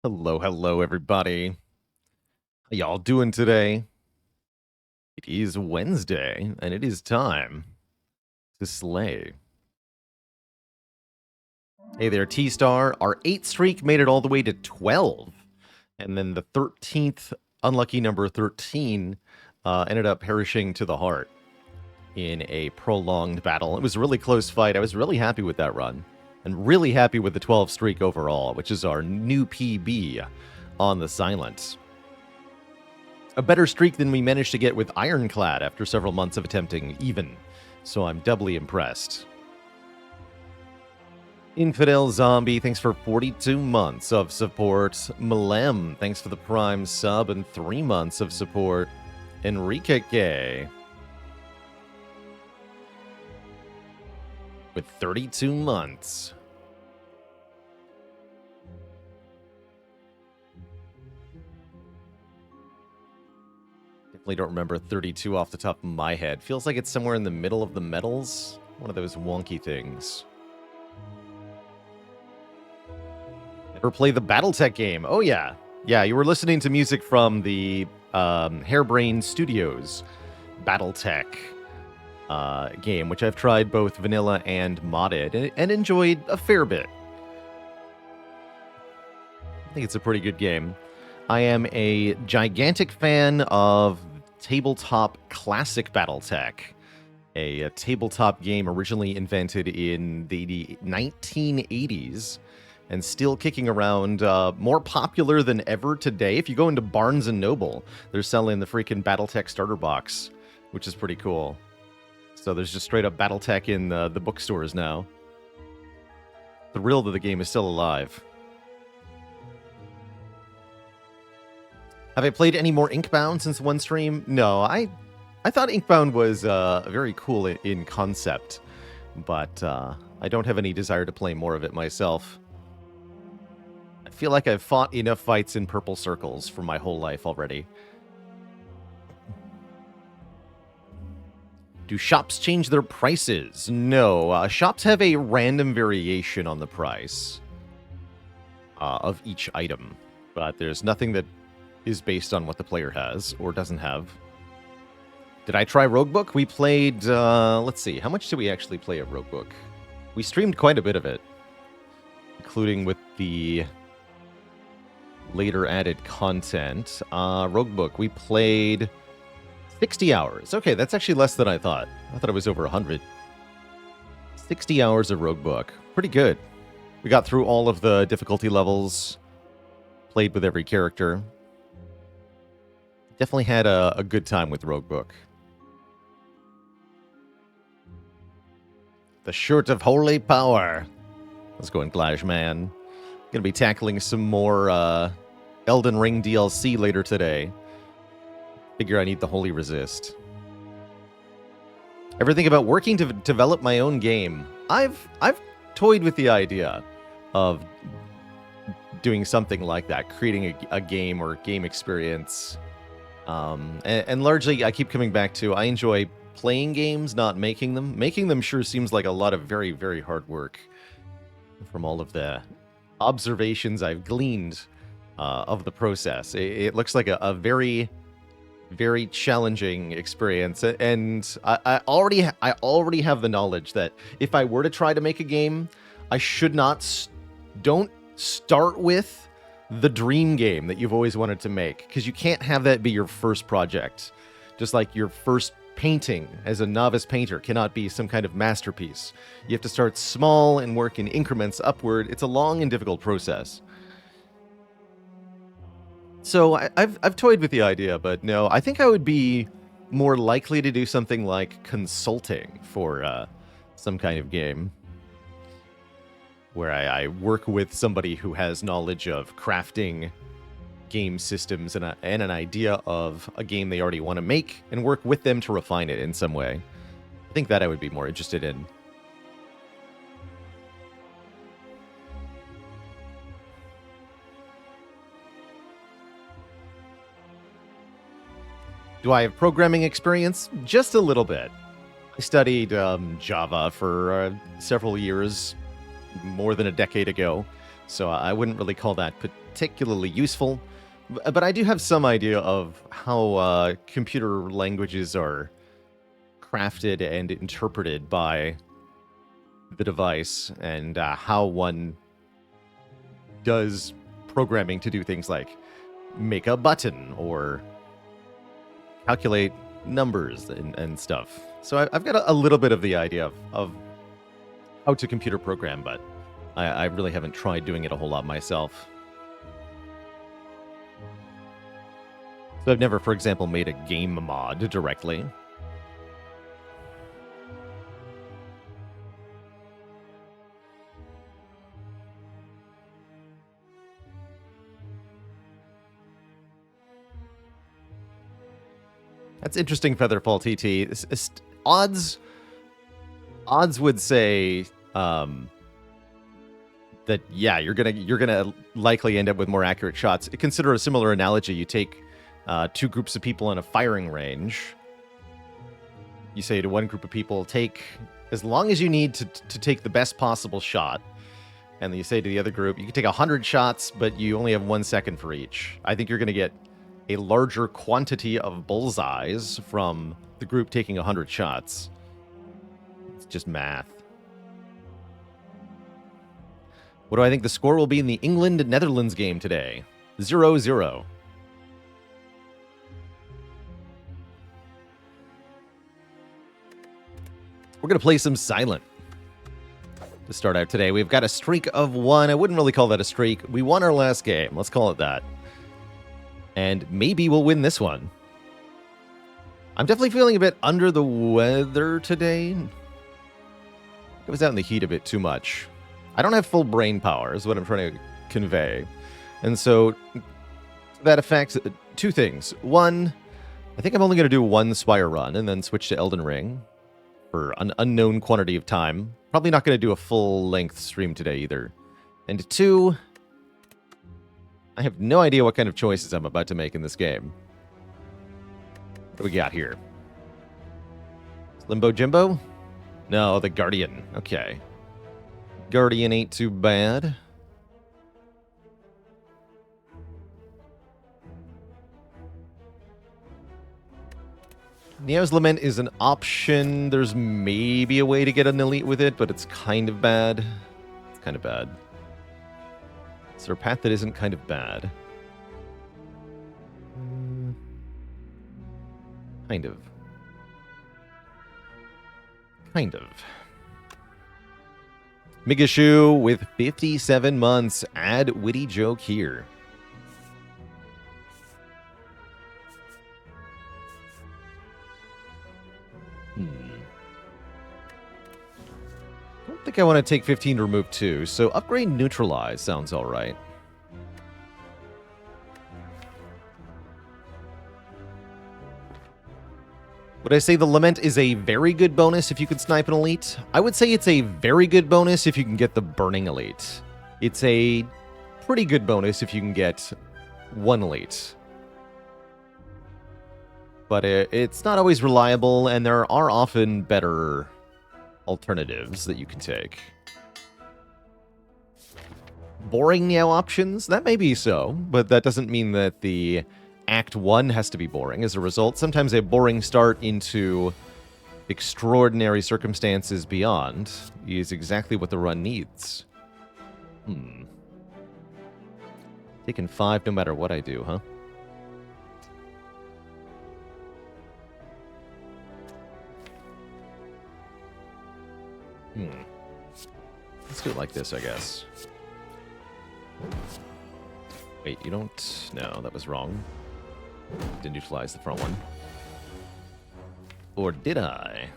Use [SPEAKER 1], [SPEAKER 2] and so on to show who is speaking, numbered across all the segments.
[SPEAKER 1] Hello, hello, everybody. How y'all doing today? It is Wednesday, and it is time to slay. Hey there, T-Star. Our 8 streak made it all the way to 12. And then the 13th, unlucky number 13, ended up perishing to the heart in a prolonged battle. It was a really close fight. I was really happy with that run. And really happy with the 12 streak overall, which is our new PB on the Silent. A better streak than we managed to get with Ironclad after several months of attempting even, so I'm doubly impressed. Infidel Zombie, thanks for 42 months of support. Malem, thanks for the Prime sub and 3 months of support. Enrique K, with 32 months. Definitely don't remember 32 off the top of my head. Feels like it's somewhere in the middle of the medals. One of those wonky things. Ever play the Battletech game? Oh, yeah. Yeah, you were listening to music from the Harebrained Studios Battletech game, which I've tried both vanilla and modded, and enjoyed a fair bit. I think it's a pretty good game. I am a gigantic fan of tabletop classic Battletech, a tabletop game originally invented in the 1980s and still kicking around, more popular than ever today. If you go into Barnes & Noble, they're selling the freaking Battletech starter box, which is pretty cool. So there's just straight up Battletech in the bookstores now. Thrilled that the game is still alive. Have I played any more Inkbound since one stream? No, I thought Inkbound was very cool in concept, but I don't have any desire to play more of it myself. I feel like I've fought enough fights in purple circles for my whole life already. Do shops change their prices? No, shops have a random variation on the price of each item, but there's nothing that is based on what the player has or doesn't have. Did I try Roguebook? We played, let's see, how much did we actually play of Roguebook? We streamed quite a bit of it, including with the later added content. Roguebook, we played 60 hours. Okay, that's actually less than I thought. I thought it was over 100. 60 hours of Roguebook. Pretty good. We got through all of the difficulty levels, played with every character. Definitely had a good time with Roguebook. The Shirt of Holy Power. Let's go in Glajman. Gonna be tackling some more Elden Ring DLC later today. Figure I need the Holy Resist. Ever think about working to develop my own game? I've toyed with the idea of doing something like that, creating a game or game experience. And largely, I keep coming back to, I enjoy playing games, not making them. Making them sure seems like a lot of very, very hard work from all of the observations I've gleaned of the process. It looks like a very, very challenging experience. And I already have the knowledge that if I were to try to make a game, I should not, don't start with the dream game that you've always wanted to make, because you can't have that be your first project. Just like your first painting as a novice painter cannot be some kind of masterpiece. You have to start small and work in increments upward. It's a long and difficult process. So I've toyed with the idea, but no, I think I would be more likely to do something like consulting for some kind of game, where I work with somebody who has knowledge of crafting game systems and an idea of a game they already want to make, and work with them to refine it in some way. I think that I would be more interested in. Do I have programming experience? Just a little bit. I studied Java for several years, more than a decade ago, so I wouldn't really call that particularly useful, but I do have some idea of how computer languages are crafted and interpreted by the device, and how one does programming to do things like make a button or calculate numbers and stuff. So I've got a little bit of the idea of how to computer program, but I really haven't tried doing it a whole lot myself. So I've never, for example, made a game mod directly. That's interesting, Featherfall TT. Odds would say that yeah, you're gonna likely end up with more accurate shots. Consider a similar analogy. You take two groups of people in a firing range. You say to one group of people, take as long as you need to take the best possible shot. And then you say to the other group, you can take 100 shots, but you only have 1 second for each. I think you're going to get a larger quantity of bullseyes from the group taking 100 shots. It's just math. What do I think the score will be in the England-Netherlands game today? 0-0. We're going to play some Silent to start out today. We've got a streak of 1. I wouldn't really call that a streak. We won our last game. Let's call it that. And maybe we'll win this one. I'm definitely feeling a bit under the weather today. I was out in the heat a bit too much. I don't have full brain power, is what I'm trying to convey. And so that affects two things. One, I think I'm only going to do one Spire run and then switch to Elden Ring for an unknown quantity of time. Probably not going to do a full-length stream today either. And two, I have no idea what kind of choices I'm about to make in this game. What do we got here? Limbo Jimbo? No, the Guardian. Okay. Guardian ain't too bad. Neo's Lament is an option. There's maybe a way to get an elite with it, but it's kind of bad. It's kind of bad. Is there a path that isn't kind of bad? Kind of. Kind of. Migashu with 57 months. Add witty joke here. I don't think I want to take 15 to remove 2, so upgrade Neutralize sounds alright. Would I say the Lament is a very good bonus if you can snipe an elite? I would say it's a very good bonus if you can get the Burning Elite. It's a pretty good bonus if you can get one elite. But it's not always reliable, and there are often better alternatives that you can take. Boring Meow options? That may be so, but that doesn't mean that the Act 1 has to be boring. As a result, sometimes a boring start into extraordinary circumstances beyond is exactly what the run needs. Taking 5 no matter what I do, huh? Let's do it like this, I guess. Wait, you don't... No, that was wrong. Didn't neutralize the front one. Or did I?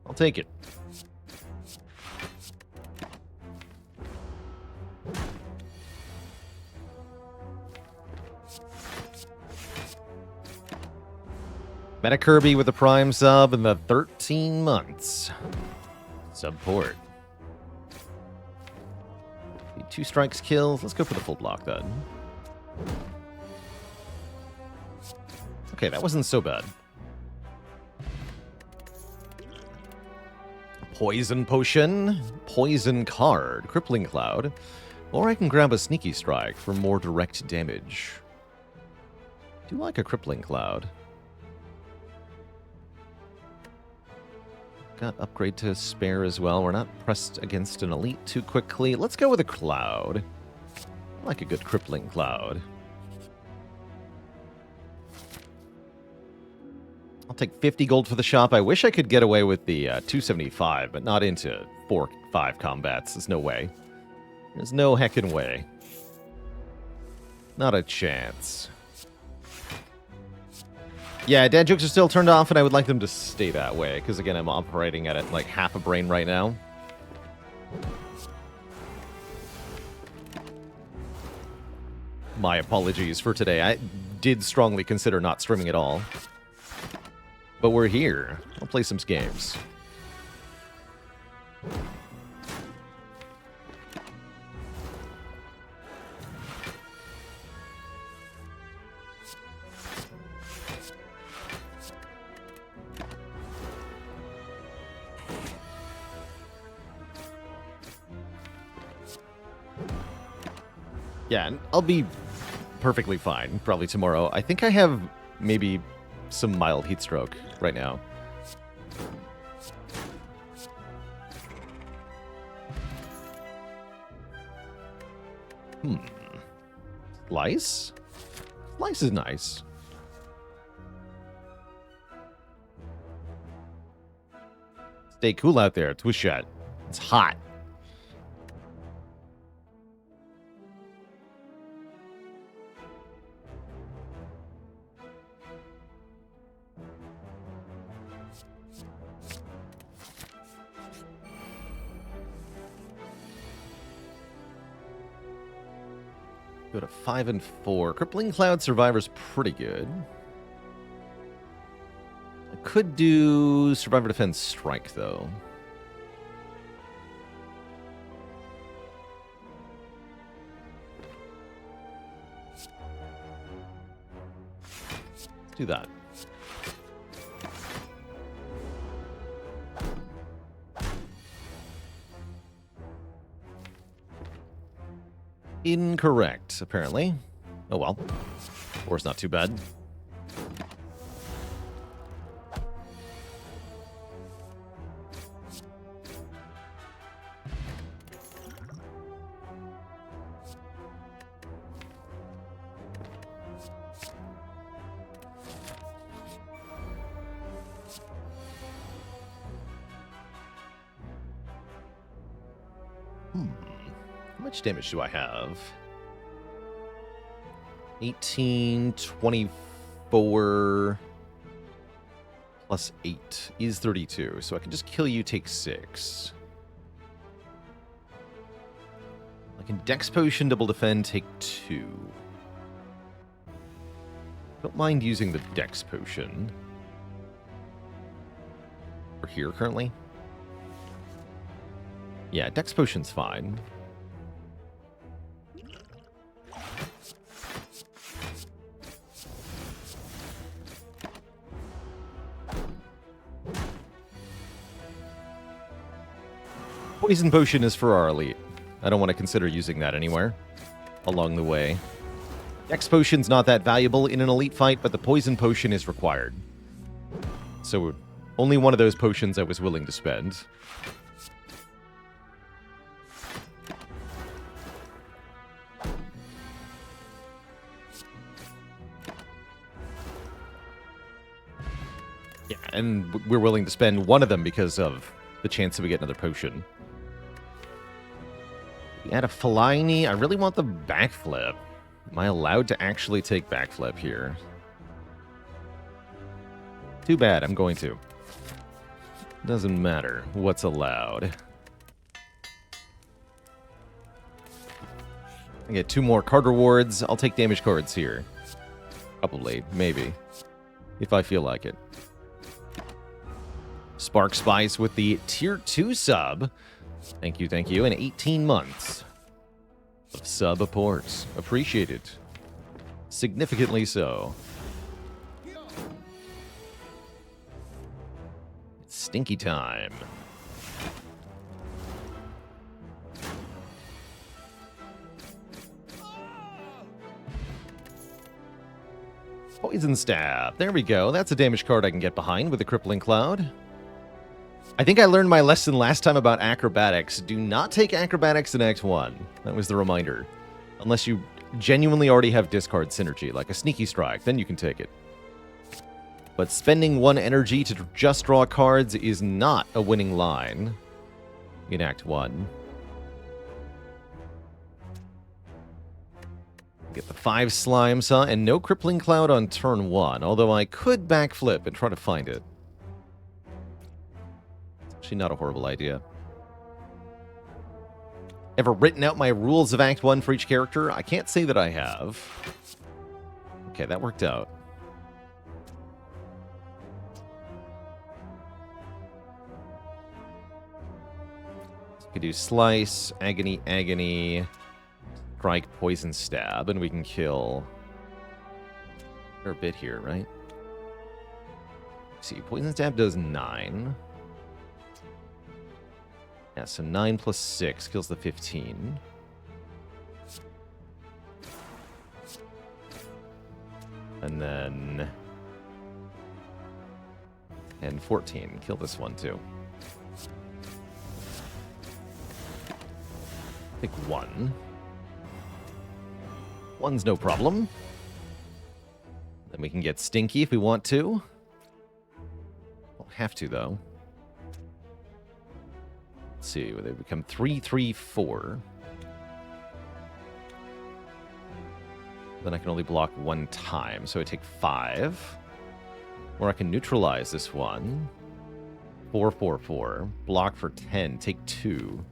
[SPEAKER 1] I'll take it. Meta Kirby with a Prime sub in the 13 months. Support. 2 strikes kills. Let's go for the full block then. Okay, that wasn't so bad. Poison Potion, Poison Card, Crippling Cloud, or I can grab a Sneaky Strike for more direct damage. Do like a Crippling Cloud. Got upgrade to Spare as well. We're not pressed against an elite too quickly. Let's go with a Cloud. I like a good Crippling Cloud. I'll take 50 gold for the shop. I wish I could get away with the 275, but not into 4-5 combats. There's no way. There's no heckin' way. Not a chance. Yeah, dad jokes are still turned off, and I would like them to stay that way, because again, I'm operating at like half a brain right now. My apologies for today. I did strongly consider not streaming at all. But we're here. I'll play some games. Yeah, and I'll be perfectly fine probably tomorrow. I think I have maybe some mild heat stroke right now. Slice? Slice is nice. Stay cool out there, Twishat. It's hot. Go to 5 and 4. Crippling Cloud Survivor's pretty good. I could do Survivor Defense Strike, though. Let's do that. Incorrect, apparently. Oh well. Or it's not too bad. How much damage do I have? 18, 24, plus 8 is 32. So I can just kill you, take 6. I can Dex Potion, double defend, take 2. Don't mind using the Dex Potion. We're here currently. Yeah, Dex Potion's fine. Poison Potion is for our elite. I don't want to consider using that anywhere along the way. Dex Potion's not that valuable in an elite fight, but the Poison Potion is required. So only one of those potions I was willing to spend. Yeah, and we're willing to spend one of them because of the chance that we get another potion. We add a Fellaini. I really want the backflip. Am I allowed to actually take backflip here? Too bad, I'm going to. Doesn't matter what's allowed. I get 2 more card rewards. I'll take damage cards here. Probably, maybe. If I feel like it. Spark Spice with the Tier 2 sub. Thank you, thank you. And 18 months of sub support. Appreciated. Significantly so. It's stinky time. Poison Stab. There we go. That's a damage card I can get behind with a Crippling Cloud. I think I learned my lesson last time about acrobatics. Do not take acrobatics in Act 1. That was the reminder. Unless you genuinely already have discard synergy, like a Sneaky Strike, then you can take it. But spending 1 energy to just draw cards is not a winning line in Act 1. Get the 5 slimes, huh? And no Crippling Cloud on turn 1, although I could backflip and try to find it. It's actually not a horrible idea. Ever written out my rules of Act 1 for each character? I can't say that I have. Okay, that worked out. So we could do Slice, Agony, Agony... Strike, Poison Stab, and we can kill a bit here, right? Let's see, Poison Stab does 9. Yeah, so 9 plus 6 kills the 15. And then... and 14. Kill this one, too. I think 1. 1's no problem. Then we can get Stinky if we want to. Don't have to, though. Let's see, they become 3, 3, 4. Then I can only block 1 time, so I take 5. Or I can neutralize this one. 4, 4, 4. Block for 10, take 2.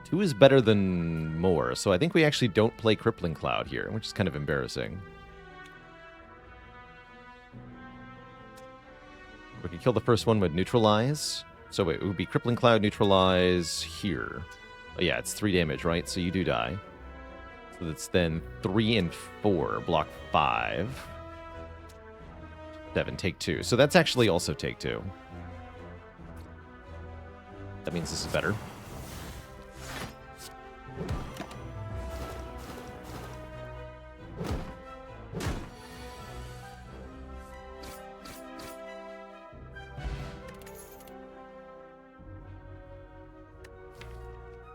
[SPEAKER 1] 2 is better than more, so I think we actually don't play Crippling Cloud here, which is kind of embarrassing. We can kill the first one with Neutralize. So wait, it would be Crippling Cloud, Neutralize here. Oh yeah, it's 3 damage, right? So you do die. So that's then 3 and 4, block 5. 7, take 2. So that's actually also take 2. That means this is better.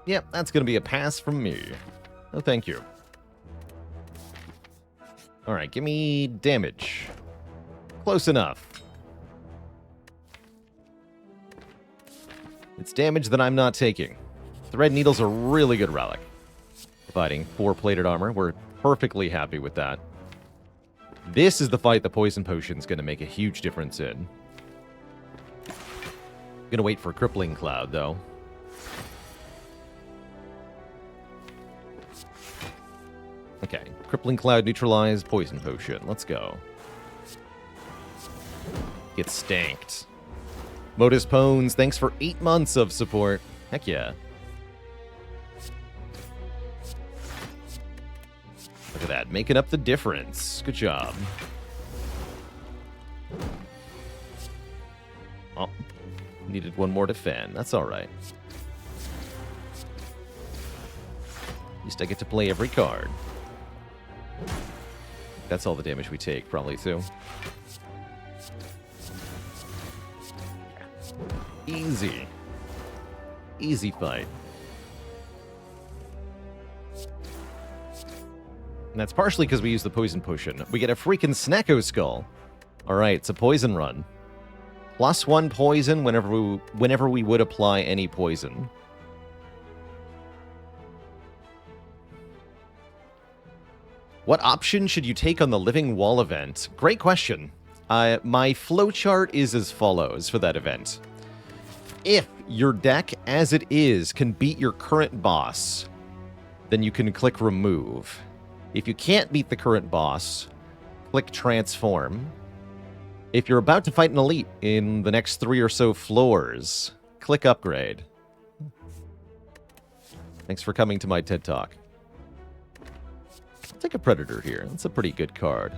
[SPEAKER 1] Yep, that's going to be a pass from me. No, thank you. Alright, give me damage. Close enough. It's damage that I'm not taking. Thread Needle's a really good relic. Providing 4 plated armor. We're perfectly happy with that. This is the fight the Poison Potion's going to make a huge difference in. Gonna wait for Crippling Cloud, though. Okay, Crippling Cloud, neutralize, Poison Potion. Let's go. Get stanked. Modus Pones, thanks for 8 months of support. Heck yeah. Look at that, making up the difference. Good job. Oh, needed 1 more to fan. That's alright. At least I get to play every card. That's all the damage we take, probably, too. Easy. Easy fight. And that's partially because we use the Poison Potion. We get a freaking Snacko Skull. Alright, it's a poison run. +1 poison whenever we would apply any poison. What option should you take on the Living Wall event? Great question. My flowchart is as follows for that event. If your deck, as it is, can beat your current boss, then you can click Remove. If you can't beat the current boss, click Transform. If you're about to fight an elite in the next 3 or so floors, click Upgrade. Thanks for coming to my TED Talk. I'll take a Predator here. That's a pretty good card.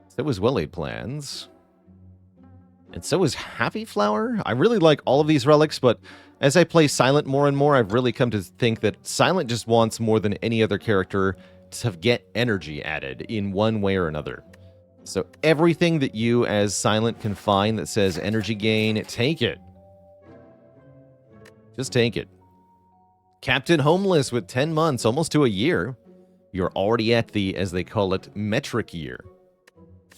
[SPEAKER 1] So is Well-Laid Plans. And so is Happy Flower. I really like all of these relics, but as I play Silent more and more, I've really come to think that Silent just wants more than any other character to get energy added in one way or another. So everything that you as Silent can find that says energy gain, take it. Just take it. Captain Homeless with 10 months, almost to a year. You're already at the, as they call it, metric year.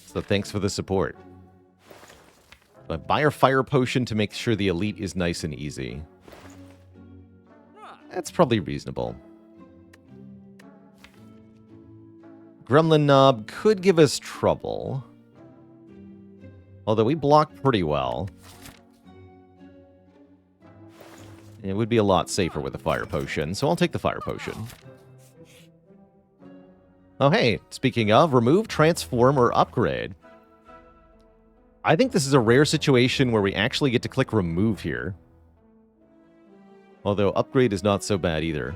[SPEAKER 1] So thanks for the support. But buy a fire potion to make sure the elite is nice and easy. That's probably reasonable. Gremlin Knob could give us trouble. Although we block pretty well. It would be a lot safer with a fire potion, so I'll take the fire potion. Oh hey, speaking of, remove, transform, or upgrade. I think this is a rare situation where we actually get to click remove here. Although upgrade is not so bad either.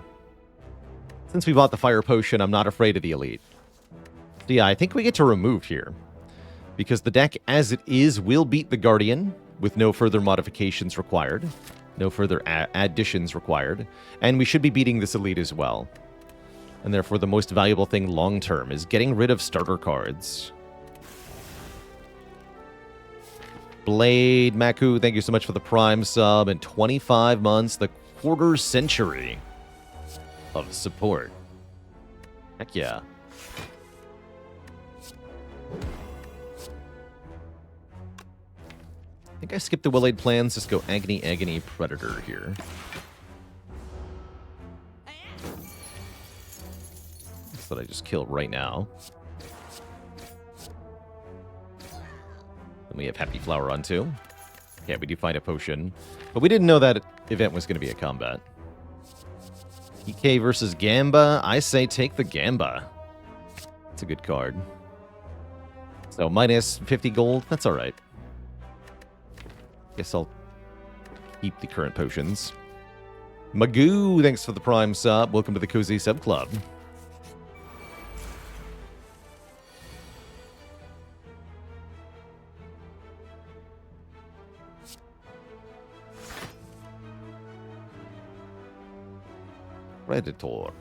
[SPEAKER 1] Since we bought the fire potion, I'm not afraid of the elite. So yeah, I think we get to remove here. Because the deck as it is will beat the Guardian with no further modifications required. No further additions required. And we should be beating this elite as well. And therefore the most valuable thing long term is getting rid of starter cards. Blade Maku, thank you so much for the Prime sub. And 25 months, the quarter century of support. Heck yeah. I think I skipped the Will-Aid plans. Just go Agony, Agony, Predator here. That's what I just killed right now. Then we have Happy Flower on too. Yeah, we do find a potion. But we didn't know that event was going to be a combat. EK versus Gamba. I say take the Gamba. It's a good card. So minus 50 gold. That's alright. Guess I'll keep the current potions. Magoo, thanks for the Prime sub. Welcome to the Cozy Sub Club. Predator.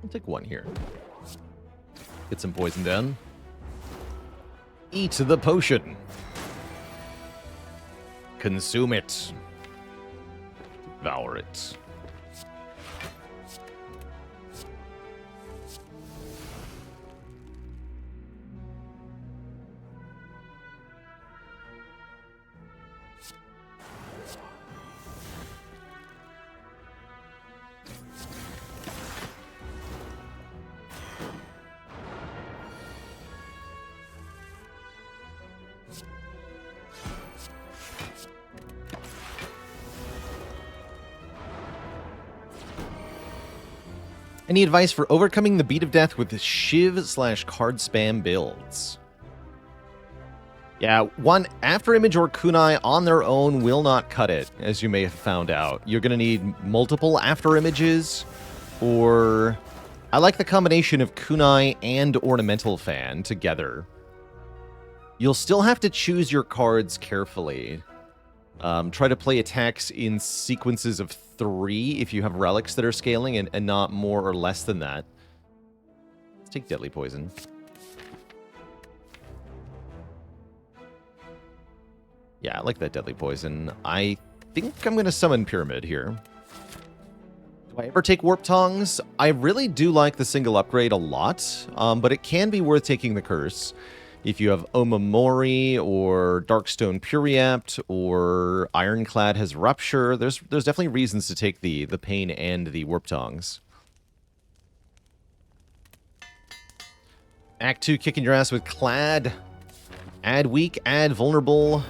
[SPEAKER 1] I'll take one here. Get some poison down. Eat the potion. Consume it. Devour it. Any advice for overcoming the beat of death with Shiv/card spam builds? Yeah, one After Image or Kunai on their own will not cut it, as you may have found out. You're going to need multiple After Images, or I like the combination of Kunai and Ornamental Fan together. You'll still have to choose your cards carefully. Try to play attacks in sequences of 3 if you have relics that are scaling, and not more or less than that. Let's take Deadly Poison. Yeah, I like that Deadly Poison. I think I'm going to summon Pyramid here. Do I ever take Warp Tongs? I really do like the single upgrade a lot, but it can be worth taking the Curse. If you have Omamori or Darkstone Puriapt or Ironclad has Rupture, there's definitely reasons to take the Pain and the Warp Tongs. Act 2 kicking your ass with Clad. Add weak, add vulnerable.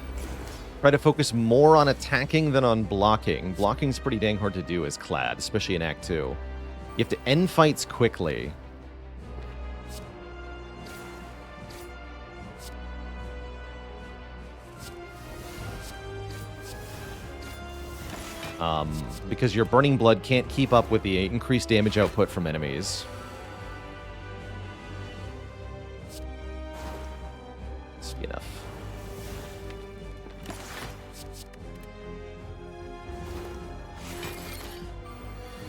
[SPEAKER 1] Try to focus more on attacking than on blocking. Blocking's pretty dang hard to do as Clad, especially in Act 2. You have to end fights quickly. Because your Burning Blood can't keep up with the increased damage output from enemies. Should be enough.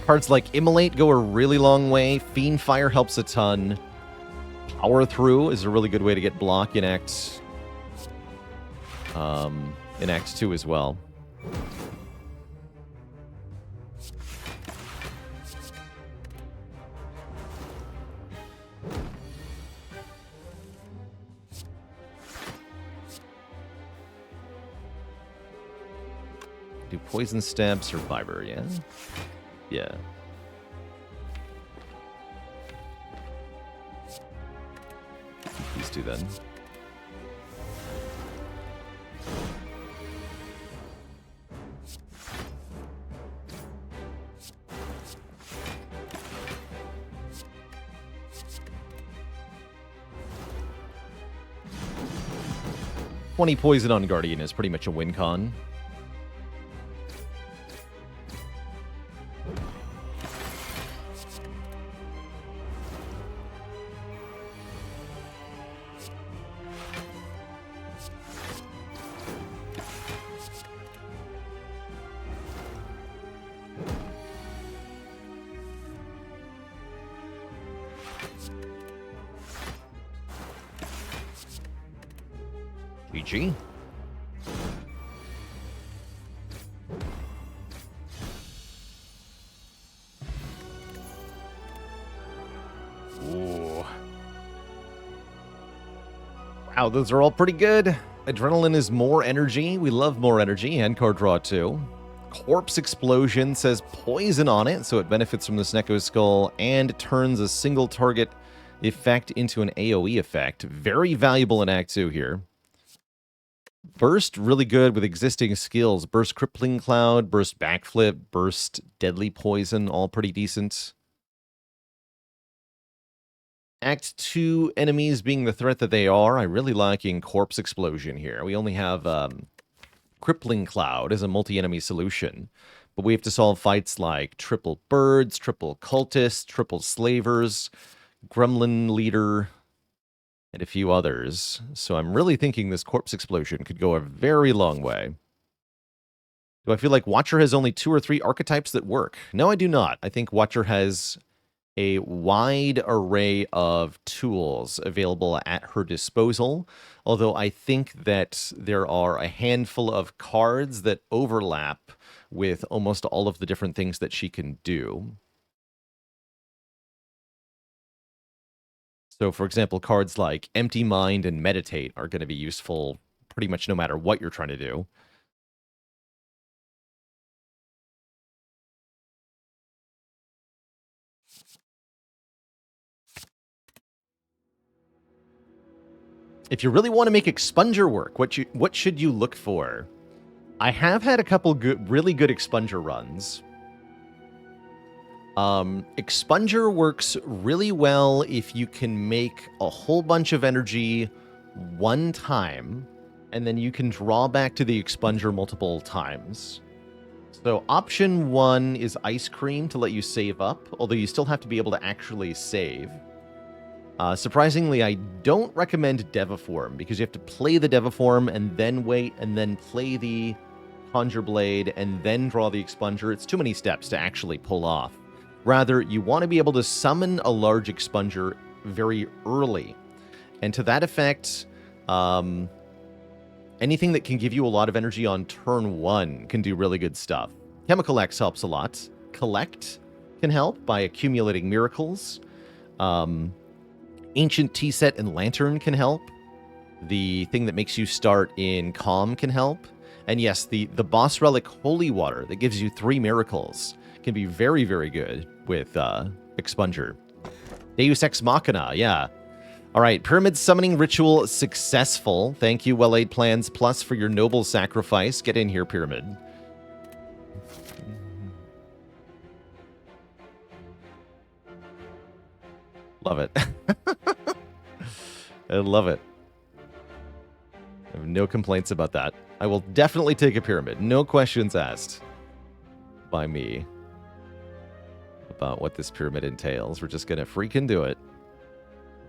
[SPEAKER 1] Cards like Immolate go a really long way. Fiend Fire helps a ton. Power Through is a really good way to get block in Act 2 as well. Do Poison Stab, Survivor, yeah? Yeah. These two then. $20 poison on Guardian is pretty much a win con. GG. Ooh. Wow, those are all pretty good. Adrenaline is more energy. We love more energy. And card draw too. Corpse Explosion says poison on it, so it benefits from the Snecko Skull and turns a single target effect into an AoE effect. Very valuable in Act 2 here. Burst, really good with existing skills. Burst Crippling Cloud, Burst Backflip, Burst Deadly Poison, all pretty decent. Act 2 enemies being the threat that they are, I really liking Corpse Explosion here. We only have Crippling Cloud as a multi-enemy solution, but we have to solve fights like triple birds, triple cultists, triple slavers, gremlin leader, and a few others. So I'm really thinking this Corpse Explosion could go a very long way. Do I feel like Watcher has only 2 or 3 archetypes that work? No, I do not. I think Watcher has a wide array of tools available at her disposal, although I think that there are a handful of cards that overlap with almost all of the different things that she can do. So, for example, cards like Empty Mind and Meditate are going to be useful pretty much no matter what you're trying to do. If you really want to make Expunger work, what should you look for? I have had a couple really good Expunger runs. Expunger works really well if you can make a whole bunch of energy one time, and then you can draw back to the Expunger multiple times. So option 1 is Ice Cream to let you save up, although you still have to be able to actually save. Surprisingly, I don't recommend Deviform, because you have to play the Deviform and then wait, and then play the Conjure Blade, and then draw the Expunger. It's too many steps to actually pull off. Rather, you want to be able to summon a large Expunger very early. And to that effect, anything that can give you a lot of energy on turn 1 can do really good stuff. Chemical X helps a lot. Collect can help by accumulating miracles. Ancient Tea Set and Lantern can help. The thing that makes you start in Calm can help. And yes, the Boss Relic Holy Water that gives you 3 miracles can be very, very good with Expunger. Deus Ex Machina, yeah. All right, Pyramid Summoning Ritual successful. Thank you, Well-Laid Plans Plus, for your noble sacrifice. Get in here, Pyramid. Love it. I love it. I have no complaints about that. I will definitely take a Pyramid. No questions asked by me about what this Pyramid entails. We're just going to freaking do it.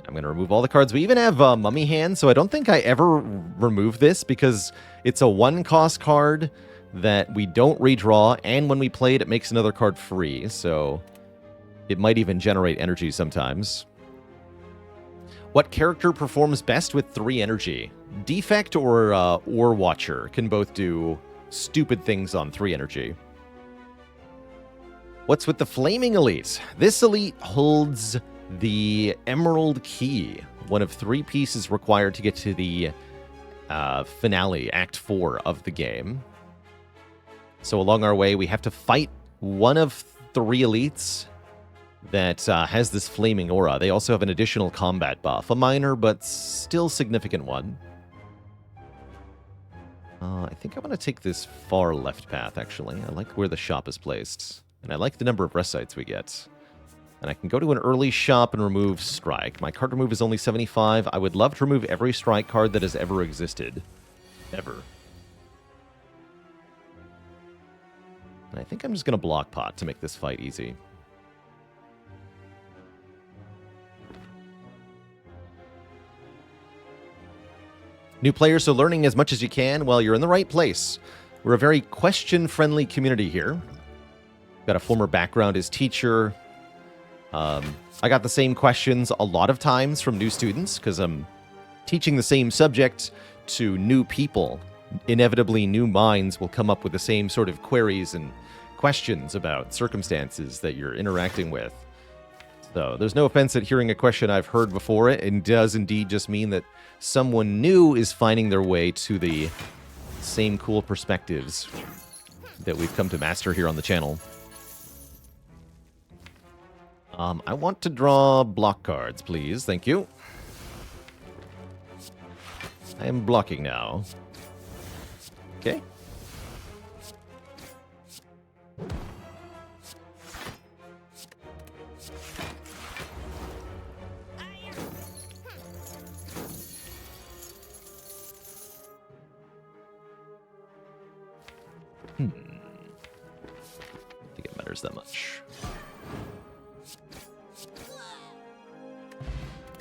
[SPEAKER 1] I'm going to remove all the cards. We even have Mummy Hand, so I don't think I ever remove this because it's a 1-cost card that we don't redraw, and when we play it, it makes another card free, so it might even generate energy sometimes. What character performs best with 3 energy? Defect or Watcher can both do stupid things on 3 energy. What's with the Flaming Elite? This elite holds the Emerald Key, one of 3 pieces required to get to the finale, Act 4 of the game. So along our way, we have to fight one of 3 elites that has this flaming aura. They also have an additional combat buff, a minor but still significant one. I think I want to take this far left path, actually. I like where the shop is placed, and I like the number of rest sites we get. And I can go to an early shop and remove Strike. My card remove is only 75. I would love to remove every Strike card that has ever existed. Ever. And I think I'm just going to block pot to make this fight easy. New players, so learning as much as you can while you're in the right place. We're a very question-friendly community here. Got a former background as teacher. I got the same questions a lot of times from new students because I'm teaching the same subject to new people. Inevitably, new minds will come up with the same sort of queries and questions about circumstances that you're interacting with. So there's no offense at hearing a question I've heard before. It does indeed just mean that someone new is finding their way to the same cool perspectives that we've come to master here on the channel. I want to draw block cards, please. Thank you. I am blocking now. Okay. I don't think it matters that much.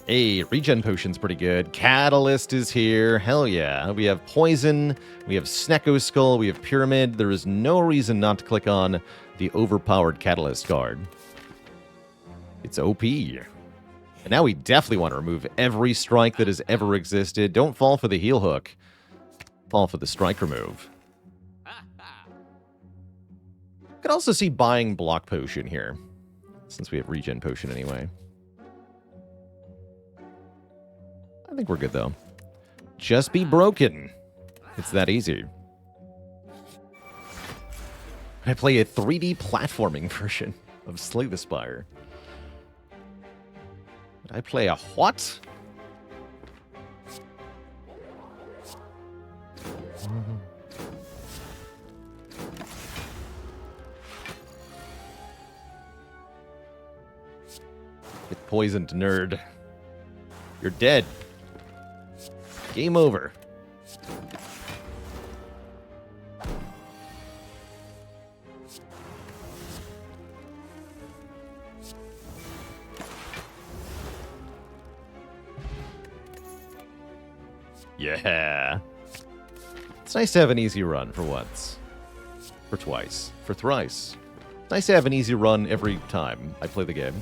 [SPEAKER 1] Hey, regen potion's pretty good. Catalyst is here. Hell yeah. We have poison. We have Snecko Skull. We have Pyramid. There is no reason not to click on the overpowered Catalyst card. It's OP. And now we definitely want to remove every strike that has ever existed. Don't fall for the heel hook. Fall for the strike remove. Could also see buying block potion here, since we have regen potion anyway. I think we're good, though. Just be broken. It's that easy. I play a 3D platforming version of Slay the Spire. I play a what? Get poisoned, nerd. You're dead. Game over. Yeah. It's nice to have an easy run for once. For twice. For thrice. It's nice to have an easy run every time I play the game.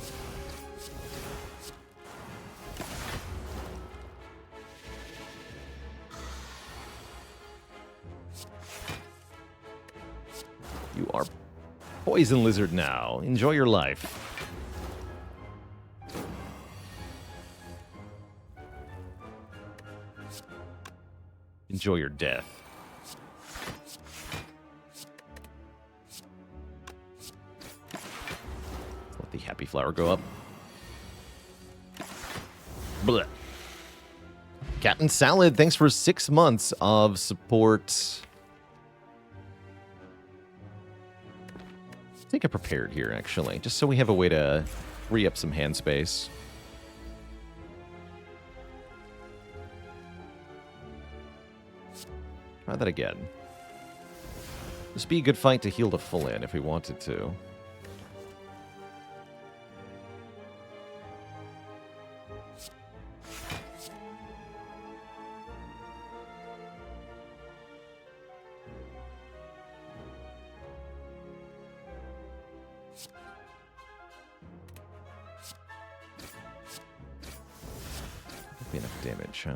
[SPEAKER 1] You are Poison Lizard now. Enjoy your life. Enjoy your death. Let the happy flower go up. Blech. Captain Salad, thanks for 6 months of support. I think I prepared here, actually, just so we have a way to free up some hand space. Try that again. This would be a good fight to heal to full in if we wanted to. Be enough damage, huh?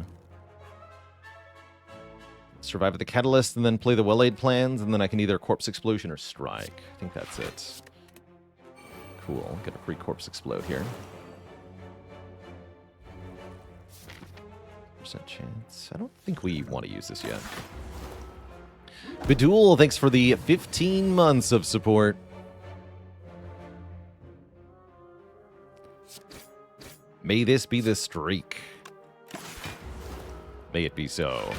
[SPEAKER 1] Survive with the Catalyst, and then play the Well-Laid Plans, and then I can either Corpse Explosion or Strike. I think that's it. Cool. Get a free Corpse Explode here. Percent chance. I don't think we want to use this yet. Bedoul, thanks for the 15 months of support. May this be the streak. May it be so.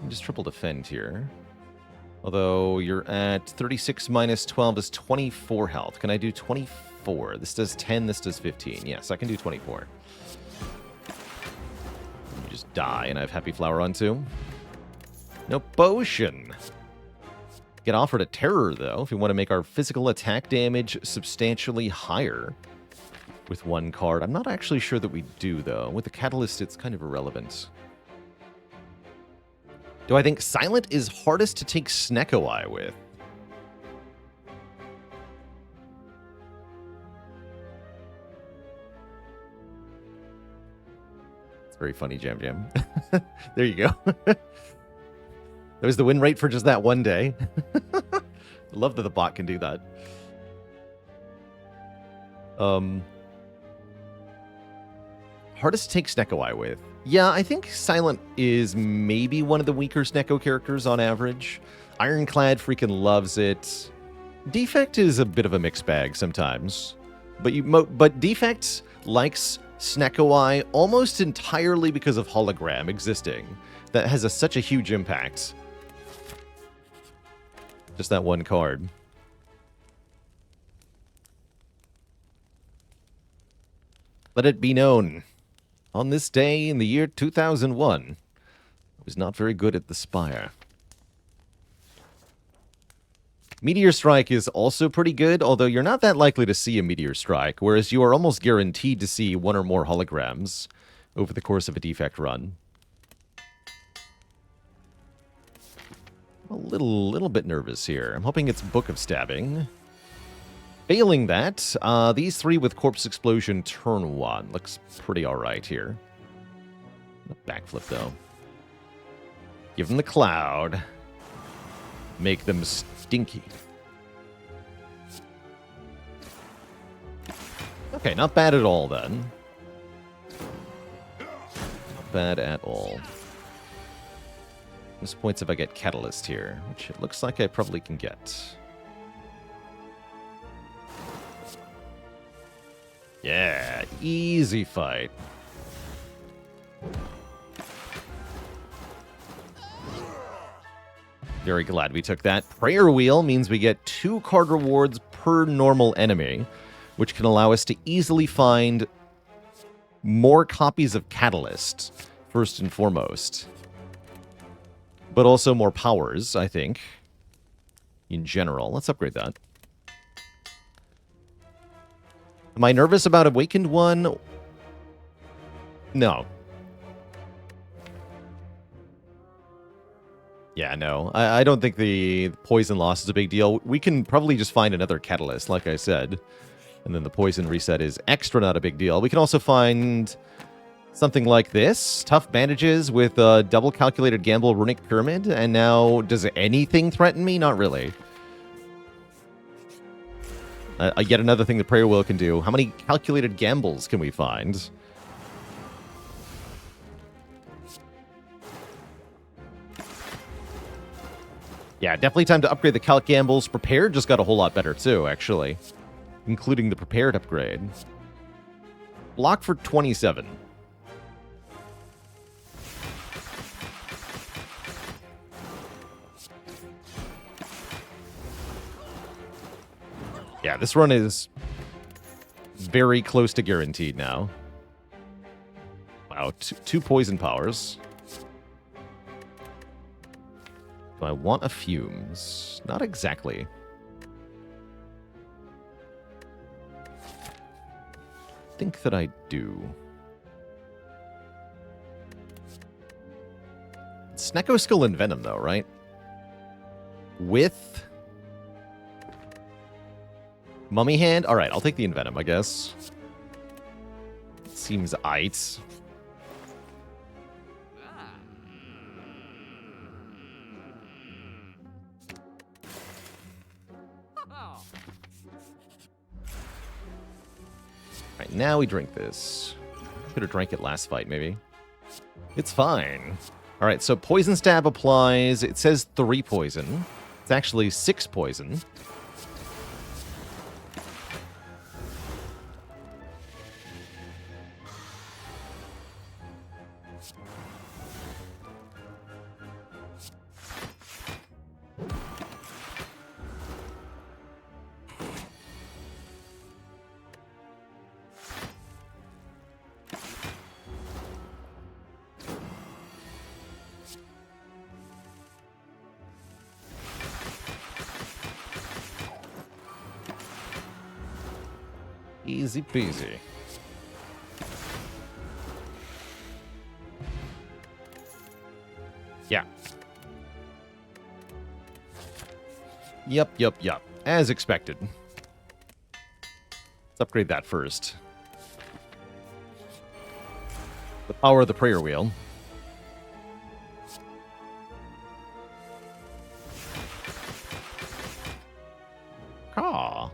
[SPEAKER 1] Just triple defend here. Although you're at 36 minus 12 is 24 health. Can I do 24? This does 10, this does 15. Yes, I can do 24. You just die and I have Happy Flower on too. No potion. Get offered a terror though if we want to make our physical attack damage substantially higher with one card. I'm not actually sure that we do though. With the Catalyst, it's kind of irrelevant. Do I think Silent is hardest to take Snecko Eye with? It's very funny, Jam Jam. There you go. That was the win rate for just that one day. Love that the bot can do that. Hardest to take Snecko Eye with. Yeah, I think Silent is maybe one of the weaker Snecko characters on average. Ironclad freaking loves it. Defect is a bit of a mixed bag sometimes. But Defect likes Snecko Eye almost entirely because of Hologram existing. That has such a huge impact. Just that one card. Let it be known. On this day in the year 2001, I was not very good at the Spire. Meteor Strike is also pretty good, although you're not that likely to see a Meteor Strike, whereas you are almost guaranteed to see one or more holograms over the course of a Defect run. I'm a little bit nervous here. I'm hoping it's Book of Stabbing. Failing that, these three with Corpse Explosion turn 1. Looks pretty alright here. Backflip, though. Give them the Cloud. Make them stinky. Okay, not bad at all, then. Not bad at all. This points if I get Catalyst here, which it looks like I probably can get. Yeah, easy fight. Very glad we took that. Prayer Wheel means we get 2 card rewards per normal enemy, which can allow us to easily find more copies of Catalyst, first and foremost. But also more powers, I think, in general. Let's upgrade that. Am I nervous about Awakened One? No. Yeah, no. I don't think the poison loss is a big deal. We can probably just find another Catalyst, like I said. And then the poison reset is extra not a big deal. We can also find something like this. Tough Bandages with a double calculated gamble Runic Pyramid. And now, does anything threaten me? Not really. Yet another thing the Prayer Wheel can do. How many calculated gambles can we find? Yeah, definitely time to upgrade the Calc Gambles. Prepared just got a whole lot better too, actually. Including the Prepared upgrade. Block for 27. Yeah, this run is very close to guaranteed now. Wow, two poison powers. Do I want a Fumes? Not exactly. think that I do. Snecko Skull and Venom, though, right? With Mummy Hand? Alright, I'll take the Envenom, I guess. Seems aight. Alright, now we drink this. Could have drank it last fight, maybe. It's fine. Alright, so Poison Stab applies. It says 3 poison. It's actually 6 poison. Easy peasy. Yeah. Yup. As expected. Let's upgrade that first. The power of the prayer wheel. Caw.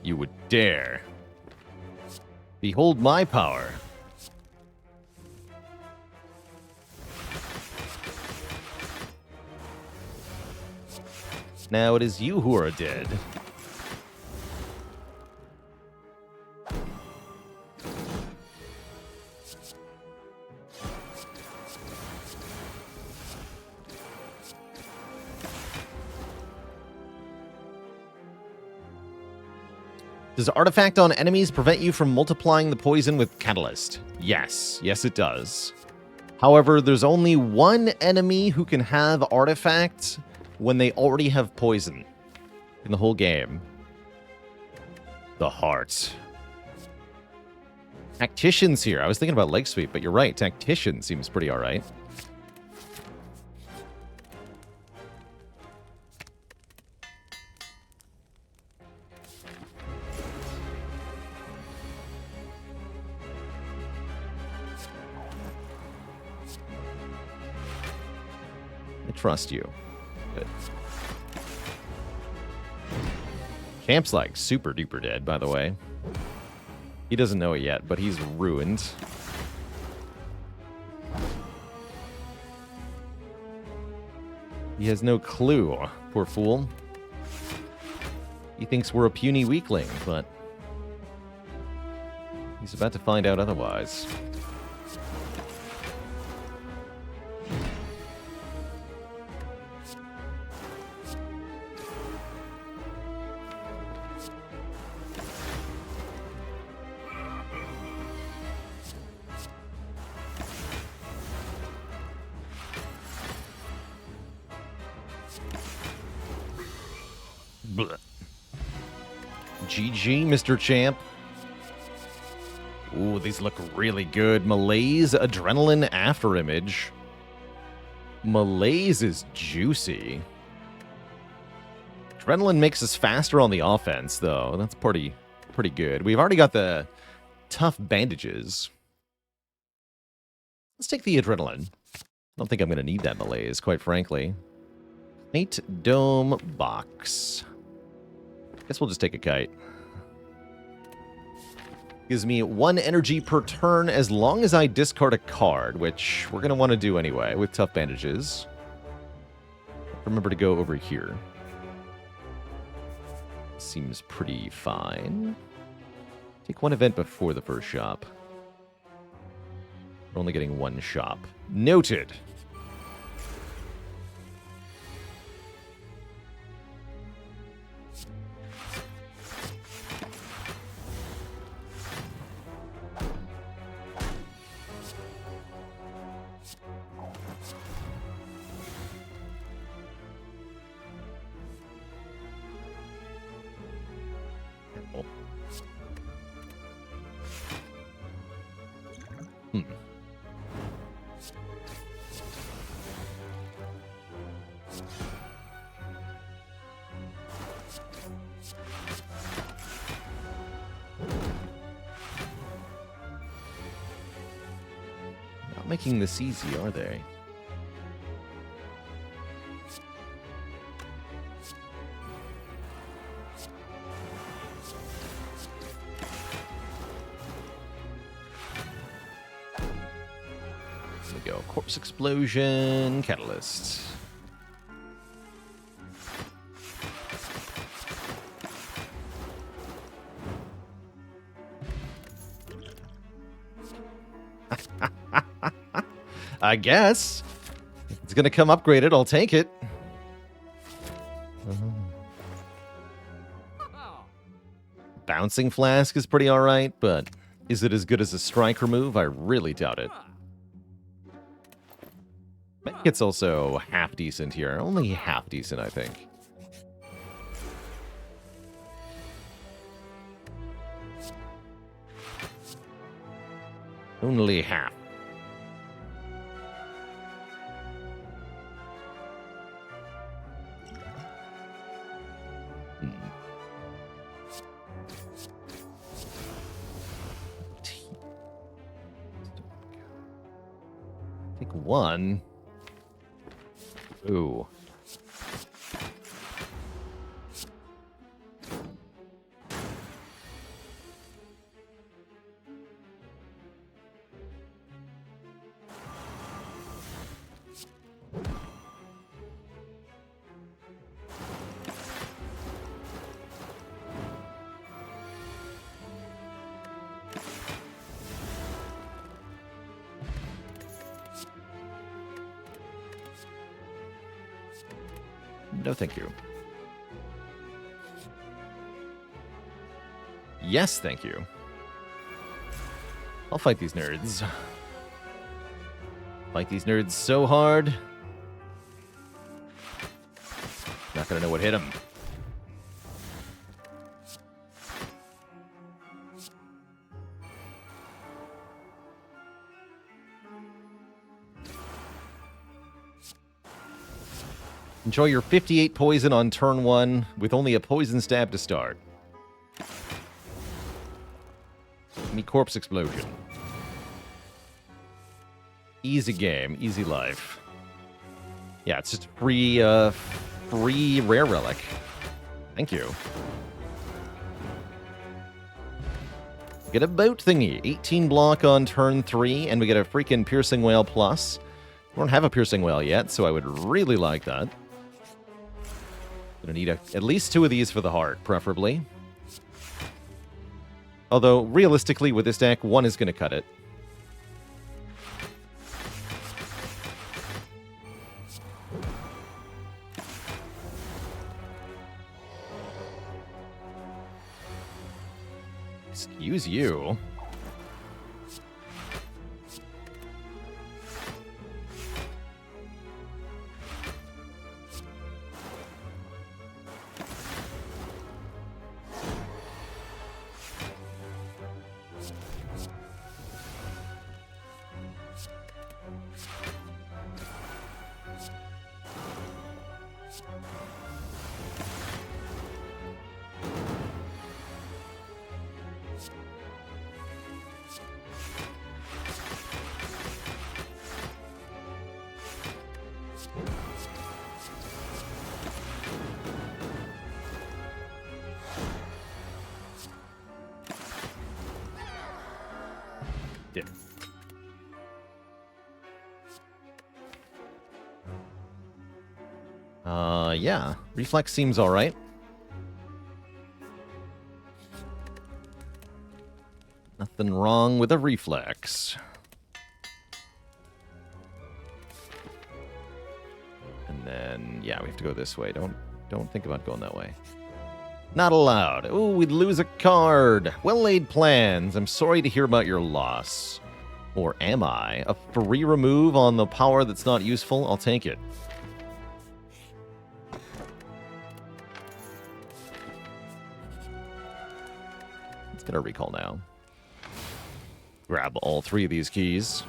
[SPEAKER 1] You would dare. Behold my power. Now it is you who are dead. Does Artifact on enemies prevent you from multiplying the poison with Catalyst? Yes. Yes, it does. However, there's only one enemy who can have Artifact when they already have poison in the whole game. The Heart. Tactician's here. I was thinking about Leg Sweep, but you're right. Tactician seems pretty alright. Trust you. Good. Champ's like super duper dead, by the way. He doesn't know it yet, but he's ruined. He has no clue, poor fool. He thinks we're a puny weakling, but he's about to find out otherwise. GG, Mr. Champ. Ooh, these look really good. Malaise, Adrenaline, After Image. Malaise is juicy. Adrenaline makes us faster on the offense, though. That's pretty good. We've already got the tough bandages. Let's take the Adrenaline. I don't think I'm going to need that Malaise, quite frankly. Kite Dome Box. Guess we'll just take a kite. Gives me 1 energy per turn as long as I discard a card, which we're going to want to do anyway with tough bandages. Remember to go over here. Seems pretty fine. Take 1 event before the first shop. We're only getting 1 shop. Noted. making this easy, are they? There we go. Corpse explosion, catalyst. I guess. If it's going to come upgraded, I'll take it. Bouncing Flask is pretty alright, but is it as good as a strike remove? I really doubt it. It's also half decent here. Only half decent, I think. Only half. Take one. Ooh. No, thank you. Yes, thank you. I'll fight these nerds. Fight these nerds so hard. Not gonna know what hit them. Enjoy your 58 poison on turn 1 with only a poison stab to start. Give me corpse explosion. Easy game, easy life. Yeah, it's just free rare relic. Thank you. Get a boat thingy. 18 block on turn 3, and we get a freaking Piercing Whale plus. We don't have a Piercing Whale yet, so I would really like that. Gonna need at least 2 of these for the heart, preferably. Although, realistically, with this deck, 1 is gonna cut it. Excuse you. Yeah. Reflex seems alright. Nothing wrong with a reflex. And then, yeah, we have to go this way. Don't think about going that way. Not allowed. Ooh, we'd lose a card. Well-laid plans. I'm sorry to hear about your loss. Or am I? A free remove on the power that's not useful? I'll take it. Let's get our recall now. Grab all 3 of these keys.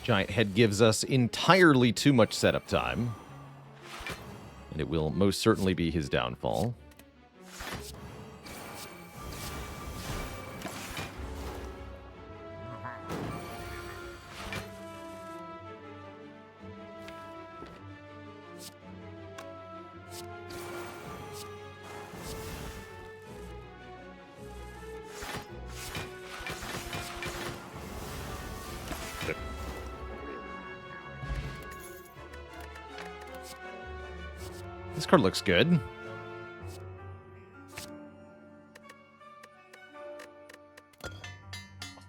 [SPEAKER 1] Giant Head gives us entirely too much setup time. And it will most certainly be his downfall. This card looks good.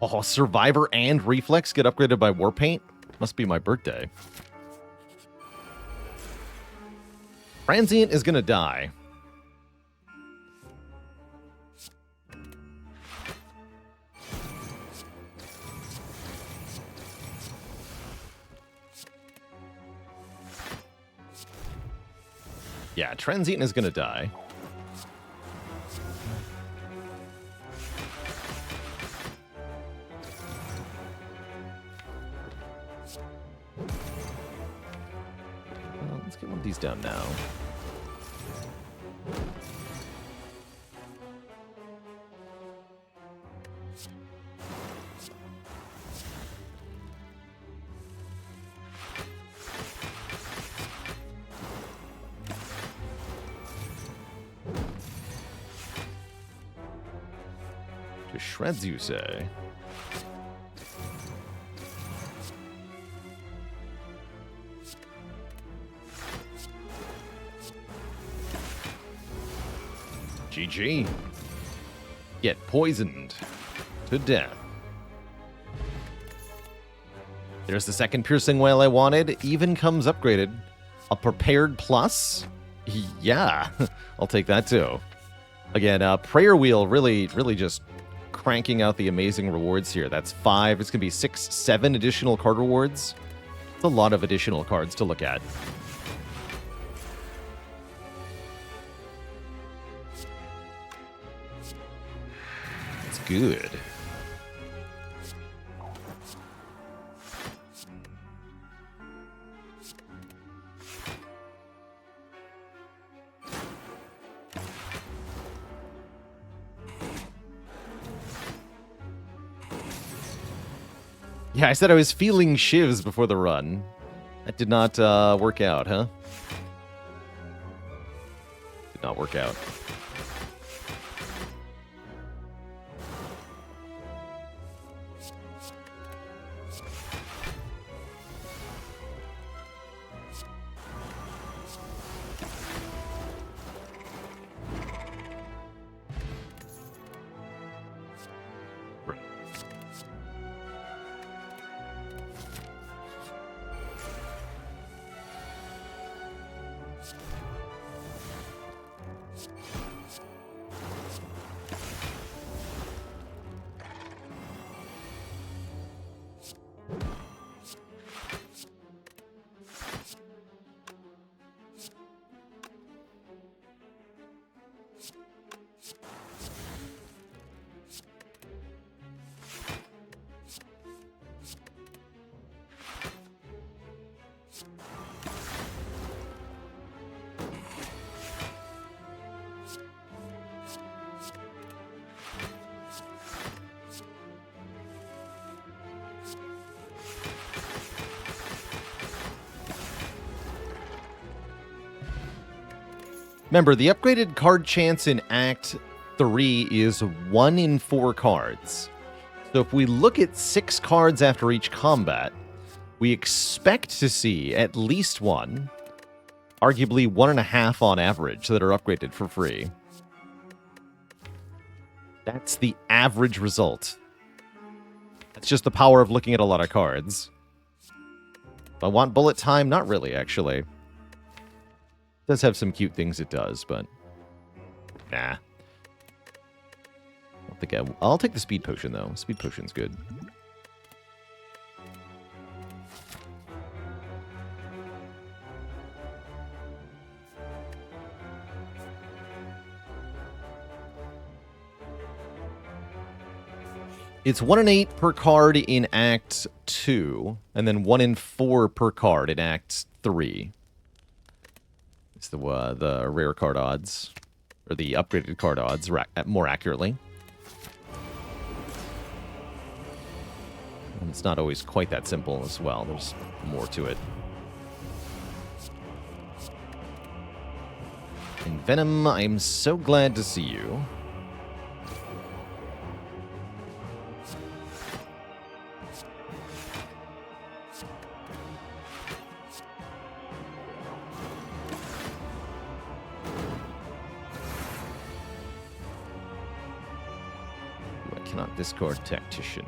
[SPEAKER 1] Oh, Survivor and Reflex get upgraded by Warpaint? Must be my birthday. Transient is gonna die. Yeah, Transient is gonna die. Well, let's get one of these down now. To shreds, you say? GG. Get poisoned to death. There's the second piercing whale I wanted. Even comes upgraded. A prepared plus? Yeah, I'll take that too. Again, Prayer Wheel really just cranking out the amazing rewards here. That's 5. It's going to be 6, 7 additional card rewards. It's a lot of additional cards to look at. It's good. Yeah, I said I was feeling shivs before the run. That did not work out, huh? Did not work out. Remember, the upgraded card chance in Act 3 is 1 in 4 cards. So if we look at 6 cards after each combat, we expect to see at least 1, arguably 1.5 on average, that are upgraded for free. That's the average result. That's just the power of looking at a lot of cards. I want bullet time? Not really, actually. Does have some cute things it does, but nah. I'll take the speed potion though. Speed potion's good. It's 1 in 8 per card in Act 2, and then 1 in 4 per card in Act 3. It's the rare card odds, or the upgraded card odds, more accurately. And it's not always quite that simple as well. There's more to it. And Venom, I'm so glad to see you. I cannot discard Tactician.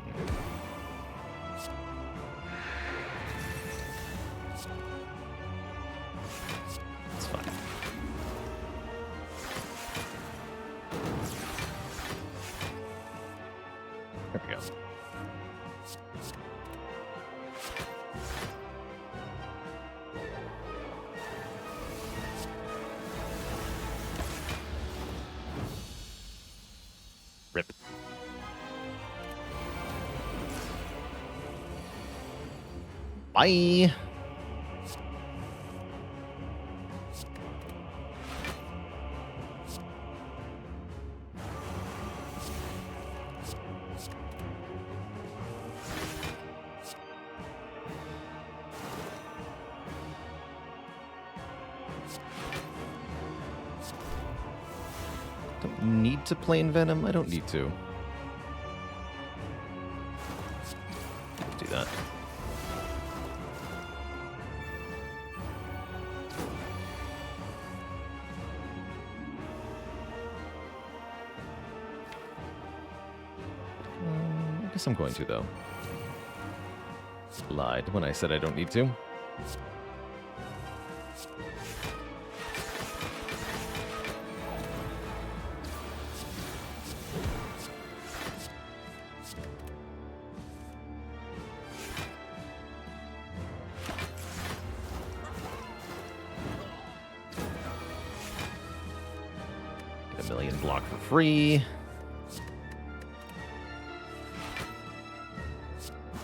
[SPEAKER 1] It's fine. There we go. Rip. Bye. Don't need to play in Venom. I don't need to. Do that. I guess I'm going to, though. Lied when I said I don't need to. Get a million block for free.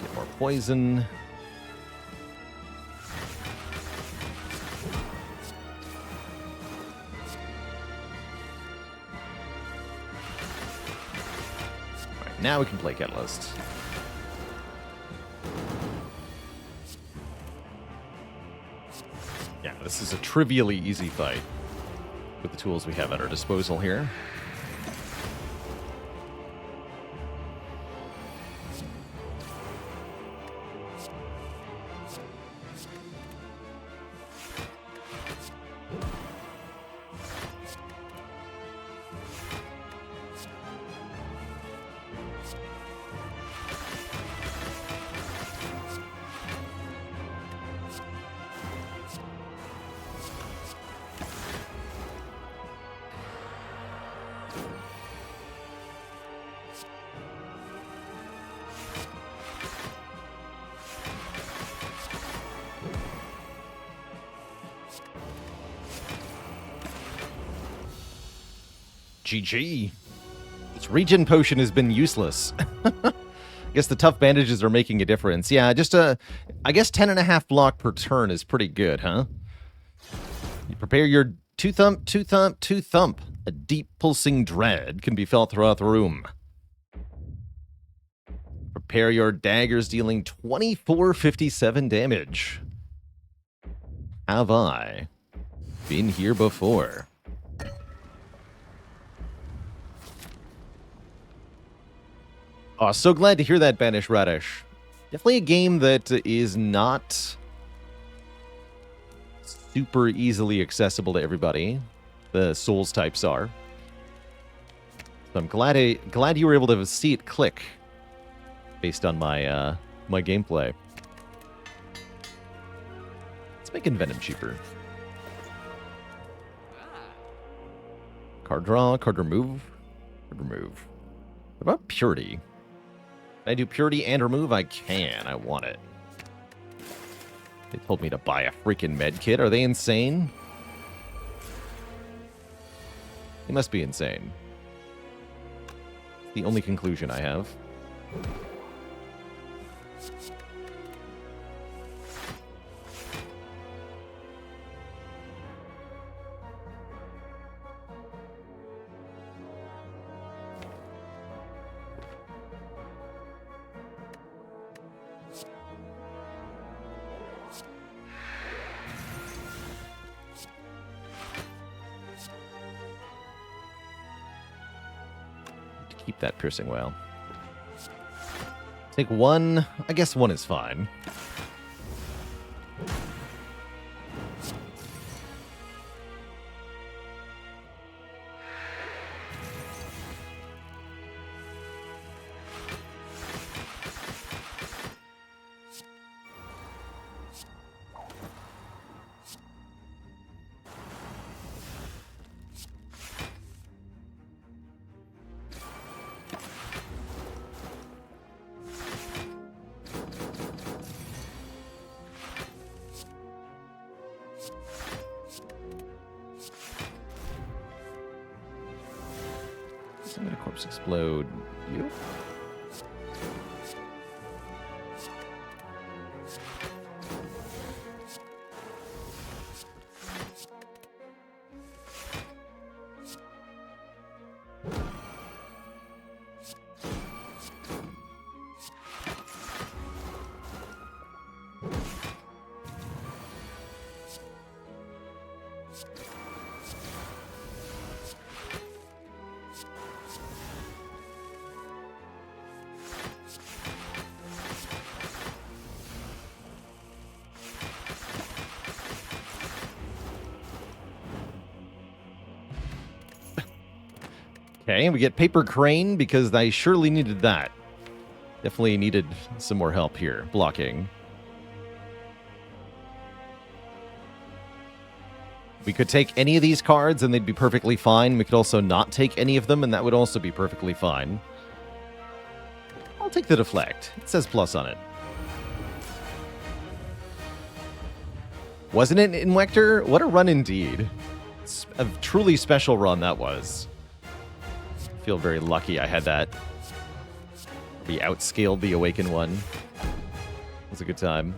[SPEAKER 1] Get more poison. Alright, now we can play Catalyst. Yeah, this is a trivially easy fight with the tools we have at our disposal here. GG. This regen potion has been useless. I guess the tough bandages are making a difference. Yeah, just I guess 10.5 block per turn is pretty good, huh? You prepare your two thump, two thump, two thump. A deep pulsing dread can be felt throughout the room. Prepare your daggers dealing 2457 damage. Have I been here before? Oh, so glad to hear that, Banish Radish. Definitely a game that is not super easily accessible to everybody. The Souls types are. So I'm glad you were able to see it click based on my my gameplay. Let's make Venom cheaper. Card draw, card remove, card remove. What about Purity? Can I do Purity and remove? I can. I want it. They told me to buy a freaking med kit. Are they insane? They must be insane. The only conclusion I have. Keep that piercing well. Take one. I guess one is fine. I'm gonna corpse explode you. Okay, we get paper crane because I surely needed that. Definitely needed some more help here, blocking. We could take any of these cards and they'd be perfectly fine. We could also not take any of them and that would also be perfectly fine. I'll take the deflect. It says plus on it. Wasn't it in Vector? What a run indeed. It's a truly special run that was. I feel very lucky I had that. We outscaled the Awakened one. It was a good time.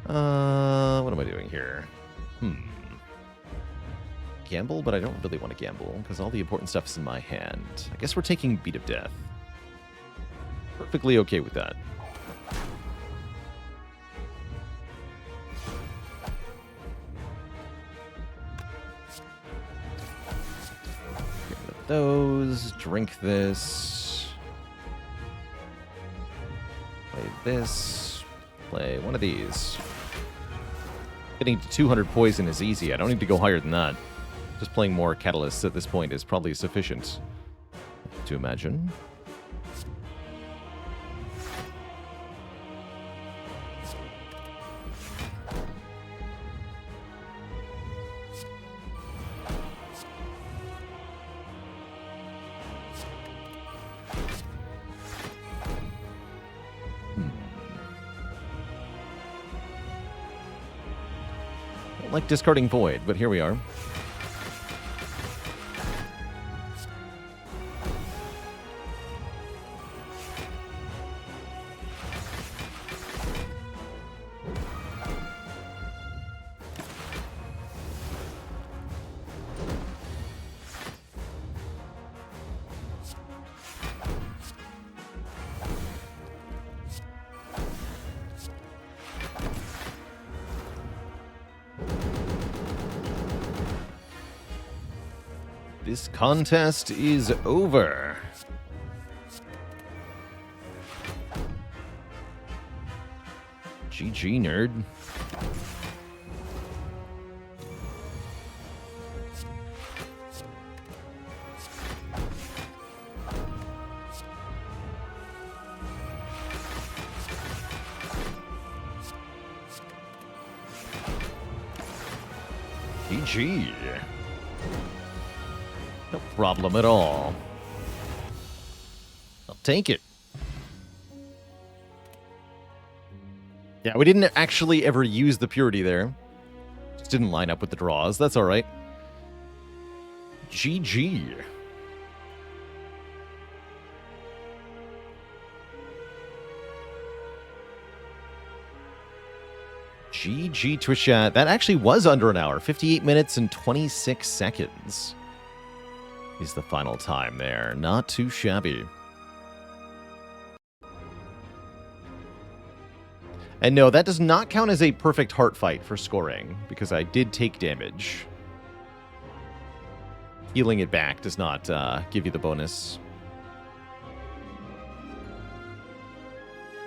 [SPEAKER 1] What am I doing here? Gamble, but I don't really want to gamble because all the important stuff is in my hand. I guess we're taking Beat of Death. Perfectly okay with that. Get rid of those. Drink this. Play this. Play one of these. Getting to 200 poison is easy. I don't need to go higher than that. Just playing more catalysts at this point is probably sufficient to imagine. Don't like discarding Void, but here we are. This contest is over. GG, nerd. GG. No problem at all. I'll take it. Yeah, we didn't actually ever use the purity there. Just didn't line up with the draws. That's all right. GG. GG Twitch chat. That actually was under an hour. 58 minutes and 26 seconds is the final time there. Not too shabby. And no, that does not count as a perfect heart fight for scoring, because I did take damage. Healing it back does not give you the bonus.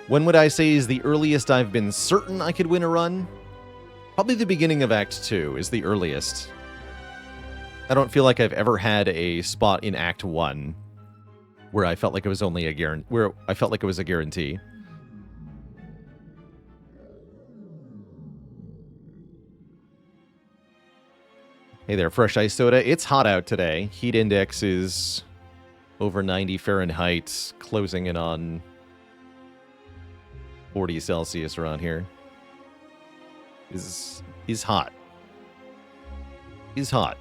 [SPEAKER 1] When would I say is the earliest I've been certain I could win a run? Probably the beginning of Act 2 is the earliest. I don't feel like I've ever had a spot in Act 1 where I felt like it was only a guarantee. Hey there, Fresh Ice Soda. It's hot out today. Heat index is over 90 Fahrenheit, closing in on 40 Celsius around here. Is hot. Is hot.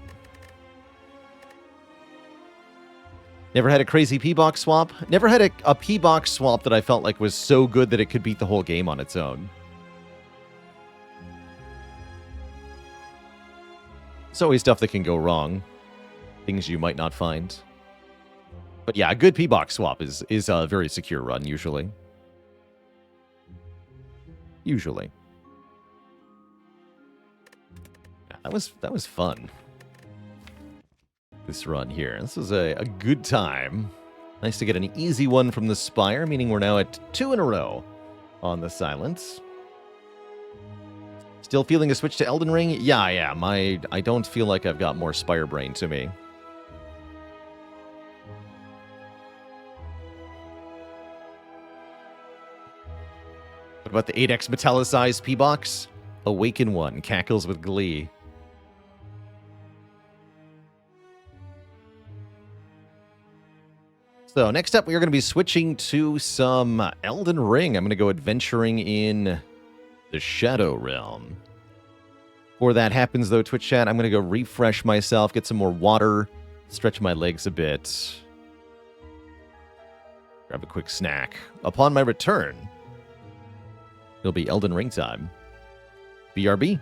[SPEAKER 1] Never had a crazy P-Box swap. Never had a P-Box swap that I felt like was so good that it could beat the whole game on its own. It's always stuff that can go wrong. Things you might not find. But yeah, a good P-Box swap is a very secure run, usually. Usually. Yeah, that was fun. This run here. This was a good time. Nice to get an easy one from the Spire, meaning we're now at 2 in a row on the Silence. Still feeling a switch to Elden Ring? Yeah, I am. I don't feel like I've got more Spire brain to me. What about the 8x metallicized P-Box? Awaken one, cackles with glee. So next up, we are going to be switching to some Elden Ring. I'm going to go adventuring in the Shadow Realm. Before that happens, though, Twitch chat, I'm going to go refresh myself, get some more water, stretch my legs a bit, grab a quick snack. Upon my return, it'll be Elden Ring time. BRB.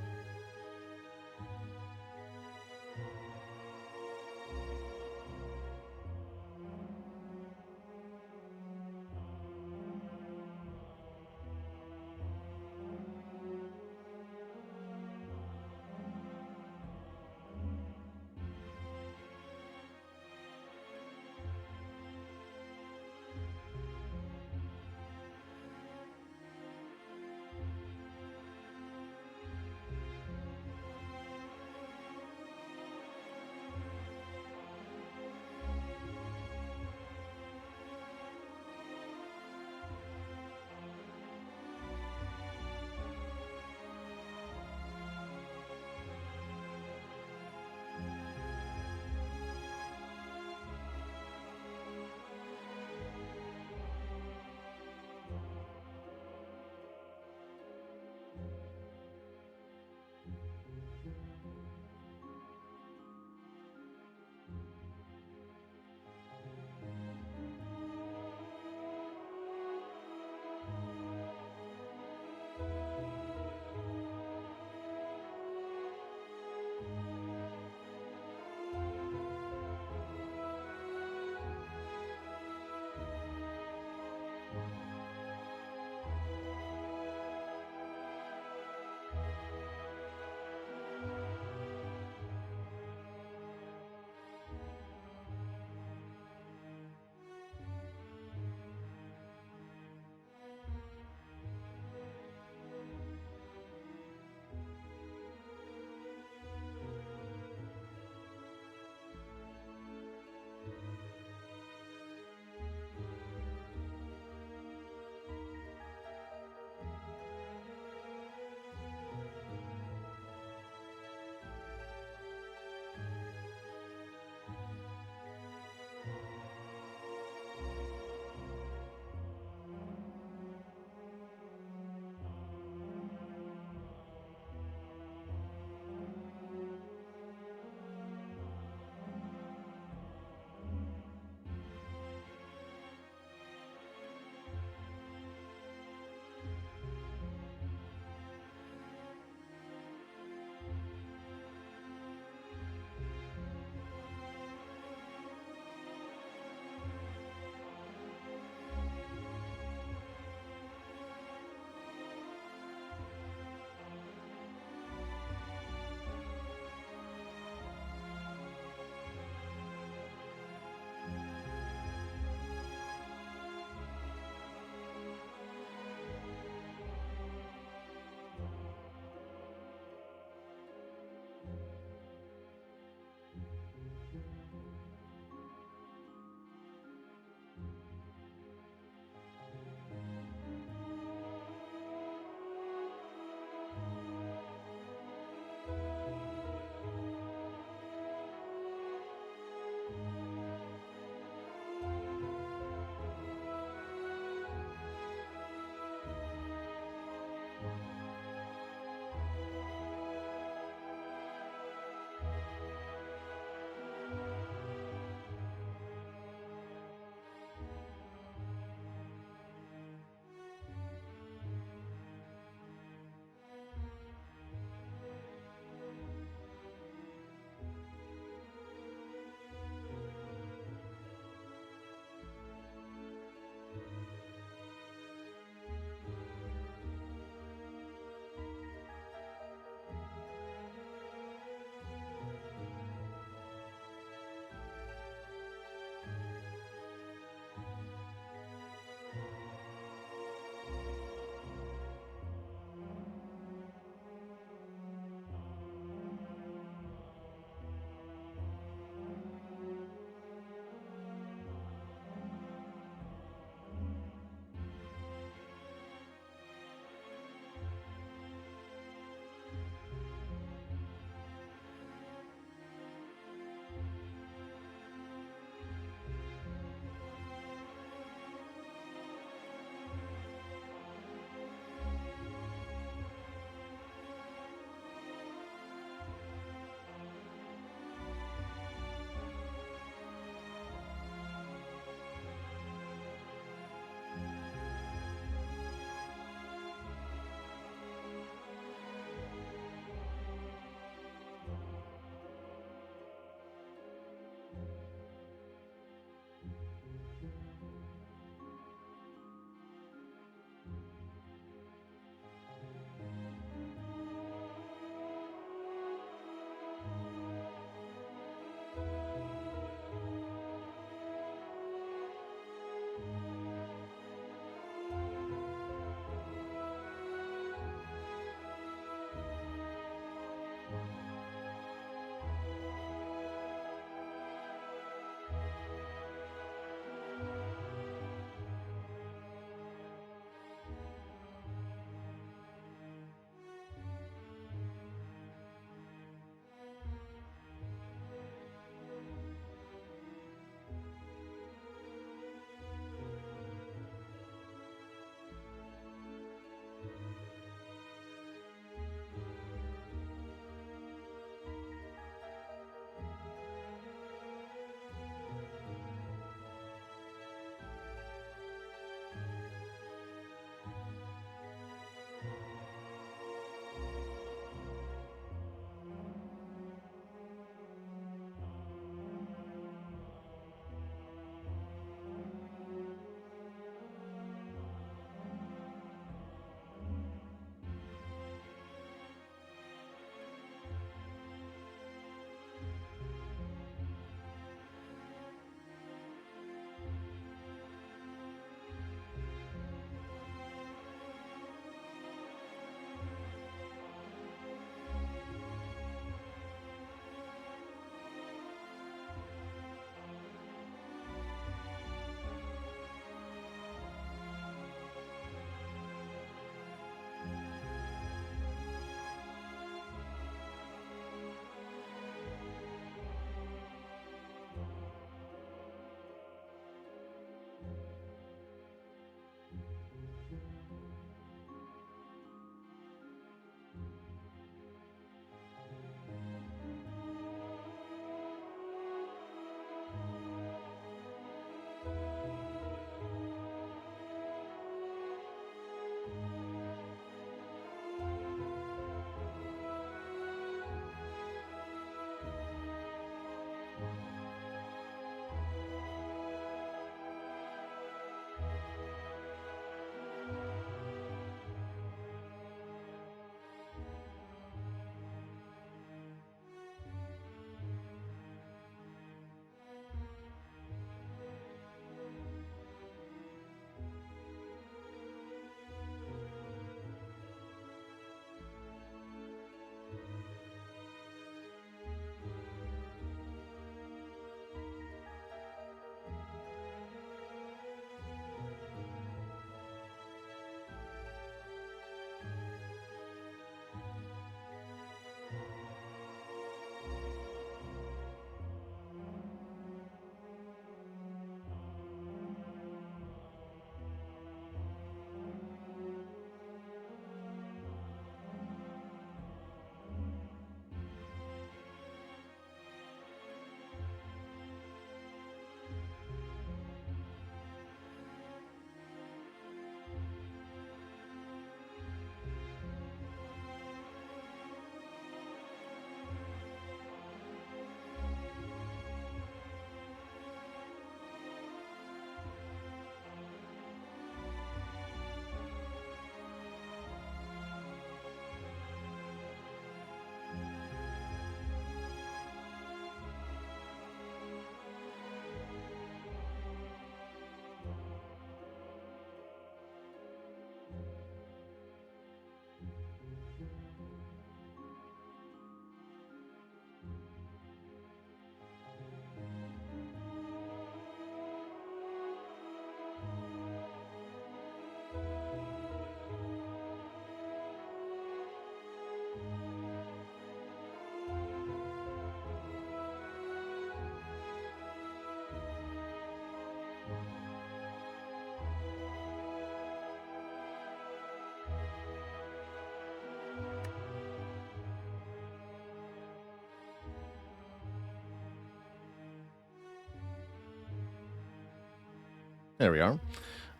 [SPEAKER 1] There we are.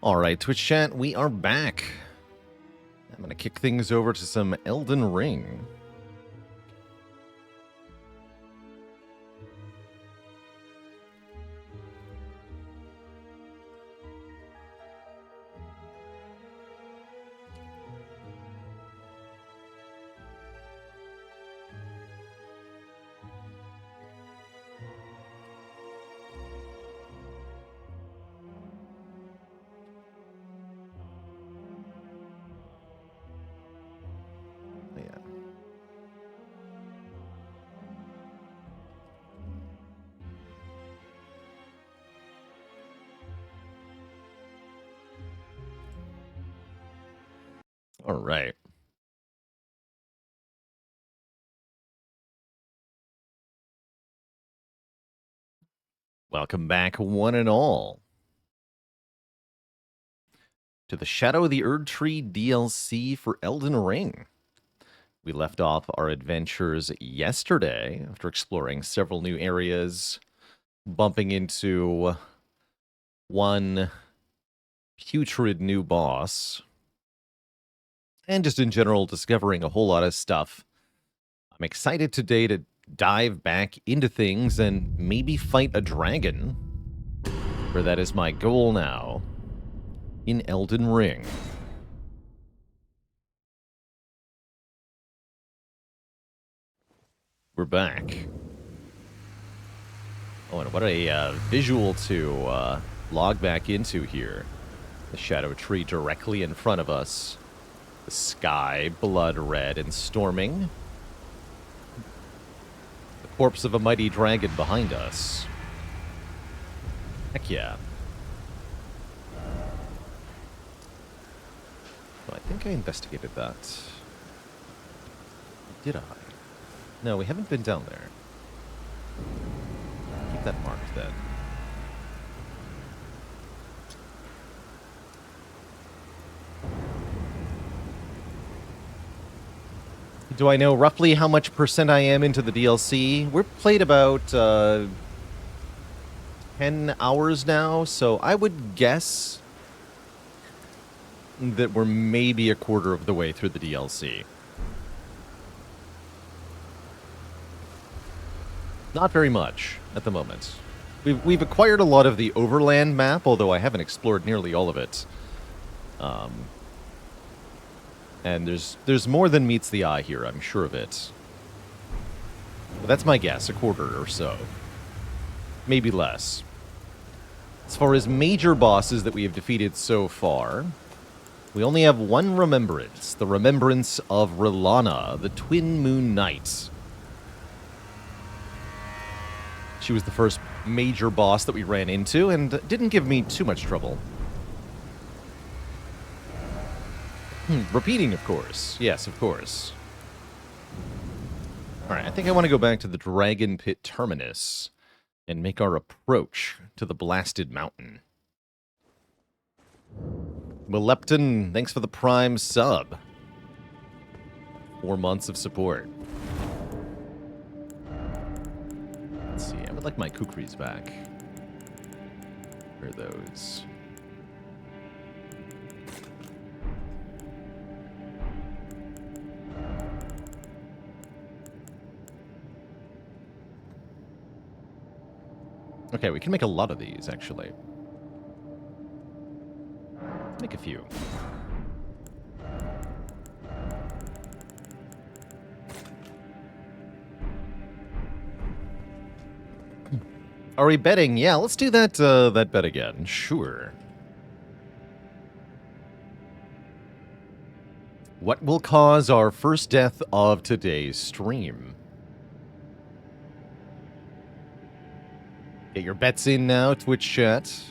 [SPEAKER 1] All right, Twitch chat, we are back. I'm going to kick things over to some Elden Ring. All right. Welcome back, one and all, to the Shadow of the Erdtree DLC for Elden Ring. We left off our adventures yesterday after exploring several new areas, bumping into one putrid new boss, and just in general discovering a whole lot of stuff. I'm excited today to dive back into things and maybe fight a dragon, for that is my goal now in Elden Ring. We're back. Oh, and what a visual to log back into here. The Shadow Tree directly in front of us. The sky blood red and storming. The corpse of a mighty dragon behind us. Heck yeah. Well, I think I investigated that. Did I? No, we haven't been down there. Keep that marked then. Do I know roughly how much percent I am into the DLC? We're played about 10 hours now, so I would guess that we're maybe a quarter of the way through the DLC. Not very much at the moment. We've acquired a lot of the overland map, although I haven't explored nearly all of it. And there's more than meets the eye here, I'm sure of it. But that's my guess, a quarter or so. Maybe less. As far as major bosses that we have defeated so far, we only have one remembrance. The remembrance of Rilana, the Twin Moon Knight. She was the first major boss that we ran into, and didn't give me too much trouble. Repeating, of course. Yes, of course. Alright, I think I want to go back to the Dragon Pit Terminus and make our approach to the Blasted Mountain. Melepton, thanks for the Prime sub. 4 months of support. Let's see, I would like my kukris back. Where are those? Okay, we can make a lot of these, actually. Let's make a few. Are we betting? Yeah, let's do that, that bet again. Sure. What will cause our first death of today's stream? Get your bets in now, Twitch chat.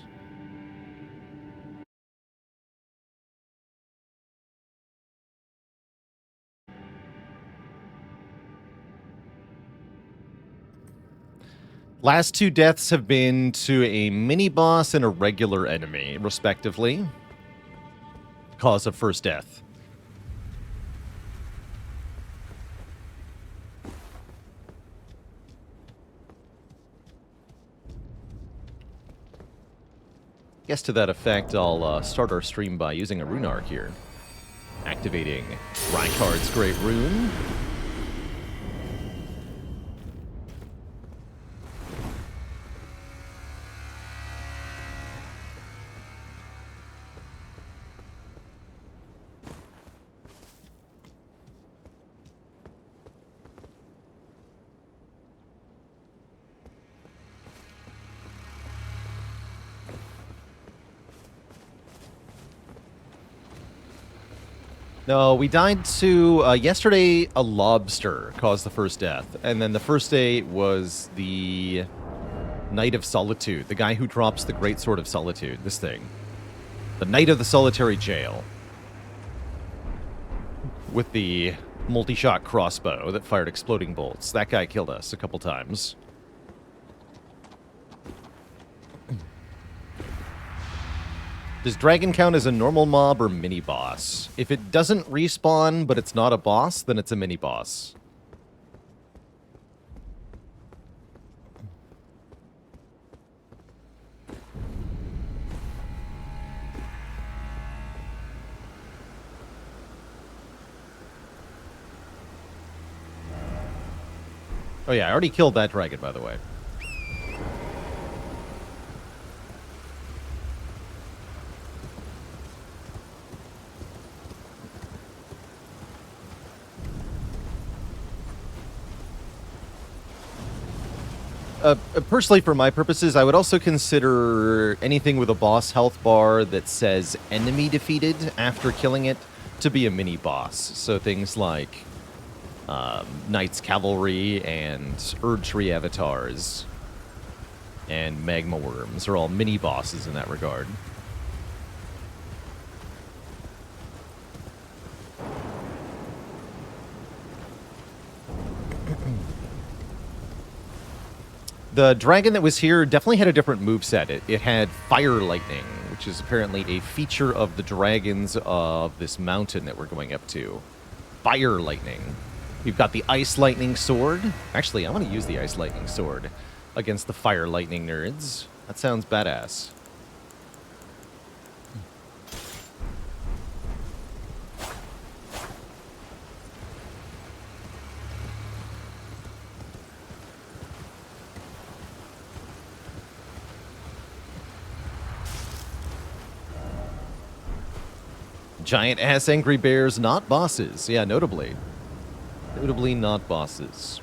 [SPEAKER 1] Last 2 deaths have been to a mini-boss and a regular enemy, respectively. Cause of first death. Guess to that effect, I'll start our stream by using a rune arc here. Activating Rykard's Great Rune. No, we died to, yesterday, a lobster caused the first death. And then the first day was the Knight of Solitude, the guy who drops the Great Sword of Solitude, this thing. The Knight of the Solitary Jail. With the multi-shot crossbow that fired exploding bolts. That guy killed us a couple times. Does Dragon count as a normal mob or mini-boss? If it doesn't respawn, but it's not a boss, then it's a mini-boss. Oh yeah, I already killed that dragon, by the way. Personally, for my purposes, I would also consider anything with a boss health bar that says enemy defeated after killing it to be a mini-boss. So things like Knight's Cavalry and Erdtree avatars and magma worms are all mini-bosses in that regard. The dragon that was here definitely had a different moveset. It had fire lightning, which is apparently a feature of the dragons of this mountain that we're going up to. Fire lightning. We've got the ice lightning sword. Actually, I want to use the ice lightning sword against the fire lightning nerds. That sounds badass. Giant-ass angry bears, not bosses. Yeah, notably. Notably not bosses.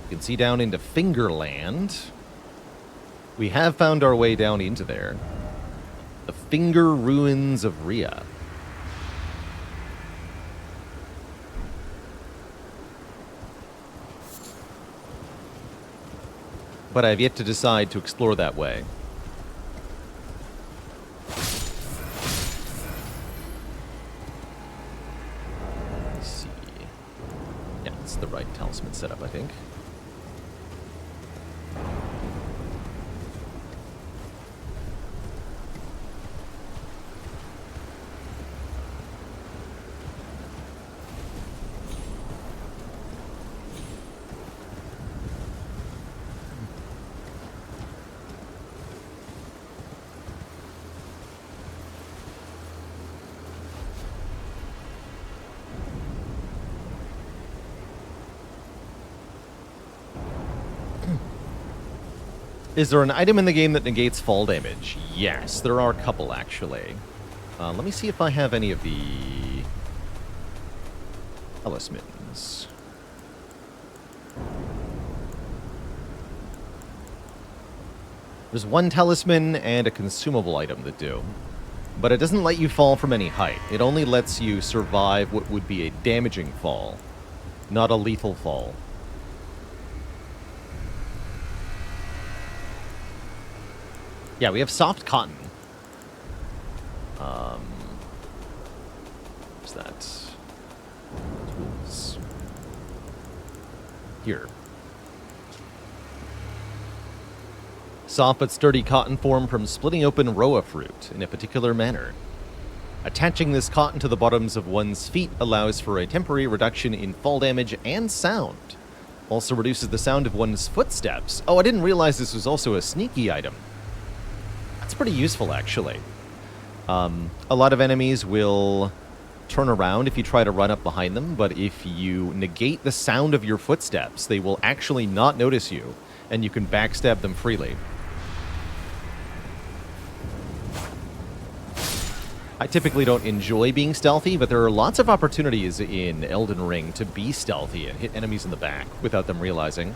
[SPEAKER 1] You can see down into Fingerland. We have found our way down into there. The Finger Ruins of Rhea. But I've yet to decide to explore that way. Let's see. Yeah, it's the right talisman setup, I think. Is there an item in the game that negates fall damage? Yes, there are a couple, actually. Let me see if I have any of the talismans. There's one talisman and a consumable item that do. But it doesn't let you fall from any height. It only lets you survive what would be a damaging fall, not a lethal fall. Yeah, we have soft cotton. What's that? Tools. Here. Soft but sturdy cotton formed from splitting open roa fruit in a particular manner. Attaching this cotton to the bottoms of one's feet allows for a temporary reduction in fall damage and sound. Also reduces the sound of one's footsteps. Oh, I didn't realize this was also a sneaky item. That's pretty useful, actually. A lot of enemies will turn around if you try to run up behind them, but if you negate the sound of your footsteps, they will actually not notice you, and you can backstab them freely. I typically don't enjoy being stealthy, but there are lots of opportunities in Elden Ring to be stealthy and hit enemies in the back without them realizing.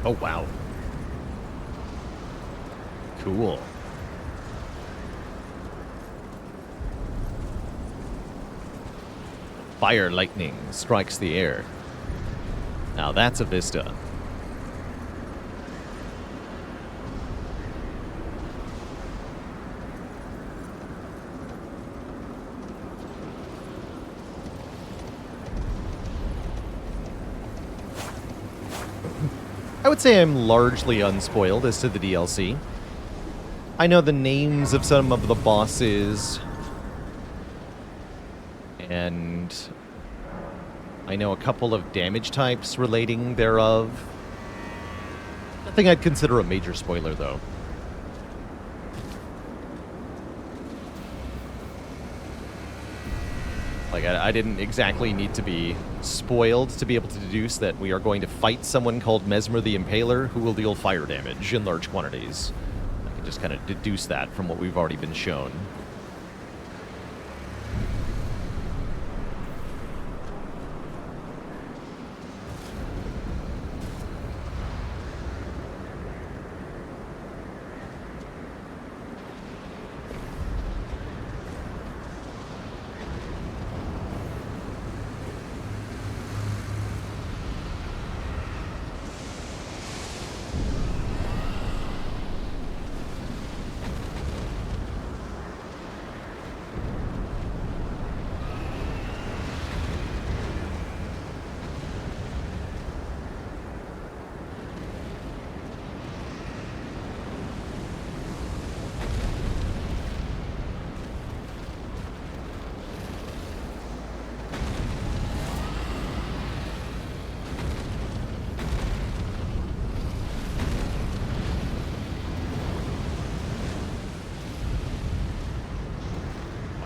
[SPEAKER 1] Oh, wow. Cool. Fire lightning strikes the air. Now that's a vista. I would say I'm largely unspoiled as to the DLC. I know the names of some of the bosses, and I know a couple of damage types relating thereof. Nothing I'd consider a major spoiler, though. Like, I didn't exactly need to be spoiled to be able to deduce that we are going to fight someone called Mesmer the Impaler who will deal fire damage in large quantities. I can just kind of deduce that from what we've already been shown.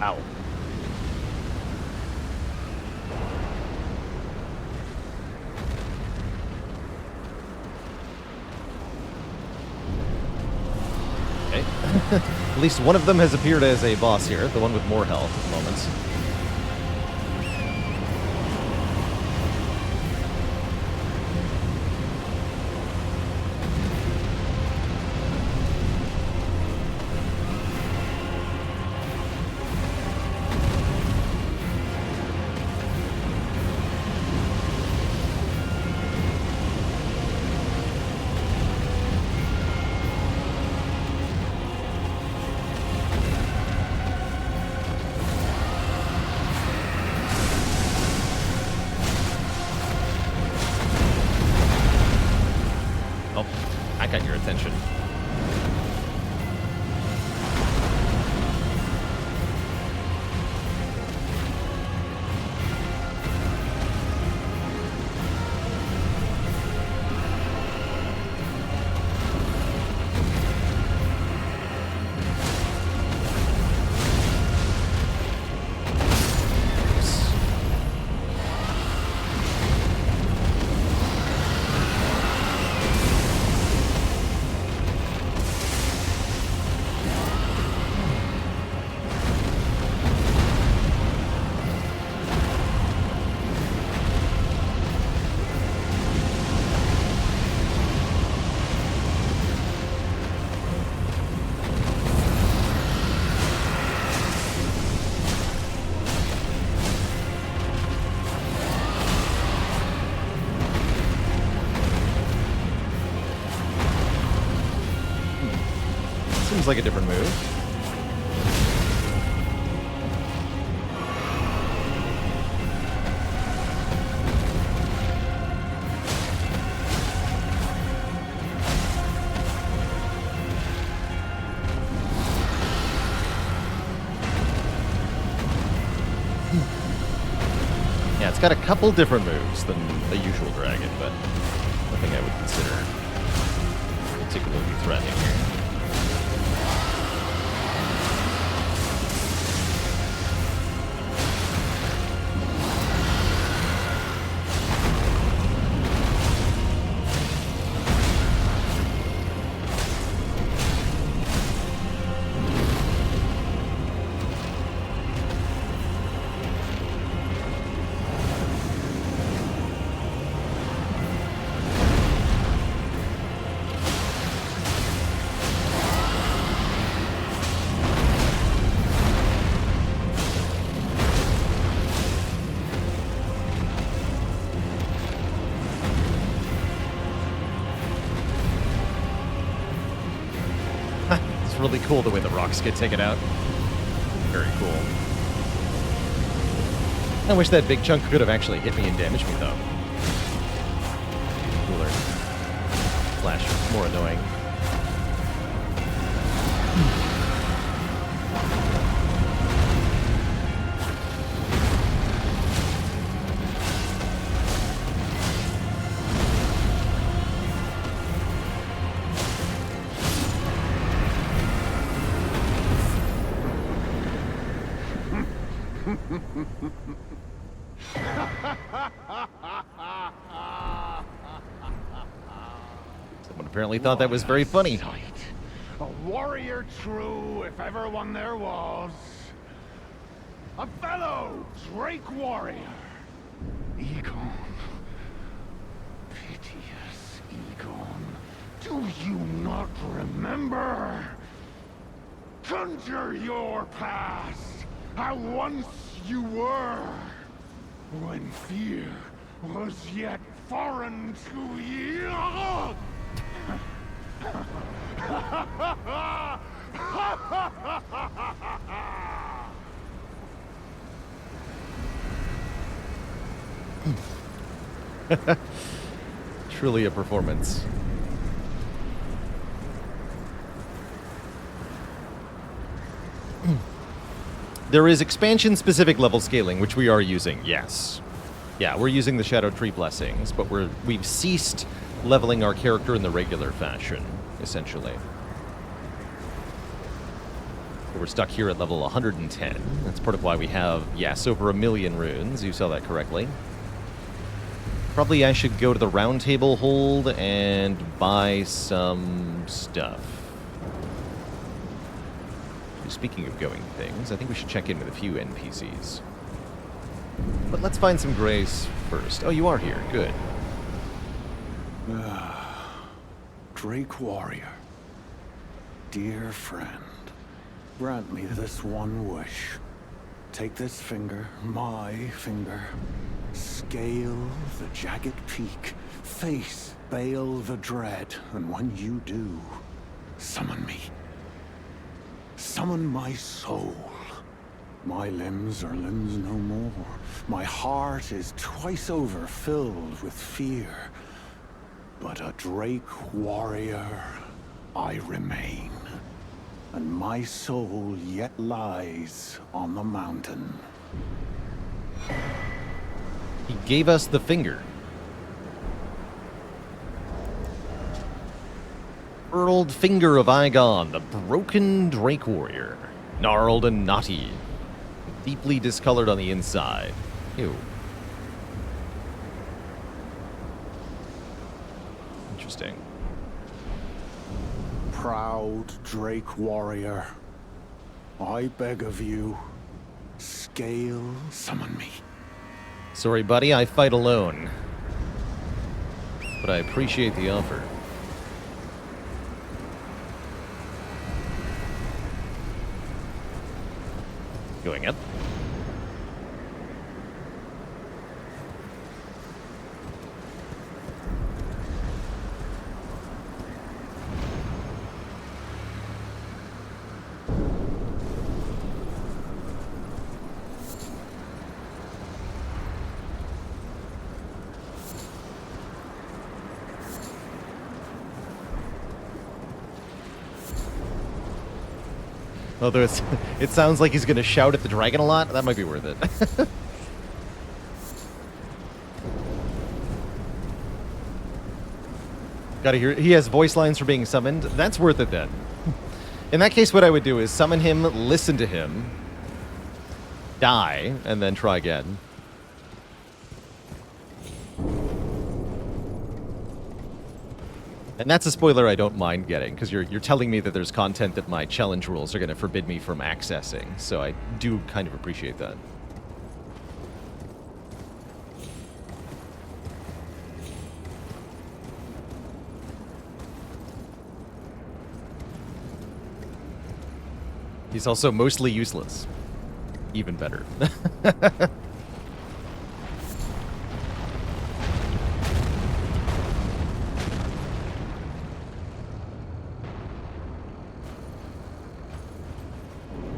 [SPEAKER 1] Wow. Okay. At least one of them has appeared as a boss here, the one with more health at the moment. Got your attention. Seems like a different move. got a couple different moves than a usual dragon, but nothing I would consider particularly threatening here. Really cool the way the rocks get taken out. Very cool. I wish that big chunk could have actually hit me and damaged me, though. Cooler. Flash, more annoying. Someone apparently thought that was very funny.
[SPEAKER 2] A warrior true, if ever one there was. A fellow Drake warrior. Egon. Piteous Egon. Do you not remember? Conjure your past. How once you were. When fear was yet foreign to you.
[SPEAKER 1] Truly a performance. There is expansion-specific level scaling, which we are using, yes. Yeah, we're using the Shadow Tree Blessings, but we've ceased leveling our character in the regular fashion, essentially. We're stuck here at level 110. That's part of why we have, yes, over 1 million runes. You saw that correctly. Probably I should go to the Round Table Hold and buy some stuff. Speaking of going things, I think we should check in with a few NPCs. But let's find some grace first. Oh, you are here. Good.
[SPEAKER 3] Drake warrior. Dear friend, grant me this one wish. Take this finger, my finger, scale the jagged peak, face Baal the Dread, and when you do, summon me. Summon my soul. My limbs are limbs no more. My heart is twice over filled with fear. But a Drake warrior I remain. And my soul yet lies on the mountain.
[SPEAKER 1] He gave us the finger. Furled Finger of Igon, the broken Drake warrior. Gnarled and knotty. Deeply discolored on the inside. Ew. Interesting.
[SPEAKER 3] Proud Drake warrior, I beg of you, scale summon me.
[SPEAKER 1] Sorry, buddy, I fight alone. But I appreciate the offer. Going up. Although it sounds like he's going to shout at the dragon a lot. That might be worth it. Gotta hear. He has voice lines for being summoned. That's worth it then. In that case, what I would do is summon him, listen to him, die, and then try again. And that's a spoiler I don't mind getting, because you're telling me that there's content that my challenge rules are going to forbid me from accessing, so I do kind of appreciate that. He's also mostly useless. Even better.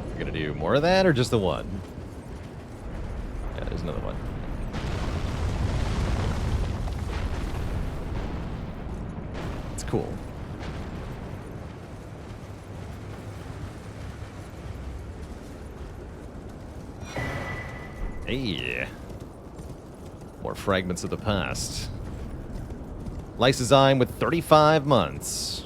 [SPEAKER 1] We're gonna do more of that or just the one? Yeah, there's another one. It's cool. Hey. More fragments of the past. Lysozyme with 35 months.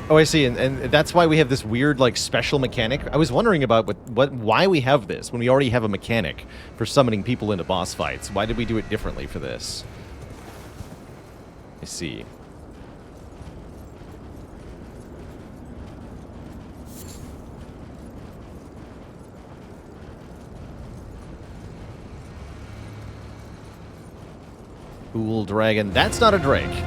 [SPEAKER 1] Oh, I see, and that's why we have this weird, like, special mechanic. I was wondering about why we have this when we already have a mechanic for summoning people into boss fights. Why did we do it differently for this? I see. Cool dragon. That's not a drake.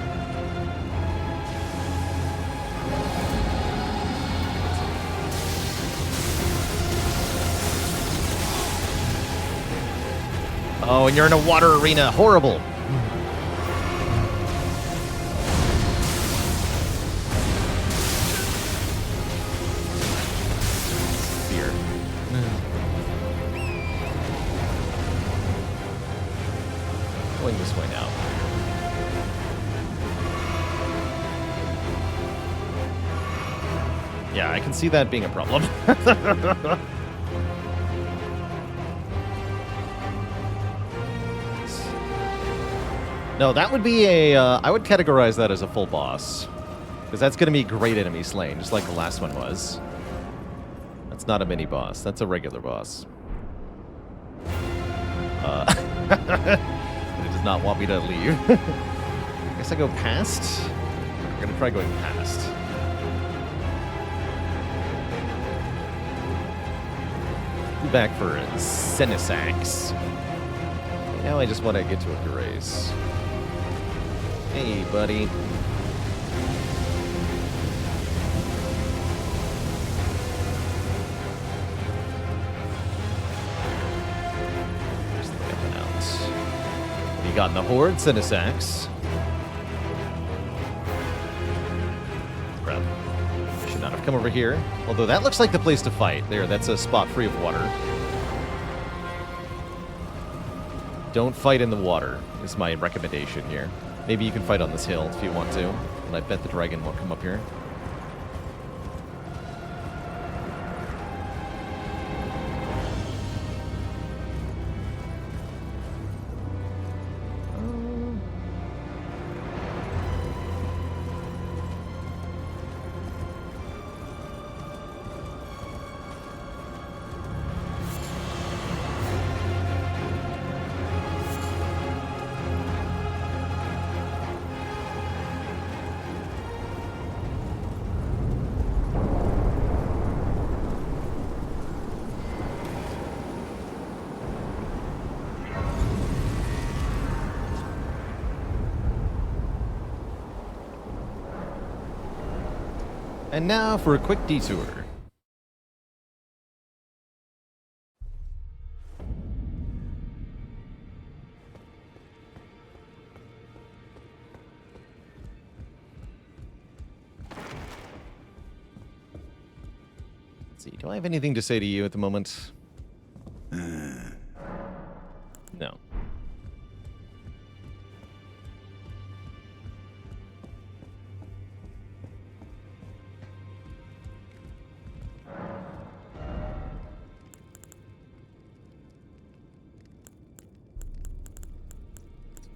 [SPEAKER 1] Oh, and you're in a water arena. Horrible. Fear. Going this way now. Yeah, I can see that being a problem. No, that would be a, I would categorize that as a full boss. Because that's going to be great enemy slain, just like the last one was. That's not a mini boss, that's a regular boss. It does not want me to leave. I guess I go past? We're going to try going past. Back for Senisax. Now I just want to get to a grace. Hey, buddy. Just the weapon out. You got in the horde, Senisax. Crap. Should not have come over here. Although that looks like the place to fight. There, that's a spot free of water. Don't fight in the water, is my recommendation here. Maybe you can fight on this hill if you want to. And I bet the dragon won't come up here. And now for a quick detour. Let's see, do I have anything to say to you at the moment? No.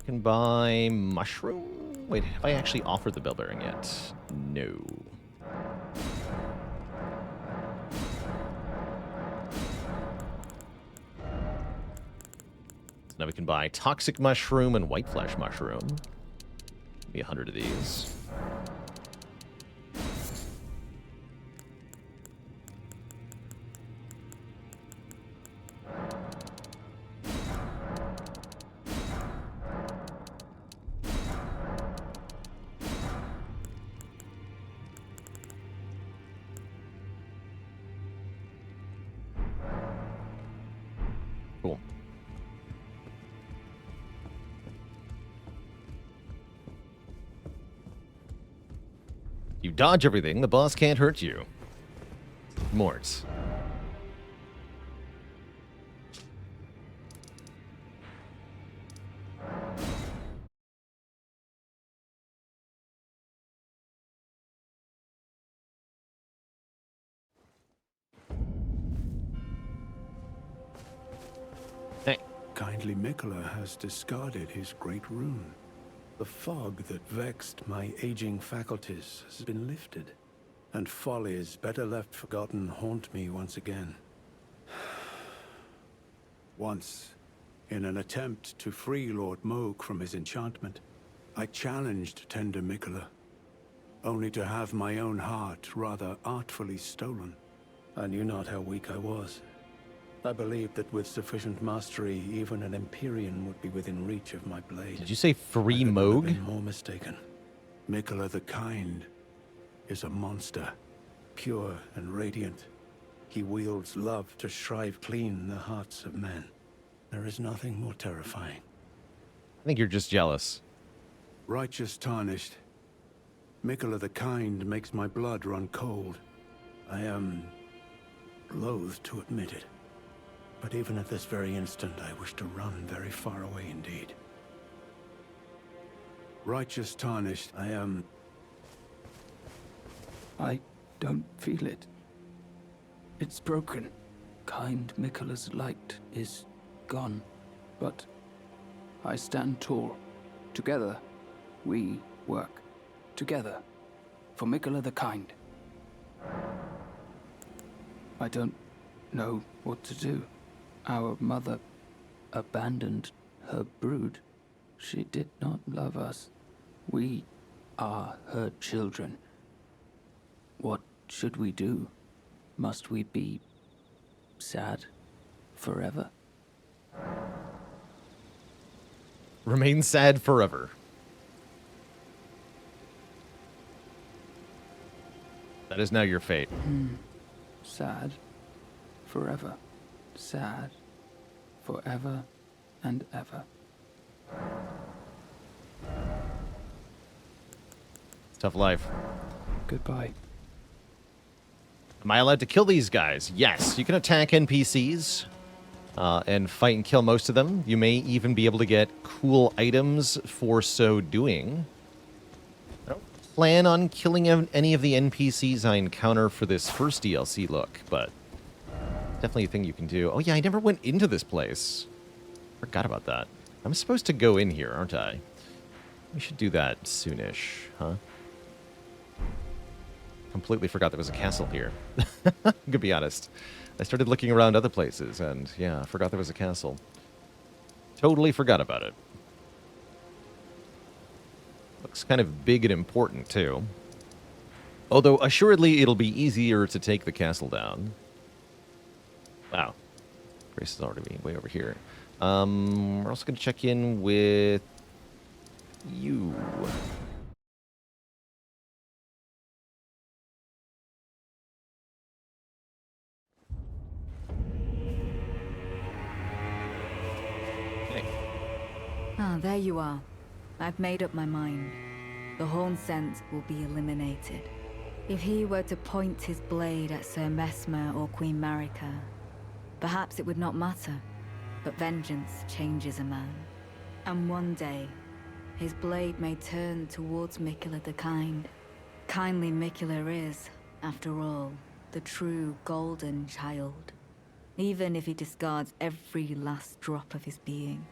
[SPEAKER 1] can buy mushroom. Wait, have I actually offered the bell bearing yet? No. So now we can buy toxic mushroom and white flesh mushroom. Be 100 of these. Cool. You dodge everything, the boss can't hurt you. Mort. Hey.
[SPEAKER 3] Kindly Mikola has discarded his great rune. The fog that vexed my aging faculties has been lifted, and follies better left forgotten haunt me once again. Once, in an attempt to free Lord Moog from his enchantment, I challenged tender Mikola, only to have my own heart rather artfully stolen. I knew not how weak I was. I believed that with sufficient mastery, even an Empyrean would be within reach of my blade.
[SPEAKER 1] Did you say free
[SPEAKER 3] I could not have
[SPEAKER 1] Moog?
[SPEAKER 3] been more mistaken. Mikola the Kind is a monster, pure and radiant. He wields love to shrive clean the hearts of men. There is nothing more terrifying.
[SPEAKER 1] I think you're just jealous.
[SPEAKER 3] Righteous tarnished. Mikola the Kind makes my blood run cold. I am loath to admit it. But even at this very instant, I wish to run very far away indeed. Righteous tarnished,
[SPEAKER 4] I don't feel it. It's broken. Kind Mikola's light is gone. But I stand tall. Together, we work. Together, for Mikola the Kind. I don't know what to do. Our mother abandoned her brood. She did not love us. We are her children. What should we do? Must we be sad forever?
[SPEAKER 1] Remain sad forever. That is now your fate.
[SPEAKER 4] Sad forever. Sad forever and ever.
[SPEAKER 1] Tough life.
[SPEAKER 4] Goodbye.
[SPEAKER 1] Am I allowed to kill these guys? Yes. You can attack NPCs and fight and kill most of them. You may even be able to get cool items for so doing. I don't plan on killing any of the NPCs I encounter for this first DLC look, but definitely a thing you can do. Oh yeah, I never went into this place. Forgot about that. I'm supposed to go in here, aren't I? We should do that soonish, huh? Completely forgot there was a castle here. I'm gonna be honest. I started looking around other places, and yeah, I forgot there was a castle. Totally forgot about it. Looks kind of big and important, too. Although, assuredly, it'll be easier to take the castle down. Wow. Grace is already way over here. We're also going to check in with you. Hey.
[SPEAKER 5] Ah, there you are. I've made up my mind. The Horn Sense will be eliminated. If he were to point his blade at Sir Mesmer or Queen Marika, perhaps it would not matter. But vengeance changes a man. And one day, his blade may turn towards Mikola the Kind. Kindly Mikola is, after all, the true golden child. Even if he discards every last drop of his being,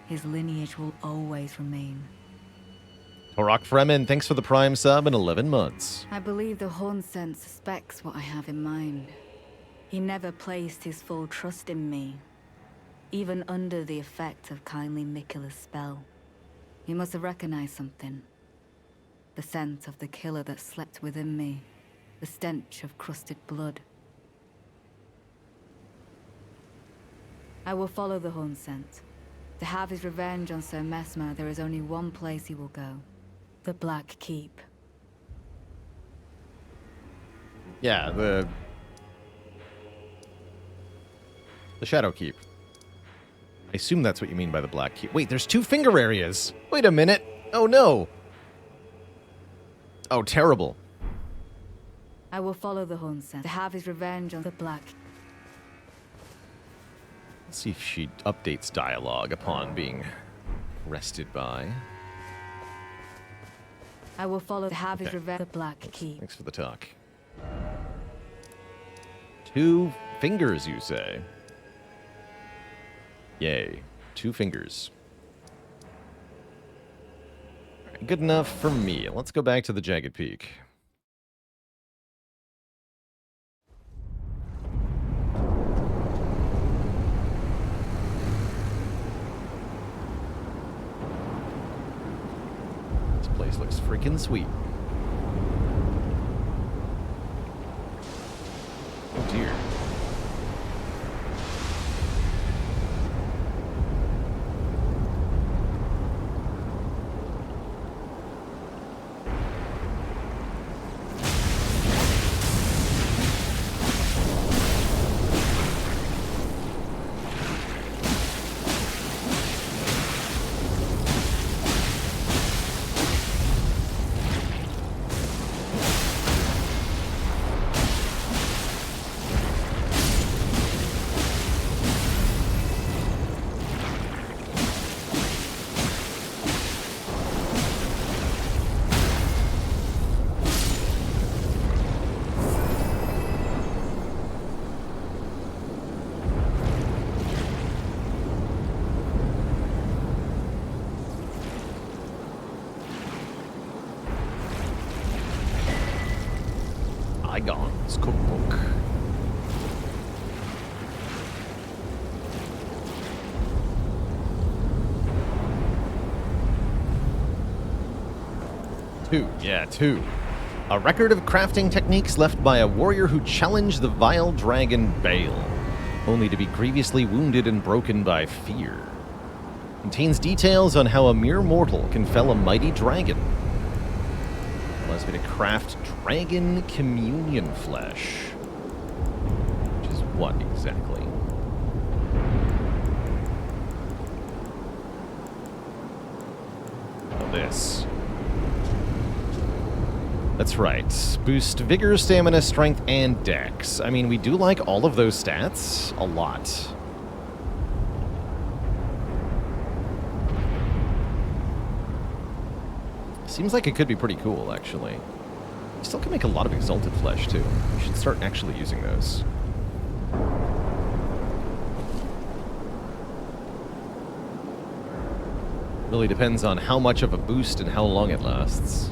[SPEAKER 5] his lineage will always remain.
[SPEAKER 1] Torok Fremen, thanks for the Prime sub in 11 months.
[SPEAKER 5] I believe the Hornsent suspects what I have in mind. He never placed his full trust in me, even under the effect of kindly Mikula's spell. He must have recognized something. The scent of the killer that slept within me. The stench of crusted blood. I will follow the Hornsent. To have his revenge on Sir Mesmer, there is only one place he will go. The Black Keep.
[SPEAKER 1] Yeah, the Shadow Keep. I assume that's what you mean by the Black Keep. Wait, there's 2 finger areas. Wait a minute. Oh no. Oh, terrible.
[SPEAKER 5] I will follow the Hornsent. To have his revenge on the Black.
[SPEAKER 1] Let's see if she updates dialogue upon being arrested by.
[SPEAKER 5] I will follow to have his
[SPEAKER 1] Okay.
[SPEAKER 5] revenge. The Black Keep.
[SPEAKER 1] Thanks for the talk. 2 fingers, you say? Yay. 2 fingers. All right, good enough for me. Let's go back to the Jagged Peak. This place looks freaking sweet. Oh dear. Igon's cookbook. Two. A record of crafting techniques left by a warrior who challenged the vile dragon Bale, only to be grievously wounded and broken by fear. Contains details on how a mere mortal can fell a mighty dragon. Allows me to craft dragon communion flesh. Which is what exactly? Oh, this. That's right. Boost vigor, stamina, strength, and dex. I mean, we do like all of those stats a lot. Seems like it could be pretty cool, actually. You still can make a lot of exalted flesh, too. You should start actually using those. Really depends on how much of a boost and how long it lasts.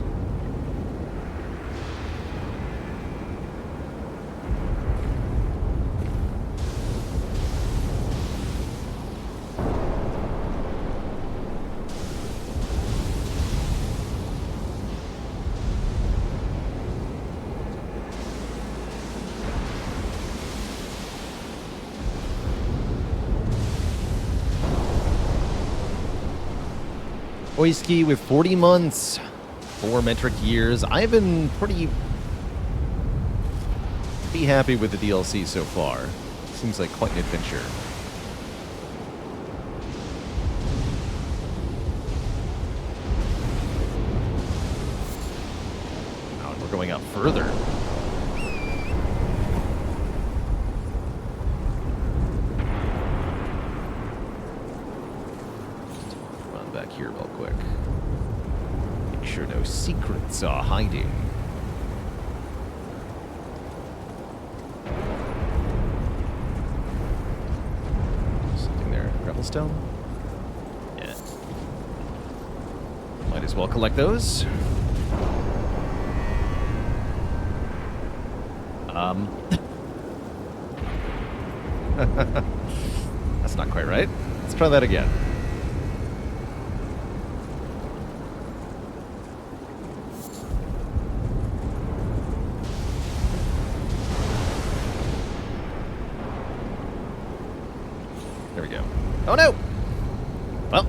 [SPEAKER 1] Oiski with 40 months, 4 metric years. I've been pretty happy with the DLC so far. Seems like quite an adventure. Oh, and we're going up further. Here real quick. Make sure no secrets are hiding. Something there. Gravelstone? Yeah. well collect those. That's not quite right. Let's try that again. There we go. Oh no! Well,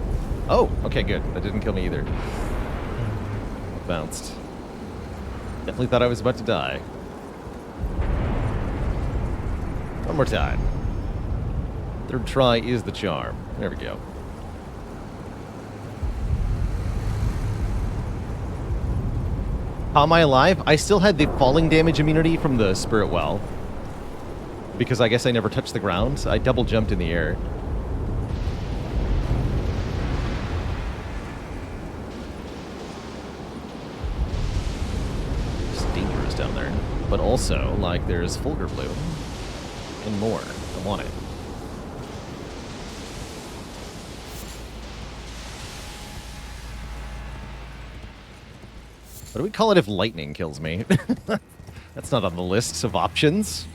[SPEAKER 1] oh, okay, good. That didn't kill me either. Bounced. Definitely thought I was about to die. One more time. Third try is the charm. There we go. How am I alive? I still had the falling damage immunity from the Spirit Well. Because I guess I never touched the ground. I double jumped in the air. It's dangerous down there. But also, like, there's Fulgur Bloom. And more. I want it. What do we call it if lightning kills me? That's not on the list of options.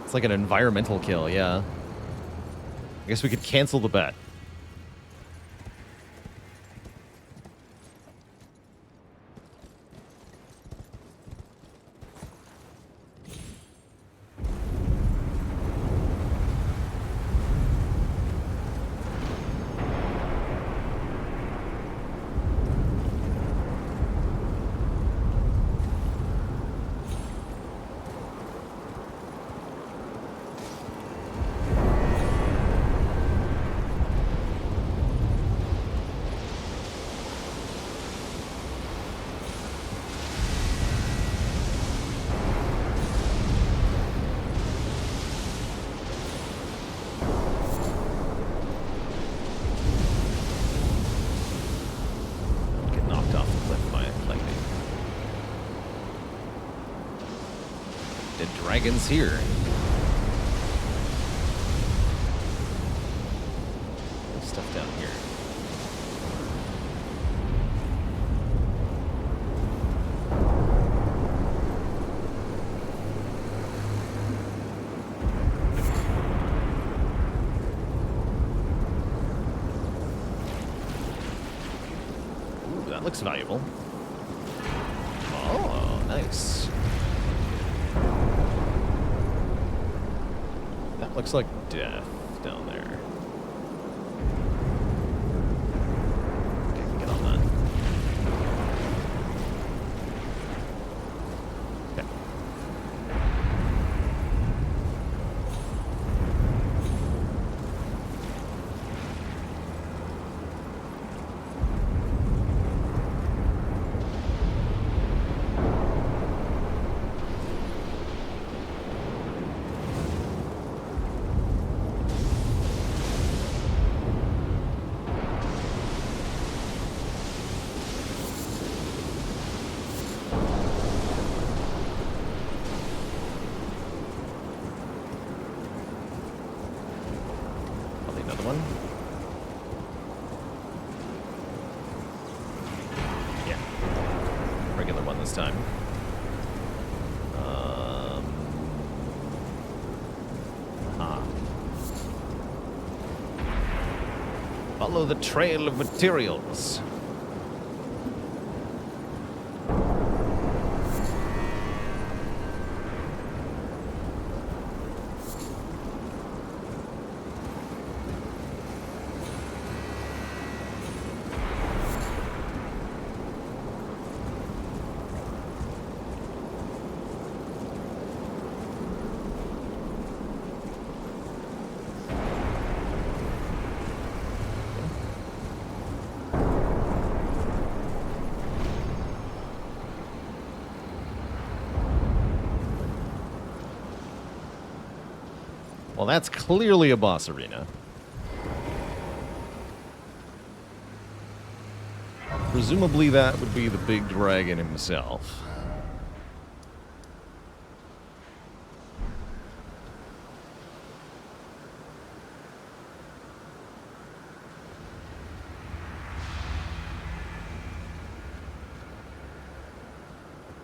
[SPEAKER 1] It's like an environmental kill, yeah. I guess we could cancel the bet. Dragons here. There's stuff down here. Ooh, that looks valuable. Oh, nice. Looks like death down there. Okay, I can get on that. Okay. Time. Follow the trail of materials. Well, that's clearly a boss arena. Presumably that would be the big dragon himself.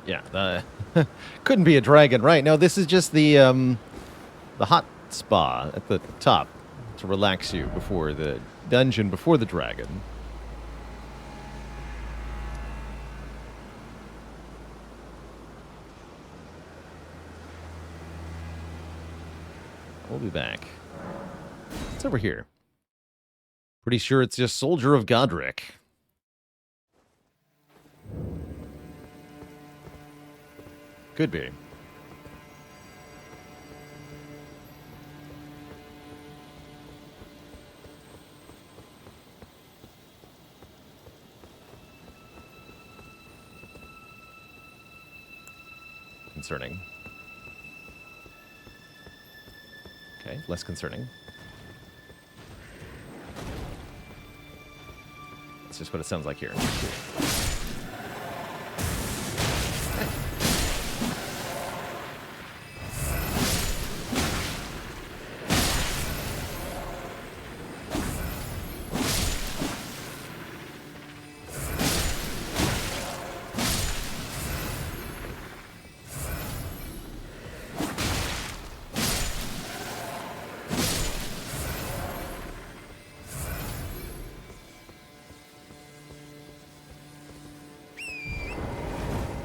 [SPEAKER 1] Yeah, couldn't be a dragon, right? No, this is just the hot spa at the top to relax you before the dungeon, before the dragon. We'll be back. It's over here. Pretty sure it's just Soldier of Godric. Could be. Concerning. Okay, less concerning. That's just what it sounds like here.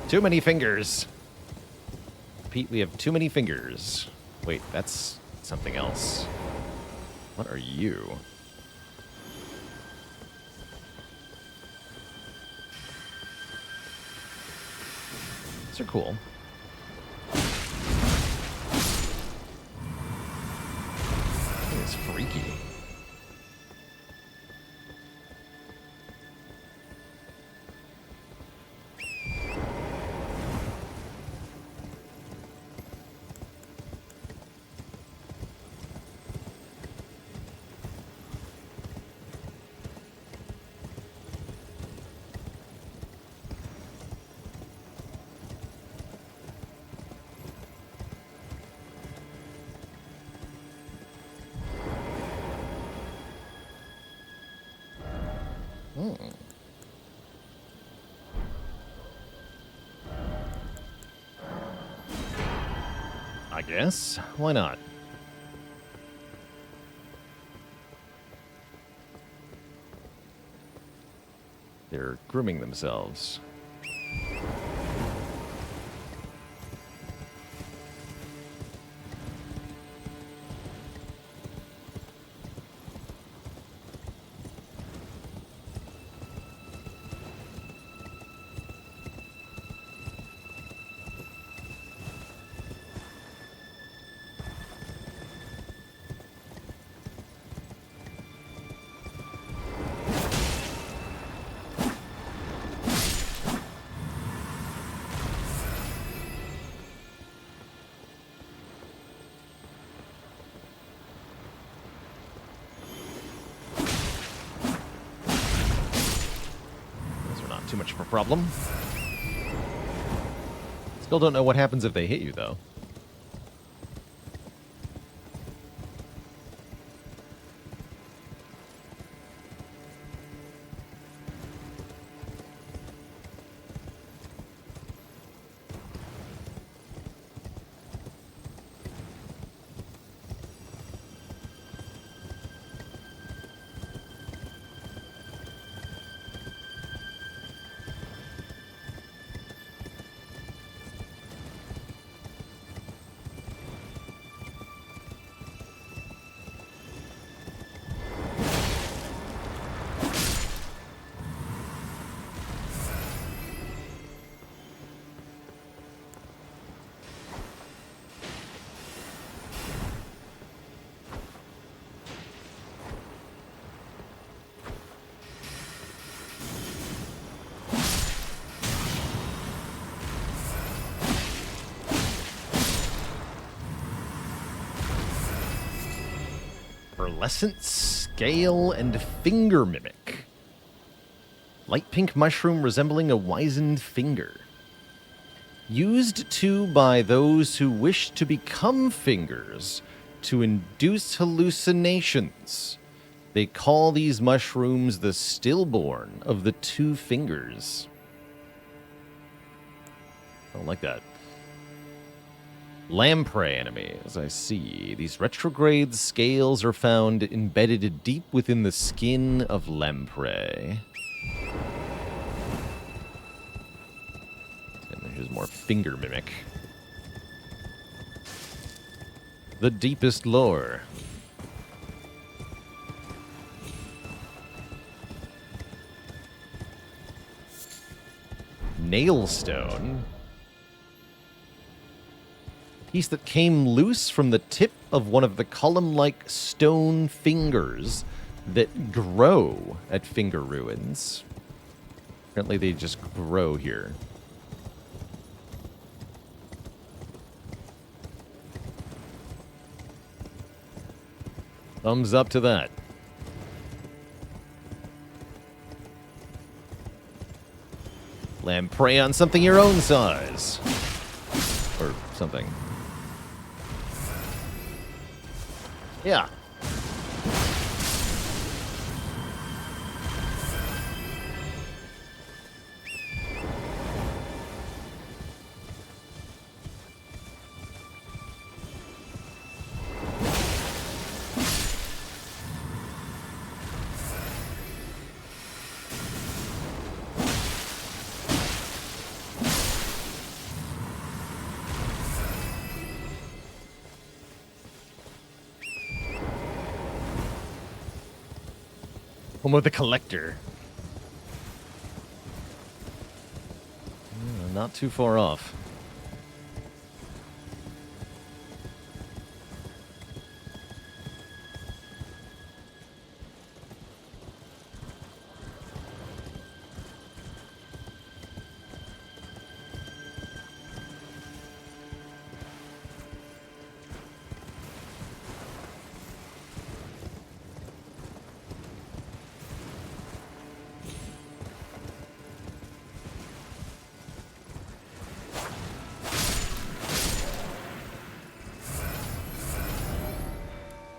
[SPEAKER 1] Too many fingers. Pete, we have too many fingers. Wait, that's something else. What are you? These are cool. It's freaky. I guess. Why not? They're grooming themselves. Too much of a problem. Still don't know what happens if they hit you, though. Pearlescent, Scale, and Finger Mimic. Light pink mushroom resembling a wizened finger. Used to by those who wish to become fingers to induce hallucinations. They call these mushrooms the stillborn of the two fingers. I don't like that. Lamprey enemies, I see. These retrograde scales are found embedded deep within the skin of lamprey. And here's more finger mimic. The deepest lore. Nailstone. Piece that came loose from the tip of one of the column-like stone fingers that grow at finger ruins. Apparently they just grow here. Thumbs up to that. Lamprey on something your own size. Or something. Yeah. Home of the Collector. Not too far off.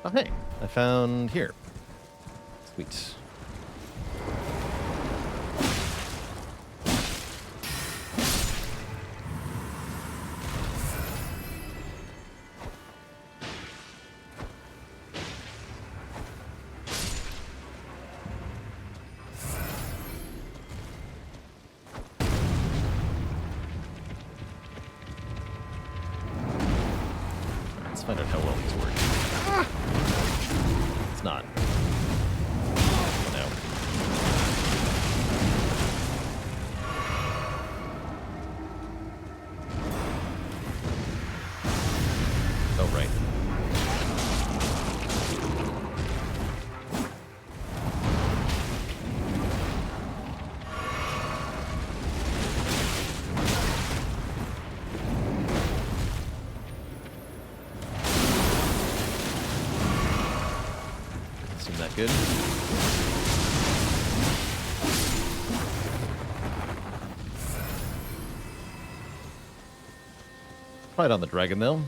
[SPEAKER 1] Oh, hey, I found here. Sweet. Let's find out how well these work. It's not. Oh, no. Oh, right. Seem that good? Fight on the dragon, though.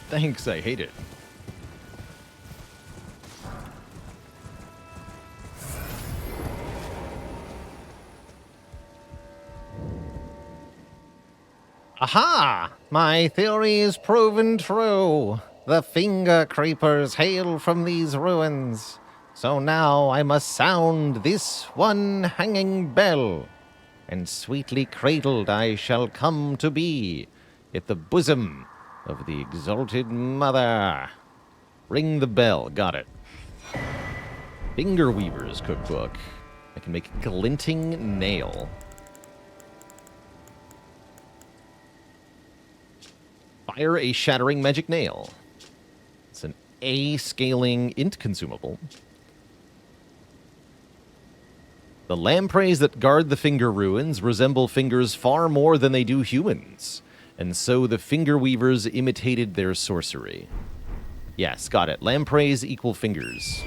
[SPEAKER 1] Thanks, I hate it. Aha! My theory is proven true. The finger creepers hail from these ruins. So now I must sound this one hanging bell, and sweetly cradled I shall come to be at the bosom of the exalted mother. Ring the bell. Got it. Finger Weaver's Cookbook. I can make glinting nail. Fire a shattering magic nail. It's an A scaling int consumable. The lampreys that guard the finger ruins resemble fingers far more than they do humans, and so the finger weavers imitated their sorcery. Yes, got it. Lampreys equal fingers.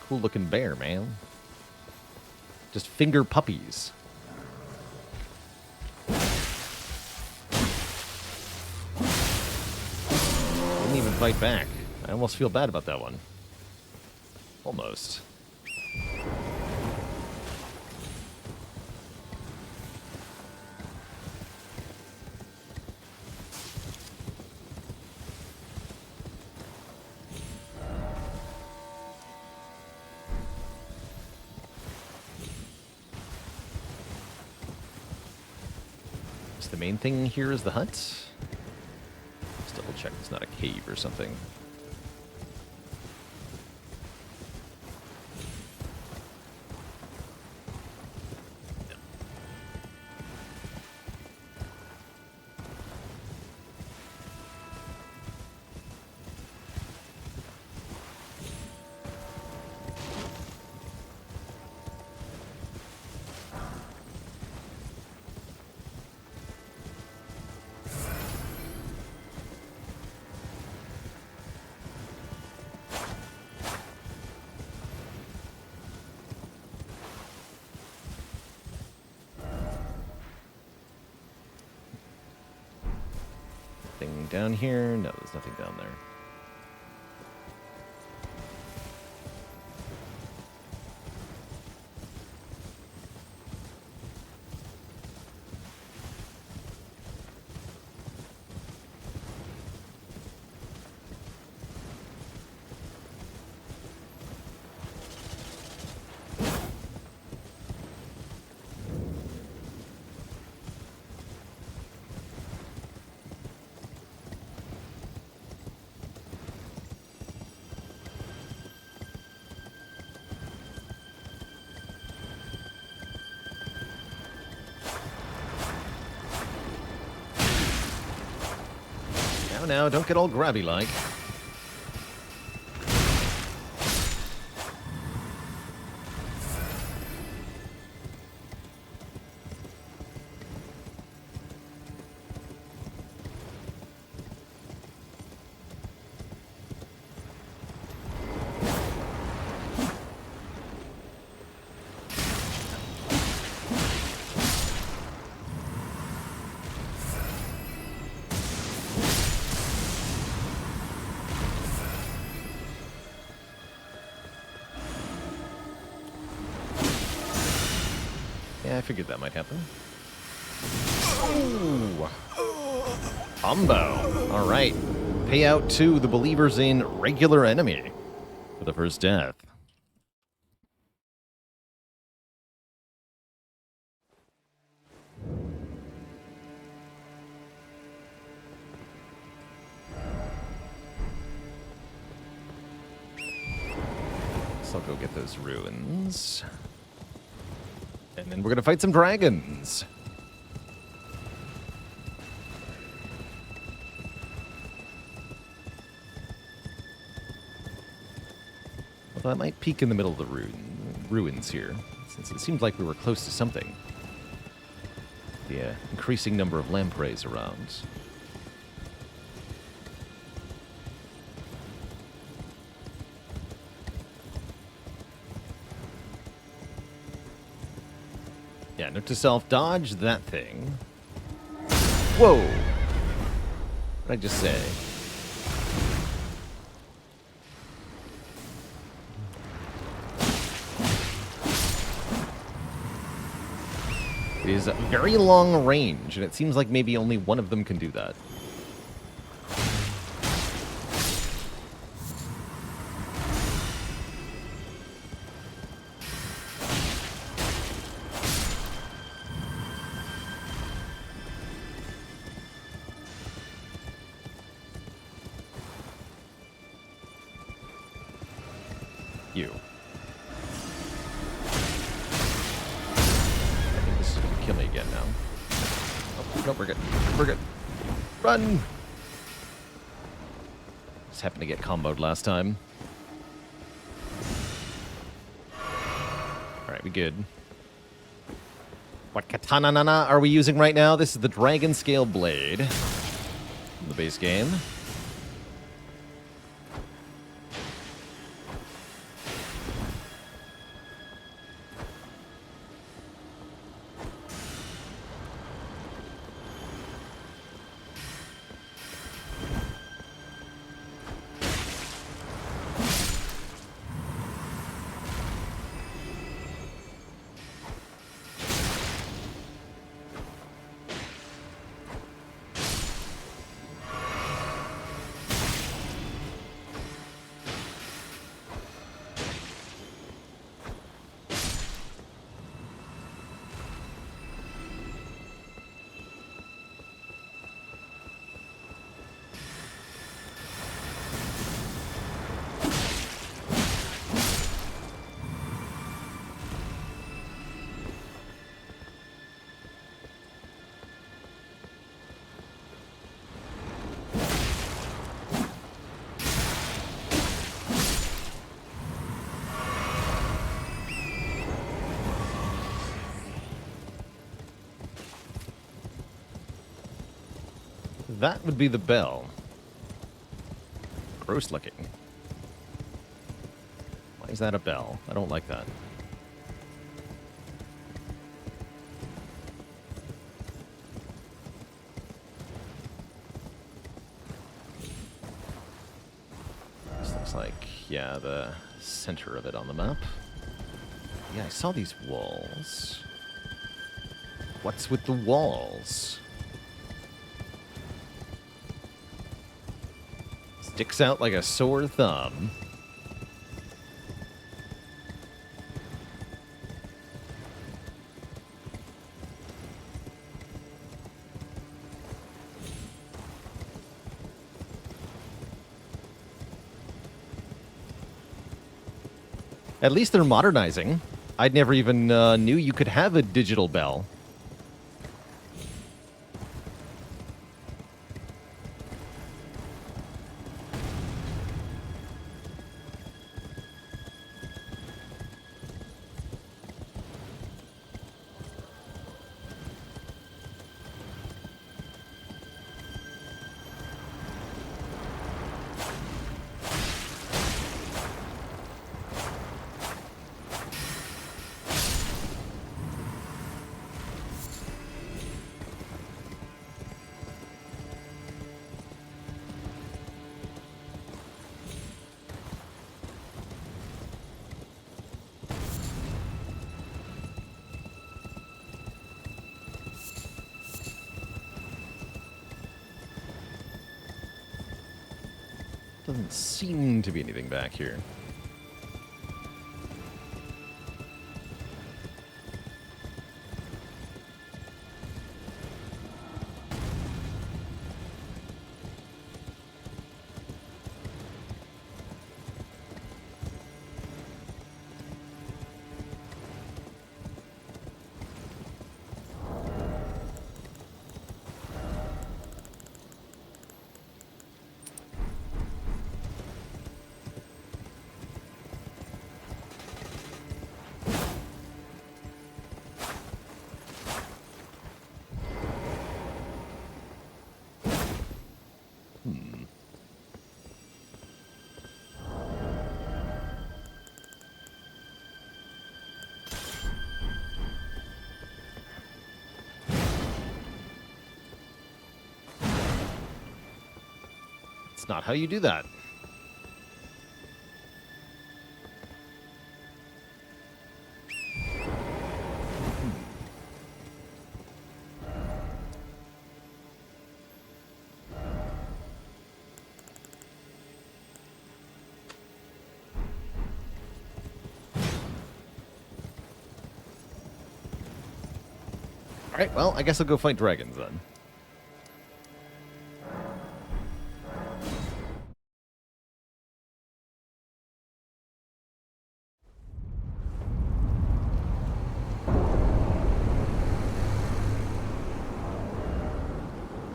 [SPEAKER 1] Cool looking bear, man. Just finger puppies. Didn't even fight back. I almost feel bad about that one. Almost. The main thing here is the hut. Let's double check it's not a cave or something. Nothing down here? No, there's nothing down there. Now, don't get all grabby-like. Yeah, I figured that might happen. Ooh. Combo. All right. Payout to the believers in regular enemy for the first death. So I'll go get those ruins. And then we're going to fight some dragons. Although I might peek in the middle of the ruins here, since it seemed like we were close to something. The increasing number of lampreys around. Yeah, note to self, dodge that thing. Whoa! What did I just say? It is a very long range, and it seems like maybe only one of them can do that. You. I think this is gonna kill me again now. Oh, no, we're good. We're good. Run! Just happened to get comboed last time. Alright, we good. What katana nana are we using right now? This is the Dragon Scale Blade. From the base game. That would be the bell. Gross looking. Why is that a bell? I don't like that. This looks like, yeah, the center of it on the map. Yeah, I saw these walls. What's with the walls? Sticks out like a sore thumb. At least they're modernizing. I'd never even knew you could have a digital bell. Doesn't seem to be anything back here. That's not how you do that. Alright, well, I guess I'll go fight dragons then.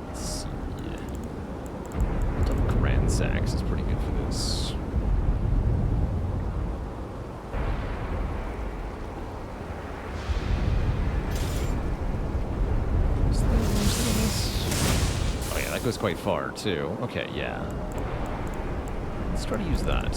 [SPEAKER 1] Let's see. Double Grand Sax is pretty good for this. Oh yeah, that goes quite far too. Okay, yeah. Let's try to use that.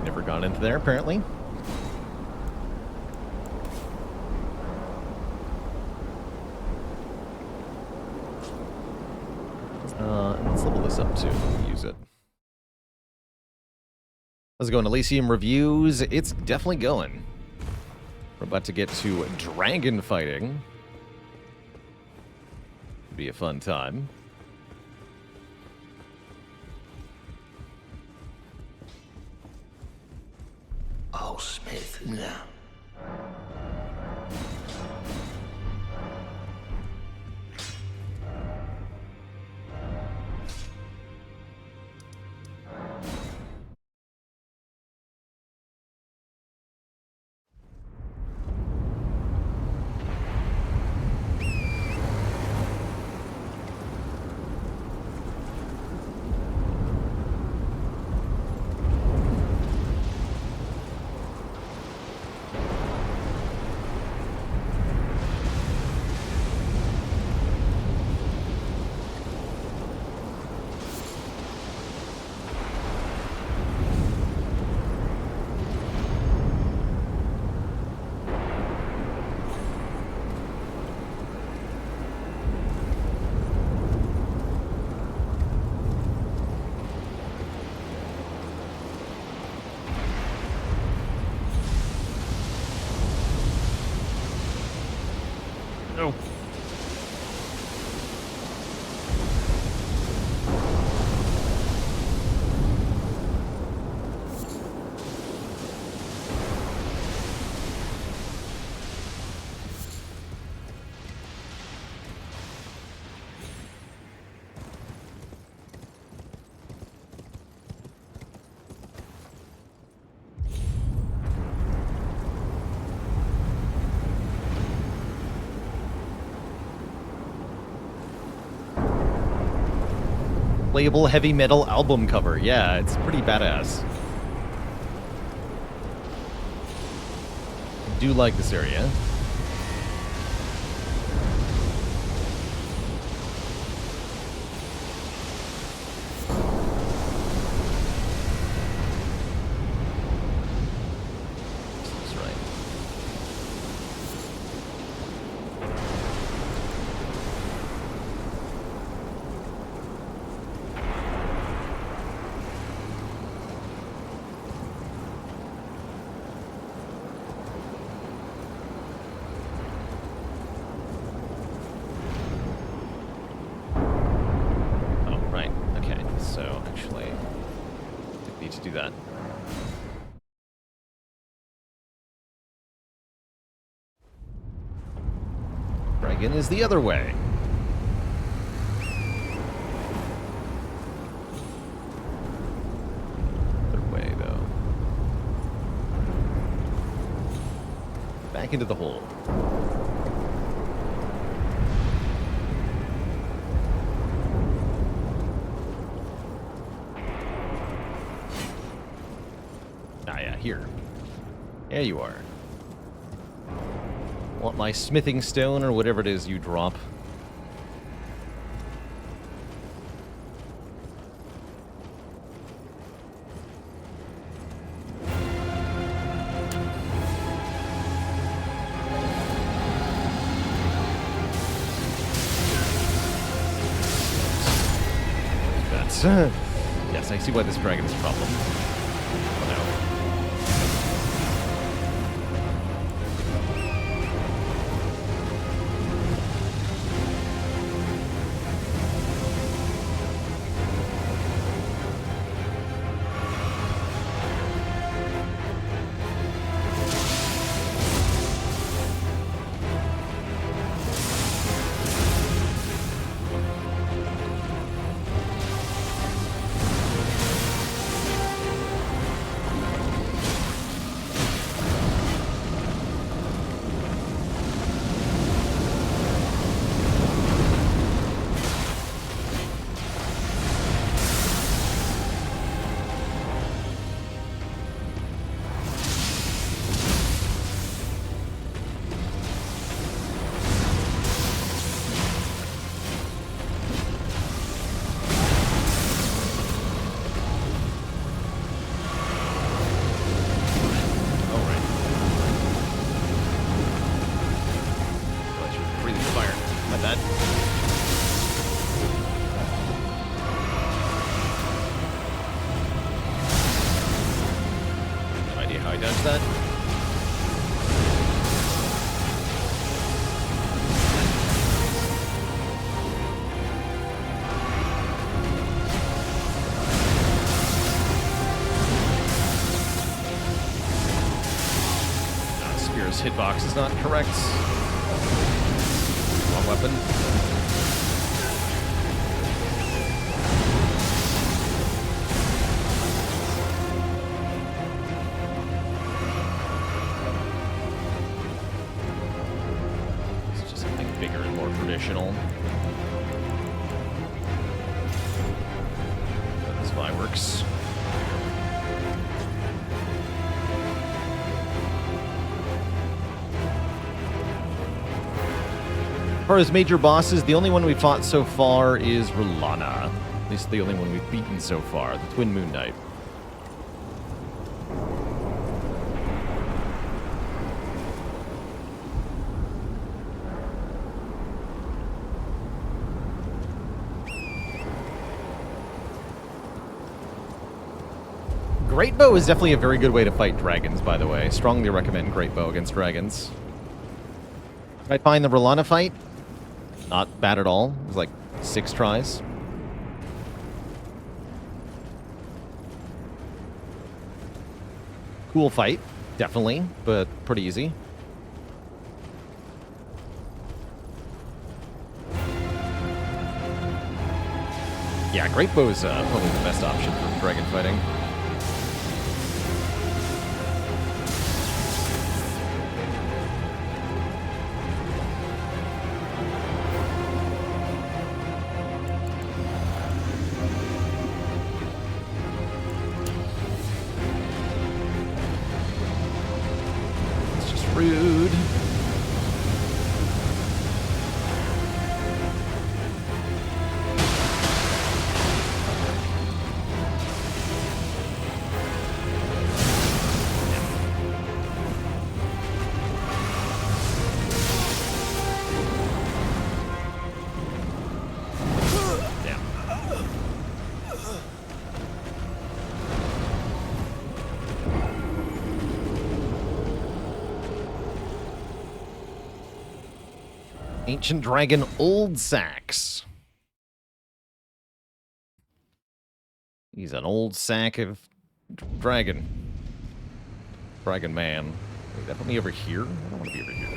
[SPEAKER 1] Never gone into there, apparently. Let's level this up too. Use it. How's it going, Elysium Reviews? It's definitely going. We're about to get to dragon fighting. Be a fun time.
[SPEAKER 6] Oh, Smith, now.
[SPEAKER 1] No. Playable heavy metal album cover. Yeah, it's pretty badass. I do like this area. That's right. So, actually, I need to do that. Dragon is the other way. Other way, though. Back into the hole. Here. There you are. Want my smithing stone or whatever it is you drop? Yes, I see why this dragon is a problem. Oh no. That. Spire's hitbox is not correct. Wrong weapon. Traditional. This fireworks. As far as major bosses, the only one we fought so far is R'hllana. At least the only one we've beaten so far, the Twin Moon Knight. Great Bow is definitely a very good way to fight dragons, by the way. Strongly recommend Great Bow against dragons. I find the R'hllana fight not bad at all. It was like 6 tries. Cool fight, definitely, but pretty easy. Yeah, Great Bow is probably the best option for dragon fighting. Rude. Ancient Dragon Old Sax. He's an old sack of dragon. Dragon man. Wait, that put me over here? I don't want to be over here.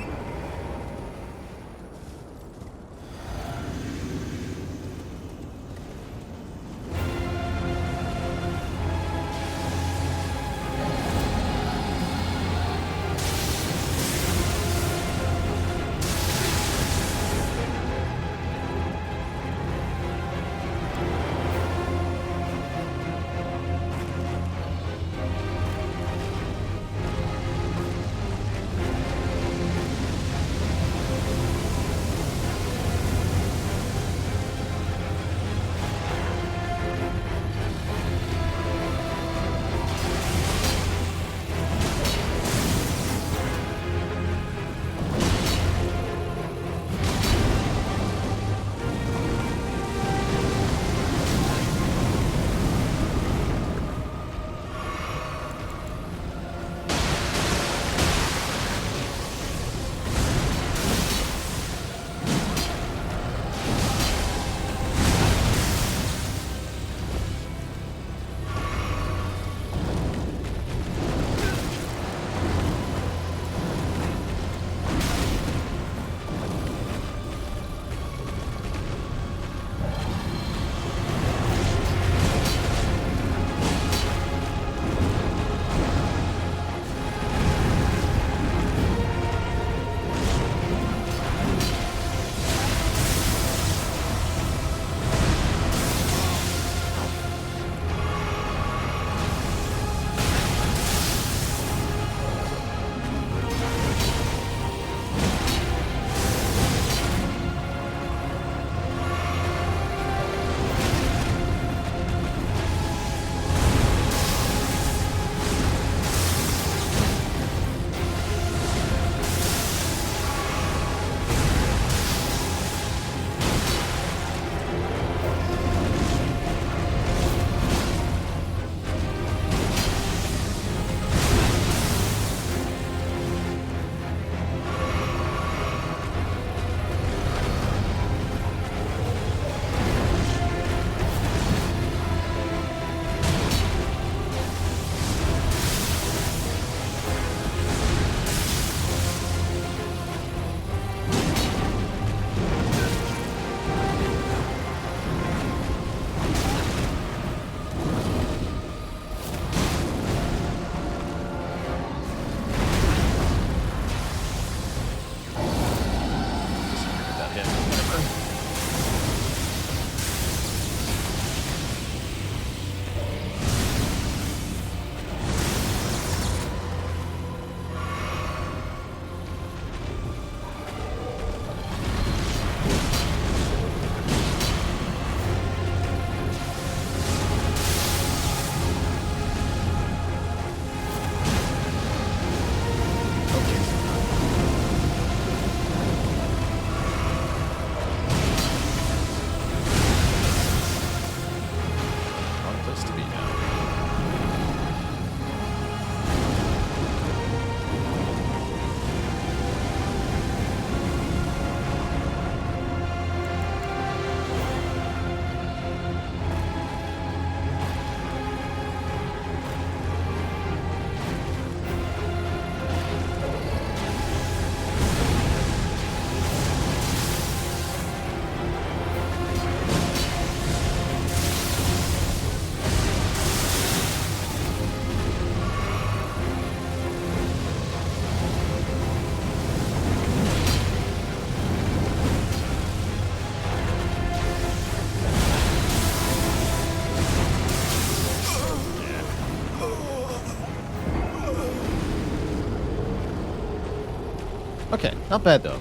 [SPEAKER 1] Okay, not bad, though.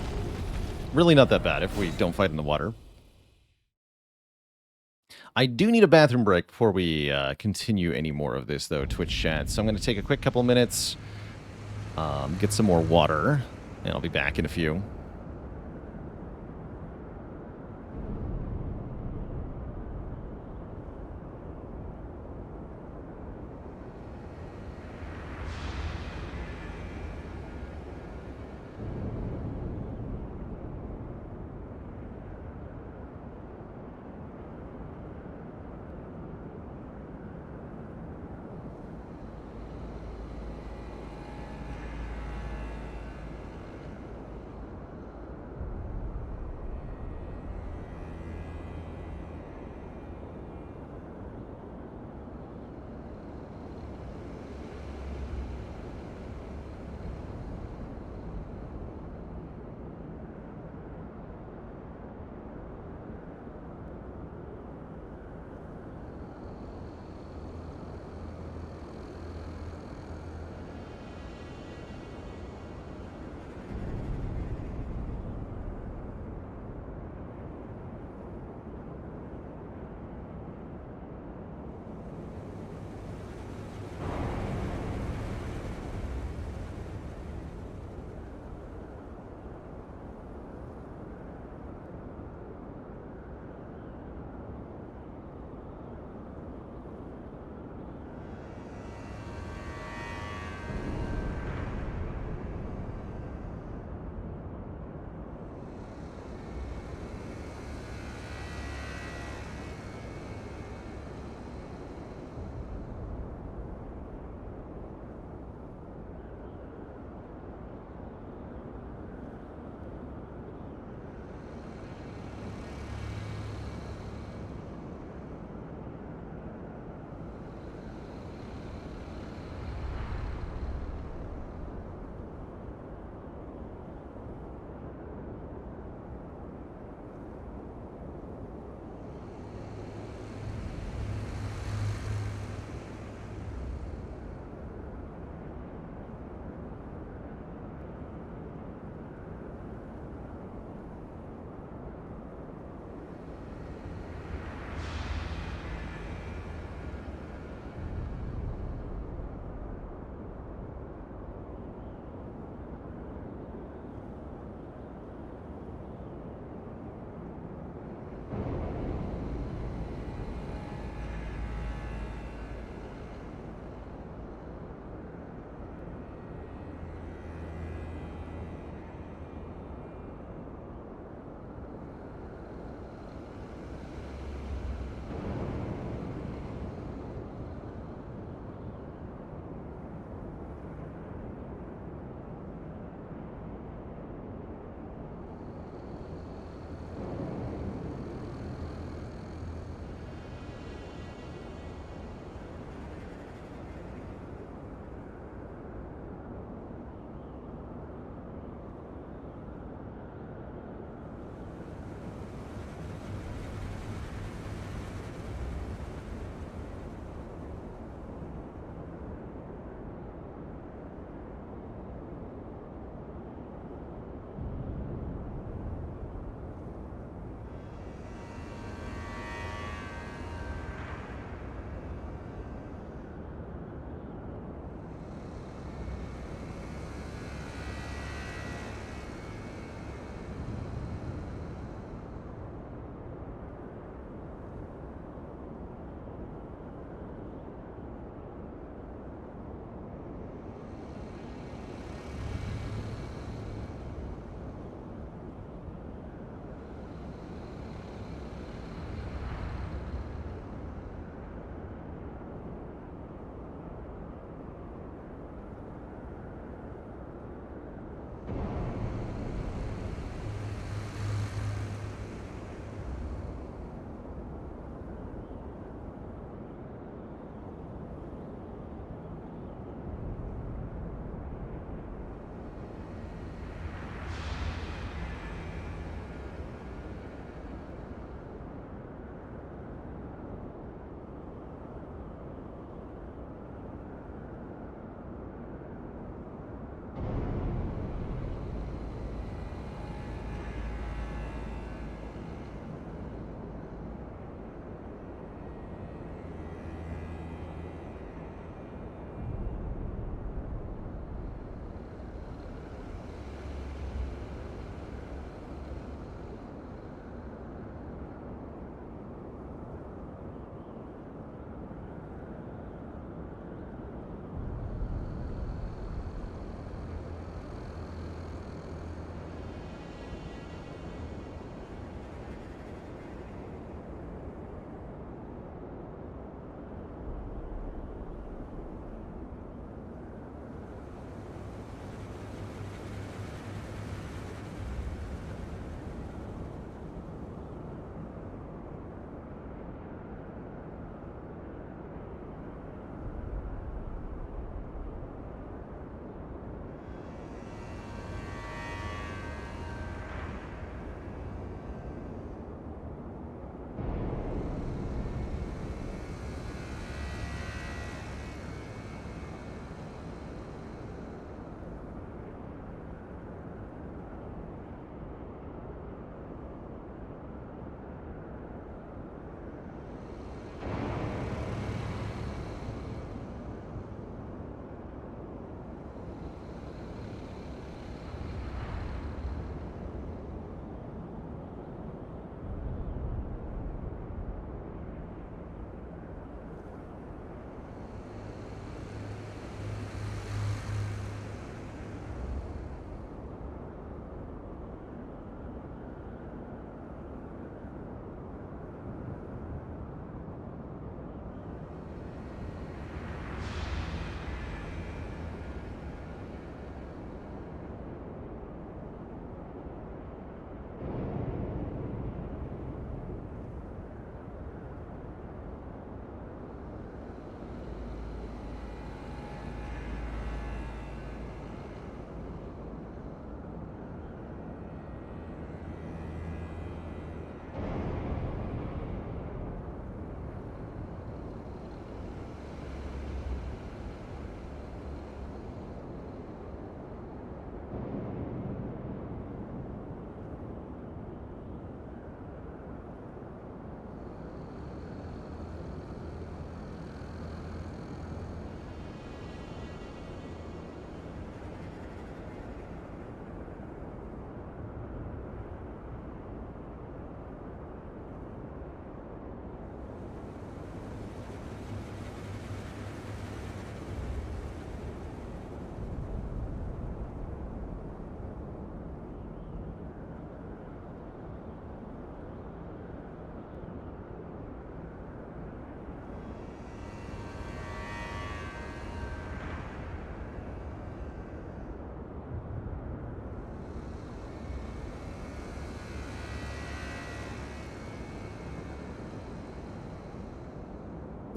[SPEAKER 1] Really not that bad if we don't fight in the water. I do need a bathroom break before we continue any more of this, though, Twitch chat. So I'm going to take a quick couple minutes, get some more water, and I'll be back in a few.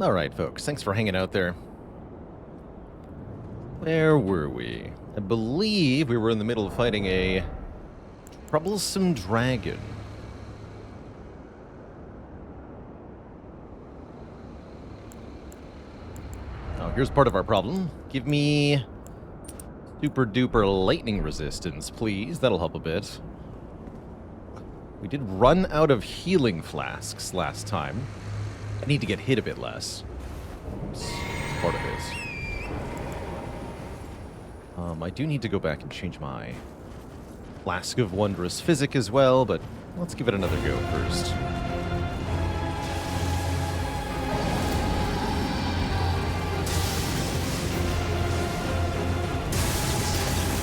[SPEAKER 1] Alright, folks. Thanks for hanging out there. Where were we? I believe we were in the middle of fighting a troublesome dragon. Oh, here's part of our problem. Give me super duper lightning resistance, please. That'll help a bit. We did run out of healing flasks last time. I need to get hit a bit less. It's part of it. I do need to go back and change my Flask of Wondrous Physic as well, but let's give it another go first.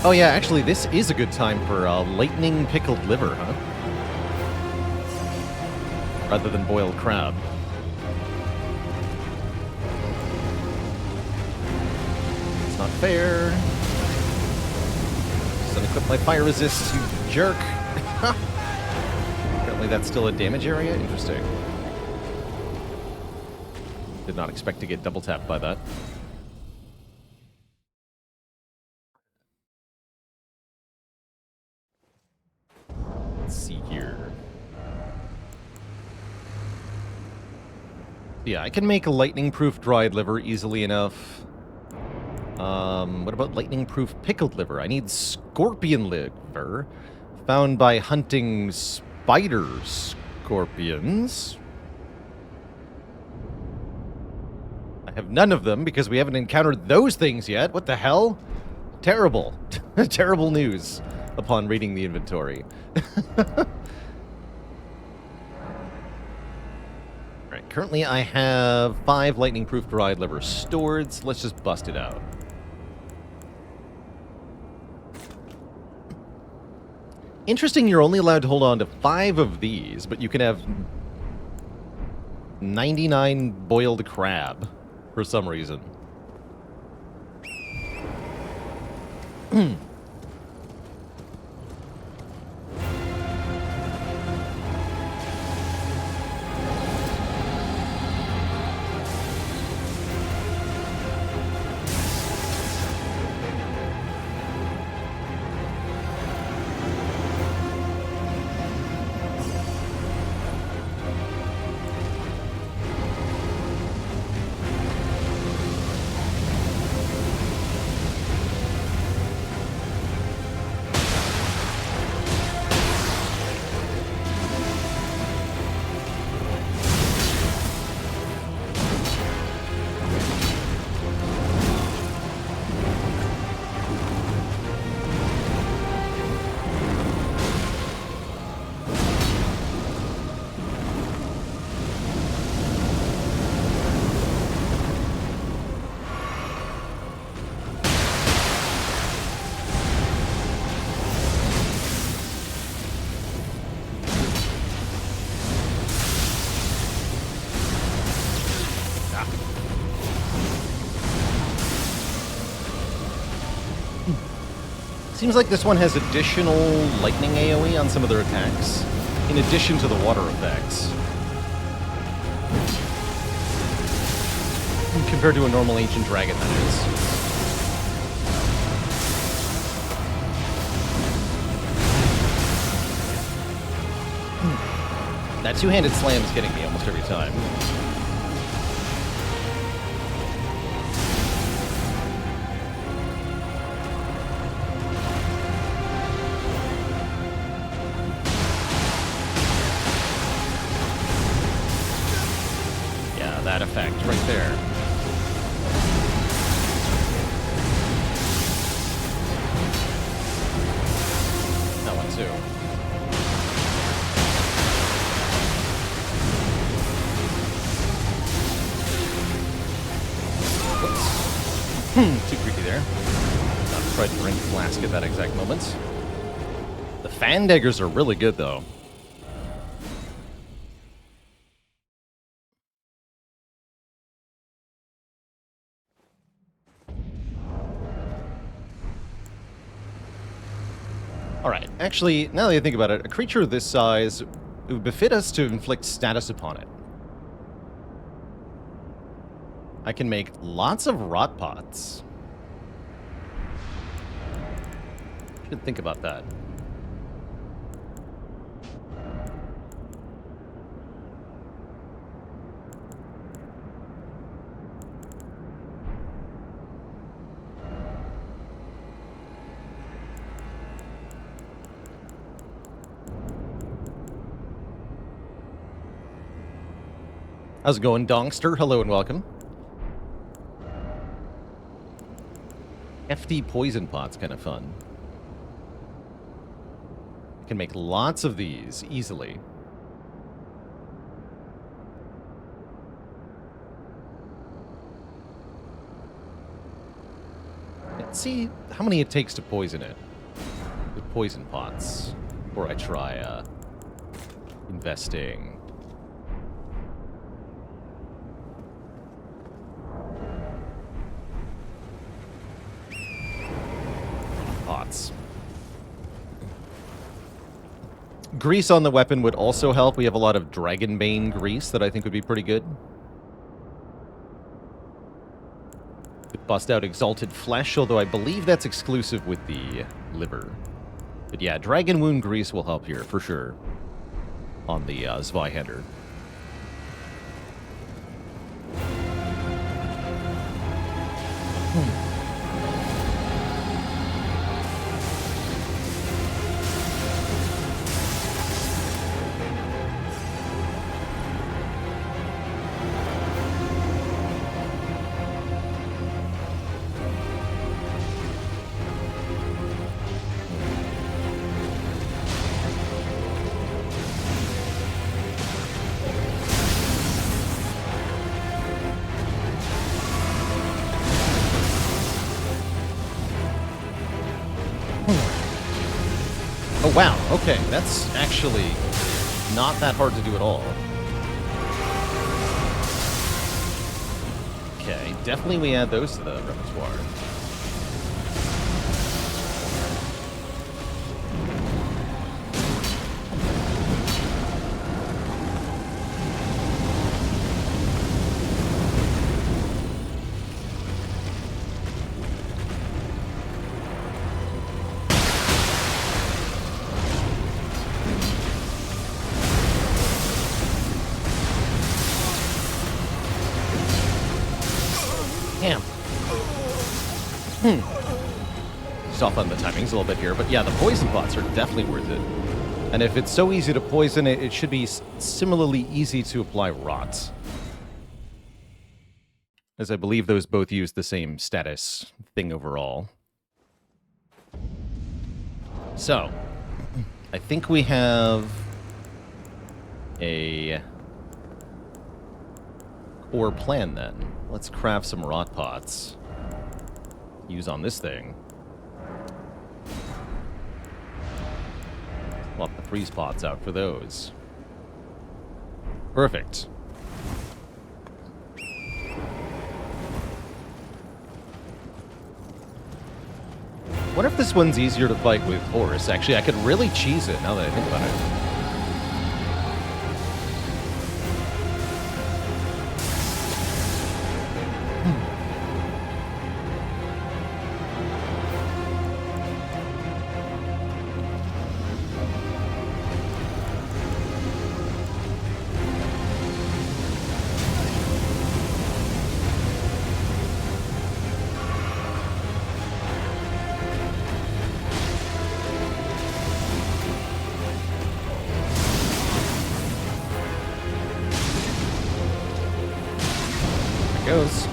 [SPEAKER 1] Oh yeah, actually this is a good time for lightning pickled liver, huh? Rather than boiled crab. It's not fair. Just unequip my fire resist, you jerk. Apparently that's still a damage area? Interesting. Did not expect to get double tapped by that. Let's see here. Yeah, I can make a lightning-proof dried liver easily enough. What about lightning-proof pickled liver? I need scorpion liver, found by hunting spider scorpions. I have none of them because we haven't encountered those things yet. What the hell? Terrible. Terrible news upon reading the inventory. Alright, currently I have 5 lightning-proof dried liver stored, so let's just bust it out. Interesting, you're only allowed to hold on to 5 of these, but you can have 99 boiled crab for some reason. Seems like this one has additional lightning AoE on some of their attacks, in addition to the water effects. Compared to a normal ancient dragon, that is. That two-handed slam is getting me almost every time. That effect right there. That one too. Whoops. Too creepy there. Not tried to drink flask at that exact moment. The fan daggers are really good though. Alright, actually, now that I think about it, a creature of this size, it would befit us to inflict status upon it. I can make lots of rot pots. Should think about that. How's it going, Donkster? Hello and welcome. Hefty poison pot's kind of fun. I can make lots of these easily. Let's see how many it takes to poison it with poison pots before I try investing. Pots. Grease on the weapon would also help. We have a lot of Dragonbane grease that I think would be pretty good. Could bust out Exalted Flesh, although I believe that's exclusive with the liver. But yeah, Dragon Wound grease will help here, for sure, on the Zweihander. Oh, wow. Okay, that's actually not that hard to do at all. Okay, definitely we add those to the repertoire. Damn. Just off on the timings a little bit here, but yeah, the poison pots are definitely worth it. And if it's so easy to poison it, it should be similarly easy to apply rot. As I believe those both use the same status thing overall. So, I think we have a core plan then. Let's craft some rot pots. Use on this thing. Swap the freeze pots out for those. Perfect. Wonder if this one's easier to fight with Horus. Actually, I could really cheese it now that I think about it. Goes.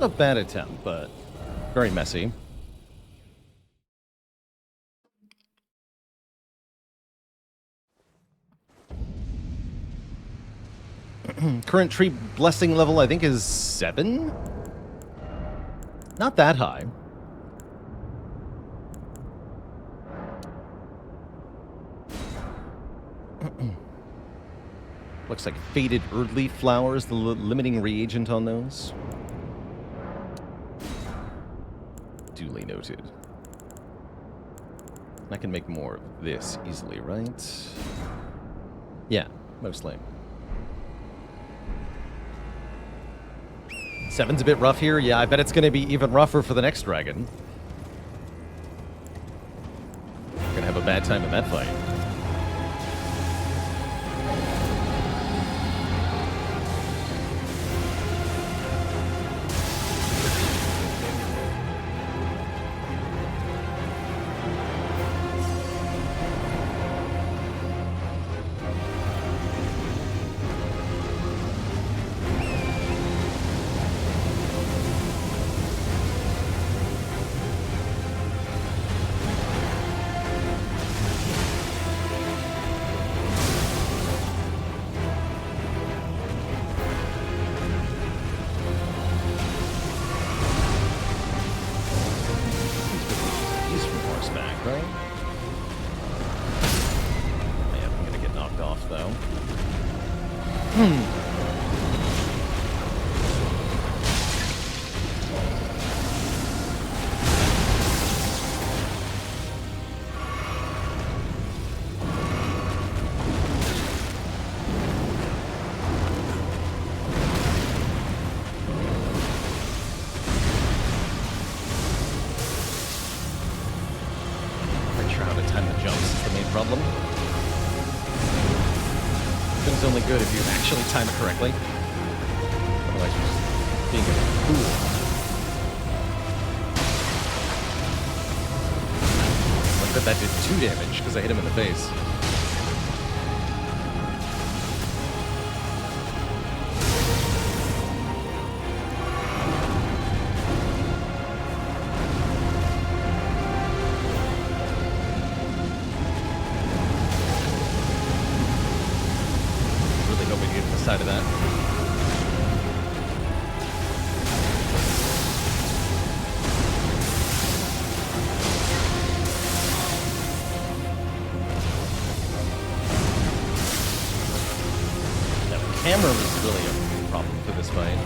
[SPEAKER 1] Not a bad attempt, but very messy. Current tree blessing level, I think, is 7? Not that high. Looks like faded Erdtree flowers, the limiting reagent on those. Duly noted. I can make more of this easily, right? Yeah, mostly. 7's a bit rough here. Yeah, I bet it's going to be even rougher for the next dragon. Gonna have a bad time in that fight. Problem. Thing's only good if you actually time it correctly. Otherwise, you're just being a fool. I bet that did 2 damage because I hit him in the face. Side of that. Now, the camera was really a problem for this fight.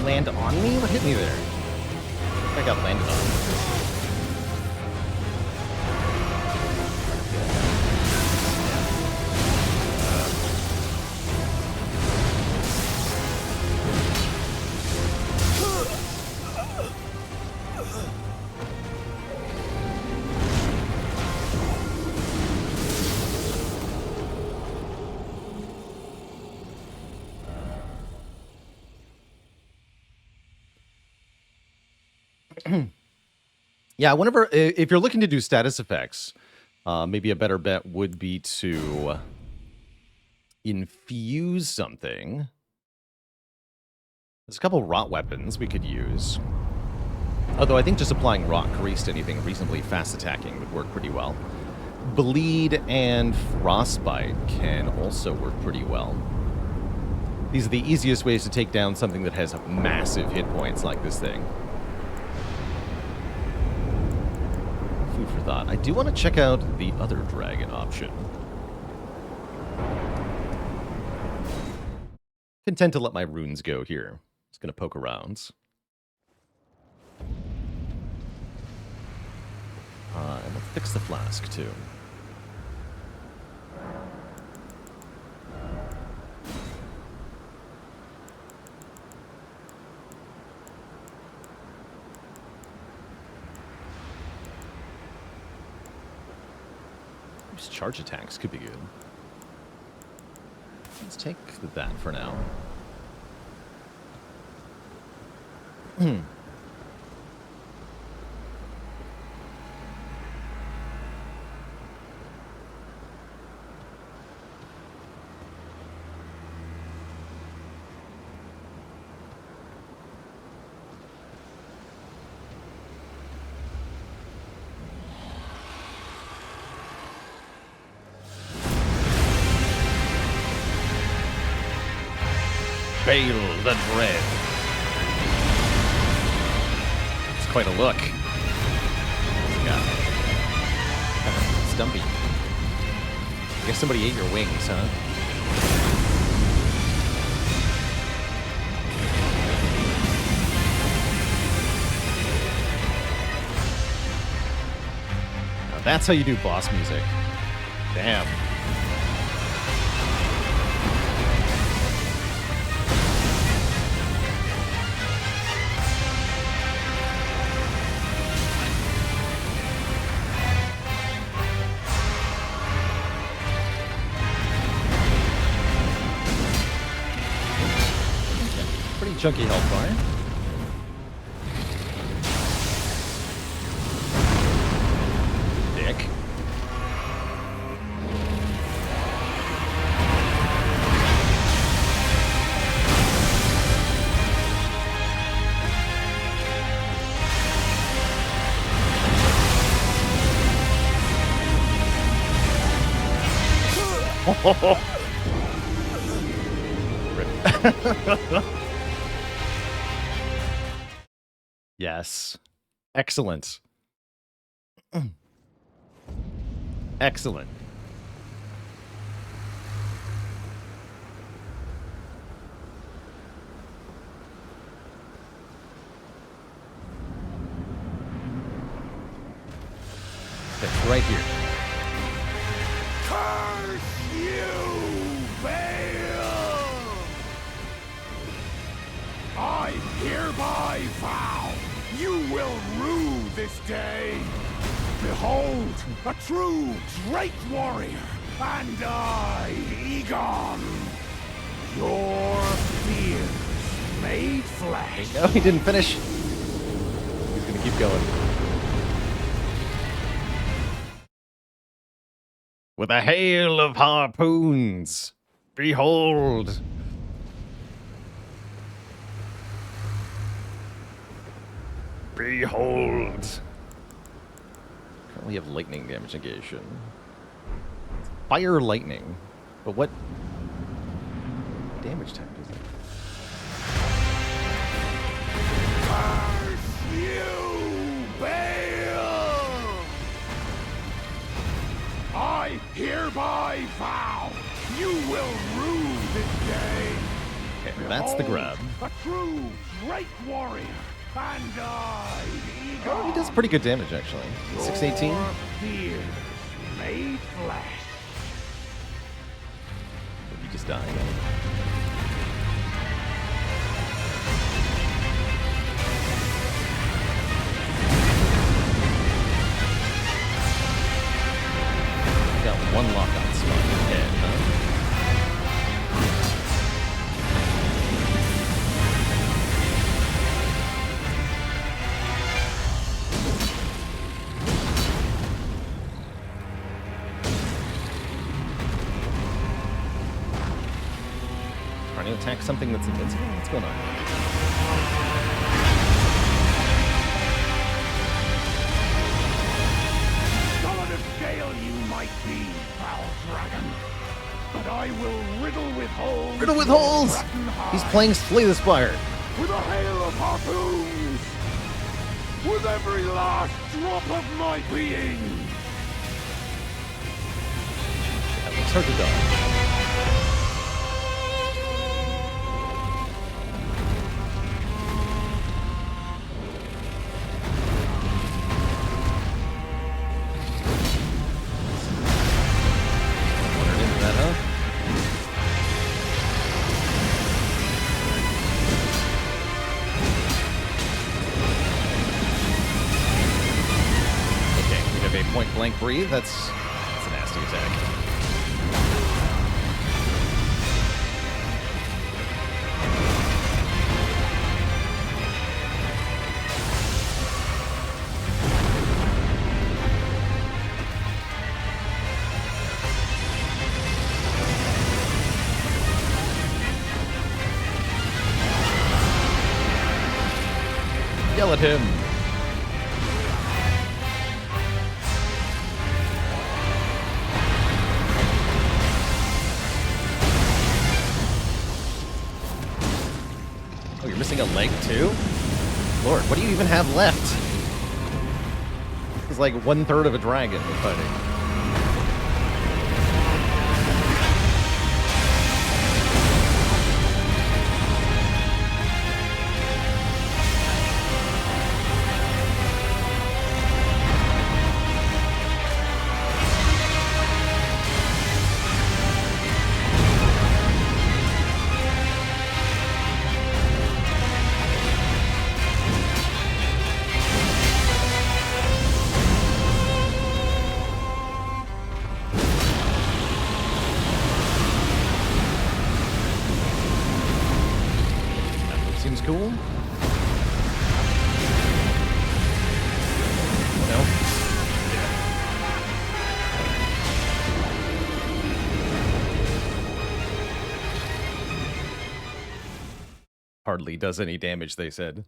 [SPEAKER 1] Land on me? What hit me there? I got landed on. Yeah, whenever if you're looking to do status effects, maybe a better bet would be to infuse something. There's a couple rot weapons we could use. Although I think just applying rot grease to anything reasonably fast attacking would work pretty well. Bleed and frostbite can also work pretty well. These are the easiest ways to take down something that has massive hit points like this thing. Food for thought. I do want to check out the other dragon option. Content to let my runes go here. Just gonna poke around. And we'll fix the flask too. These charge attacks could be good. Let's take that for now. Bale the Dread. It's quite a look. Yeah. Stumpy. I guess somebody ate your wings, huh? Now that's how you do boss music. Damn. Chunky health bar. Dick. Rip. Yes. Excellent. Excellent. It's right here.
[SPEAKER 2] Curse you, Bale! I hereby vow you will rue this day. Behold, a true great warrior, and I, Egon, your fears made flesh.
[SPEAKER 1] No, he didn't finish. He's gonna keep going. With a hail of harpoons, behold. Behold. Currently have lightning damage negation. Fire lightning. But what damage type is it?
[SPEAKER 2] Curse you, Bale! I hereby vow you will rue this day.
[SPEAKER 1] Okay, that's the grab.
[SPEAKER 2] A true great warrior. And I, Egon,
[SPEAKER 1] Oh, he does pretty good damage, actually. 618.
[SPEAKER 2] your fears made flesh.
[SPEAKER 1] He just died. Got one lockout spot in the head, huh? attack something that's invincible? What's going on?
[SPEAKER 2] Solid of scale you might be, foul dragon, but I will riddle with holes.
[SPEAKER 1] Riddle with holes! He's playing Slay the Spire.
[SPEAKER 2] With a hail of harpoons! With every last drop of my being!
[SPEAKER 1] That looks hard to dodge. Wandered into that, huh? Point blank breathe. That's a nasty attack. Yell at him. Oh, you're missing a leg too? Lord, what do you even have left? It's like 1/3 of a dragon we're fighting. Seems cool. No? Hardly does any damage, they said.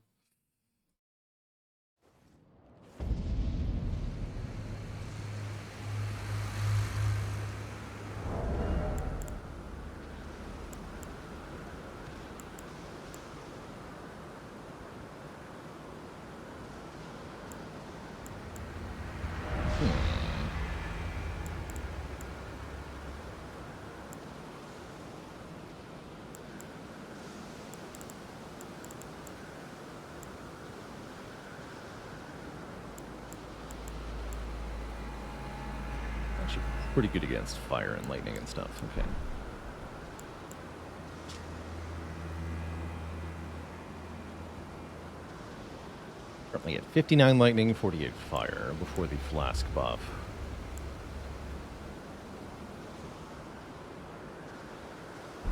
[SPEAKER 1] Actually, pretty good against fire and lightning and stuff. Okay. Currently at 59 lightning, 48 fire before the flask buff.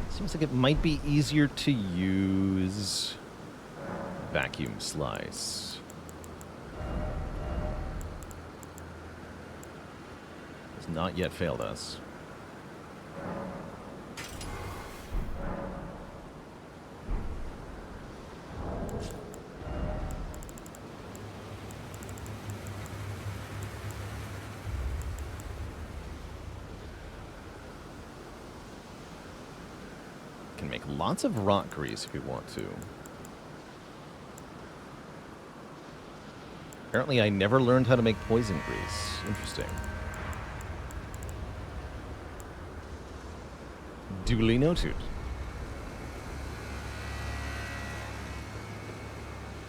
[SPEAKER 1] Seems like it might be easier to use vacuum slice. Has not yet failed us. Can make lots of rock grease if you want to. Apparently I never learned how to make poison grease. Interesting. Duly noted.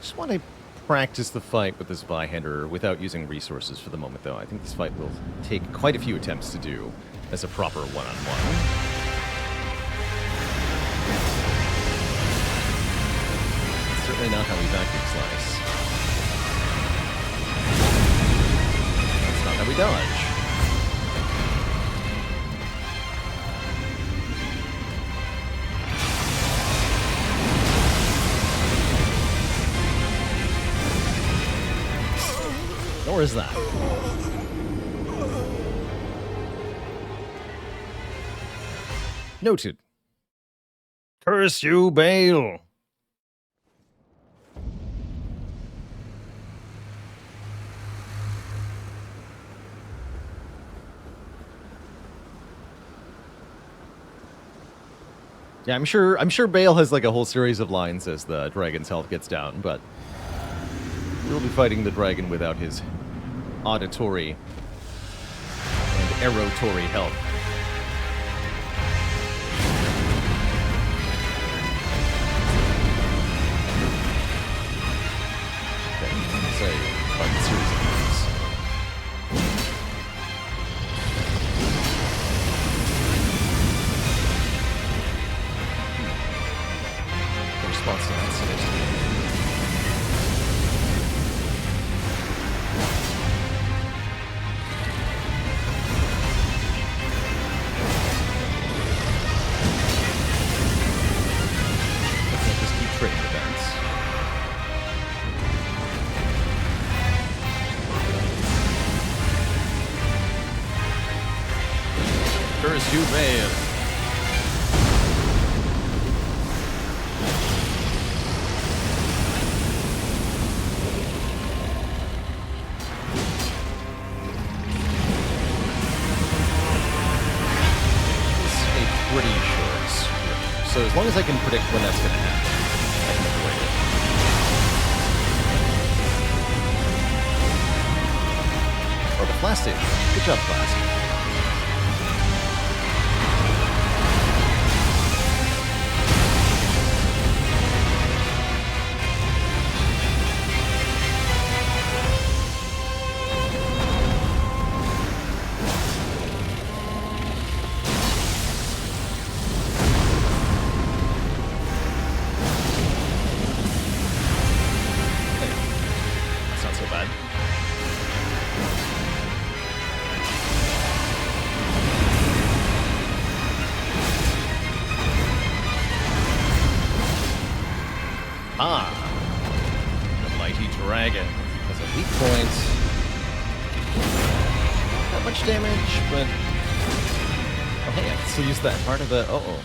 [SPEAKER 1] Just want to practice the fight with this Vihander without using resources for the moment, though. I think this fight will take quite a few attempts to do as a proper one-on-one. Certainly not how we vacuum slice. That's not how we dodge. Nor is that. Noted. Curse you, Bale! Yeah, I'm sure Bale has like a whole series of lines as the dragon's health gets down, but we'll be fighting the dragon without his auditory and aerotory health. Okay, it's a fun series of moves. The response to that seems to be just keep trading events. Curse you, Bale. It's a pretty short switch, so as long as I can predict when that's going to happen, I can avoid it. Oh, the Flask stage. Good job, Flask. That's not so bad. Ah, the mighty dragon has a weak point. Not much damage, but oh hey, I can still use that part of the. Uh-oh.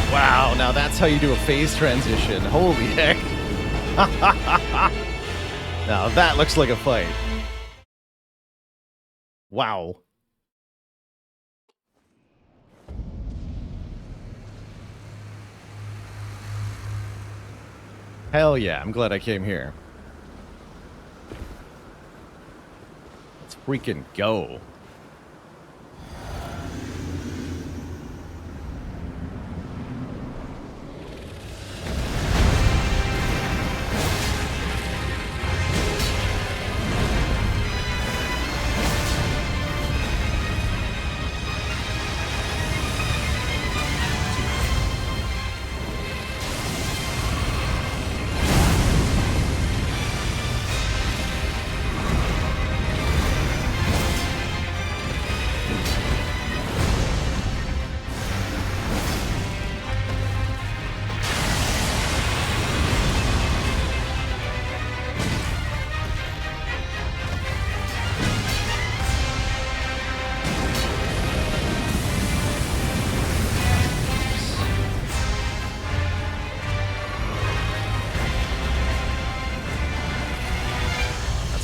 [SPEAKER 1] Wow, now that's how you do a phase transition. Holy heck. Now that looks like a fight. Wow. Hell yeah, I'm glad I came here. Let's freaking go.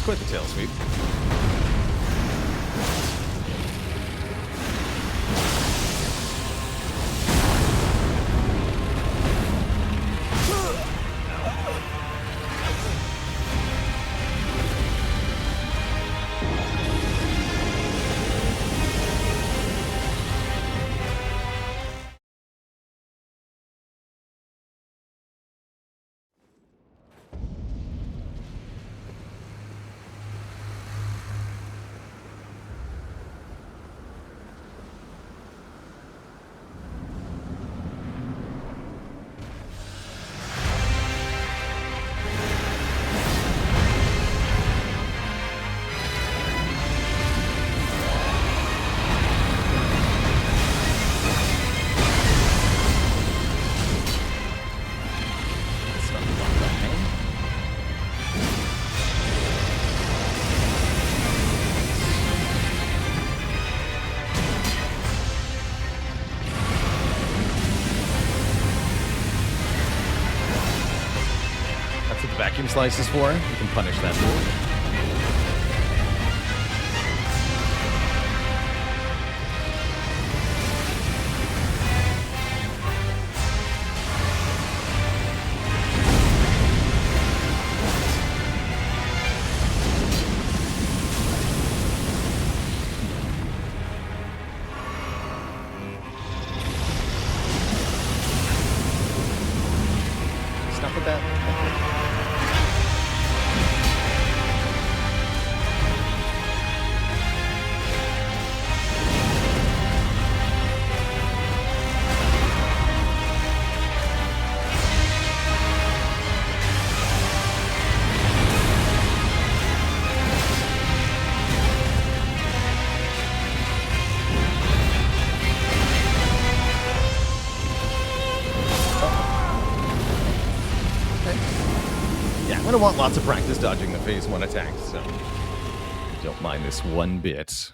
[SPEAKER 1] Quite the tail sweep. what the vacuum slice is for. You can punish that move. Stop with that. Yeah, I'm gonna want lots of practice dodging the phase 1 attacks, so don't mind this one bit.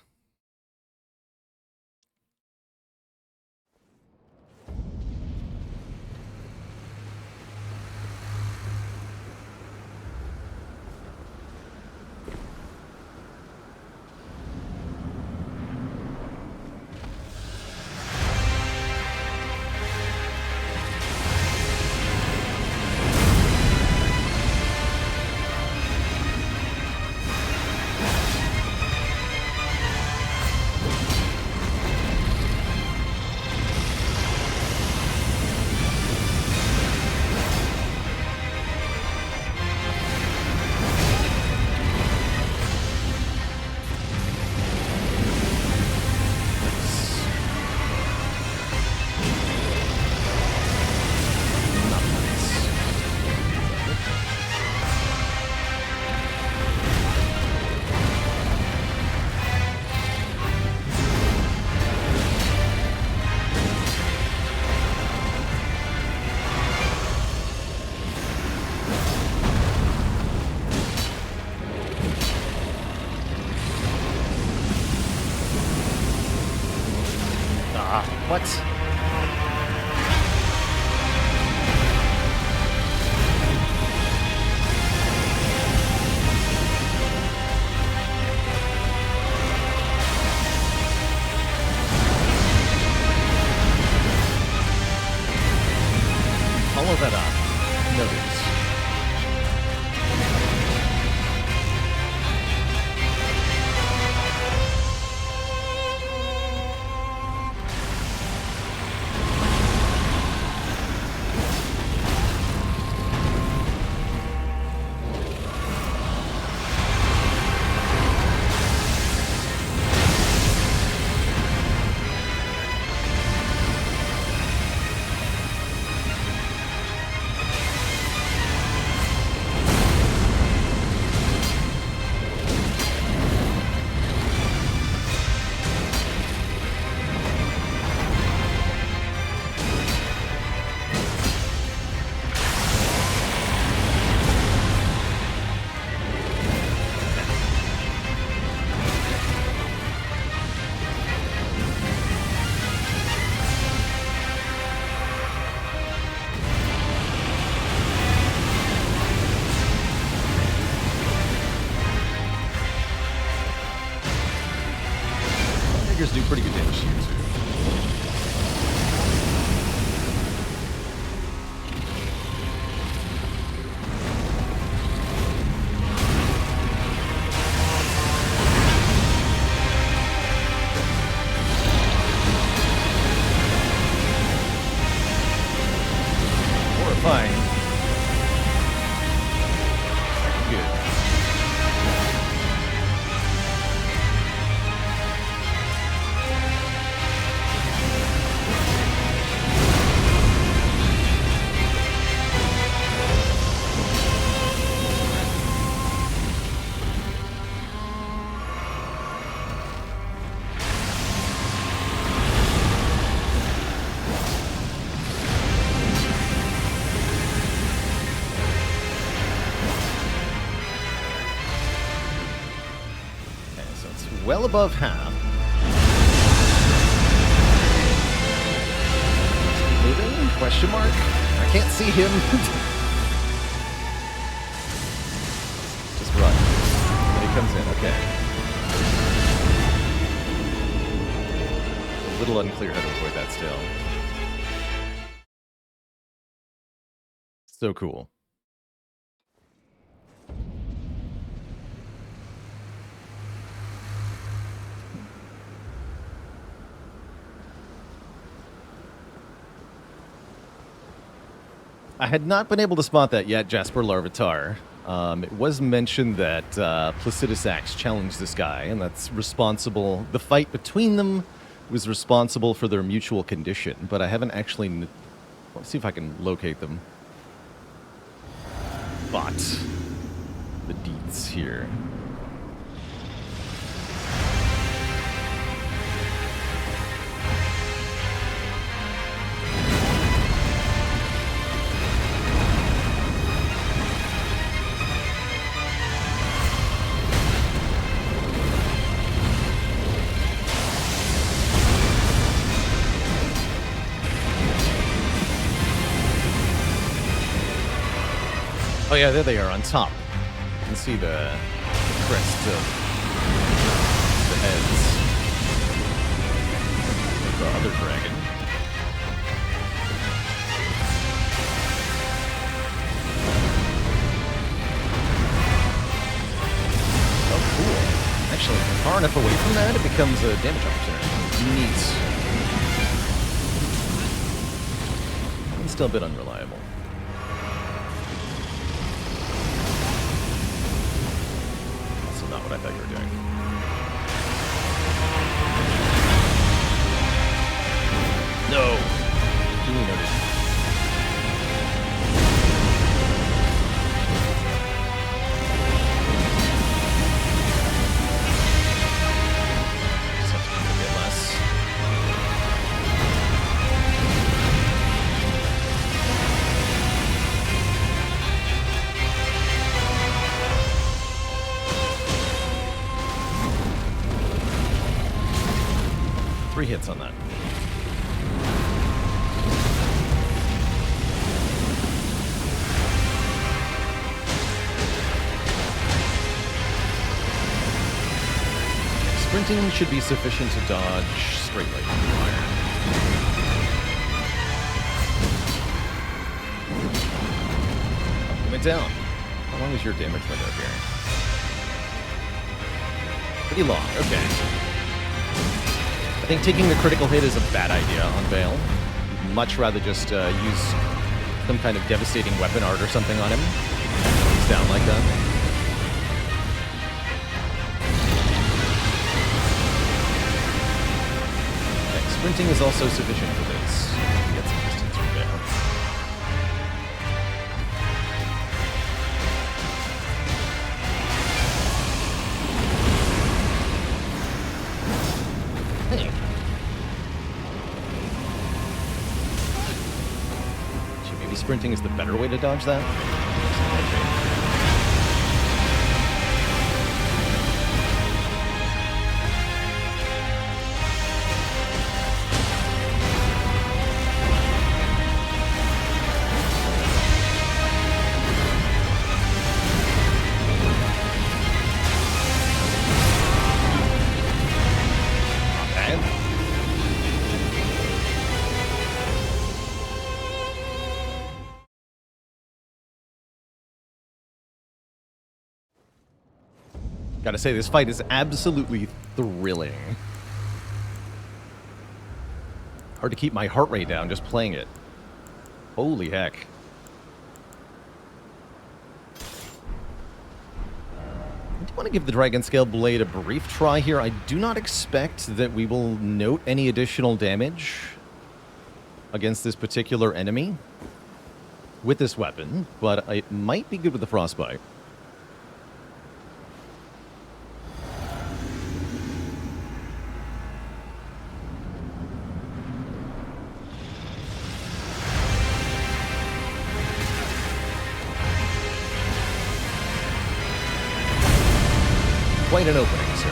[SPEAKER 1] Not nice. Ah, what? Follow that up. Notice. Daggers do pretty good damage to you, too. Horrifying. Good. Okay, so it's well above half. Moving? Question mark? I can't see him. comes in. Okay. A little unclear how to avoid that still. So cool. I had not been able to spot that yet, Jasper Larvitar. It was mentioned that Placidus Axe challenged this guy, and that's responsible. The fight between them was responsible for their mutual condition, but I haven't actually. Let's see if I can locate them. But the deeds here. Oh yeah, there they are on top. You can see the crest of the heads of the other dragon. Oh, cool. Actually, far enough away from that, it becomes a damage opportunity. Neat. It's still a bit unreliable. Not what I thought you were doing. No! Duly noted. Just have to keep a bit less. Three hits on that. Sprinting should be sufficient to dodge straight lightning fire. Up and down. How long is your damage window here? Pretty long, okay. I think taking the critical hit is a bad idea on Vale. Much rather just use some kind of devastating weapon art or something on him. He's down like that. Okay, sprinting is also sufficient for this. Get some distance from Vale. Hey. Maybe sprinting is the better way to dodge that? Gotta say, this fight is absolutely thrilling. Hard to keep my heart rate down just playing it. Holy heck. I do want to give the Dragon Scale Blade a brief try here. I do not expect that we will note any additional damage against this particular enemy with this weapon, but it might be good with the Frostbite. Quite an opening, sir.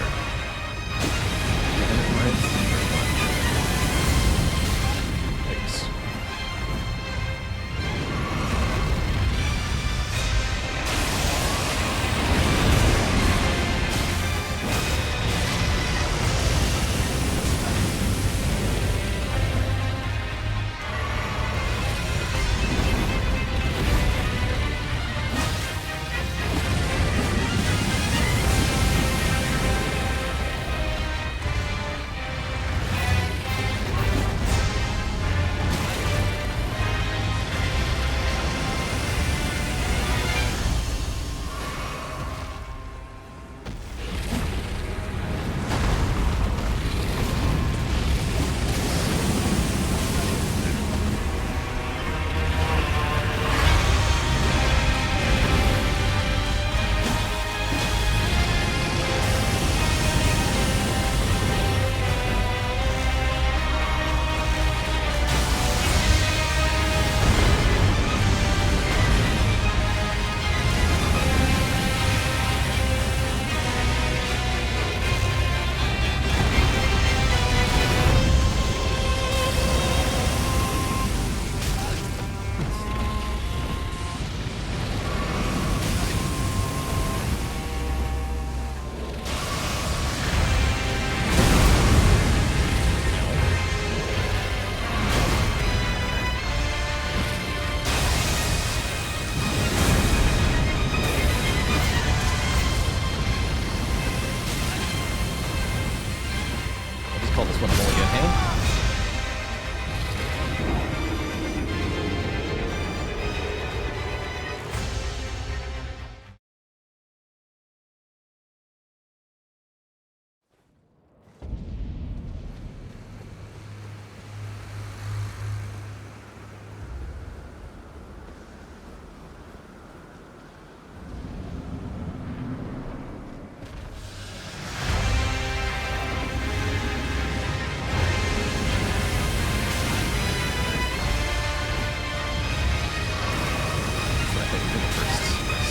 [SPEAKER 1] Thanks.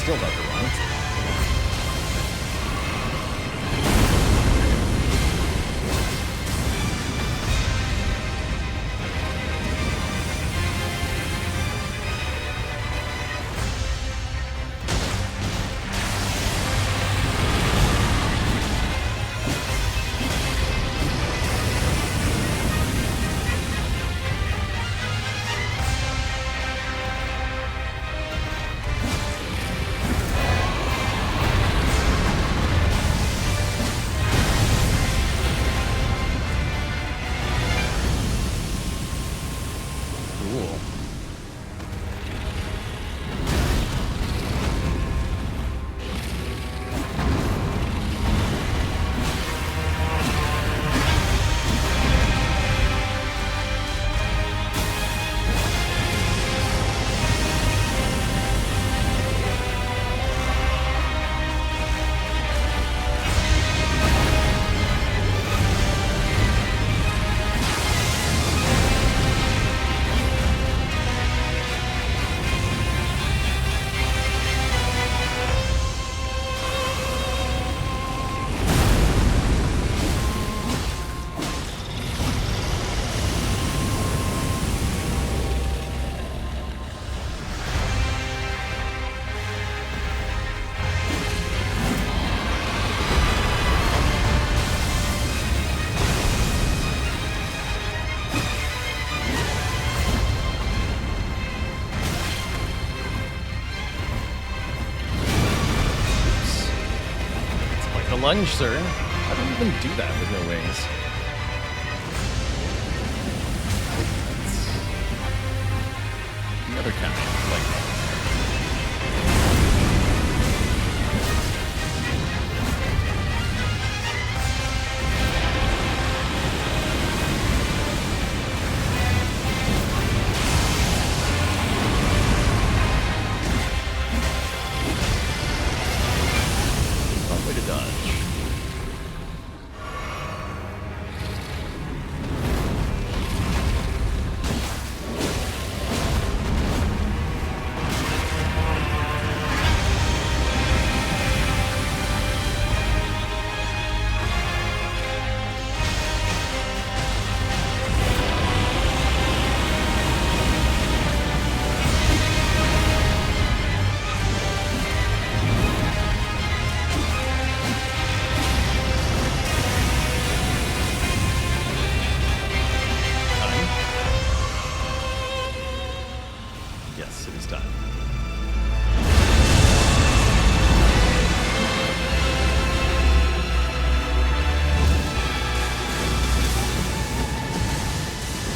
[SPEAKER 1] still about to run. Cool. Lunge, sir. I don't even do that with no wings. That's the other kind of like. Way to dodge. Yes, it is time.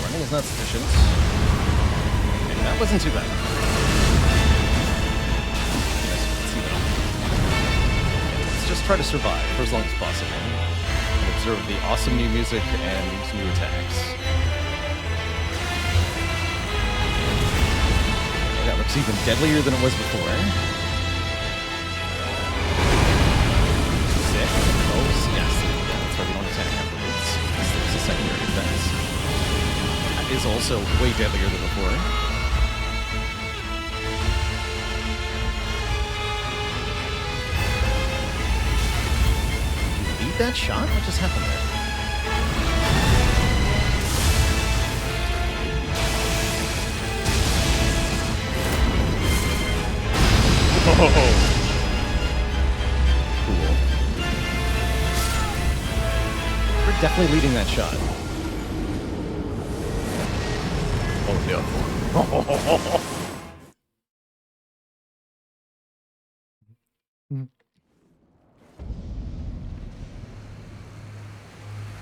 [SPEAKER 1] Running is not sufficient. And that wasn't too bad. Yes, you can see that. Let's just try to survive for as long as possible. And observe the awesome new music and new attacks. That looks even deadlier than it was before. Sick. Oh, yes. Yeah, that's why we don't attack afterwards. There's a secondary defense. That is also way deadlier than before. Did you beat that shot? What just happened there? Oh. Cool. We're definitely leading that shot. Oh no.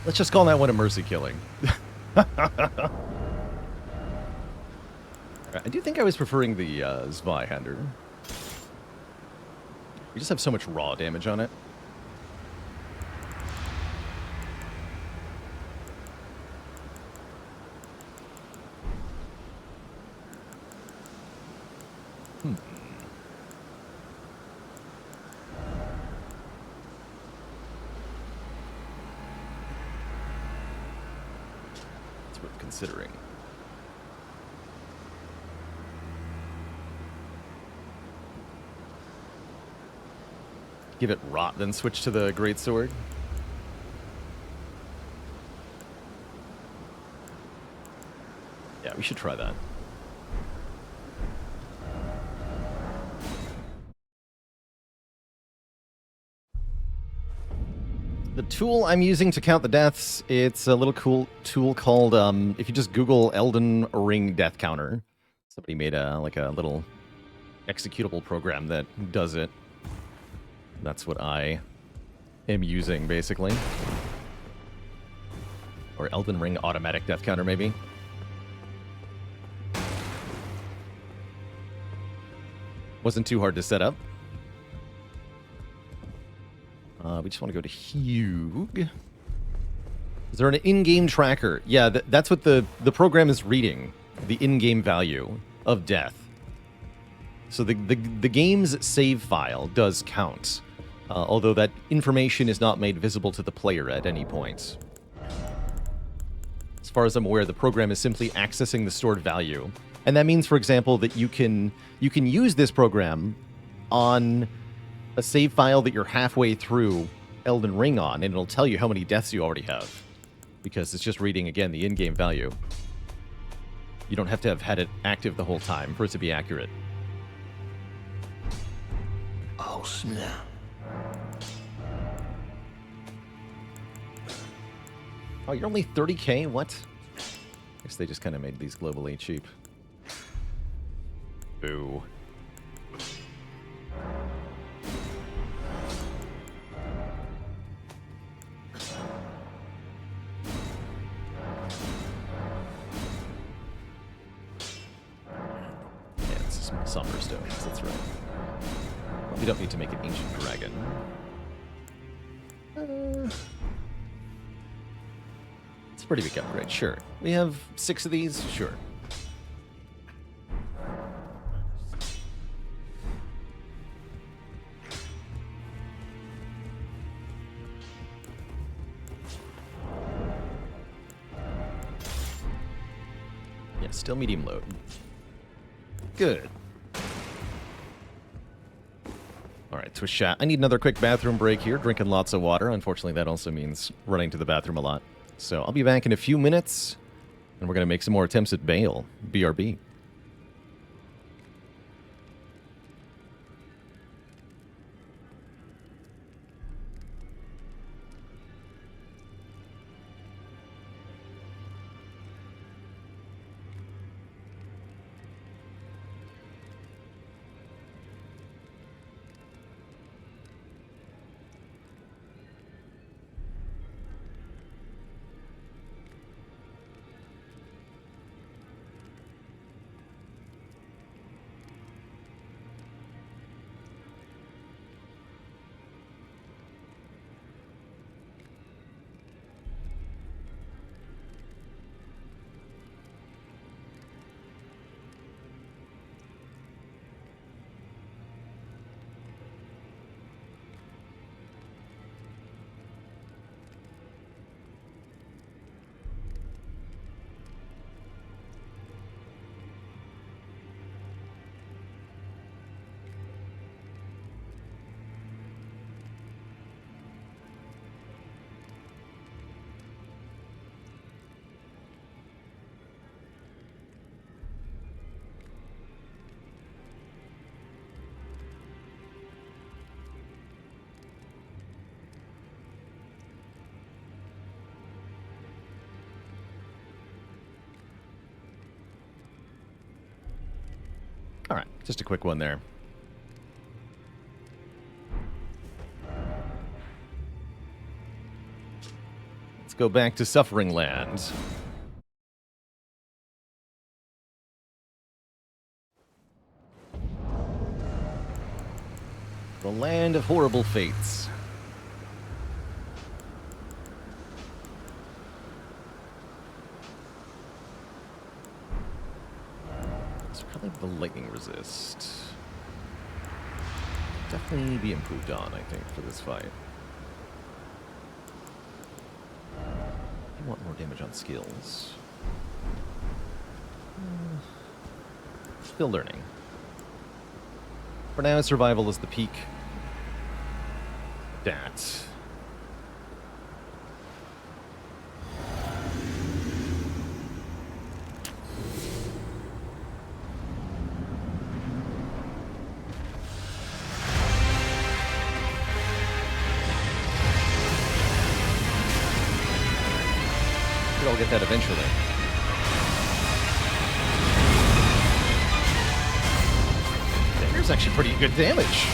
[SPEAKER 1] Let's just call that one a mercy killing. I do think I was preferring the Zweihander. We just have so much raw damage on it. It's worth considering. Give it rot, then switch to the greatsword. Yeah, we should try that. The tool I'm using to count the deaths, it's a little cool tool called, if you just Google Elden Ring death counter, somebody made a little executable program that does it. That's what I am using, basically. Or Elden Ring automatic death counter, maybe. Wasn't too hard to set up. We just want to go to Hugh. Is there an in-game tracker? Yeah, that's what the program is reading. The in-game value of death. So the game's save file does count. Although that information is not made visible to the player at any point. As far as I'm aware, the program is simply accessing the stored value. And that means, for example, that you can use this program on a save file that you're halfway through Elden Ring on, and it'll tell you how many deaths you already have. Because it's just reading, again, the in-game value. You don't have to have had it active the whole time for it to be accurate.
[SPEAKER 6] Oh, snap.
[SPEAKER 1] Oh, you're only 30k? What? I guess they just kind of made these globally cheap. Boo. Yeah, it's just somber stones, that's right. Well, we don't need to make an ancient dragon. It's a pretty big upgrade, sure. We have 6 of these, sure. Yeah, still medium load. Good. Alright, Twitch chat. I need another quick bathroom break here, drinking lots of water. Unfortunately, that also means running to the bathroom a lot. So I'll be back in a few minutes, and we're going to make some more attempts at Bale. BRB. Alright, just a quick one there. Let's go back to Suffering Land. The land of horrible fates. Probably the lightning resist. Definitely be improved on, I think, for this fight. I want more damage on skills. Still learning. For now, survival is the peak. that. I'll get that eventually. There's actually pretty good damage.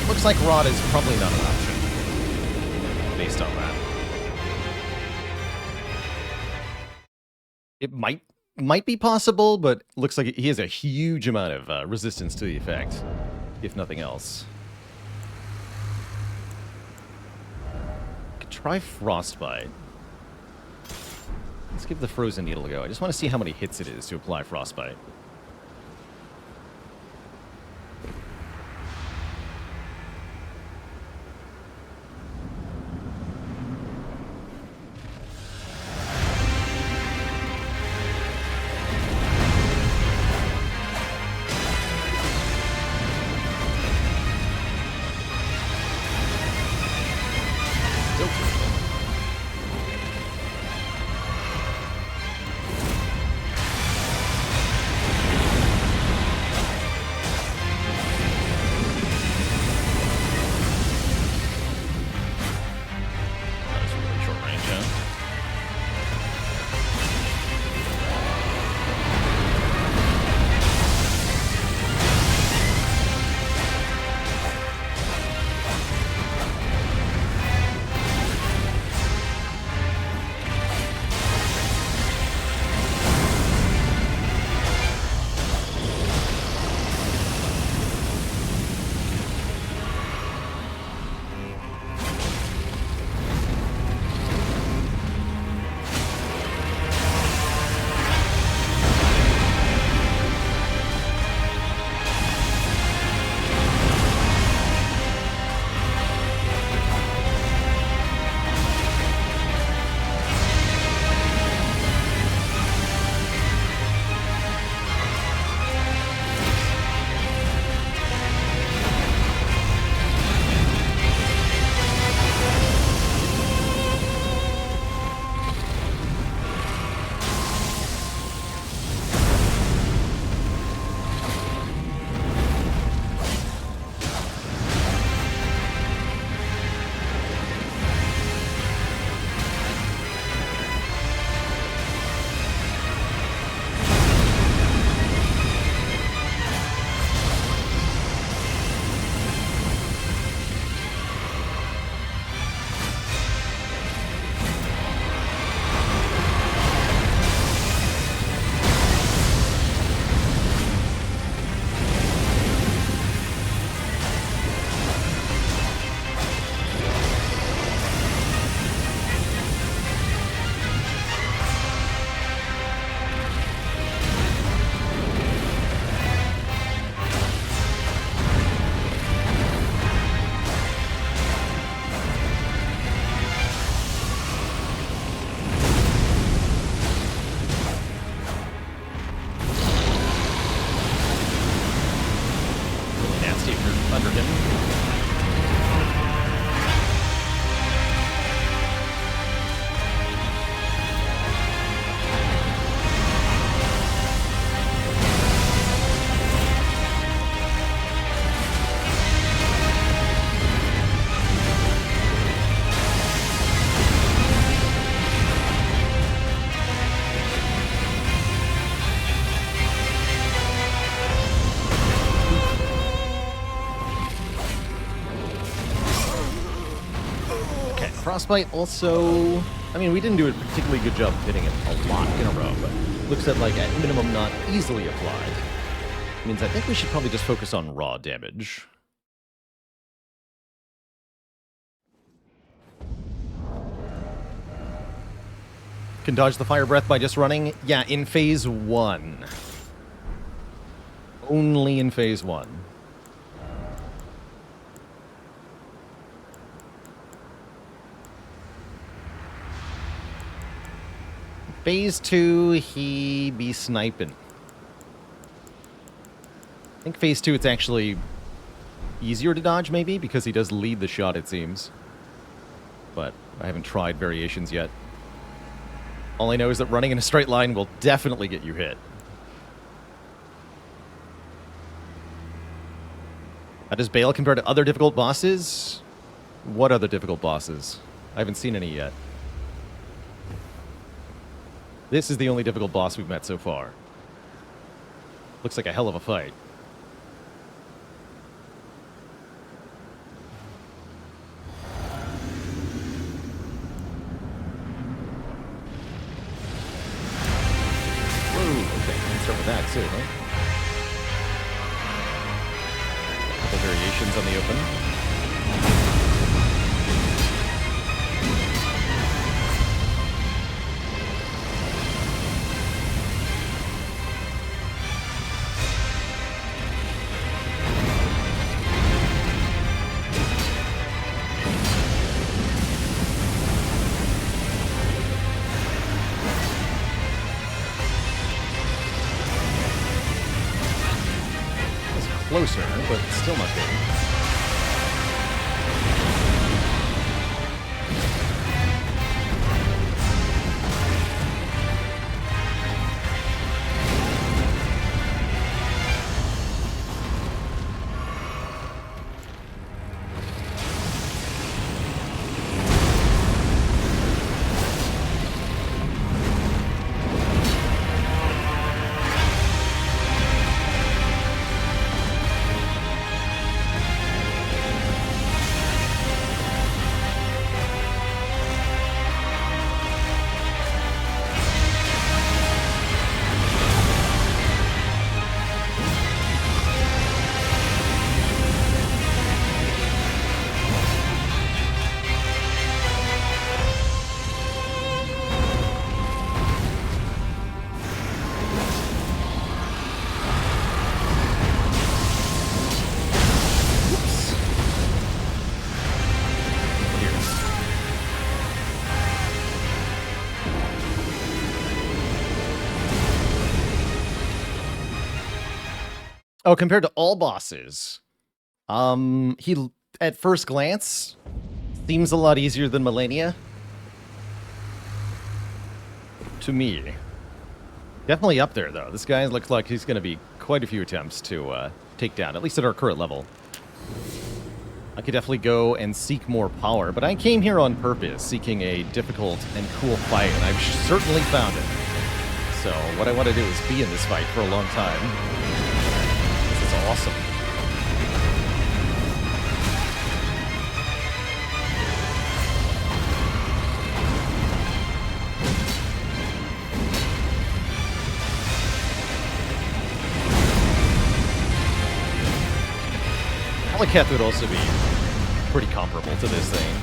[SPEAKER 1] Looks like Rod is probably not an option, based on that. It might be possible, but looks like he has a huge amount of resistance to the effect, if nothing else. Could try Frostbite. Let's give the Frozen Needle a go. I just want to see how many hits it is to apply Frostbite. Frostbite also... I mean, we didn't do a particularly good job hitting it a lot in a row, but looks at, like, at minimum not easily applied. Means I think we should probably just focus on raw damage. Can dodge the fire breath by just running? Yeah, in phase 1. Only in phase 1. Phase 2, he be sniping. I think phase 2 it's actually easier to dodge, maybe, because he does lead the shot, it seems. But I haven't tried variations yet. All I know is that running in a straight line will definitely get you hit. How does Bale compare to other difficult bosses? What other difficult bosses? I haven't seen any yet. This is the only difficult boss we've met so far. Looks like a hell of a fight. With that too, huh? Couple variations on the open. Closer, but still not good. Oh, compared to all bosses, he, at first glance, seems a lot easier than Melania. To me. Definitely up there, though. This guy looks like he's going to be quite a few attempts to take down, at least at our current level. I could definitely go and seek more power, but I came here on purpose, seeking a difficult and cool fight, and I've certainly found it. So, what I want to do is be in this fight for a long time. This is awesome. Malekith would also be pretty comparable to this thing.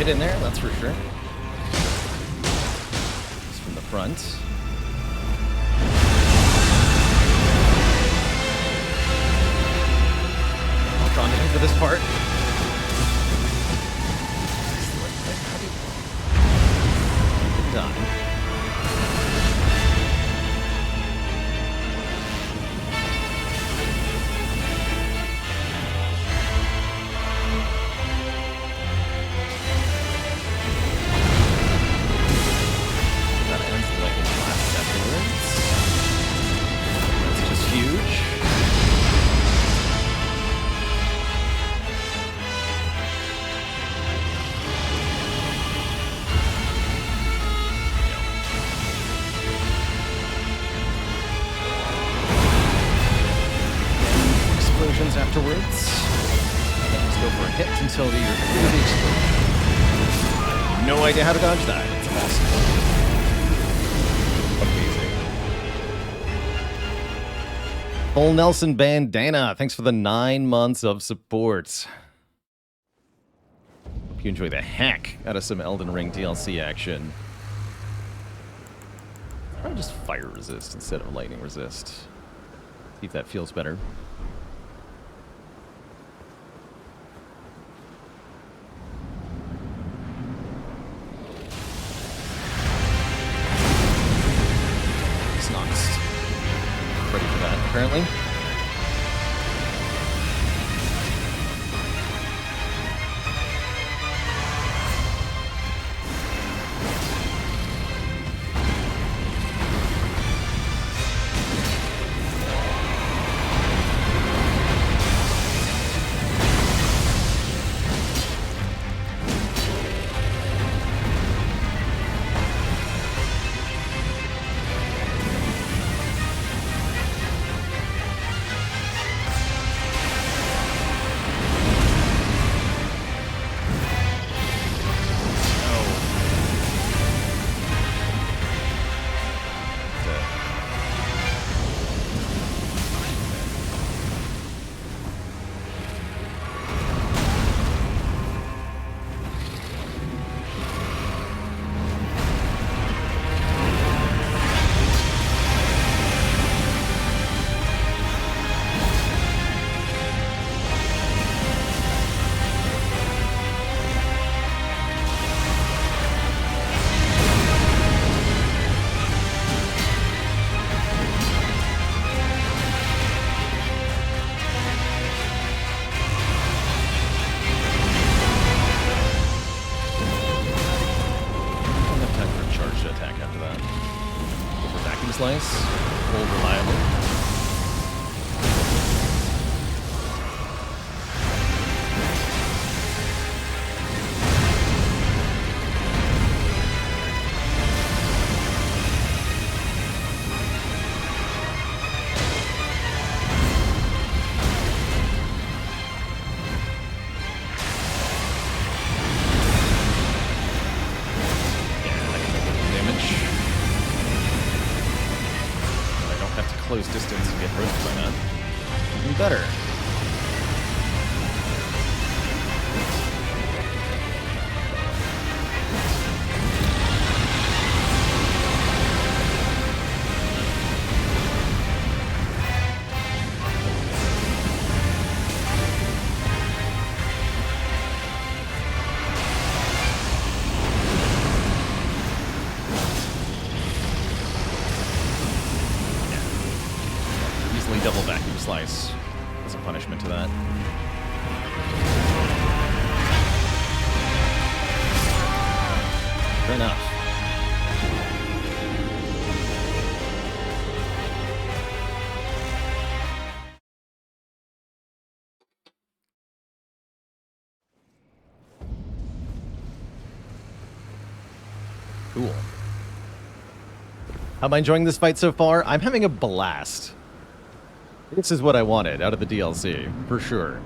[SPEAKER 1] hit in there, that's for sure. Just from the front. Drawn in for this part. Good time. Afterwards, let's go for a hit until you're through the explosion. I have no idea how to dodge that. It's awesome. Amazing. Full Nelson Bandana, thanks for the 9 months of support. Hope you enjoy the heck out of some Elden Ring DLC action. Probably just fire resist instead of lightning resist. See if that feels better. Ready for that, apparently. Slice, hold reliable. Close distance and get roasted by that. Even better. Double vacuum slice as a punishment to that. Fair enough. Cool. How am I enjoying this fight so far? I'm having a blast. This is what I wanted out of the DLC, for sure.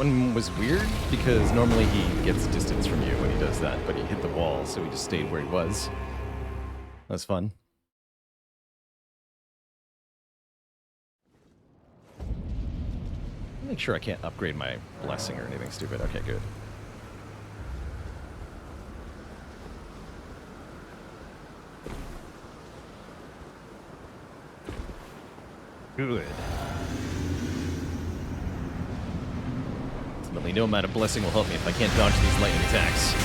[SPEAKER 1] one was weird because normally he gets distance from you when he does that, but he hit the wall, so he just stayed where he was. That's fun. Make sure I can't upgrade my blessing or anything stupid. Okay, good. Good. Ultimately, no amount of blessing will help me if I can't dodge these lightning attacks.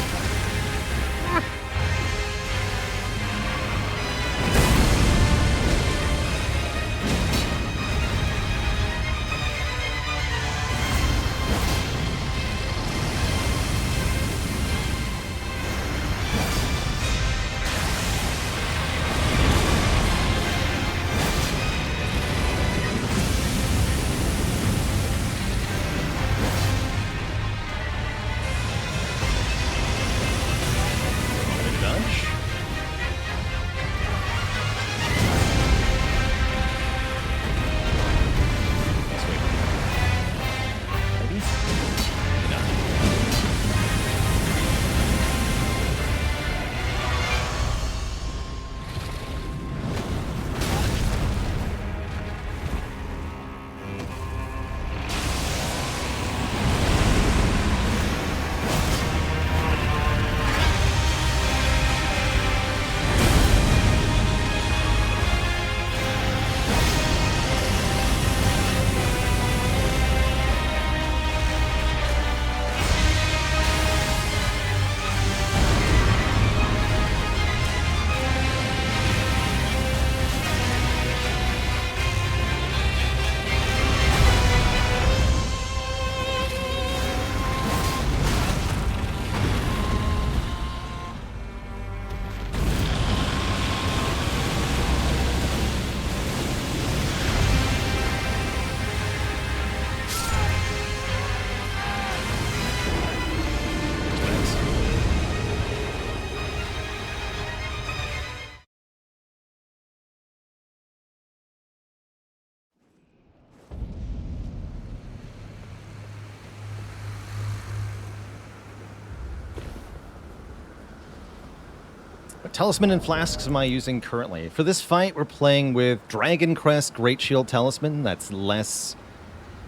[SPEAKER 1] What talisman and flasks am I using currently? For this fight, we're playing with Dragon Crest Great Shield Talisman. That's less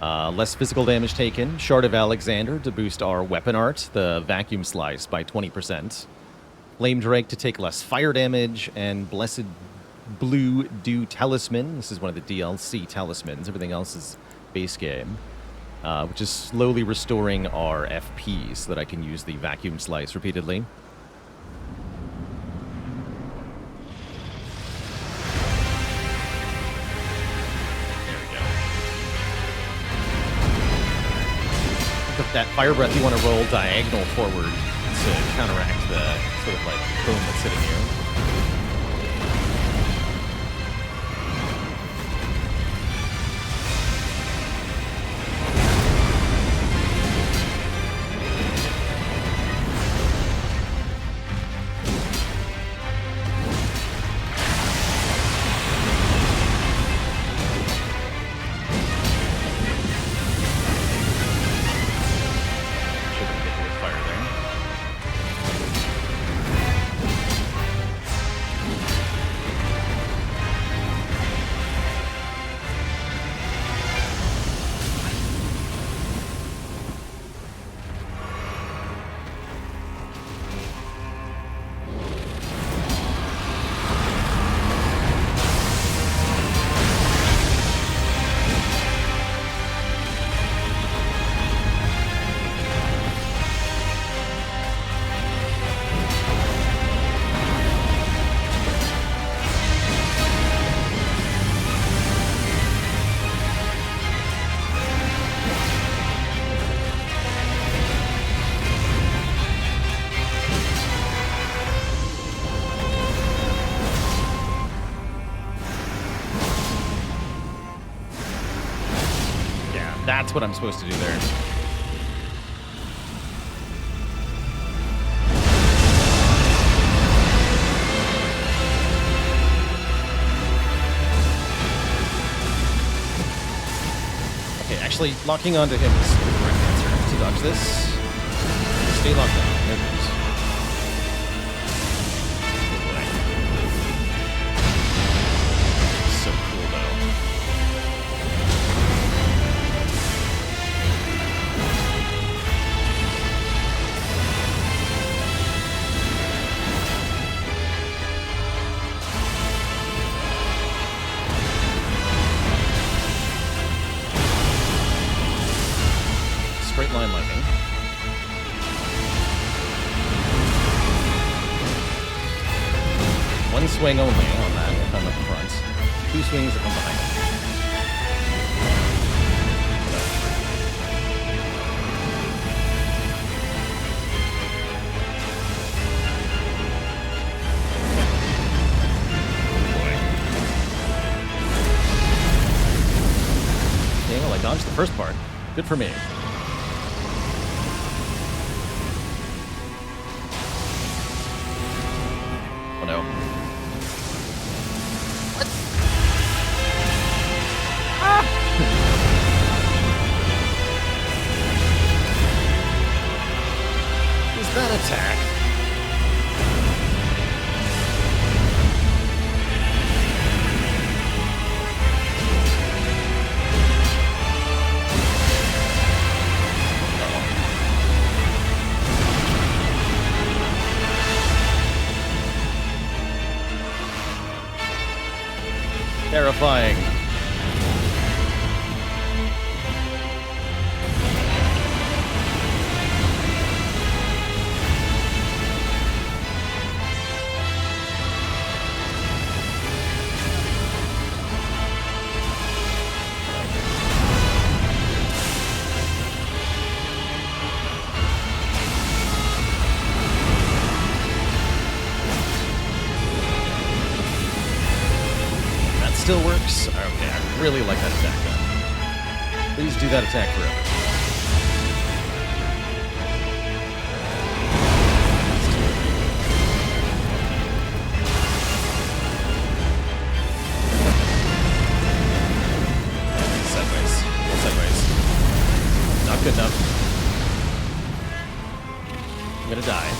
[SPEAKER 1] physical damage taken. Shard of Alexander to boost our weapon art, the Vacuum Slice, by 20%. Flame Drake to take less fire damage, and Blessed Blue Dew Talisman. This is one of the DLC talismans. Everything else is base game. Which is slowly restoring our FP so that I can use the Vacuum Slice repeatedly. That fire breath you want to roll diagonal forward to counteract the sort of like cone that's sitting here. That's what I'm supposed to do there. Okay, actually, locking onto him is the correct answer. this. Stay locked down. There it is. Oh boy. So cool though. Straight line lightning. One swing only on that if I'm up front. Two swings if I'm behind him. Okay, well, I dodged the first part. Good for me. Oh no. What? Ah! Is that attack? Terrifying. Still works? Okay, I really like that attack then. Please do that attack forever. Sideways. Sideways. Not good enough. I'm gonna die.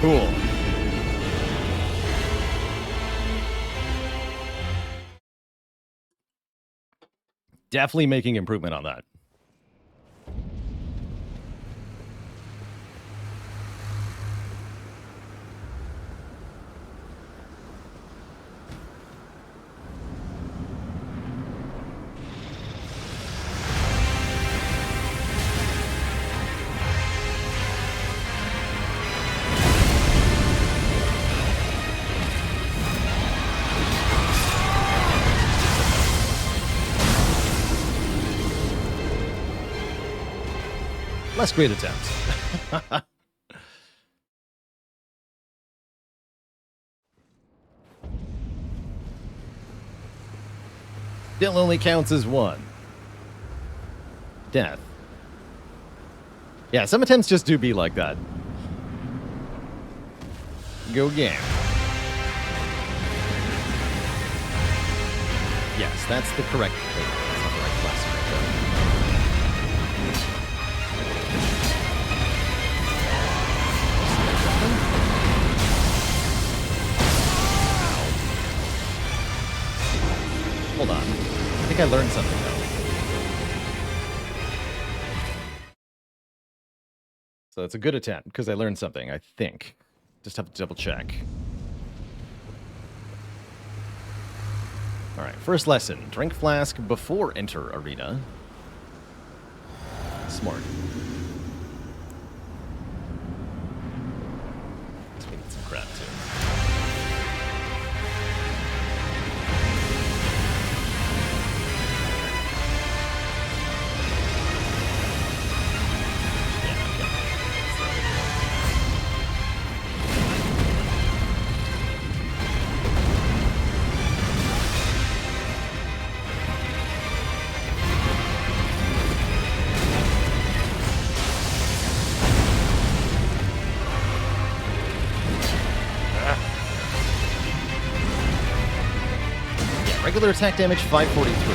[SPEAKER 1] Cool. Definitely making improvement on that. Less great attempts. Still only counts as one. Death. Yeah, some attempts just do be like that. Go game. Yes, that's the correct thing. That's not the right class right there. Hold on. I think I learned something, though. So it's a good attempt, because I learned something, I think. Just have to double check. Alright, first lesson. Drink flask before enter arena. Smart. Guess we need some crap, too. Regular attack damage, 543.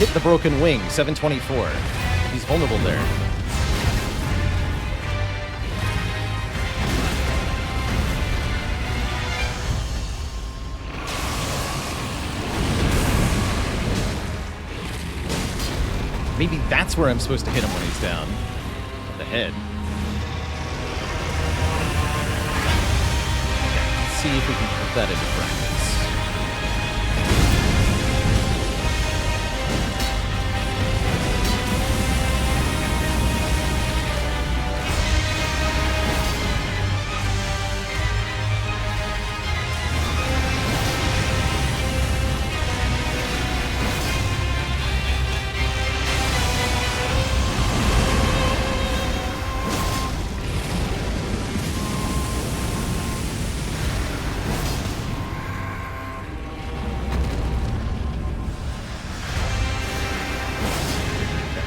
[SPEAKER 1] Hit the broken wing, 724. He's vulnerable there. Maybe that's where I'm supposed to hit him when he's down. The head. Okay, let's see if we can put that into practice.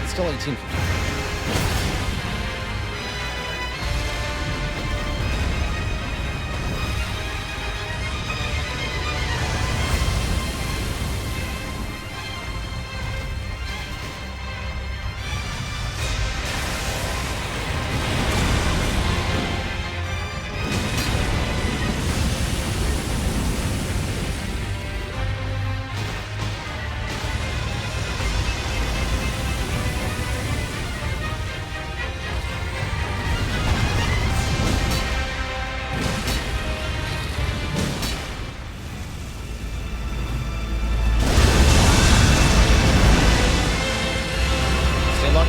[SPEAKER 1] Still 1850.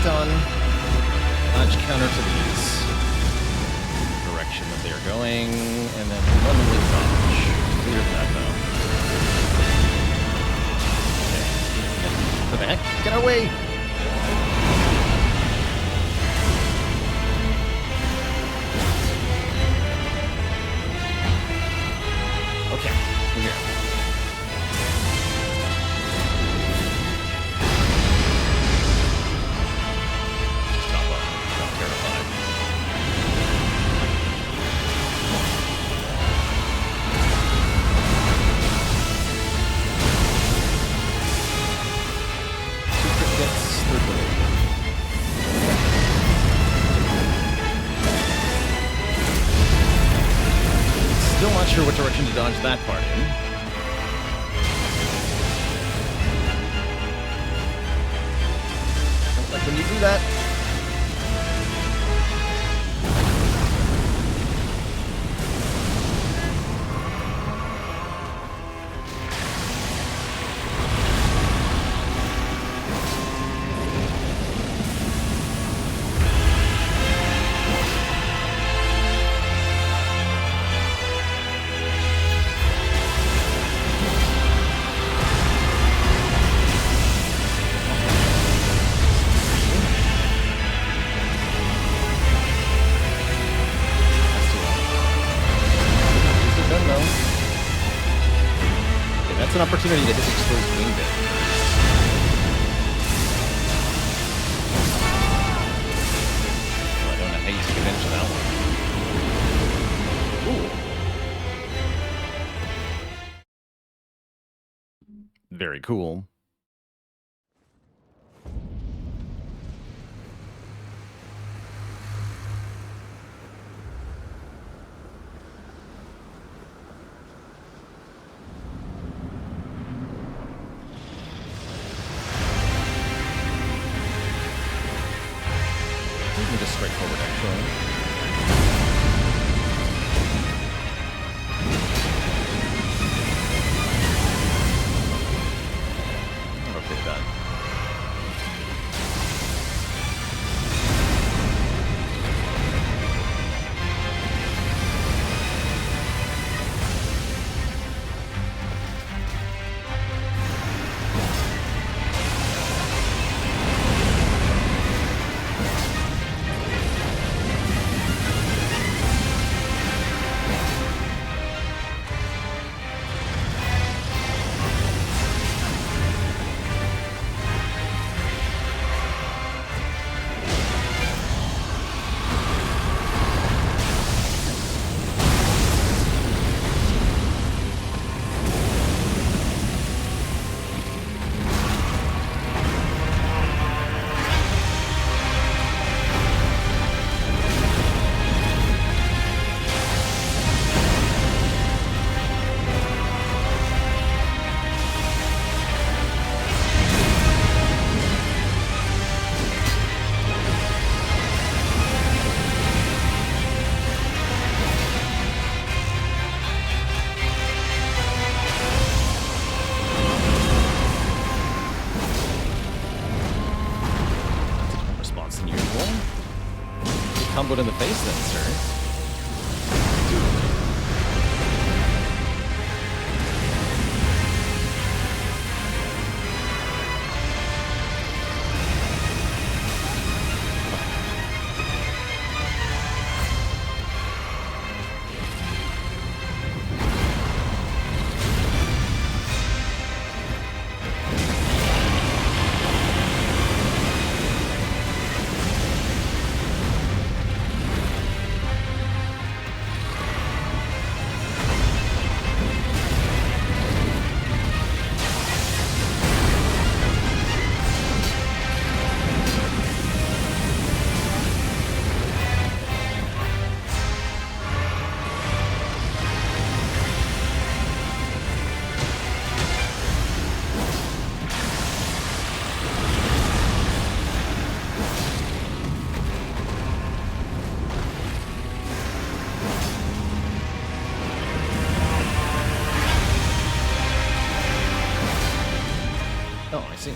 [SPEAKER 1] On dodge counter to these direction that they are going, and then randomly dodge. Clear that though. Okay. To the heck, get away! Okay, we're here. Still not sure what direction to dodge that part in. Don't like when you do that. An opportunity to hit exposed wing bit. Well, I don't know how you take advantage of that one. Ooh. Very cool. Just straightforward, actually. foot in the face then, sir. Oh, I see.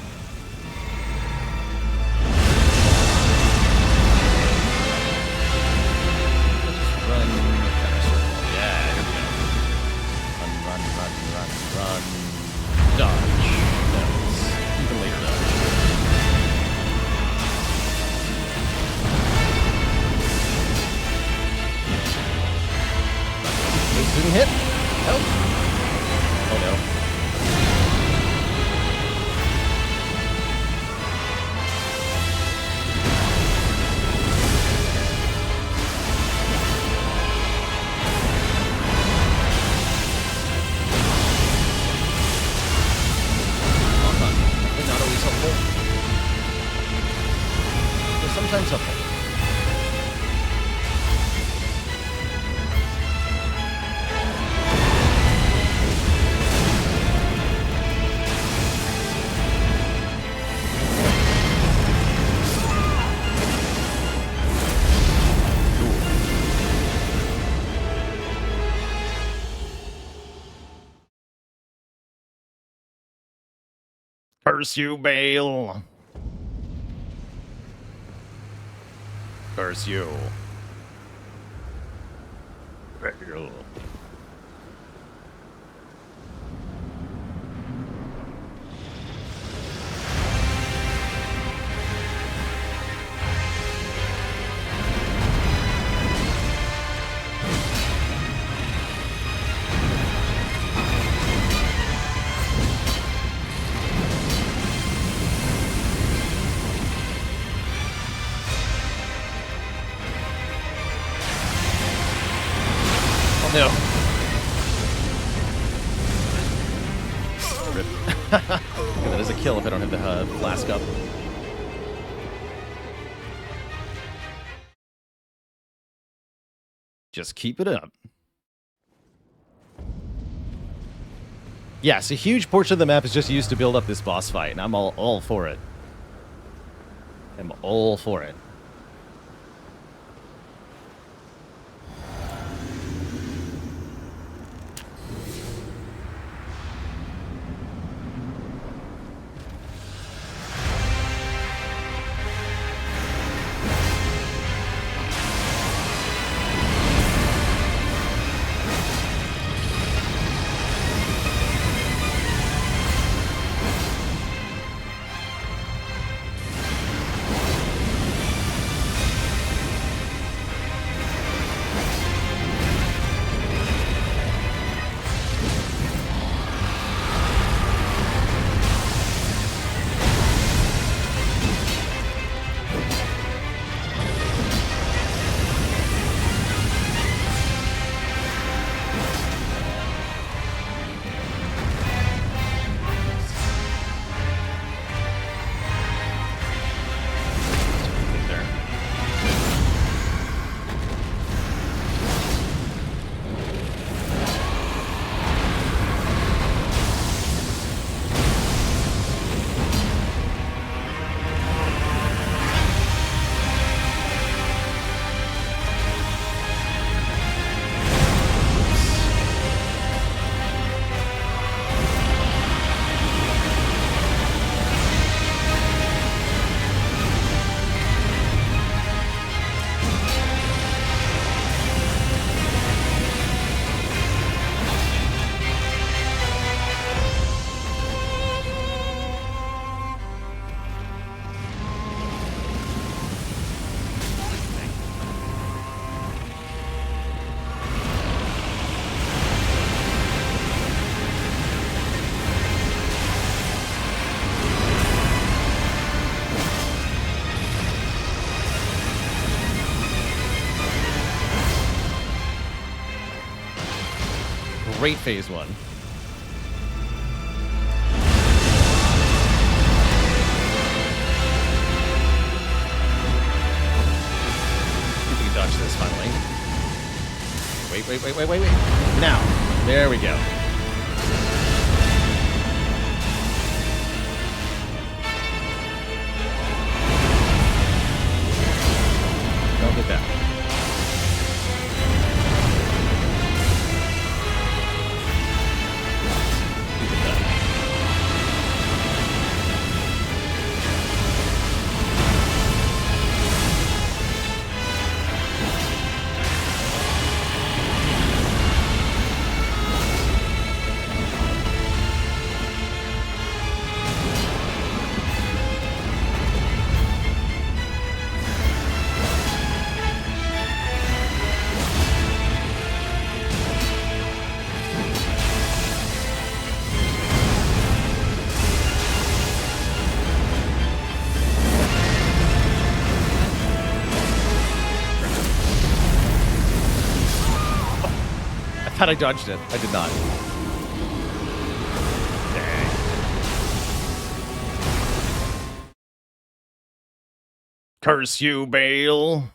[SPEAKER 1] Just run kind of circle. Yeah, here we go. Run. Dodge. That's even later dodge. This didn't hit. Nope. Oh no. Sometimes helpful. Curse you, Bale. Curse you. Bale. No. Rip. Yeah, that is a kill if I don't have the flask up. Just keep it up. Yes, a huge portion of the map is just used to build up this boss fight, and I'm all for it. I'm all for it. Great phase 1. See if we can dodge this finally. Wait. Now. There we go. Don't hit that. Keep it done. I thought I dodged it. I did not. Dang. Curse you, Bale.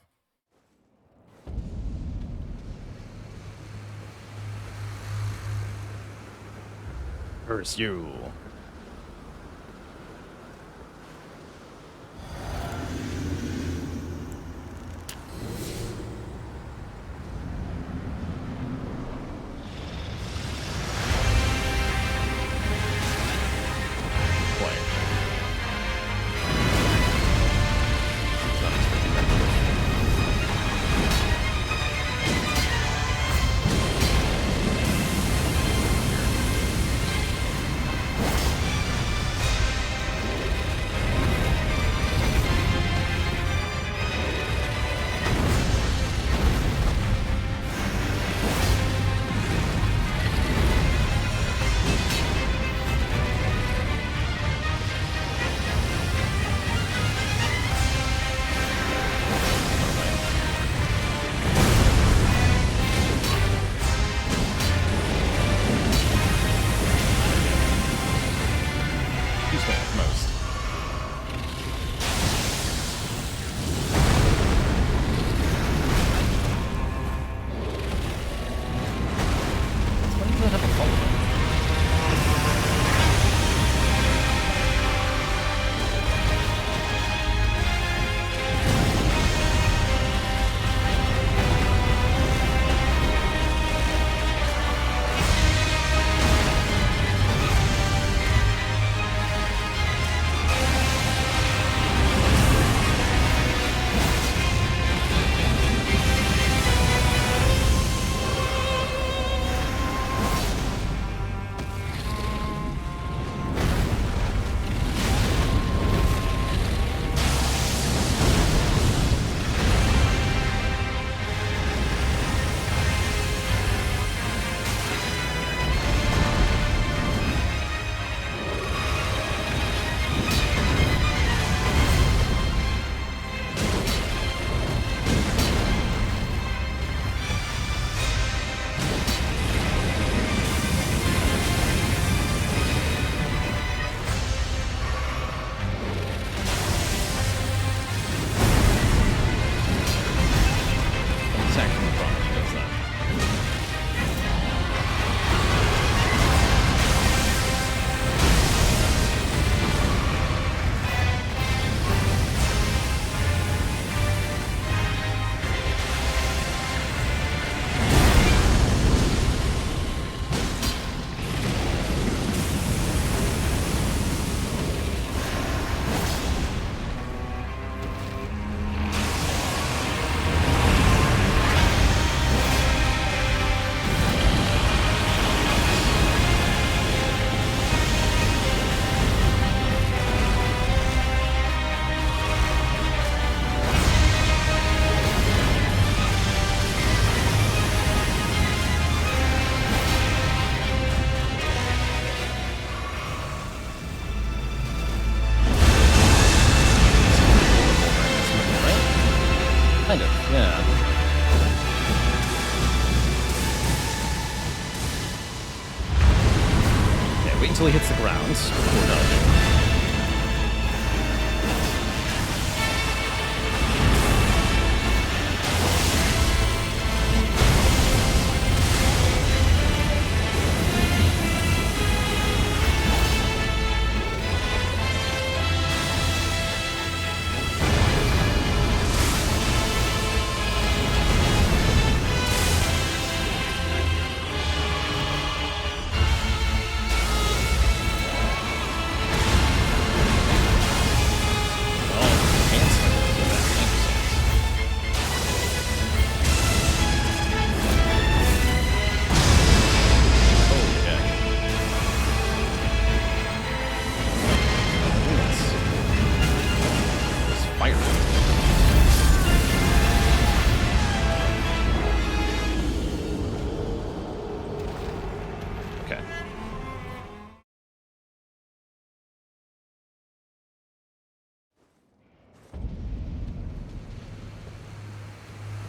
[SPEAKER 1] Curse you. until he hits the ground. Poor dodge.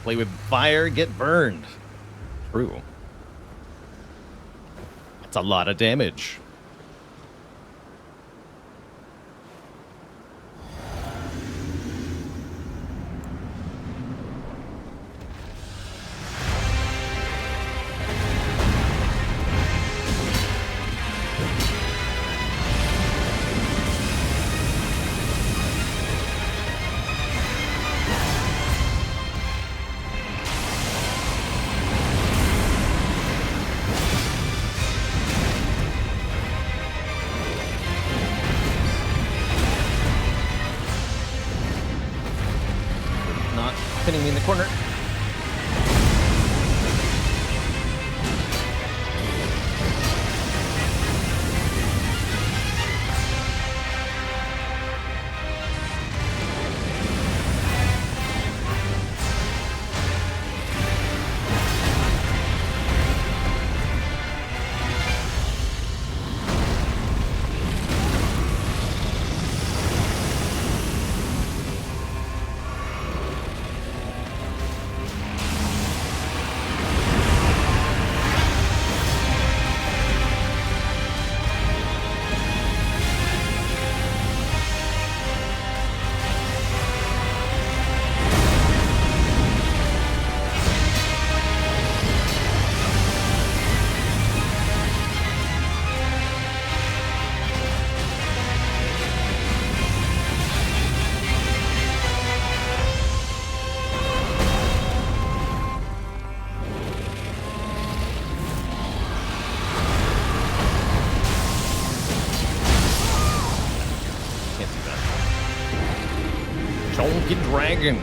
[SPEAKER 1] Play with fire, get burned. True. That's a lot of damage. Not pinning me in the corner. Chonky Dragon.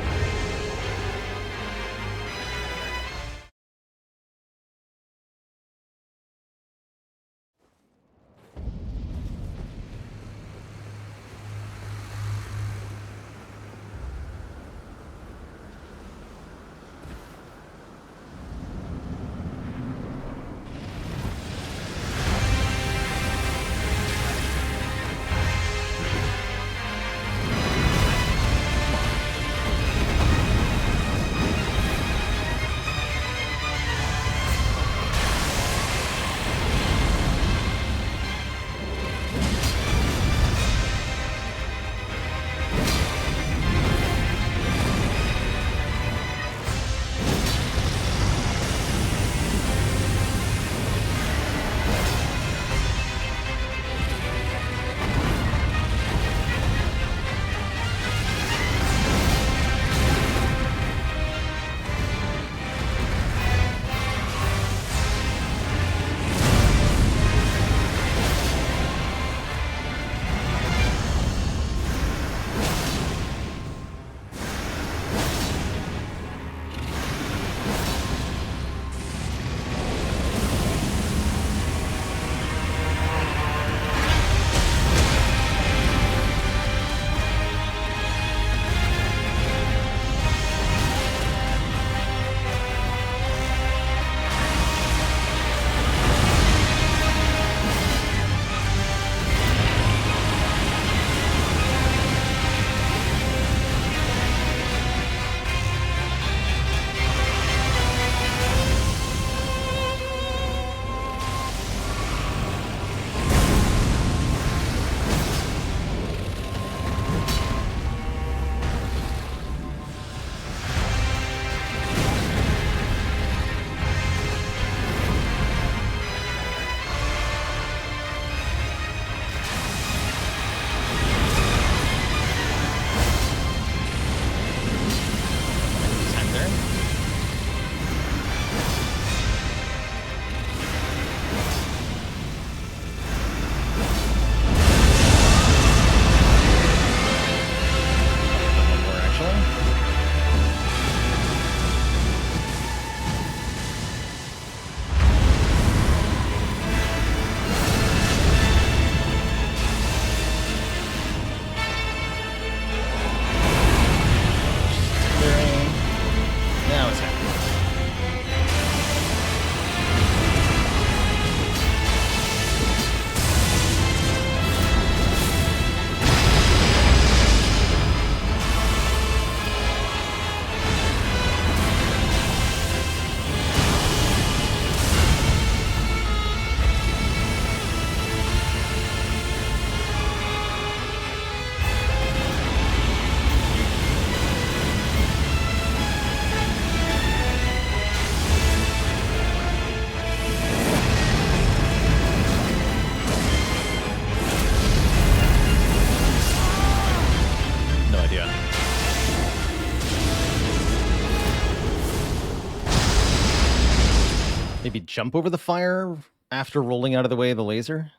[SPEAKER 1] jump over the fire after rolling out of the way of the laser?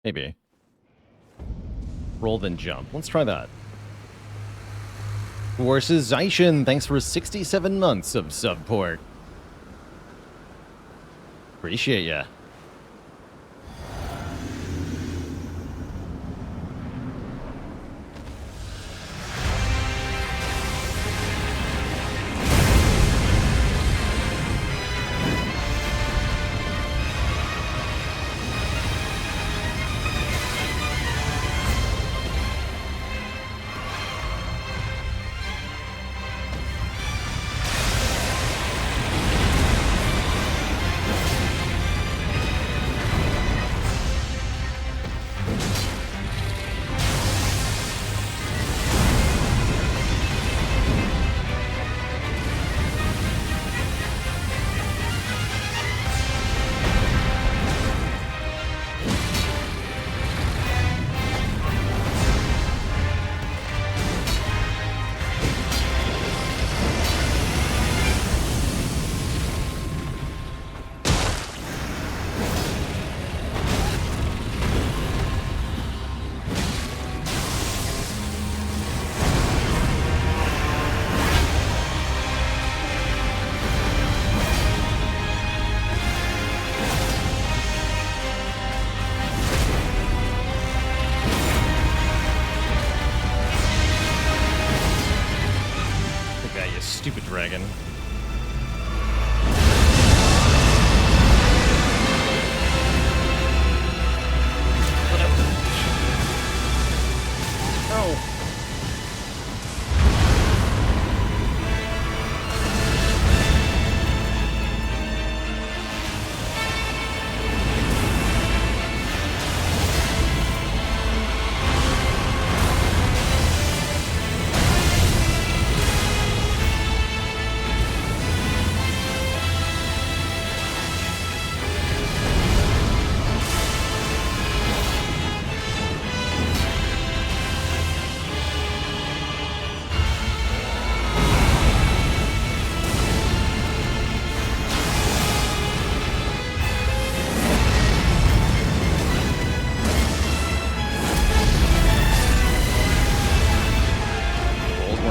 [SPEAKER 1] Maybe. Roll then jump. Let's try that. Forces Zaishin, thanks for 67 months of support. Appreciate ya. Stupid dragon. Oh.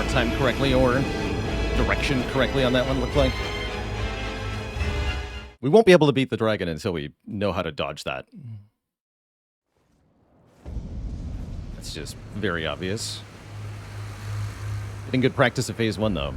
[SPEAKER 1] Timed correctly or direction correctly on that one, looked like. We won't be able to beat the dragon until we know how to dodge that. That's just very obvious. Getting good practice at phase 1 though.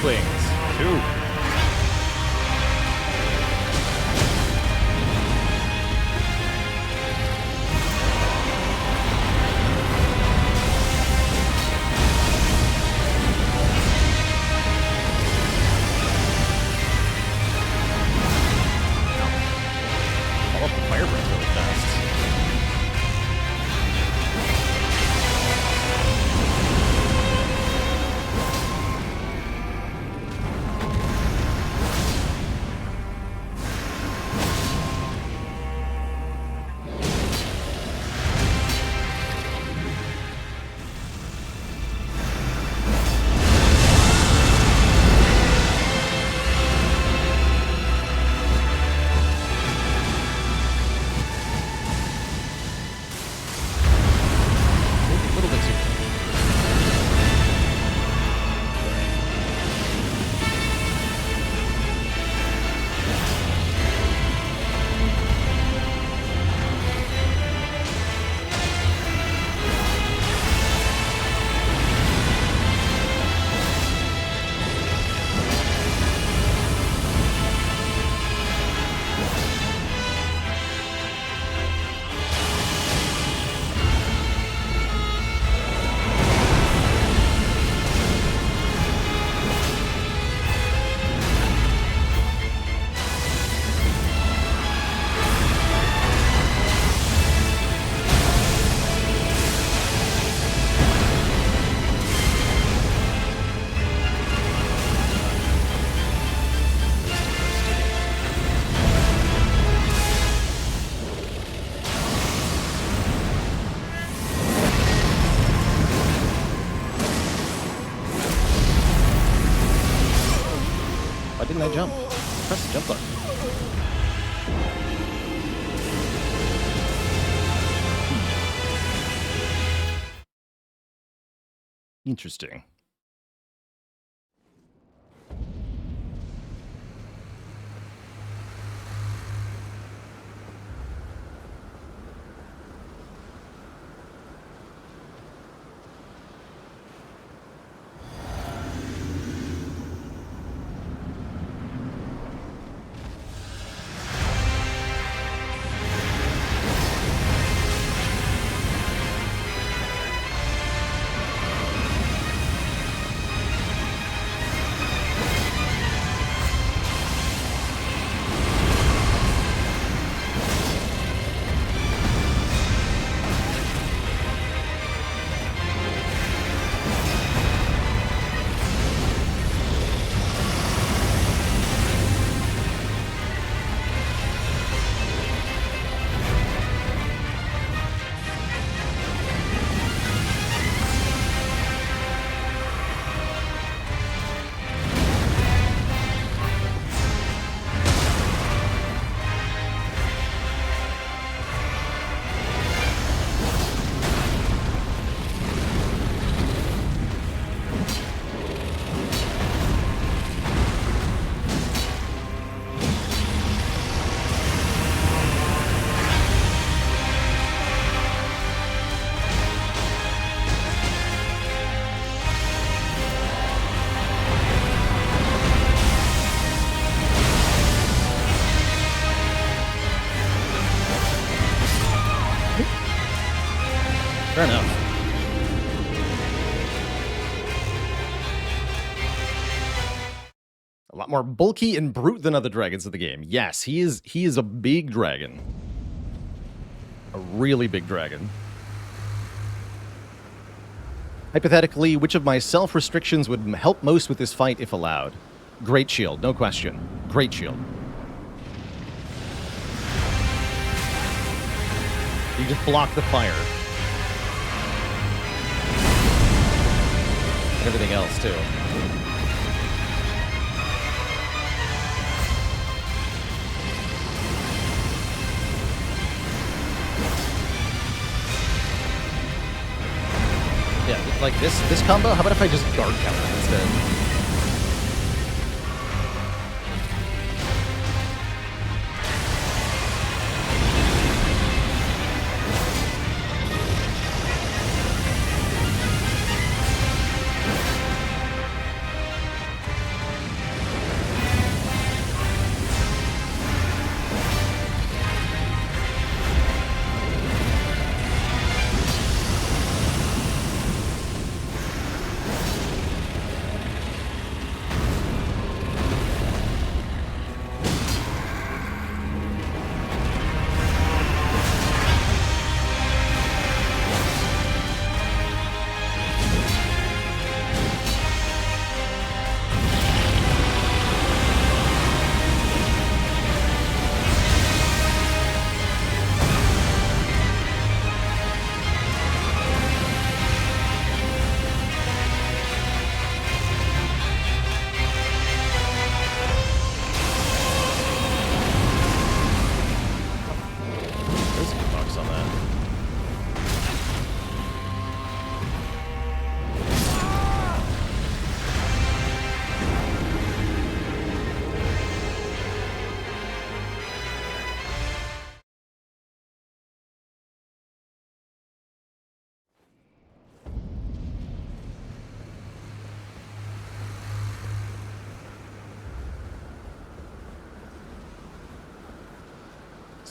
[SPEAKER 1] Swings. 2. All of the fire breath really fast. I jump? Press the jump button. Interesting. Fair enough. A lot more bulky and brute than other dragons in the game. Yes, he is a big dragon. A really big dragon. Hypothetically, which of my self-restrictions would help most with this fight if allowed? Great shield, no question. Great shield. You just block the fire. And everything else, too. Yeah, like this combo, how about if I just guard counter instead?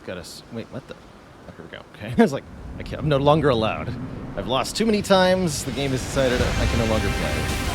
[SPEAKER 1] Gotta wait. What the? Oh, here we go. Okay, I was like, I'm no longer allowed. I've lost too many times. The game has decided I can no longer play.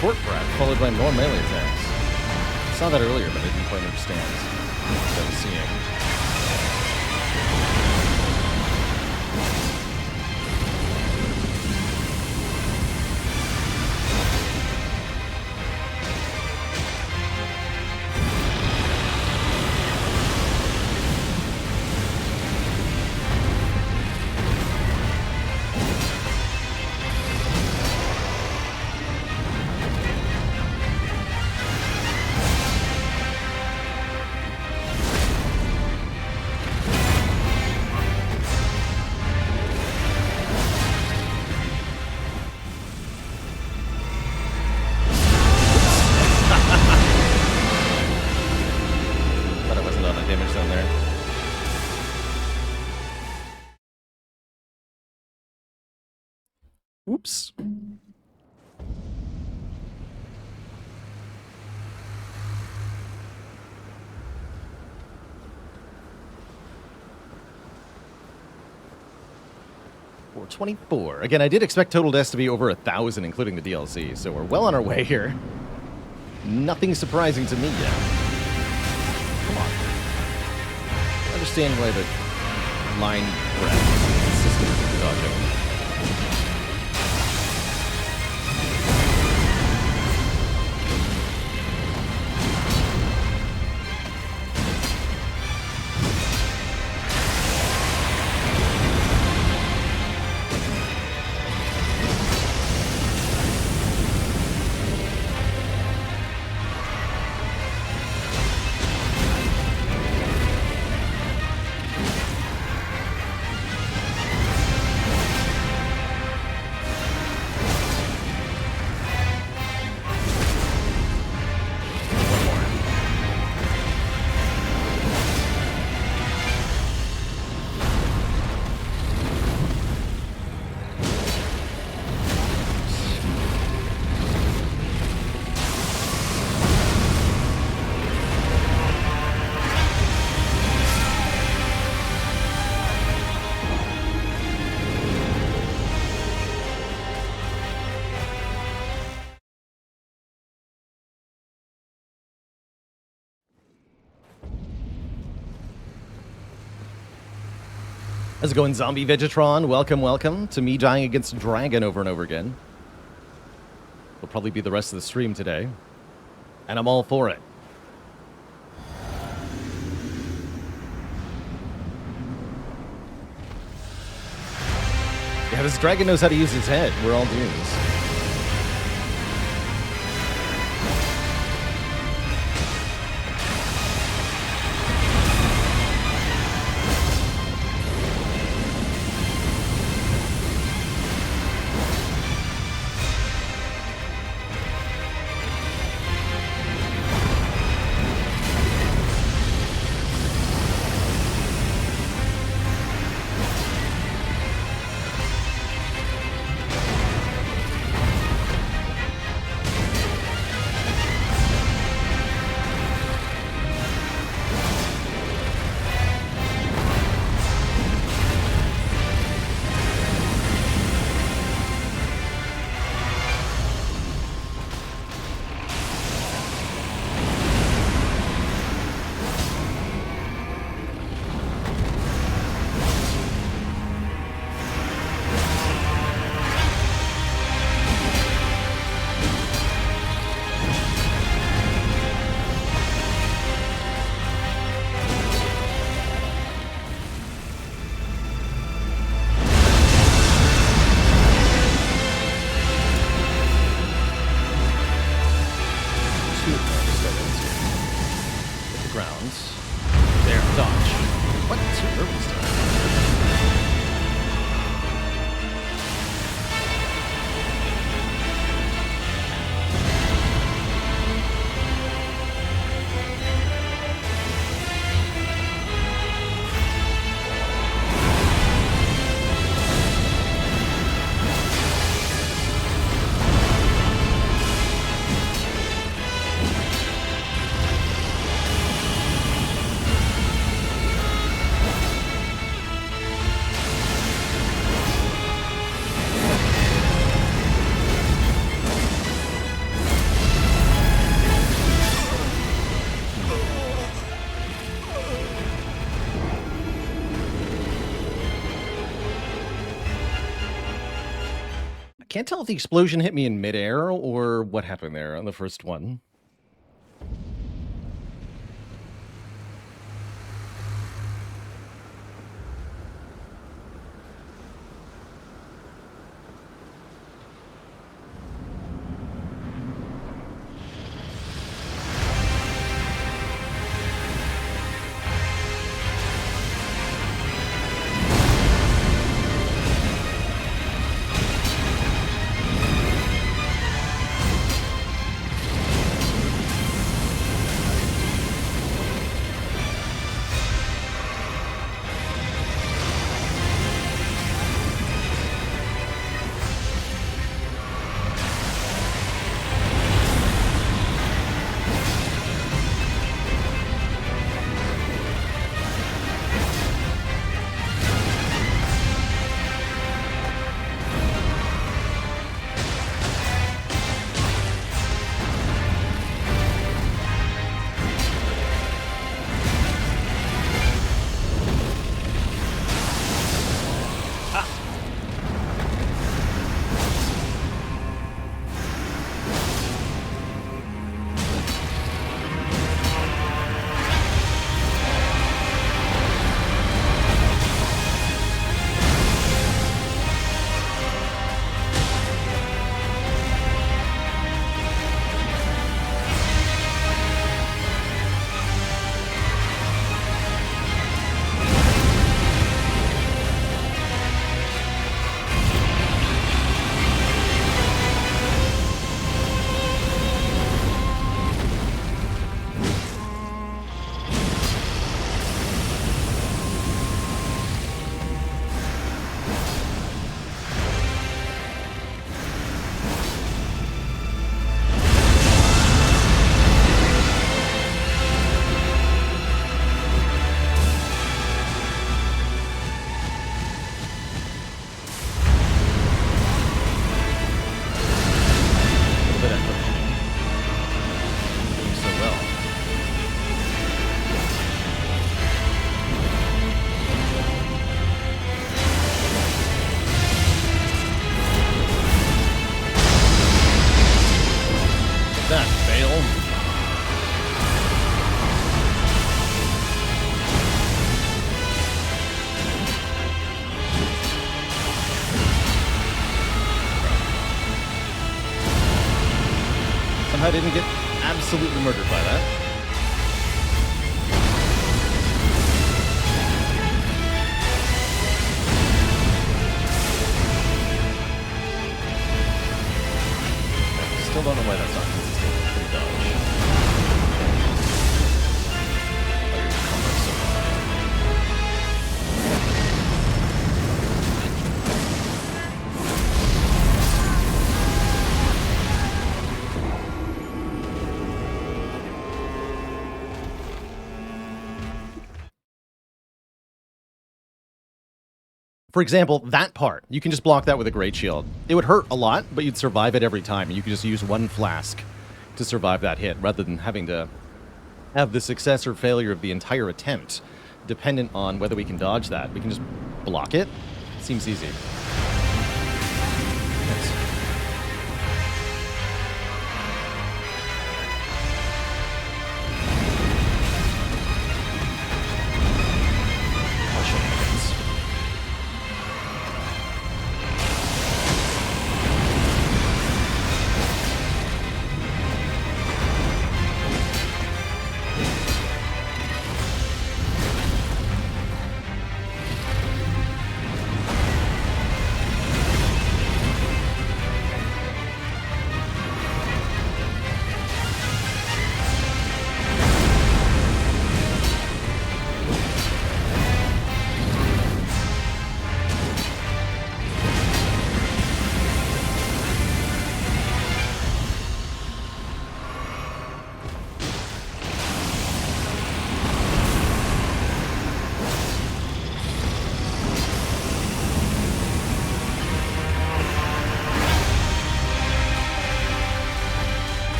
[SPEAKER 1] short breath followed by more melee attacks. I saw that earlier, but I didn't quite understand what I was seeing. Oops. $424. Again, I did expect total deaths to be over 1,000, including the DLC, so we're well on our way here. Nothing surprising to me yet. Come on. I understand why the line breath is consistent dodging. How's it going, Zombie Vegetron? Welcome, welcome to me dying against Dragon over and over again. Will probably be the rest of the stream today. And I'm all for it. Yeah, this Dragon knows how to use his head. We're all doomed. can't tell if the explosion hit me in midair or what happened there on the first one. I didn't get absolutely murdered by that. Still don't know why that's not consistent. Pretty dodge. Oh, your combo's so far. For example, that part, you can just block that with a Great Shield. It would hurt a lot, but you'd survive it every time, and you could just use one flask to survive that hit, rather than having to have the success or failure of the entire attempt dependent on whether we can dodge that. We can just block it. Seems easy. Nice.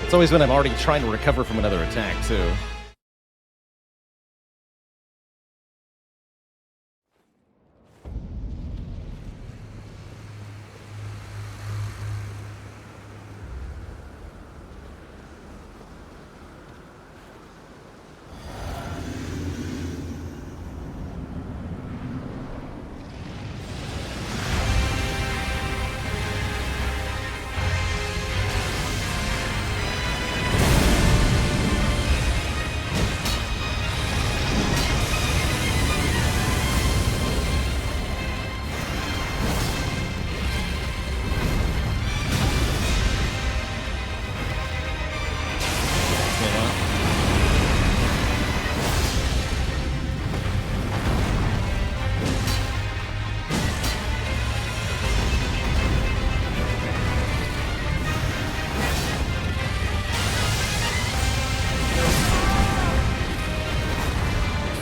[SPEAKER 1] It's always when I'm already trying to recover from another attack, too.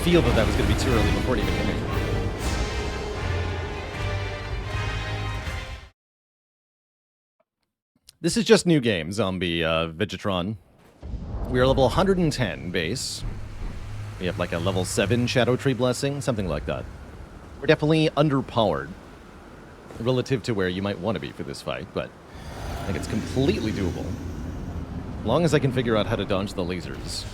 [SPEAKER 1] Feel that was going to be too early before it even hit me. This is just new game, Zombie Vegetron. We are level 110 base. We have like a level 7 Shadow Tree Blessing, something like that. We're definitely underpowered relative to where you might want to be for this fight, but I think it's completely doable. As long as I can figure out how to dodge the lasers.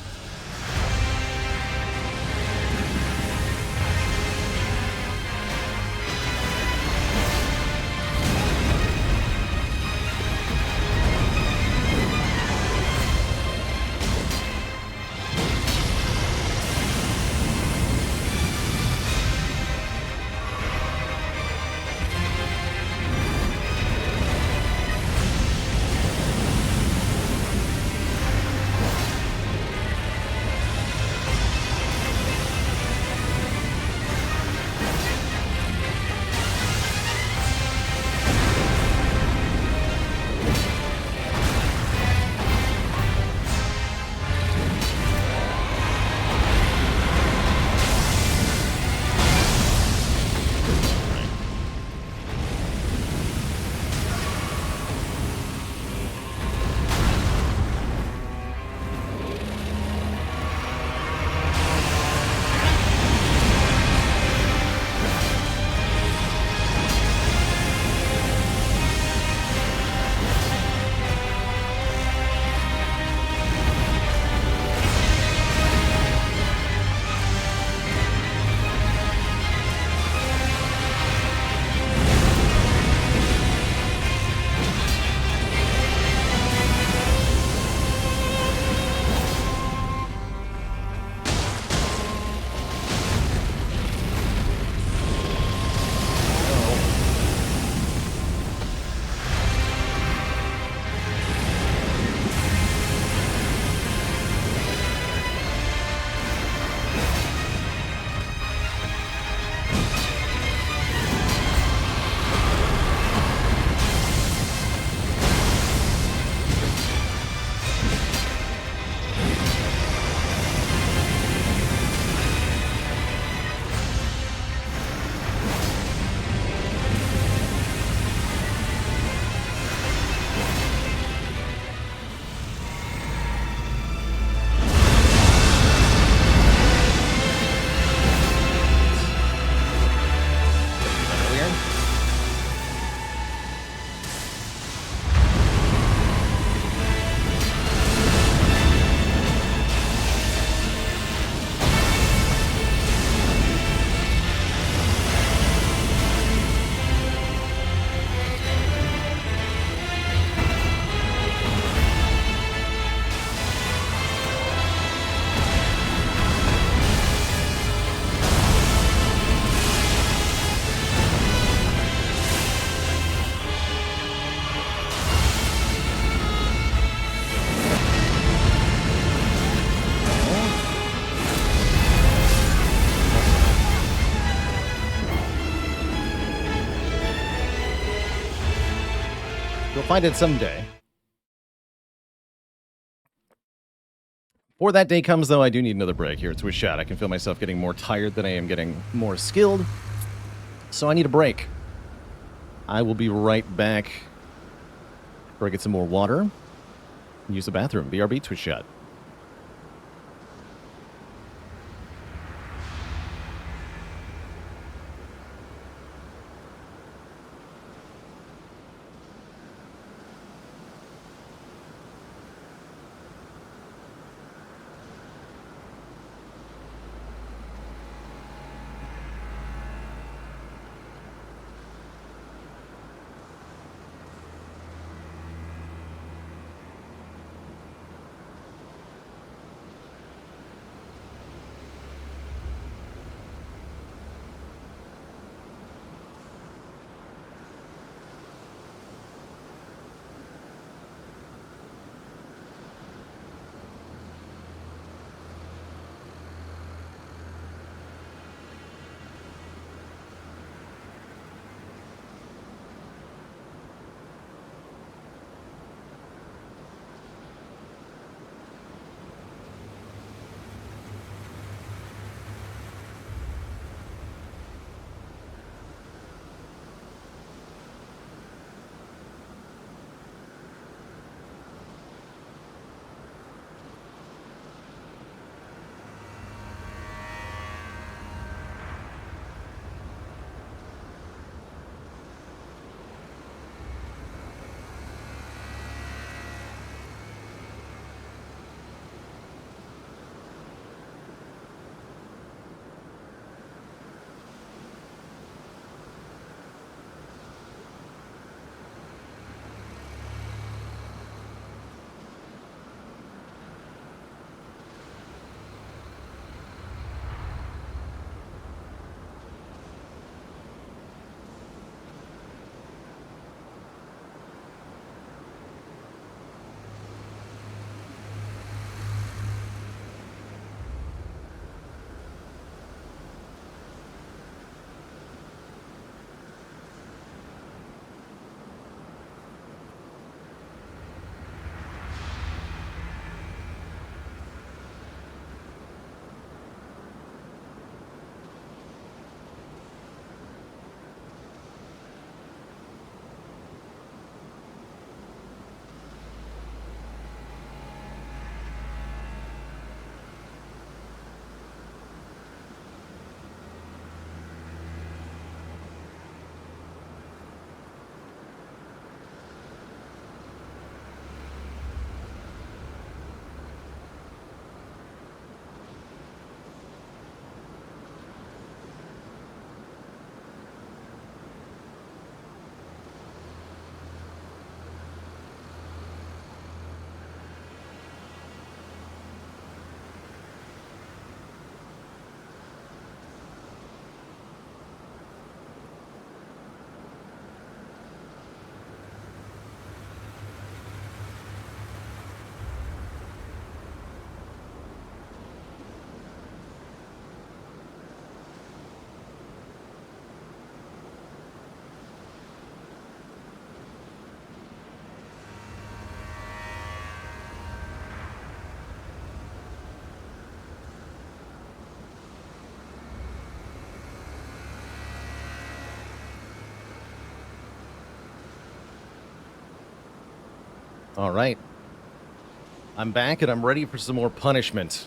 [SPEAKER 1] We'll find it someday. Before that day comes, though, I do need another break. Here at Swiss Chat, I can feel myself getting more tired than I am getting more skilled. So I need a break. I will be right back. Before I get some more water. use the bathroom. BRB Twitch chat. All right. I'm back and I'm ready for some more punishment.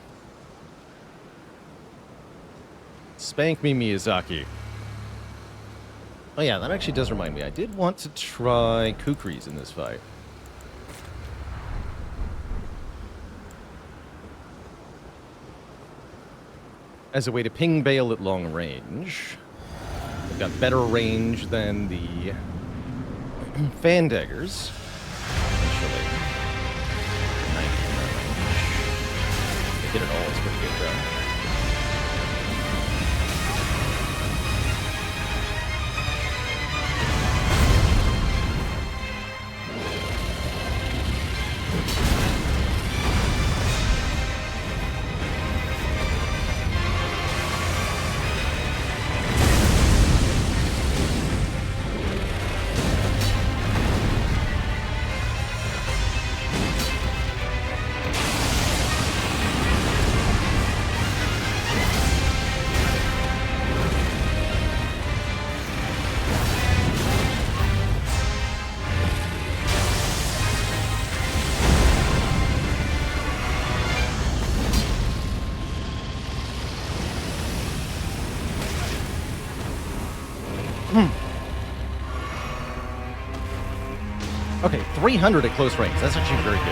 [SPEAKER 1] Spank me, Miyazaki. Oh yeah, that actually does remind me. I did want to try kukris in this fight. As a way to ping Bale at long range. They've got better range than the fan daggers. Actually, 90 in that range. They hit it all, it's pretty good though. Okay, 300 at close range. That's actually very good.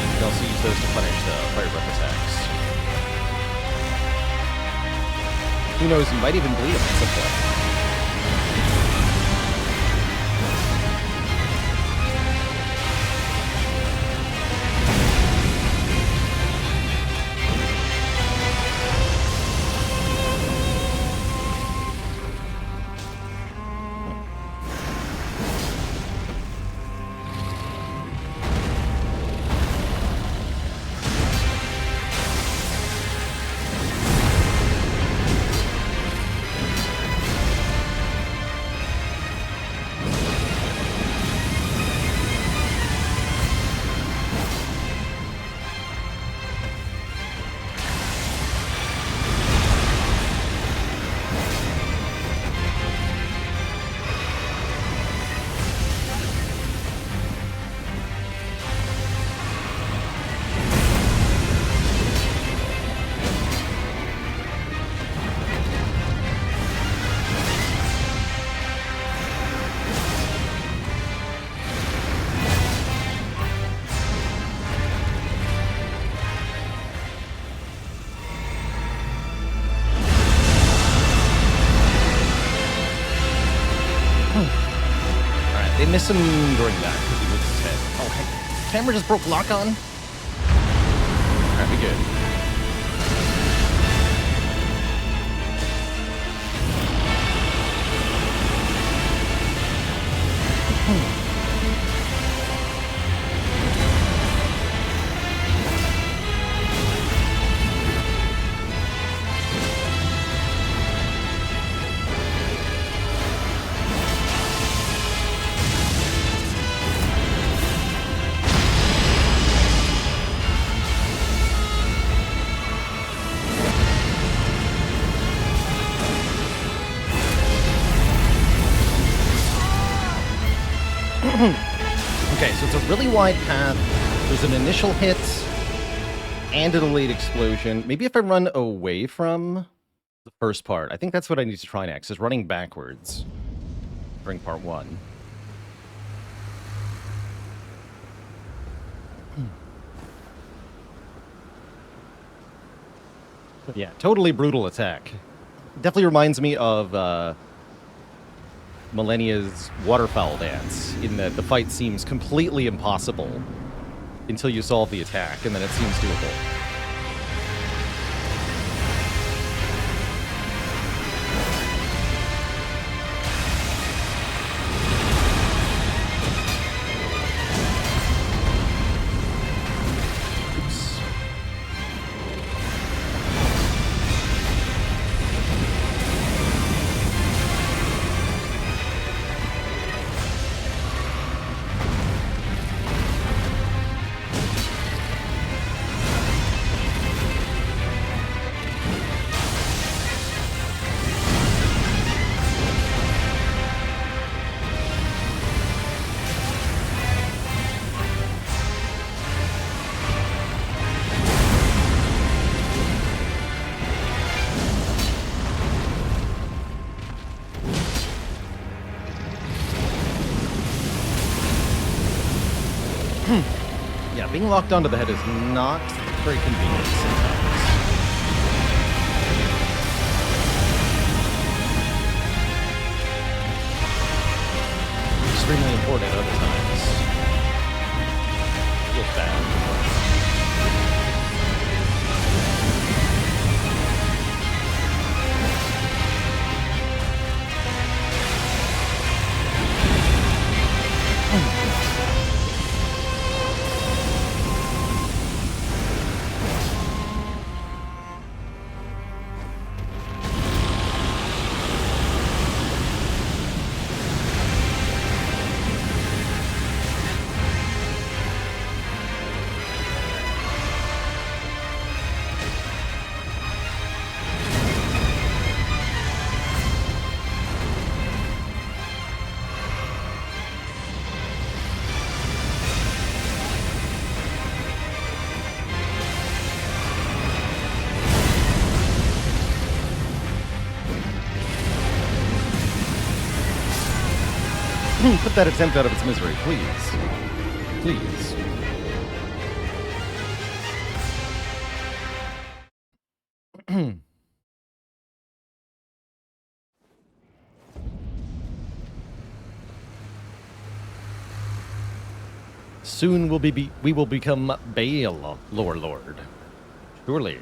[SPEAKER 1] You can also use those to punish the fire breath attacks. Who knows, you might even bleed them at some point. They miss him during that because he moves his head. Oh, heck. Camera just broke lock on? Alright, we good. Okay, so it's a really wide path. There's an initial hit and a delayed explosion. Maybe if I run away from the first part. I think that's what I need to try next, is running backwards during part 1. Yeah, totally brutal attack. Definitely reminds me of Millennia's waterfowl dance, in that the fight seems completely impossible until you solve the attack, and then it seems doable. Yeah, being locked onto the head is not very convenient sometimes. Extremely important at other times. Feels bad. Put that attempt out of its misery, please. Please. Soon we will become Baal, Lord. Surely.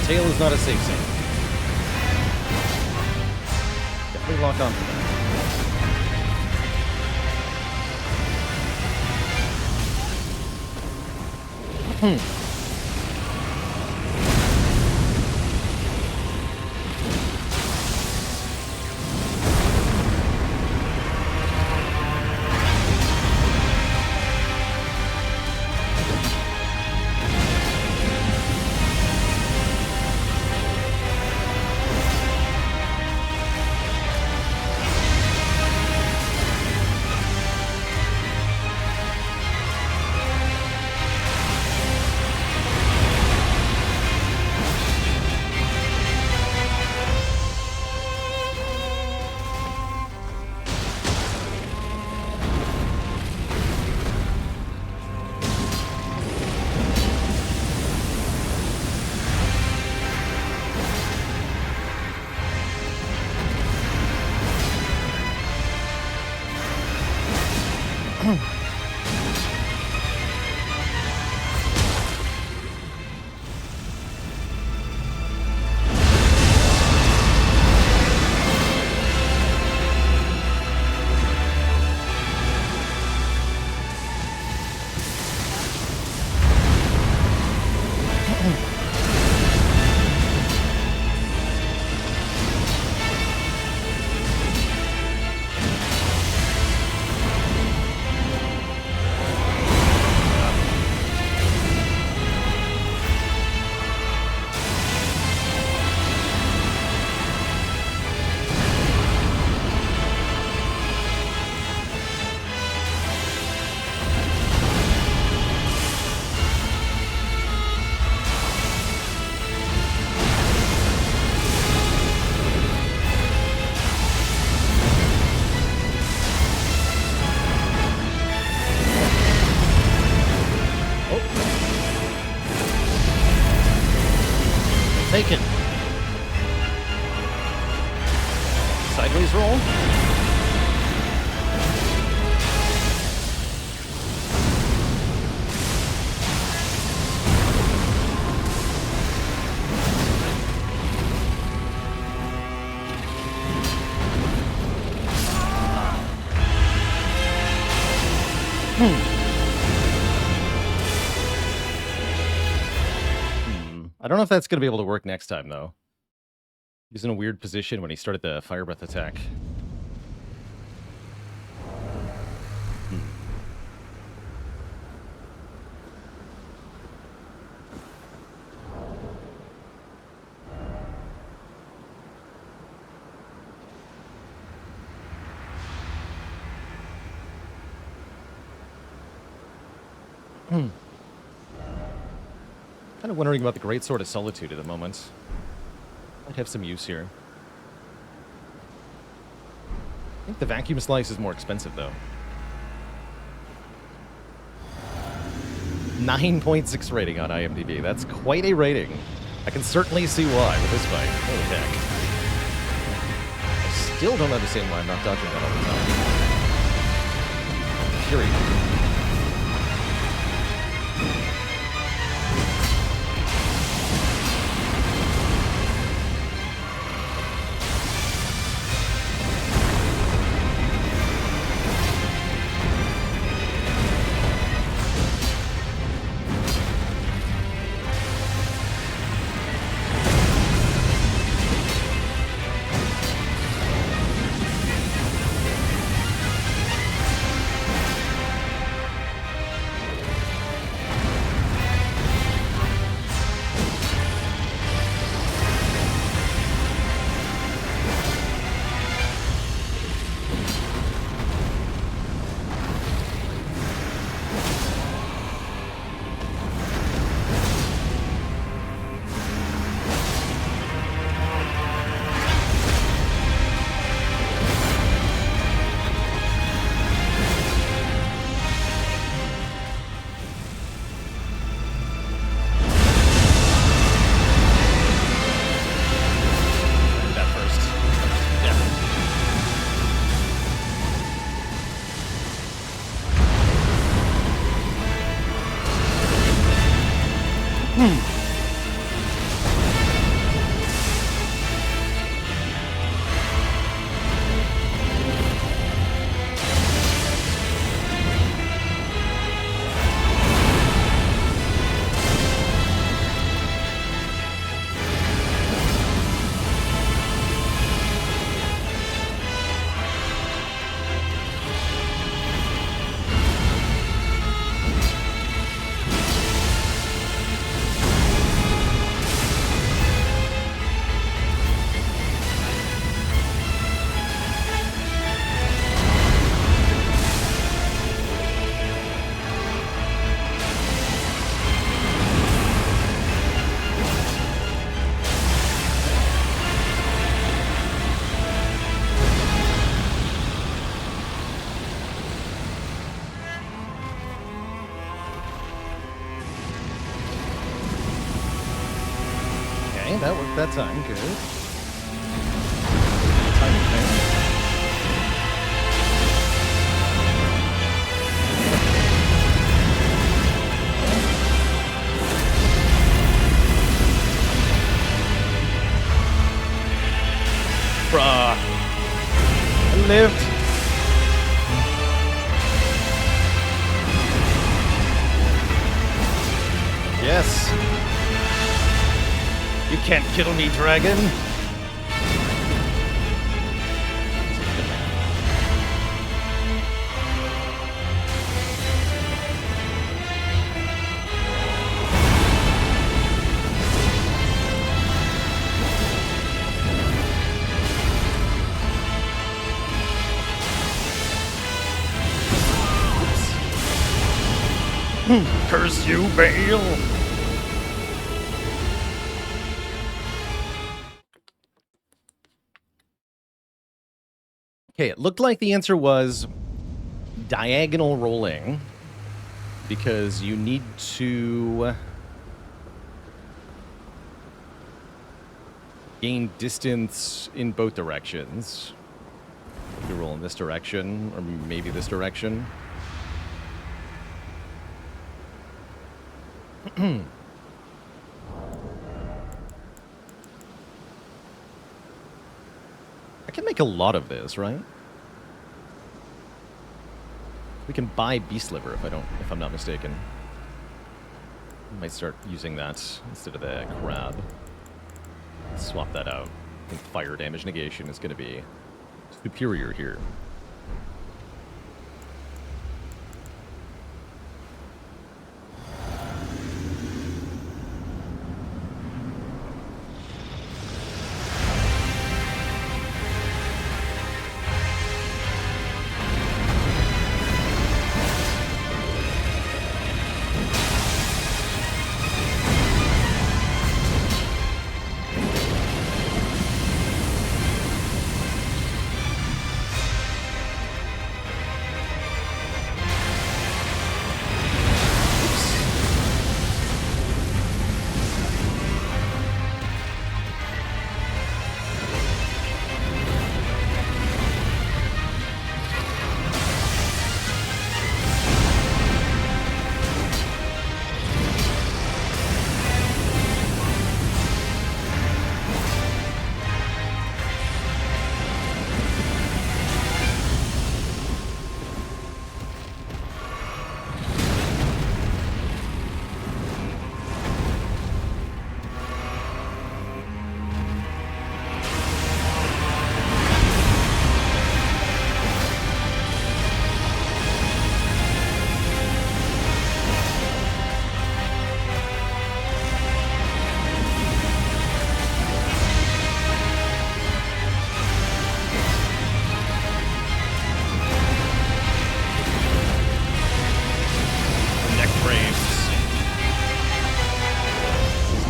[SPEAKER 1] Tail is not a safe zone. Definitely lock on to that. Taken. Sideways roll. I don't know if that's going to be able to work next time, though. He's in a weird position when he started the fire breath attack. Kind of wondering about the Great Sword of Solitude at the moment. Might have some use here. I think the Vacuum Slice is more expensive, though. 9.6 rating on IMDb. That's quite a rating. I can certainly see why with this fight. Holy heck. I still don't understand why I'm not dodging that all the time. Period. Okay, that worked that time. Good. Timing thing. Bruh. I lived. Yes. You can't kill me, dragon. Curse you, Bale! Okay, it looked like the answer was diagonal rolling because you need to gain distance in both directions. If you roll in this direction, or maybe this direction. I can make a lot of this, right? We can buy beast liver if I'm not mistaken. I might start using that instead of the crab. Swap that out. I think fire damage negation is going to be superior here.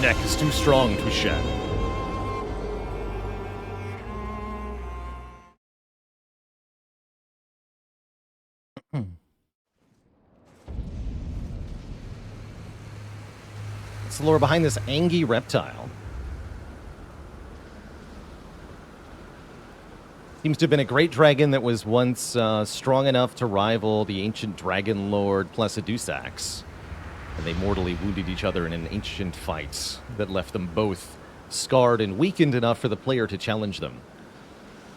[SPEAKER 1] Neck is too strong to shed. What's the lore behind this Angie reptile? Seems to have been a great dragon that was once strong enough to rival the ancient dragon lord Plesidussax. and they mortally wounded each other in an ancient fight that left them both scarred and weakened enough for the player to challenge them.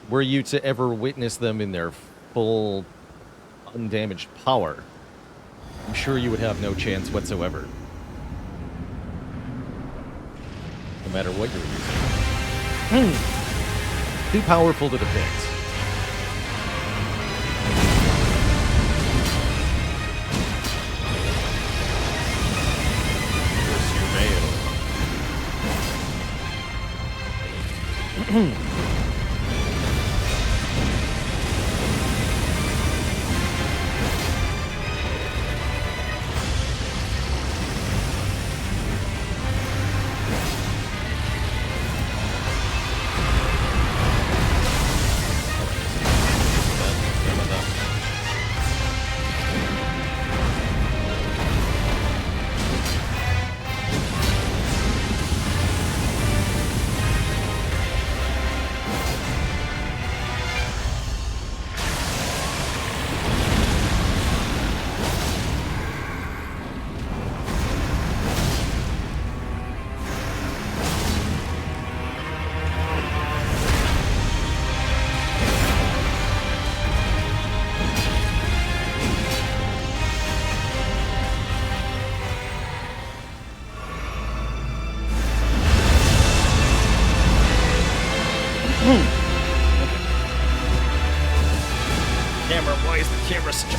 [SPEAKER 1] Were you to ever witness them in their full, undamaged power, I'm sure you would have no chance whatsoever. No matter what you're using. Too powerful to depict. Camera, why is the camera such a...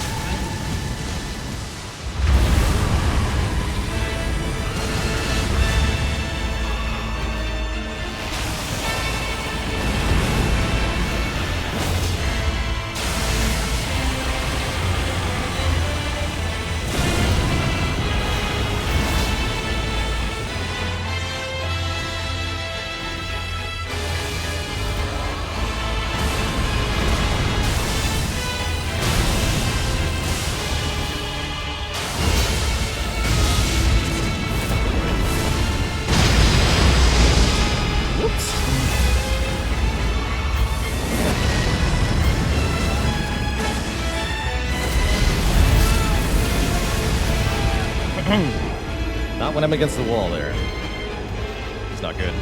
[SPEAKER 1] Not when I'm against the wall there. It's not good.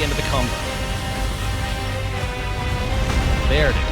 [SPEAKER 1] End of the combo. There it is.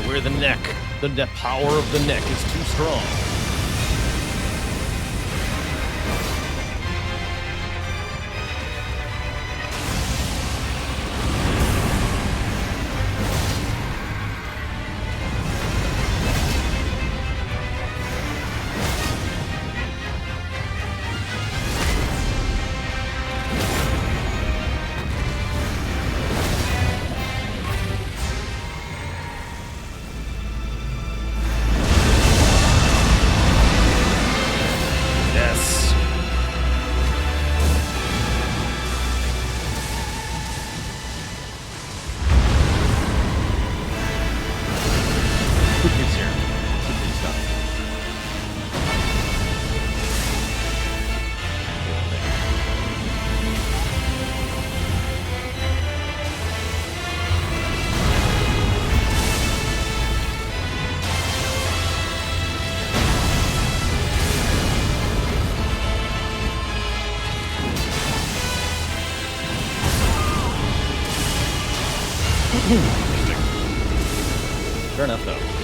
[SPEAKER 1] Where the neck, the power of the neck is too strong. Fair enough, though.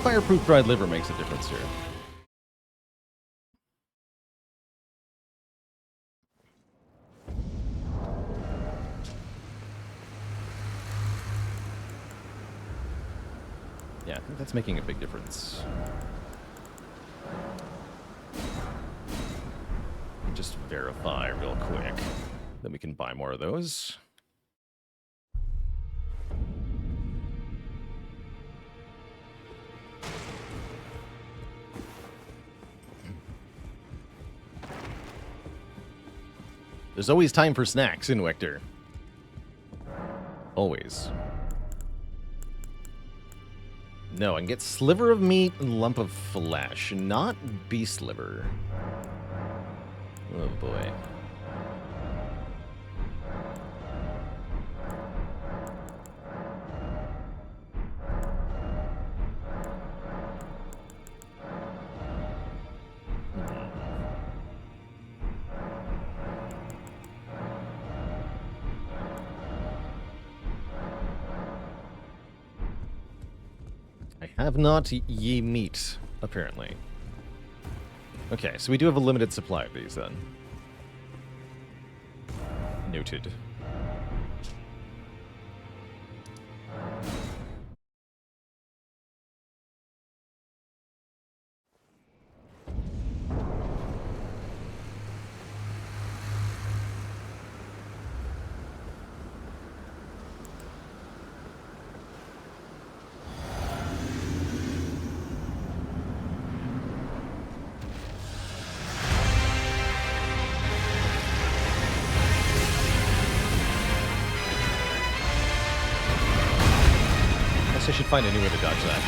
[SPEAKER 1] Fireproof dried liver makes a difference here. Yeah, I think that's making a big difference. Just verify real quick. Then we can buy more of those. There's always time for snacks in Vector. Always. No, I can get sliver of meat and lump of flesh, not beast liver. Oh boy. I have not ye meat, apparently. Okay, so we do have a limited supply of these then. Noted. I should find a new way to dodge that.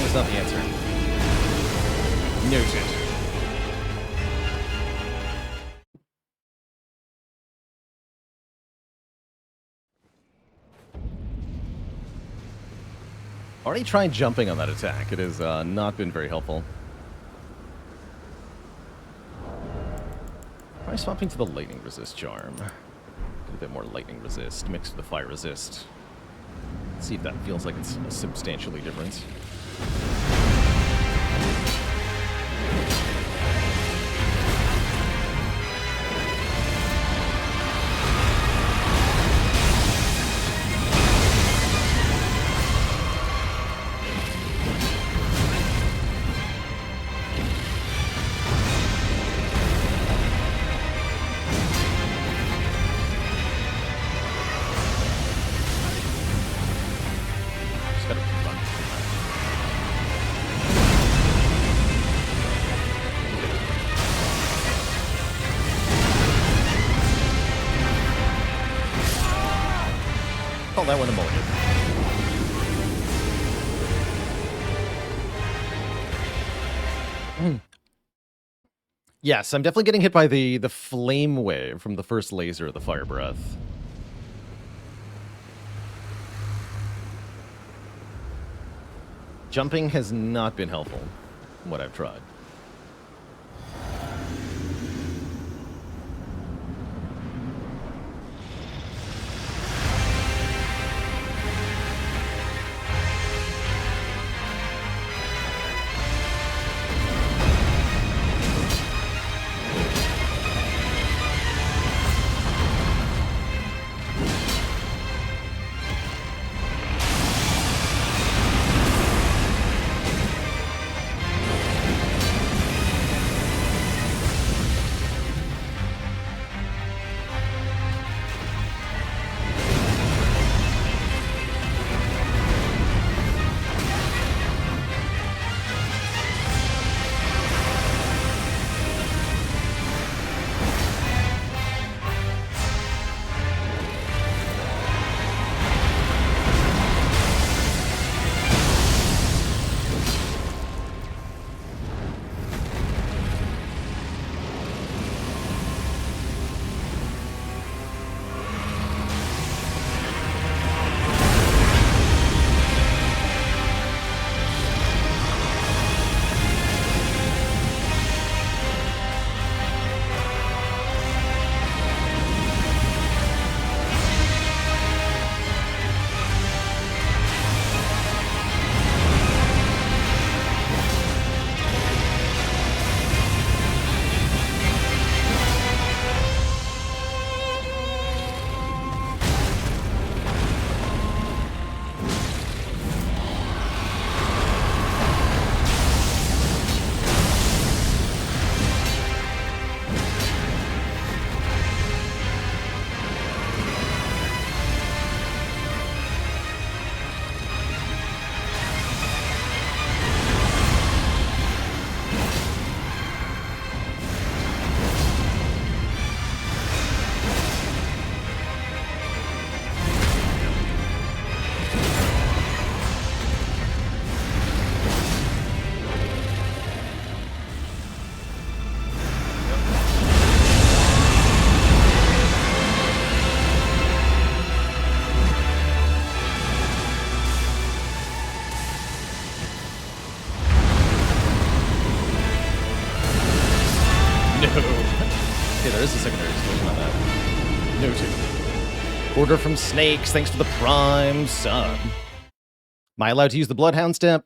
[SPEAKER 1] is not the answer. Noted. Already tried jumping on that attack. It has not been very helpful. Try swapping to the lightning resist charm. Get a bit more lightning resist mixed with the fire resist. Let's see if that feels like it's substantially different. Call that one a mulligan. Yes, I'm definitely getting hit by the flame wave from the first laser of the fire breath. Jumping has not been helpful from what I've tried. Okay, there is a secondary explosion on that. Noted. Order from Snakes, thanks for the Prime sub. Am I allowed to use the Bloodhound step?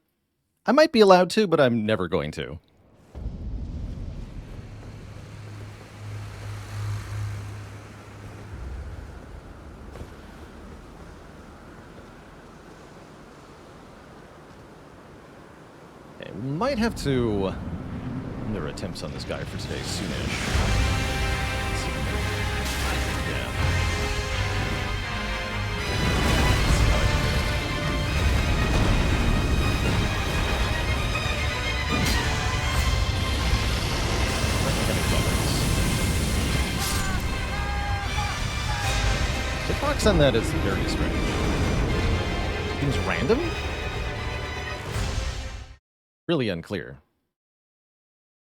[SPEAKER 1] I might be allowed to, but I'm never going to. Okay, we might have to... There are attempts on this guy for today soonish. Yeah. The box on that is very strange. Seems random? Really unclear.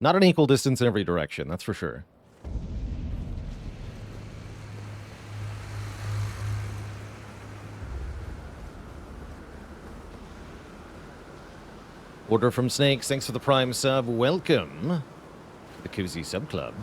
[SPEAKER 1] Not an equal distance in every direction, that's for sure. Order from Snakes, thanks for the Prime sub. Welcome to the Cozy Sub Club.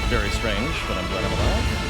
[SPEAKER 1] Very strange, but I'm glad I'm alive.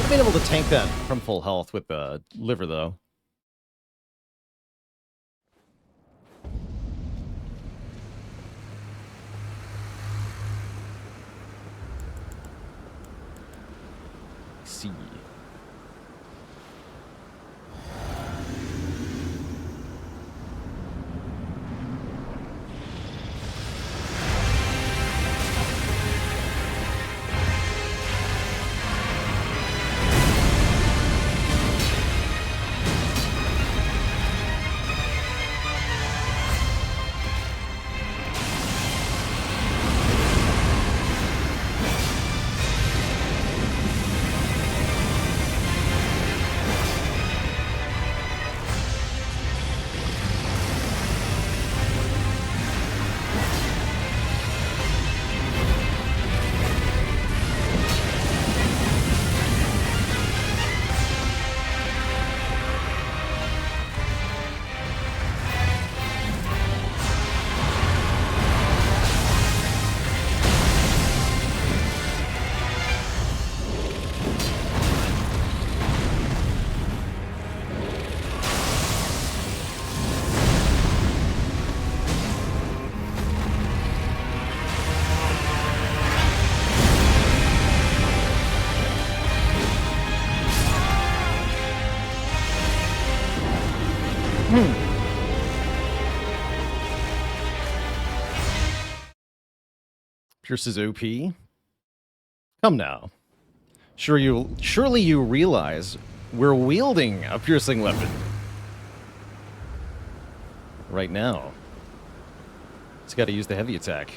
[SPEAKER 1] Been able to tank that from full health with the liver, though. See. Pierce is OP. Come now. Surely you realize we're wielding a piercing weapon right now. It's got to use the heavy attack.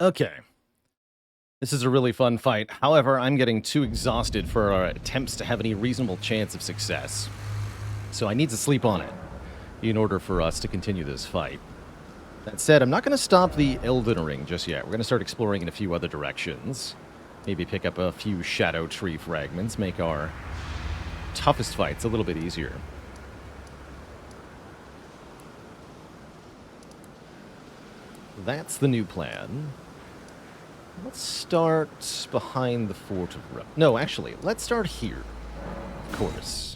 [SPEAKER 1] Okay. This is a really fun fight. However, I'm getting too exhausted for our attempts to have any reasonable chance of success. So I need to sleep on it in order for us to continue this fight. That said, I'm not going to stop the Elden Ring just yet. We're going to start exploring in a few other directions. Maybe pick up a few Shadow Tree fragments, make our toughest fights a little bit easier. That's the new plan. Let's start behind the Fort of Rome. No, actually, let's start here. Of course.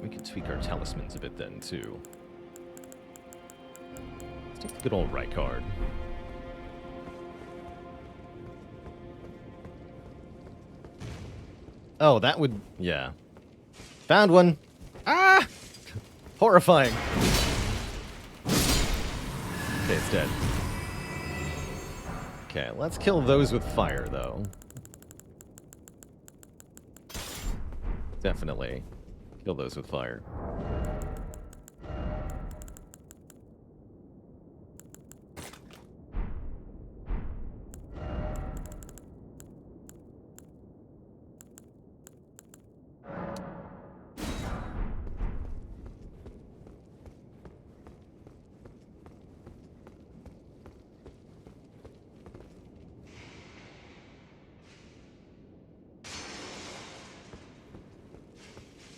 [SPEAKER 1] We can tweak our talismans a bit then, too. Let's take the good old right card. Oh, that would... yeah. Found one! Ah! Horrifying! Okay, it's dead. Okay, let's kill those with fire, though. Definitely. Kill those with fire.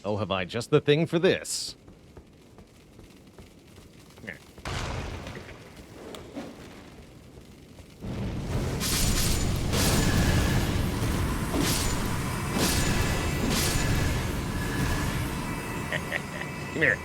[SPEAKER 1] Oh, have I just the thing for this? Come here.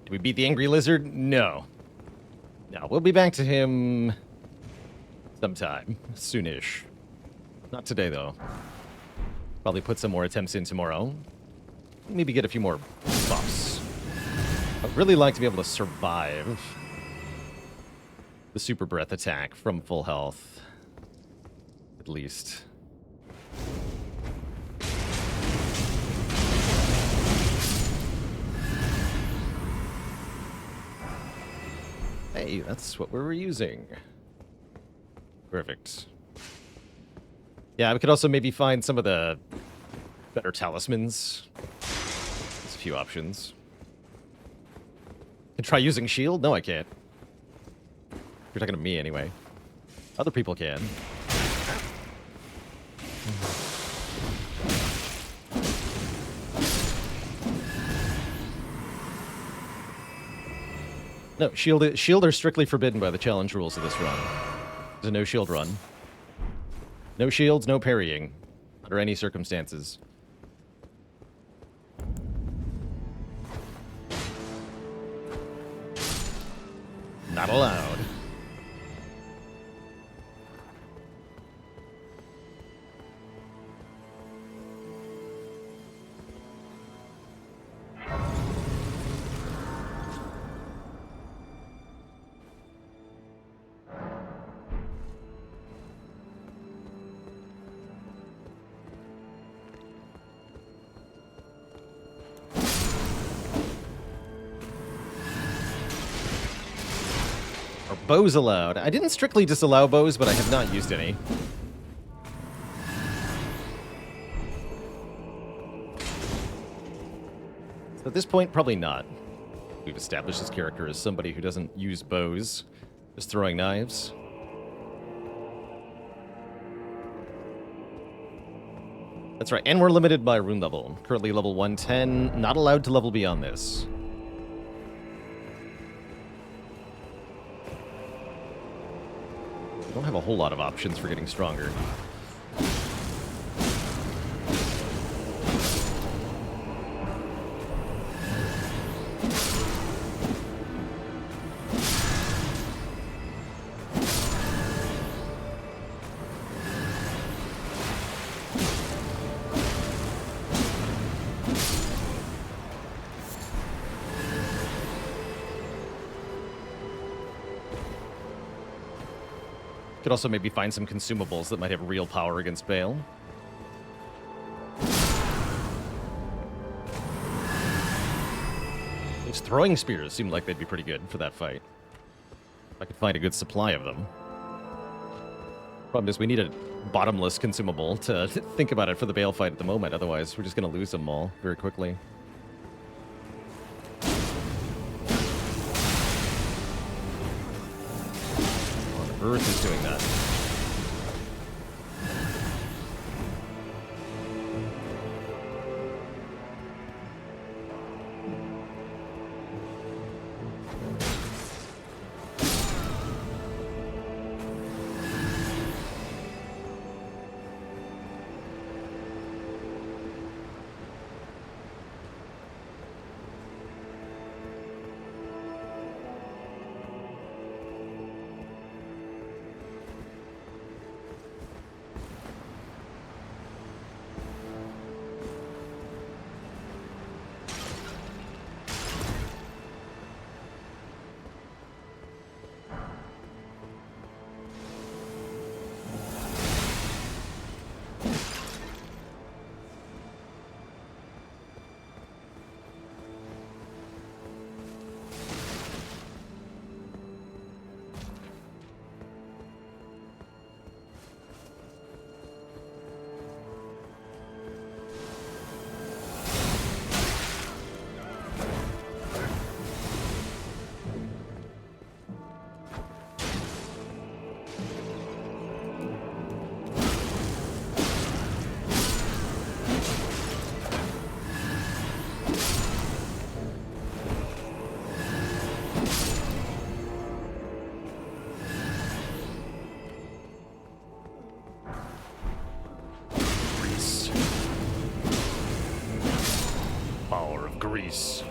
[SPEAKER 1] Did we beat the angry lizard? No. No, we'll be back to him sometime. Soonish. Not today, though. Probably put some more attempts in tomorrow. Maybe get a few more buffs. I'd really like to be able to survive the super breath attack from full health. At least. Hey, that's what we were using. Perfect. Yeah, we could also maybe find some of the better talismans. There's a few options. Can try using shield? No, I can't. You're talking to me anyway. Other people can. No, shield are strictly forbidden by the challenge rules of this run. There's a no shield run. No shields, no parrying. Under any circumstances. Not allowed. Bows allowed. I didn't strictly disallow bows, but I have not used any. So at this point, probably not. We've established this character as somebody who doesn't use bows, just throwing knives. That's right, and we're limited by rune level. Currently level 110, not allowed to level beyond this. We don't have a whole lot of options for getting stronger. Could also maybe find some consumables that might have real power against Bale. These throwing spears seem like they'd be pretty good for that fight. If I could find a good supply of them. Problem is, we need a bottomless consumable to think about it for the Bale fight at the moment. Otherwise, we're just going to lose them all very quickly. Earth is doing that. Greece.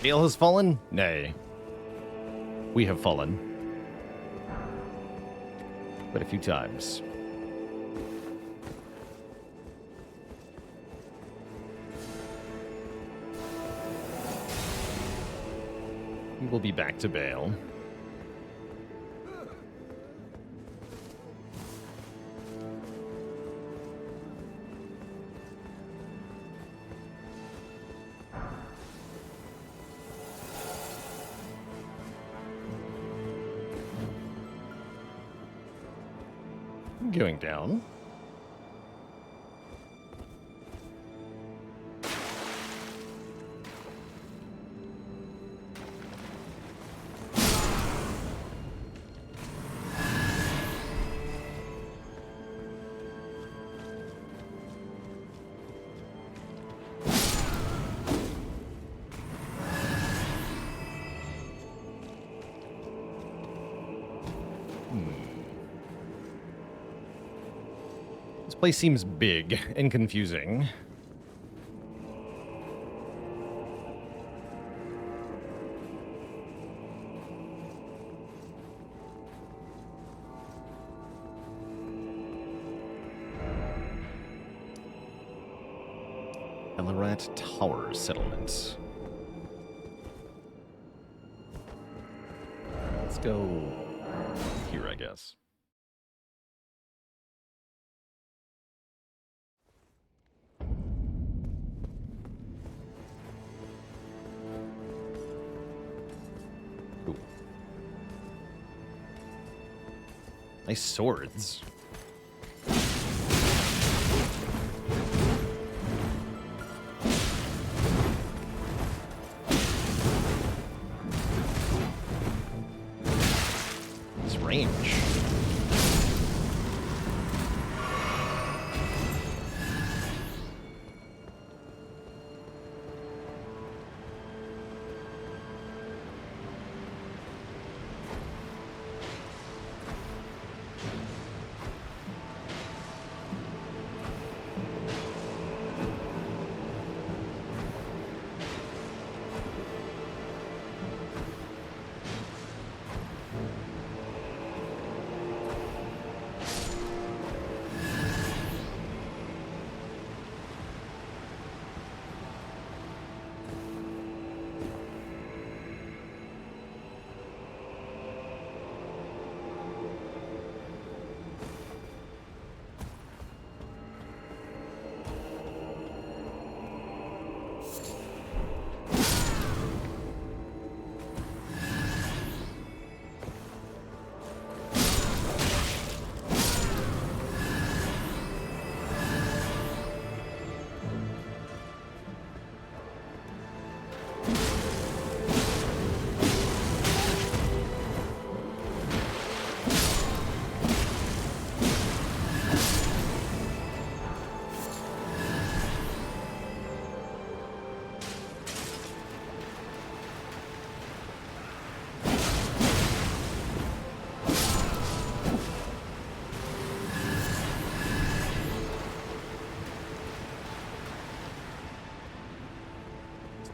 [SPEAKER 1] Bale has fallen? Nay. We have fallen. But a few times. We will be back to Bale. Going down. Place seems big and confusing. Ellerat Tower Settlement. Let's go here, I guess. Ooh. Nice swords. Range.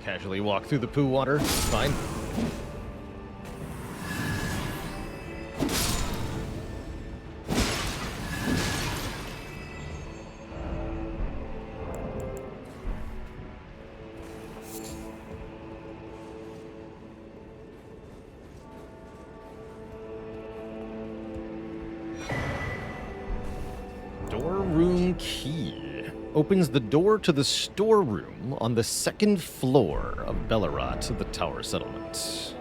[SPEAKER 1] Casually walk through the poo water. It's fine. Storeroom key. Opens the door to the storeroom on the second floor of Bellerat, the Tower Settlement.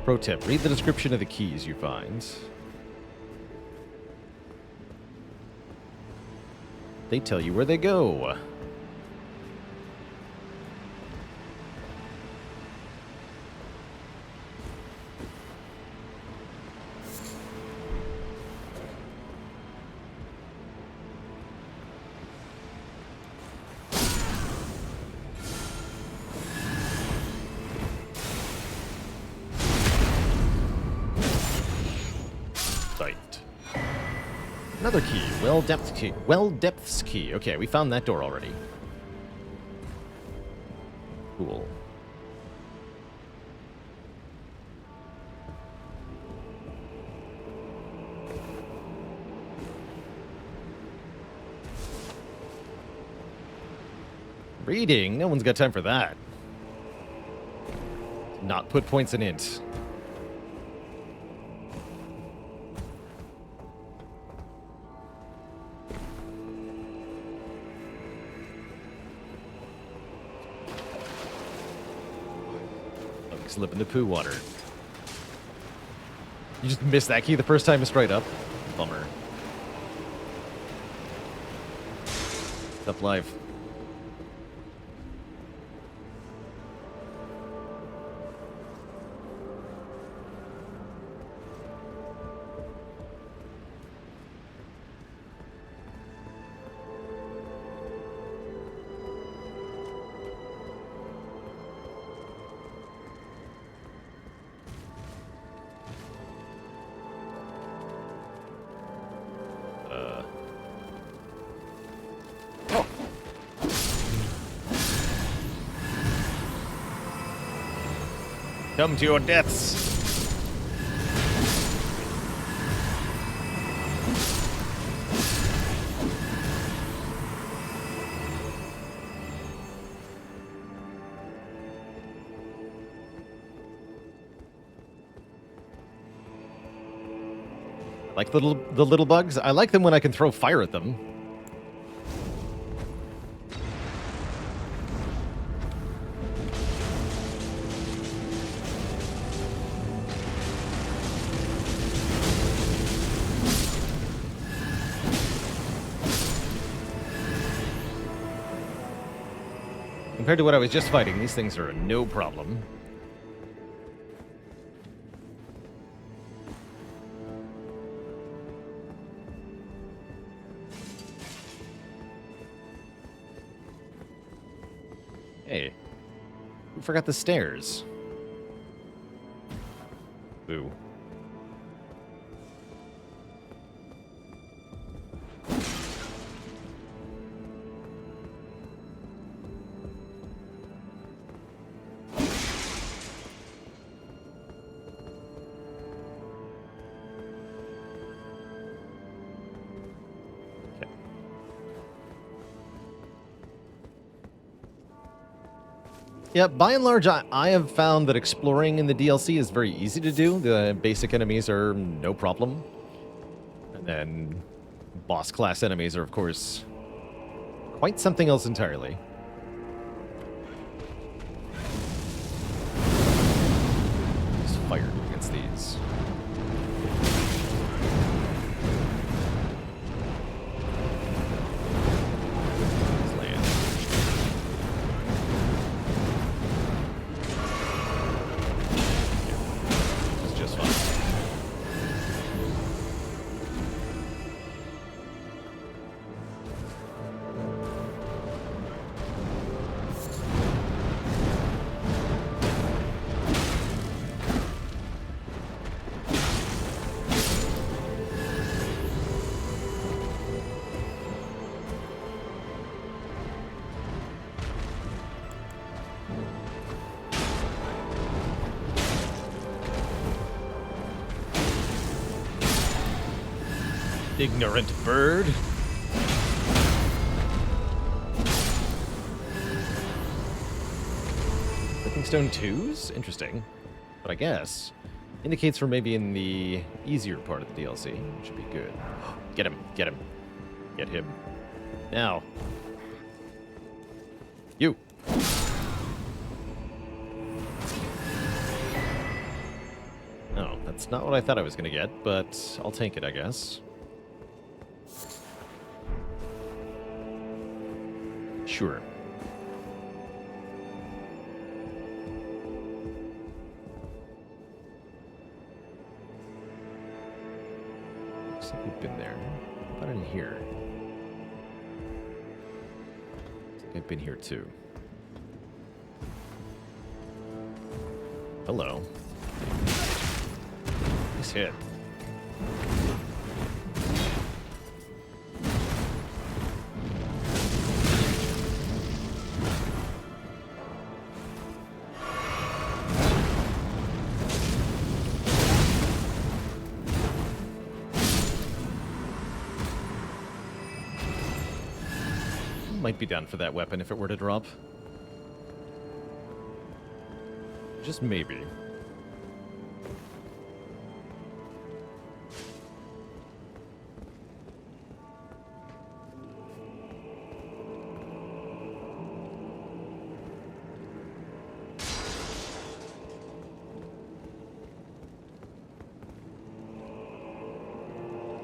[SPEAKER 1] Pro tip, read the description of the keys you find. They tell you where they go. Another key, well depths key. Okay, we found that door already. Cool. Reading? No one's got time for that. Not put points in int. Slip in the poo water. You just missed that key the first time it's straight up. Bummer. Tough life. Come to your deaths. Like the little bugs. I like them when I can throw fire at them. Compared to what I was just fighting, these things are no problem. Hey, who forgot the stairs? Boo. Yeah, by and large, I have found that exploring in the DLC is very easy to do. The basic enemies are no problem. And then boss class enemies are, of course, quite something else entirely. Just fire against these. Ignorant bird. Clicking stone 2s? Interesting. But I guess indicates we're maybe in the easier part of the DLC, which should be good. Get him, get him. Get him. Now. You. Oh, that's not what I thought I was going to get, but I'll take it, I guess. Sure. Looks like we've been there. How about in here? I think I've been here too. Hello. Nice hit. Might be down for that weapon if it were to drop. Just maybe.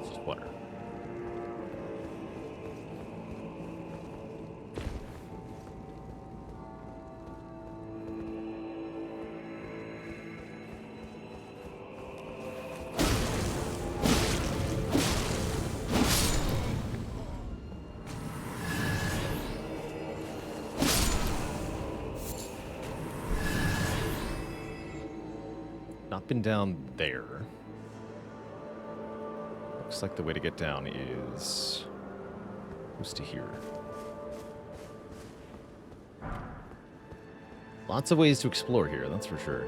[SPEAKER 1] It's just water. Not been down there. Looks like the way to get down is close to here. Lots of ways to explore here, that's for sure.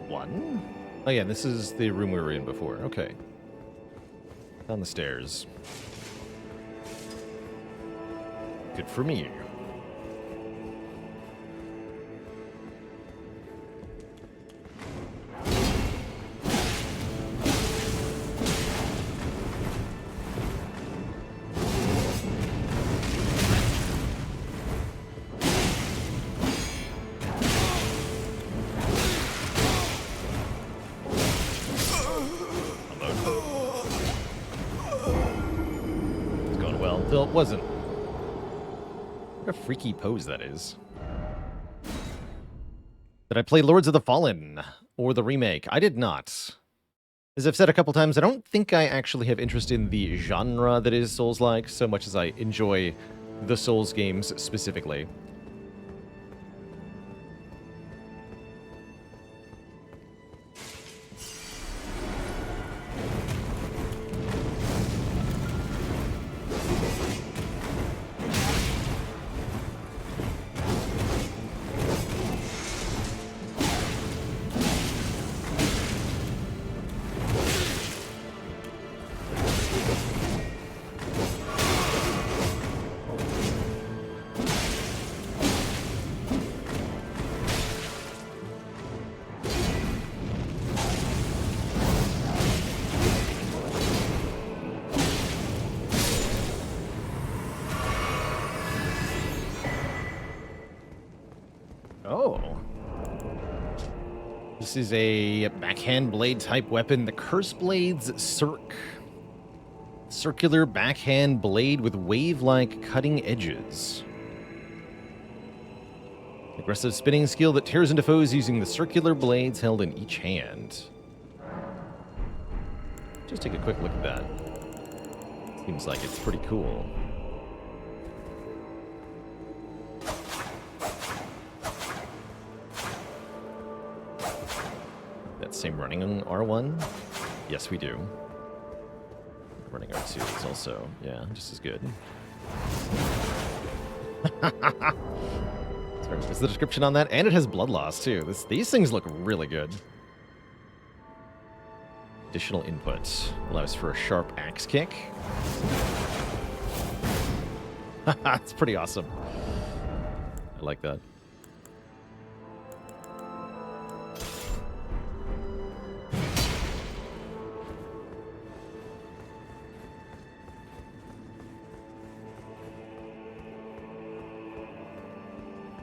[SPEAKER 1] One? Oh yeah, this is the room we were in before. Okay. Down the stairs. Good for me. It wasn't. What a freaky pose that is. Did I play Lords of the Fallen or the remake? I did not. As I've said a couple times, I don't think I actually have interest in the genre that is Souls-like so much as I enjoy the Souls games specifically. Oh. This is a backhand blade type weapon. The Curse Blade's circular backhand blade with wave-like cutting edges. Aggressive spinning skill that tears into foes using the circular blades held in each hand. Just take a quick look at that. Seems like it's pretty cool. That same running on R1? Yes, we do. Running R2 is also, yeah, just as good. Sorry, what's the description on that? And it has blood loss, too. These things look really good. Additional input allows for a sharp axe kick. That's pretty awesome. I like that.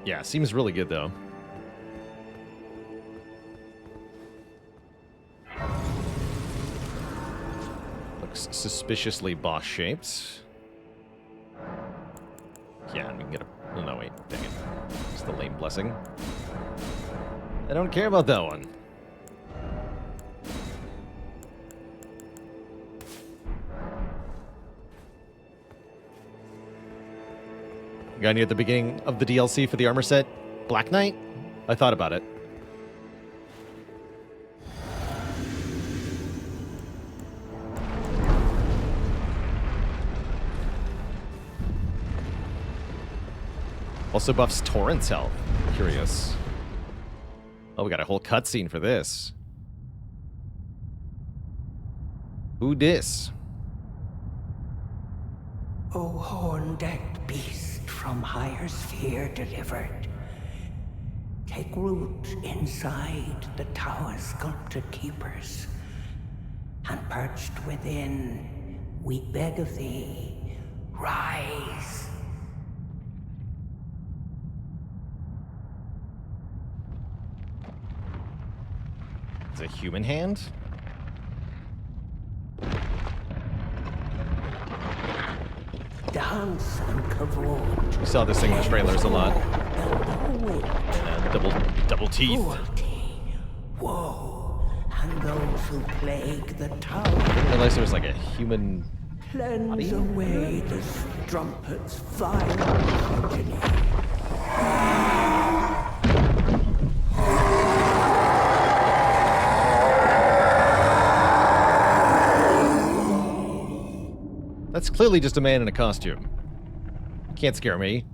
[SPEAKER 1] Yeah, seems really good, though. Looks suspiciously boss-shaped. Yeah, and we can get a... Oh, no, wait. Dang it. It's the lame blessing. I don't care about that one. Got any at the beginning of the DLC for the armor set? Black Knight? I thought about it. Also buffs Torrent's health. Curious. Oh, we got a whole cutscene for this. Who dis?
[SPEAKER 7] O horn-decked beast from higher sphere delivered, take root inside the tower sculpted keepers, and perched within, we beg of thee, rise.
[SPEAKER 1] It's a human hand?
[SPEAKER 7] Dance and kavod.
[SPEAKER 1] We saw this thing in the trailers a lot.
[SPEAKER 7] And the wind.
[SPEAKER 1] And double teeth.
[SPEAKER 7] Cruelty, woe, and those who plague the tower.
[SPEAKER 1] I didn't realize there was like a human.
[SPEAKER 7] Cleanse away the strumpet's vile progeny.
[SPEAKER 1] That's clearly just a man in a costume. Can't scare me.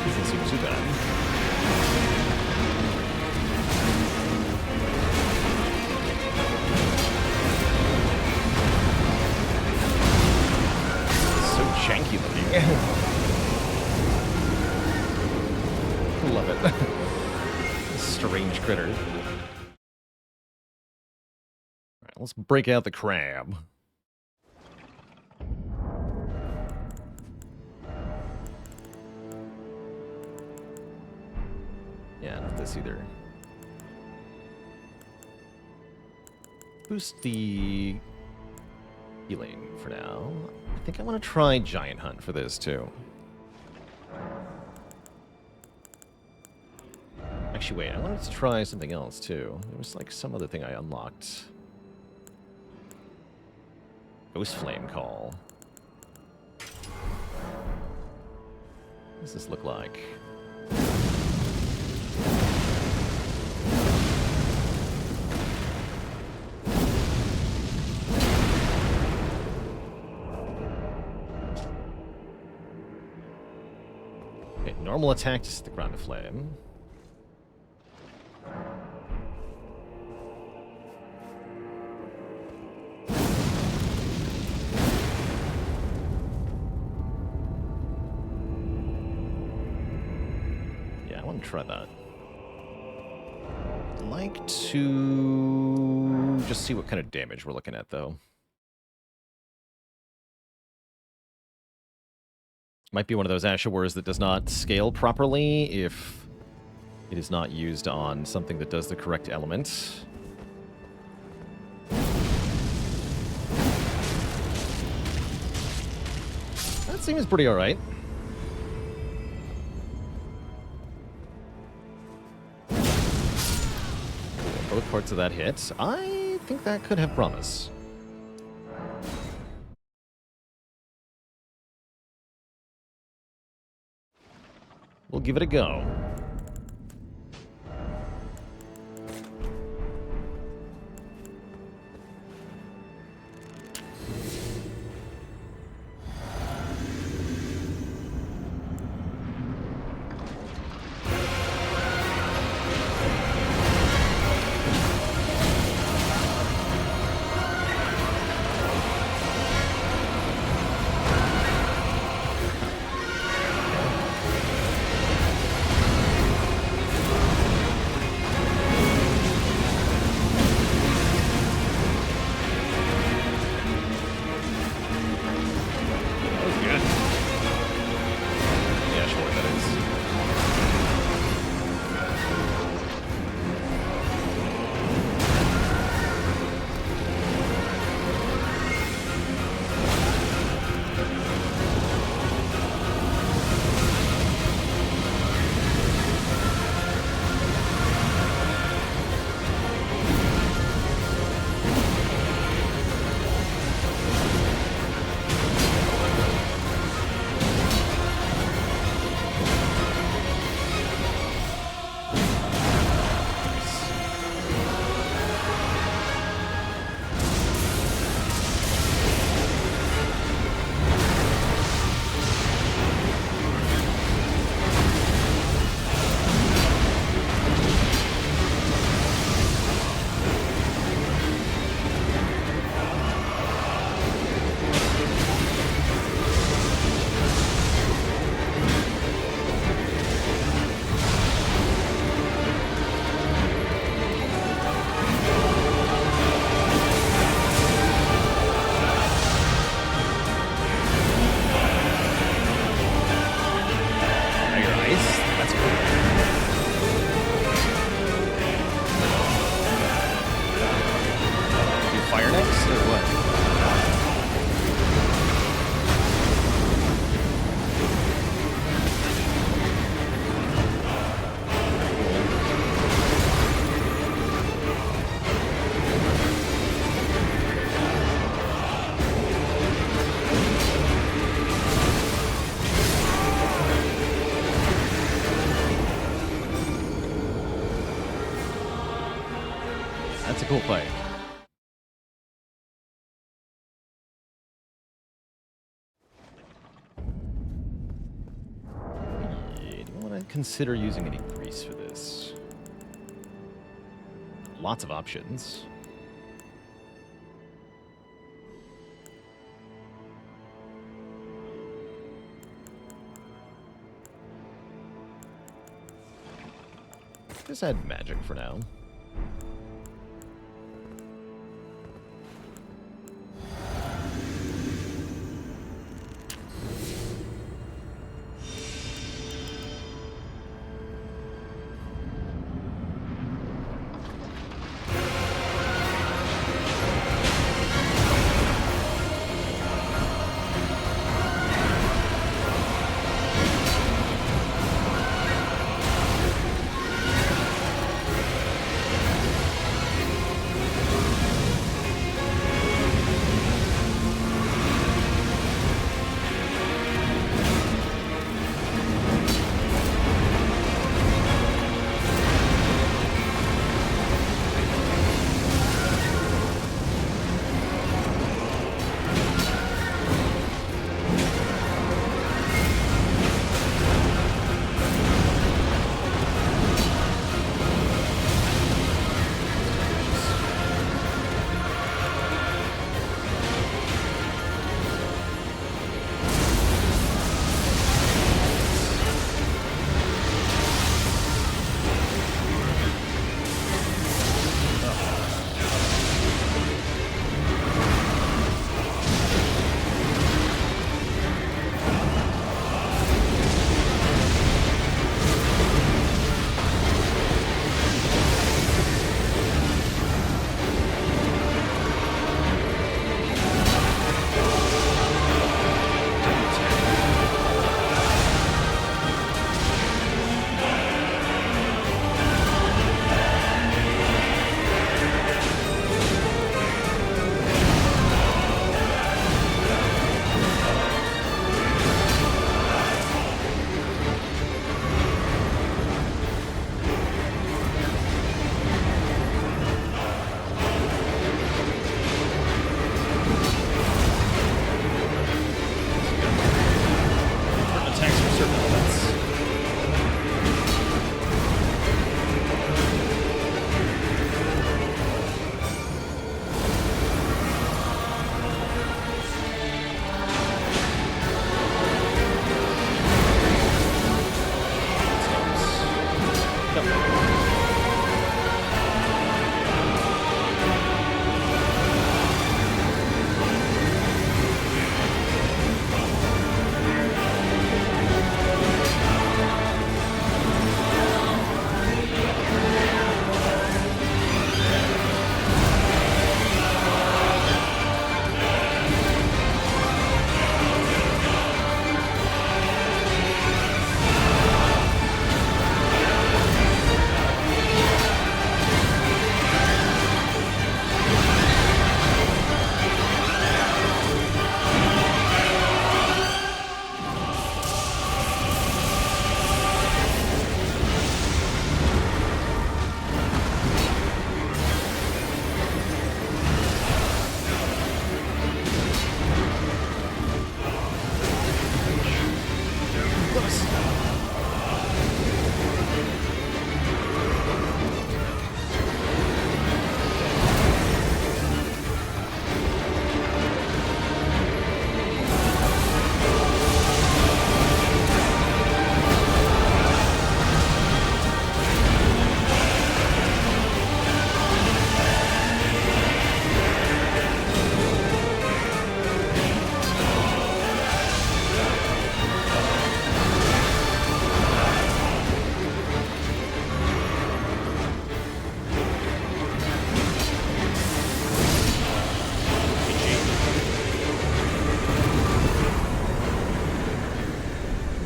[SPEAKER 1] Doesn't seem too bad. So janky looking. Love it. Strange critter. Alright, let's break out the crab. Yeah, not this either. Boost the healing for now. I think I want to try Giant Hunt for this too. Actually, wait, I wanted to try something else too. There was like some other thing I unlocked. Ghost Flame Call. What does this look like? Okay, normal attack to stick around the flame. Yeah, I want to try that. I'd like to just see what kind of damage we're looking at, though. Might be one of those Asha Wars that does not scale properly if it is not used on something that does the correct element. That seems pretty alright. Both parts of that hit. I think that could have promise. We'll give it a go. a cool fight. Yeah, do you want to consider using any grease for this? Lots of options. Just add magic for now.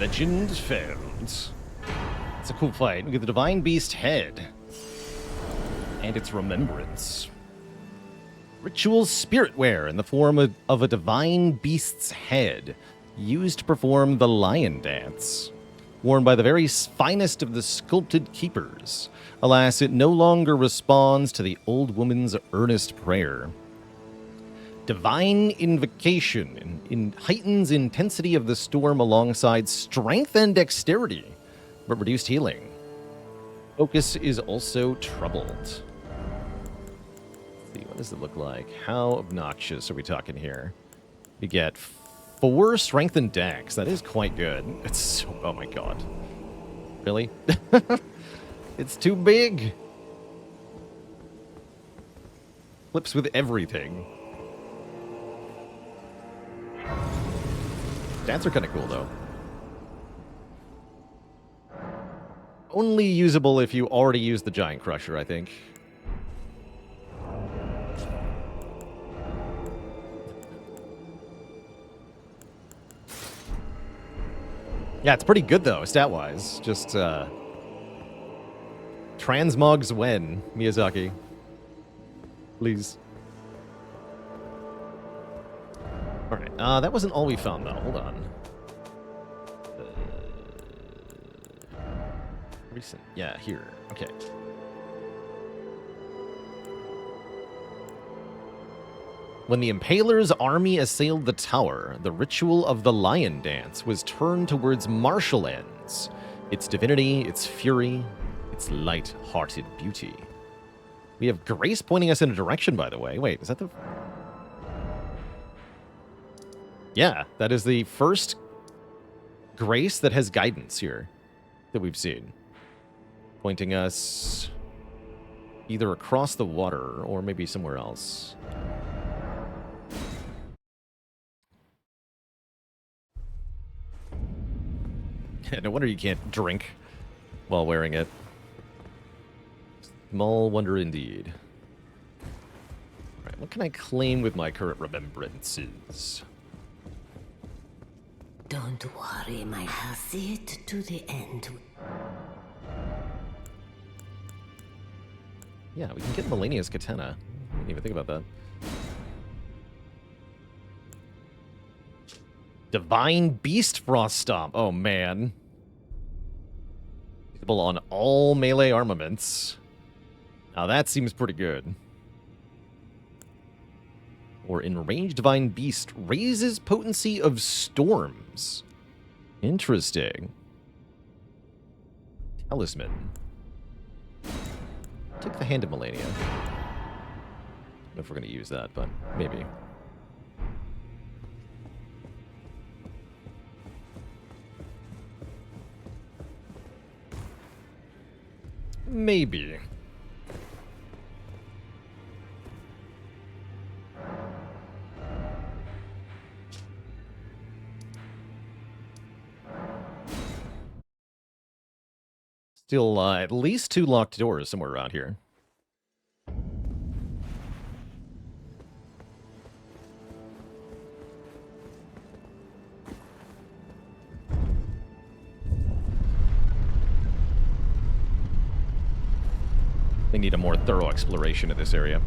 [SPEAKER 1] Legend found. It's a cool fight. We get the Divine Beast head. And its remembrance. Ritual spiritware in the form of a Divine Beast's head, used to perform the Lion Dance. worn by the very finest of the sculpted keepers. Alas, it no longer responds to the old woman's earnest prayer. Divine Invocation heightens intensity of the storm alongside strength and dexterity, but reduced healing. Focus is also troubled. Let's see, what does it look like? How obnoxious are we talking here? We get 4 strength and dex. That is quite good. It's so... Oh my god. Really? It's too big. Flips with everything. Stats are kind of cool, though. Only usable if you already used the Giant Crusher, I think. Yeah, it's pretty good, though, stat-wise. Just, transmogs when, Miyazaki. Please. Alright, that wasn't all we found, though. Hold on. Recent. Yeah, here. Okay. When the Impaler's army assailed the tower, the ritual of the Lion Dance was turned towards martial ends. Its divinity, its fury, its light-hearted beauty. We have Grace pointing us in a direction, by the way. Wait, is that the... Yeah, that is the first Grace that has guidance here that we've seen. Pointing us either across the water or maybe somewhere else. No wonder you can't drink while wearing it. Small wonder indeed. Alright, what can I claim with my current remembrances?
[SPEAKER 7] Don't worry, I'll see it to the end.
[SPEAKER 1] Yeah, we can get Melania's katana. I didn't even think about that. Divine Beast Frost Stomp. Oh, man. Usable on all melee armaments. Now that seems pretty good. Or Enraged Divine Beast raises potency of storms. Interesting. Talisman. Take the Hand of Melania. I don't know if we're going to use that, but maybe. Maybe. Still, at least 2 locked doors somewhere around here. They need a more thorough exploration of this area.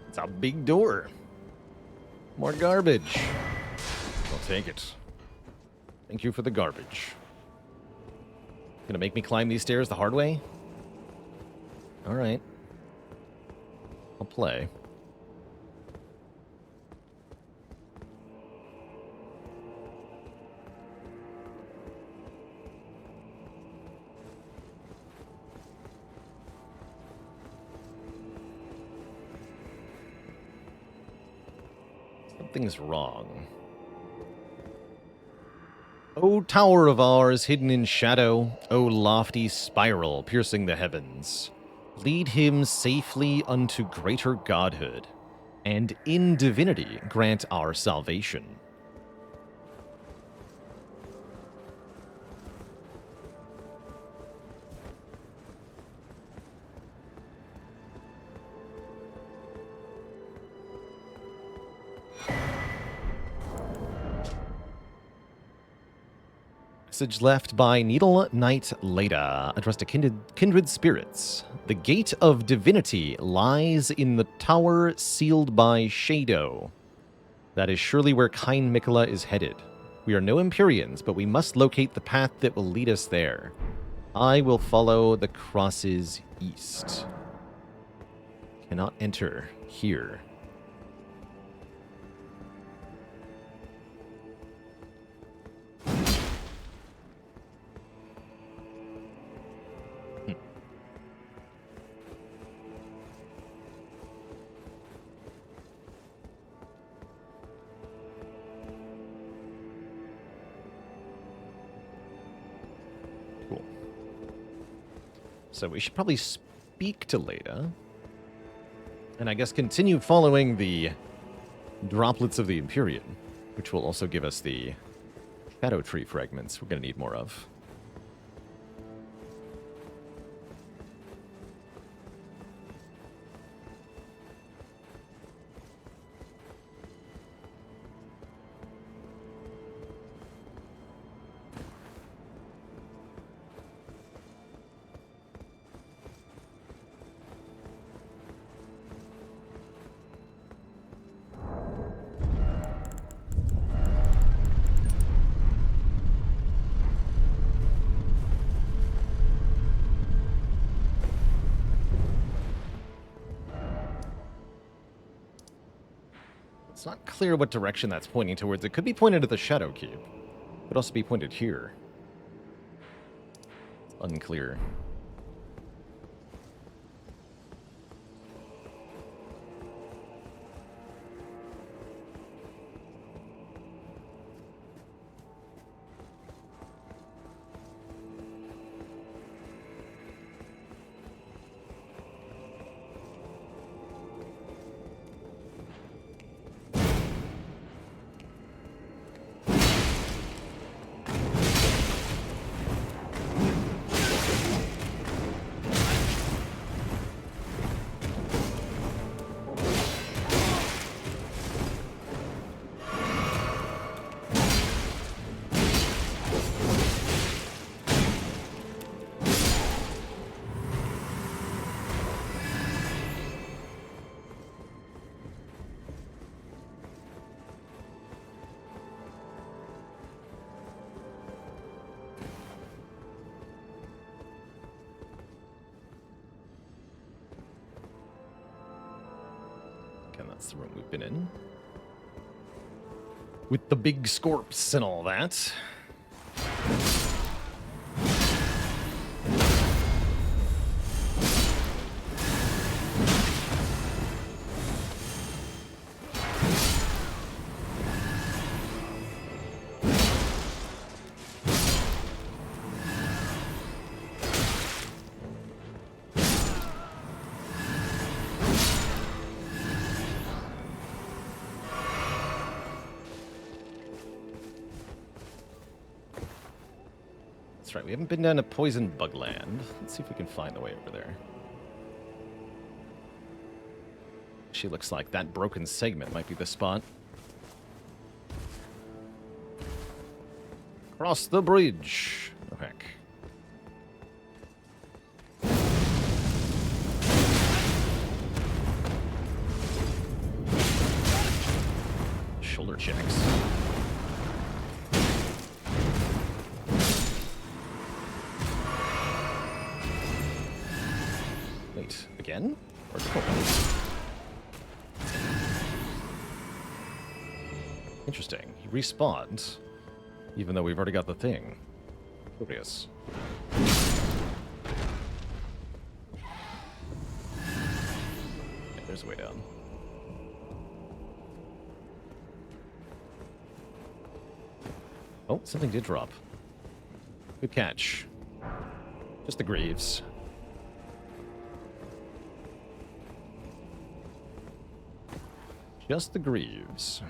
[SPEAKER 1] It's a big door. More garbage. I'll take it. Thank you for the garbage. Gonna make me climb these stairs the hard way? Alright. I'll play. Something's wrong. O tower of ours, hidden in shadow, O lofty spiral piercing the heavens, lead him safely unto greater godhood, and in divinity grant our salvation. message left by Needle Knight Leda, addressed to kindred spirits. The gate of divinity lies in the tower sealed by Shadow. That is surely where Kain Mikola is headed. We are no Empyreans, but we must locate the path that will lead us there. I will follow the crosses east. Cannot enter here. Cool. So we should probably speak to Leda. And I guess continue following the droplets of the Empyrean, which will also give us the Shadow Tree fragments we're going to need more of. It's not clear what direction that's pointing towards. It could be pointed at the Shadow Cube. It could also be pointed here. It's unclear. That's the room we've been in. With the big scorps and all that. That's right, we haven't been down to Poison Bugland. Let's see if we can find the way over there. She looks like that broken segment might be the spot. Cross the bridge. Oh, heck. Shoulder checks. Wait, again? Or interesting. He respawned, even though we've already got the thing. Curious. Okay, there's a way down. Oh, something did drop. Good catch. Just the Greaves. Just the Greaves.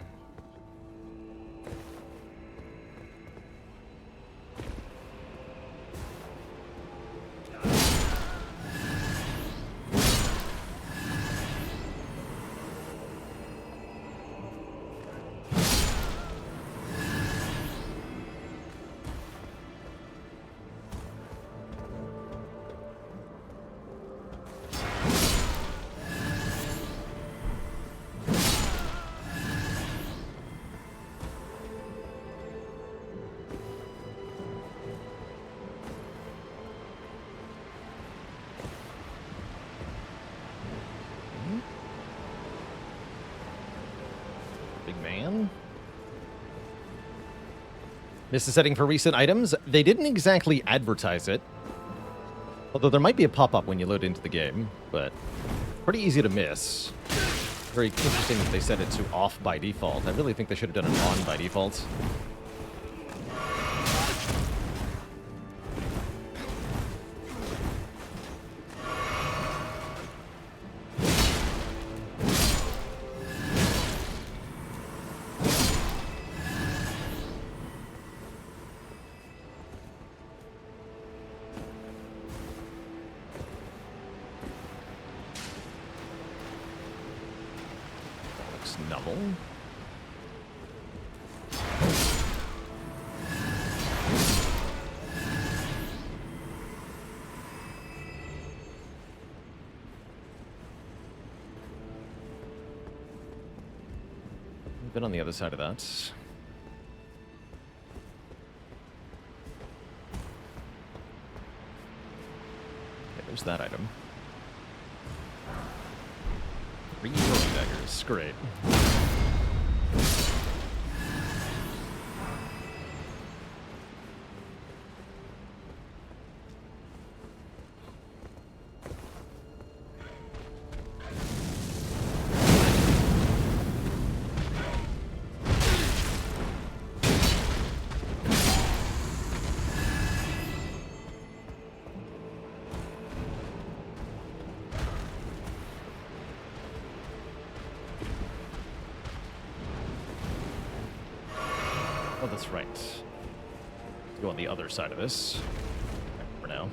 [SPEAKER 1] man. Missed a setting for recent items. They didn't exactly advertise it. Although there might be a pop-up when you load into the game, but pretty easy to miss. Very interesting that they set it to off by default. I really think they should have done it on by default. Novel. Been on the other side of that. Okay, there's that item. 3 throwing daggers. Great. Oh, that's right. Let's go on the other side of this. For now.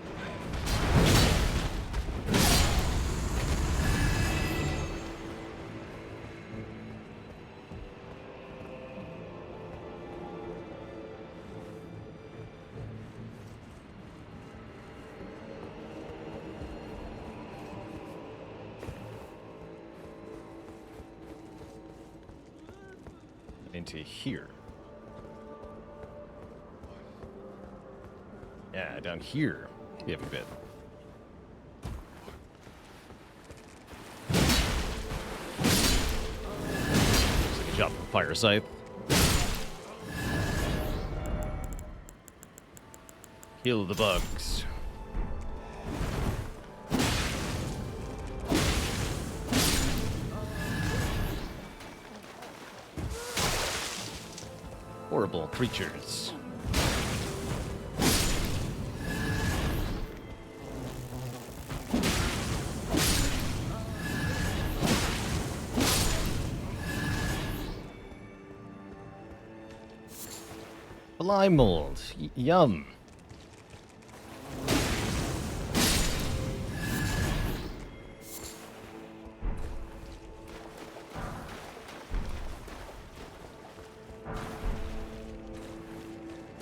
[SPEAKER 1] Into here. Yeah, down here we have a bit. Looks like a job of a fire scythe. Kill the bugs. Horrible creatures. Fly mold. Yum.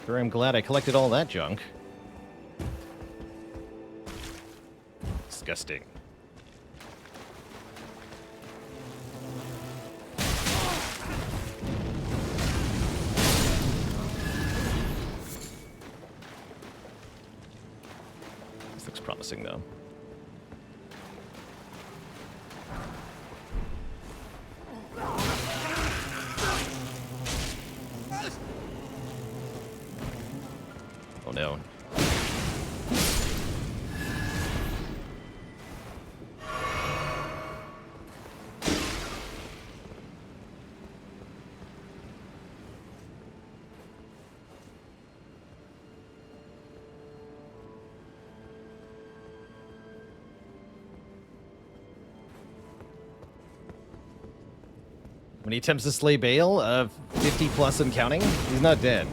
[SPEAKER 1] Sure, I'm glad I collected all that junk. Disgusting. This looks promising, though. Oh no. When he attempts to slay Bale, 50 plus and counting, he's not dead.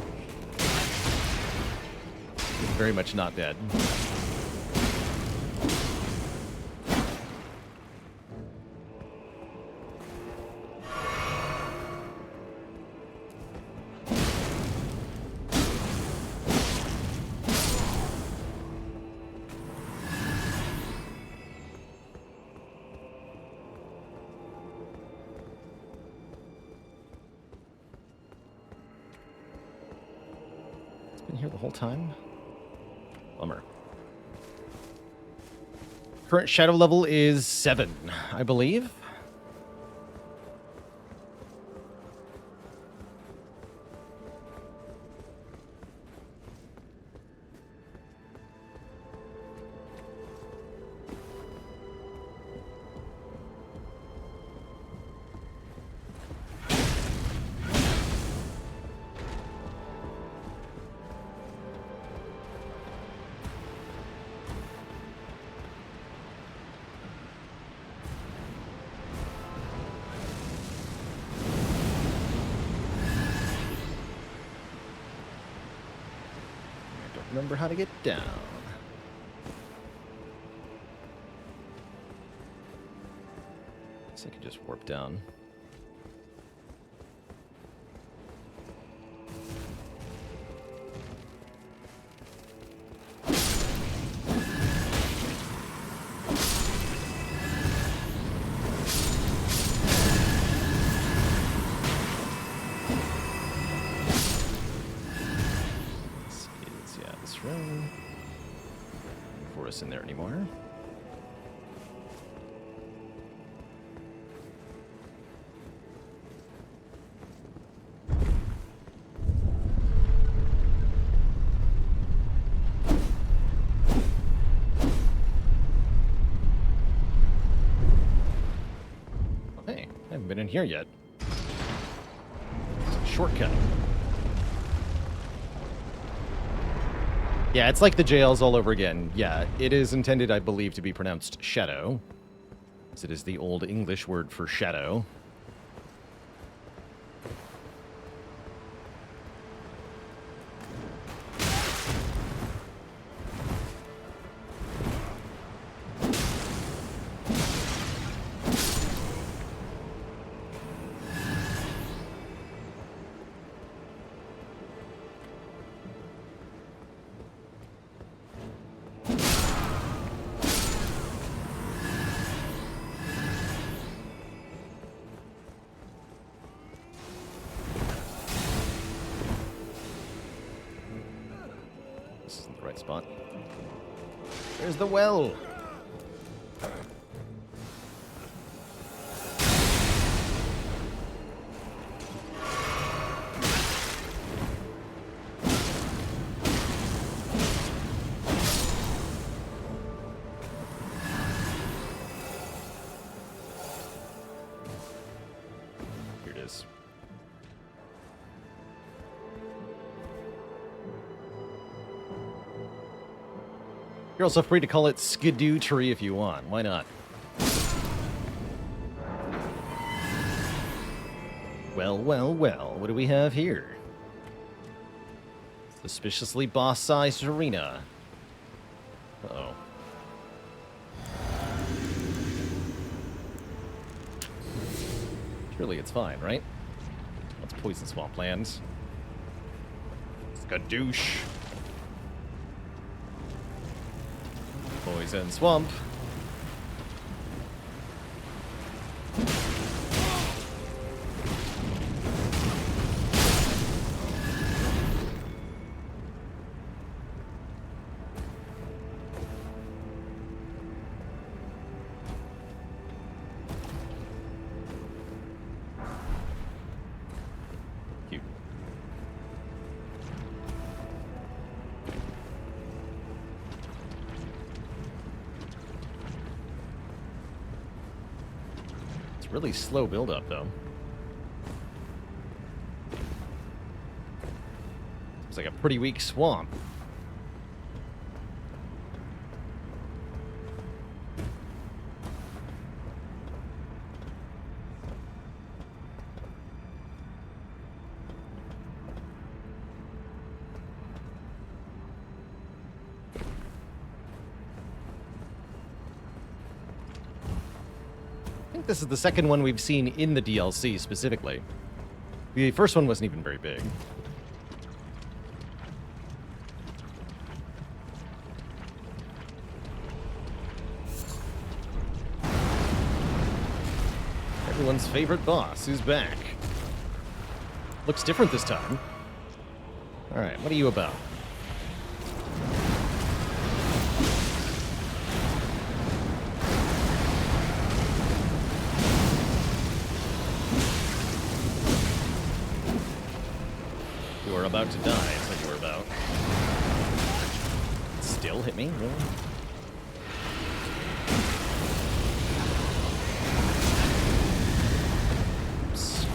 [SPEAKER 1] He's very much not dead. Been here the whole time? Bummer. Current shadow level is 7, I believe. remember how to get down. So I can just warp down. Room. For us in there anymore. Oh, hey, I haven't been in here yet. It's a shortcut. Yeah, it's like the jails all over again. Yeah, it is intended, I believe, to be pronounced shadow, as it is the Old English word for shadow. Spot. There's the well. Here it is. You're also free to call it Skidoo Tree if you want. Why not? Well, well, well. What do we have here? Suspiciously boss-sized arena. Uh-oh. Surely it's fine, right? That's poison swamplands. Skadoosh. Poison swamp. Cute. Really slow build-up, though. It's like a pretty weak swamp. I think this is the second one we've seen in the DLC specifically. The first one wasn't even very big. Everyone's favorite boss is back. Looks different this time. Alright, what are you about? You are about to die, is what you were about. Still hit me? Really? Oops.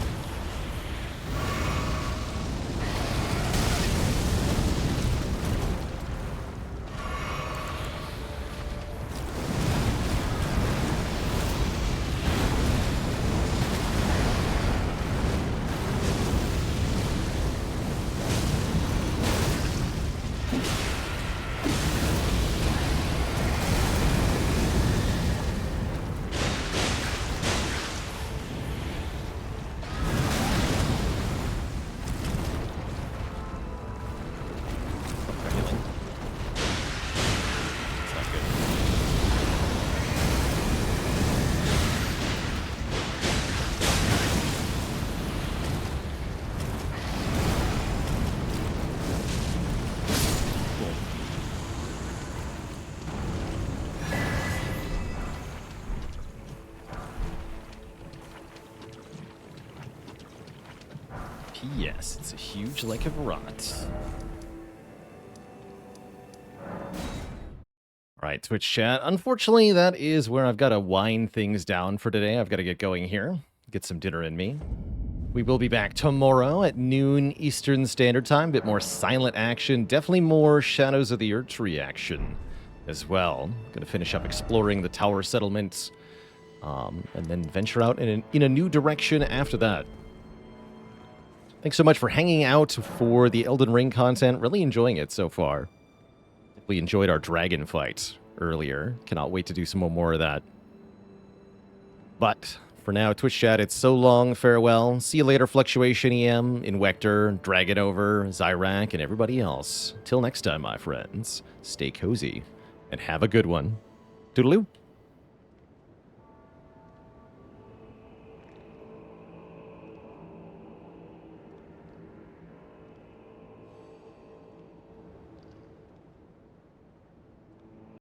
[SPEAKER 1] Yes, it's a huge lake of rot. All right, Twitch chat. Unfortunately, that is where I've got to wind things down for today. I've got to get going here, get some dinner in me. We will be back tomorrow at noon Eastern Standard Time. A bit more silent action, definitely more Shadows of the Erdtree action as well. Going to finish up exploring the tower settlements, and then venture out in a new direction after that. Thanks so much for hanging out for the Elden Ring content. Really enjoying it so far. We enjoyed our dragon fight earlier. Cannot wait to do some more of that. But for now, Twitch chat, it's so long. Farewell. See you later, Fluctuation EM, Invector, Draganover, Zyrak, and everybody else. Till next time, my friends, stay cozy and have a good one. Toodaloo.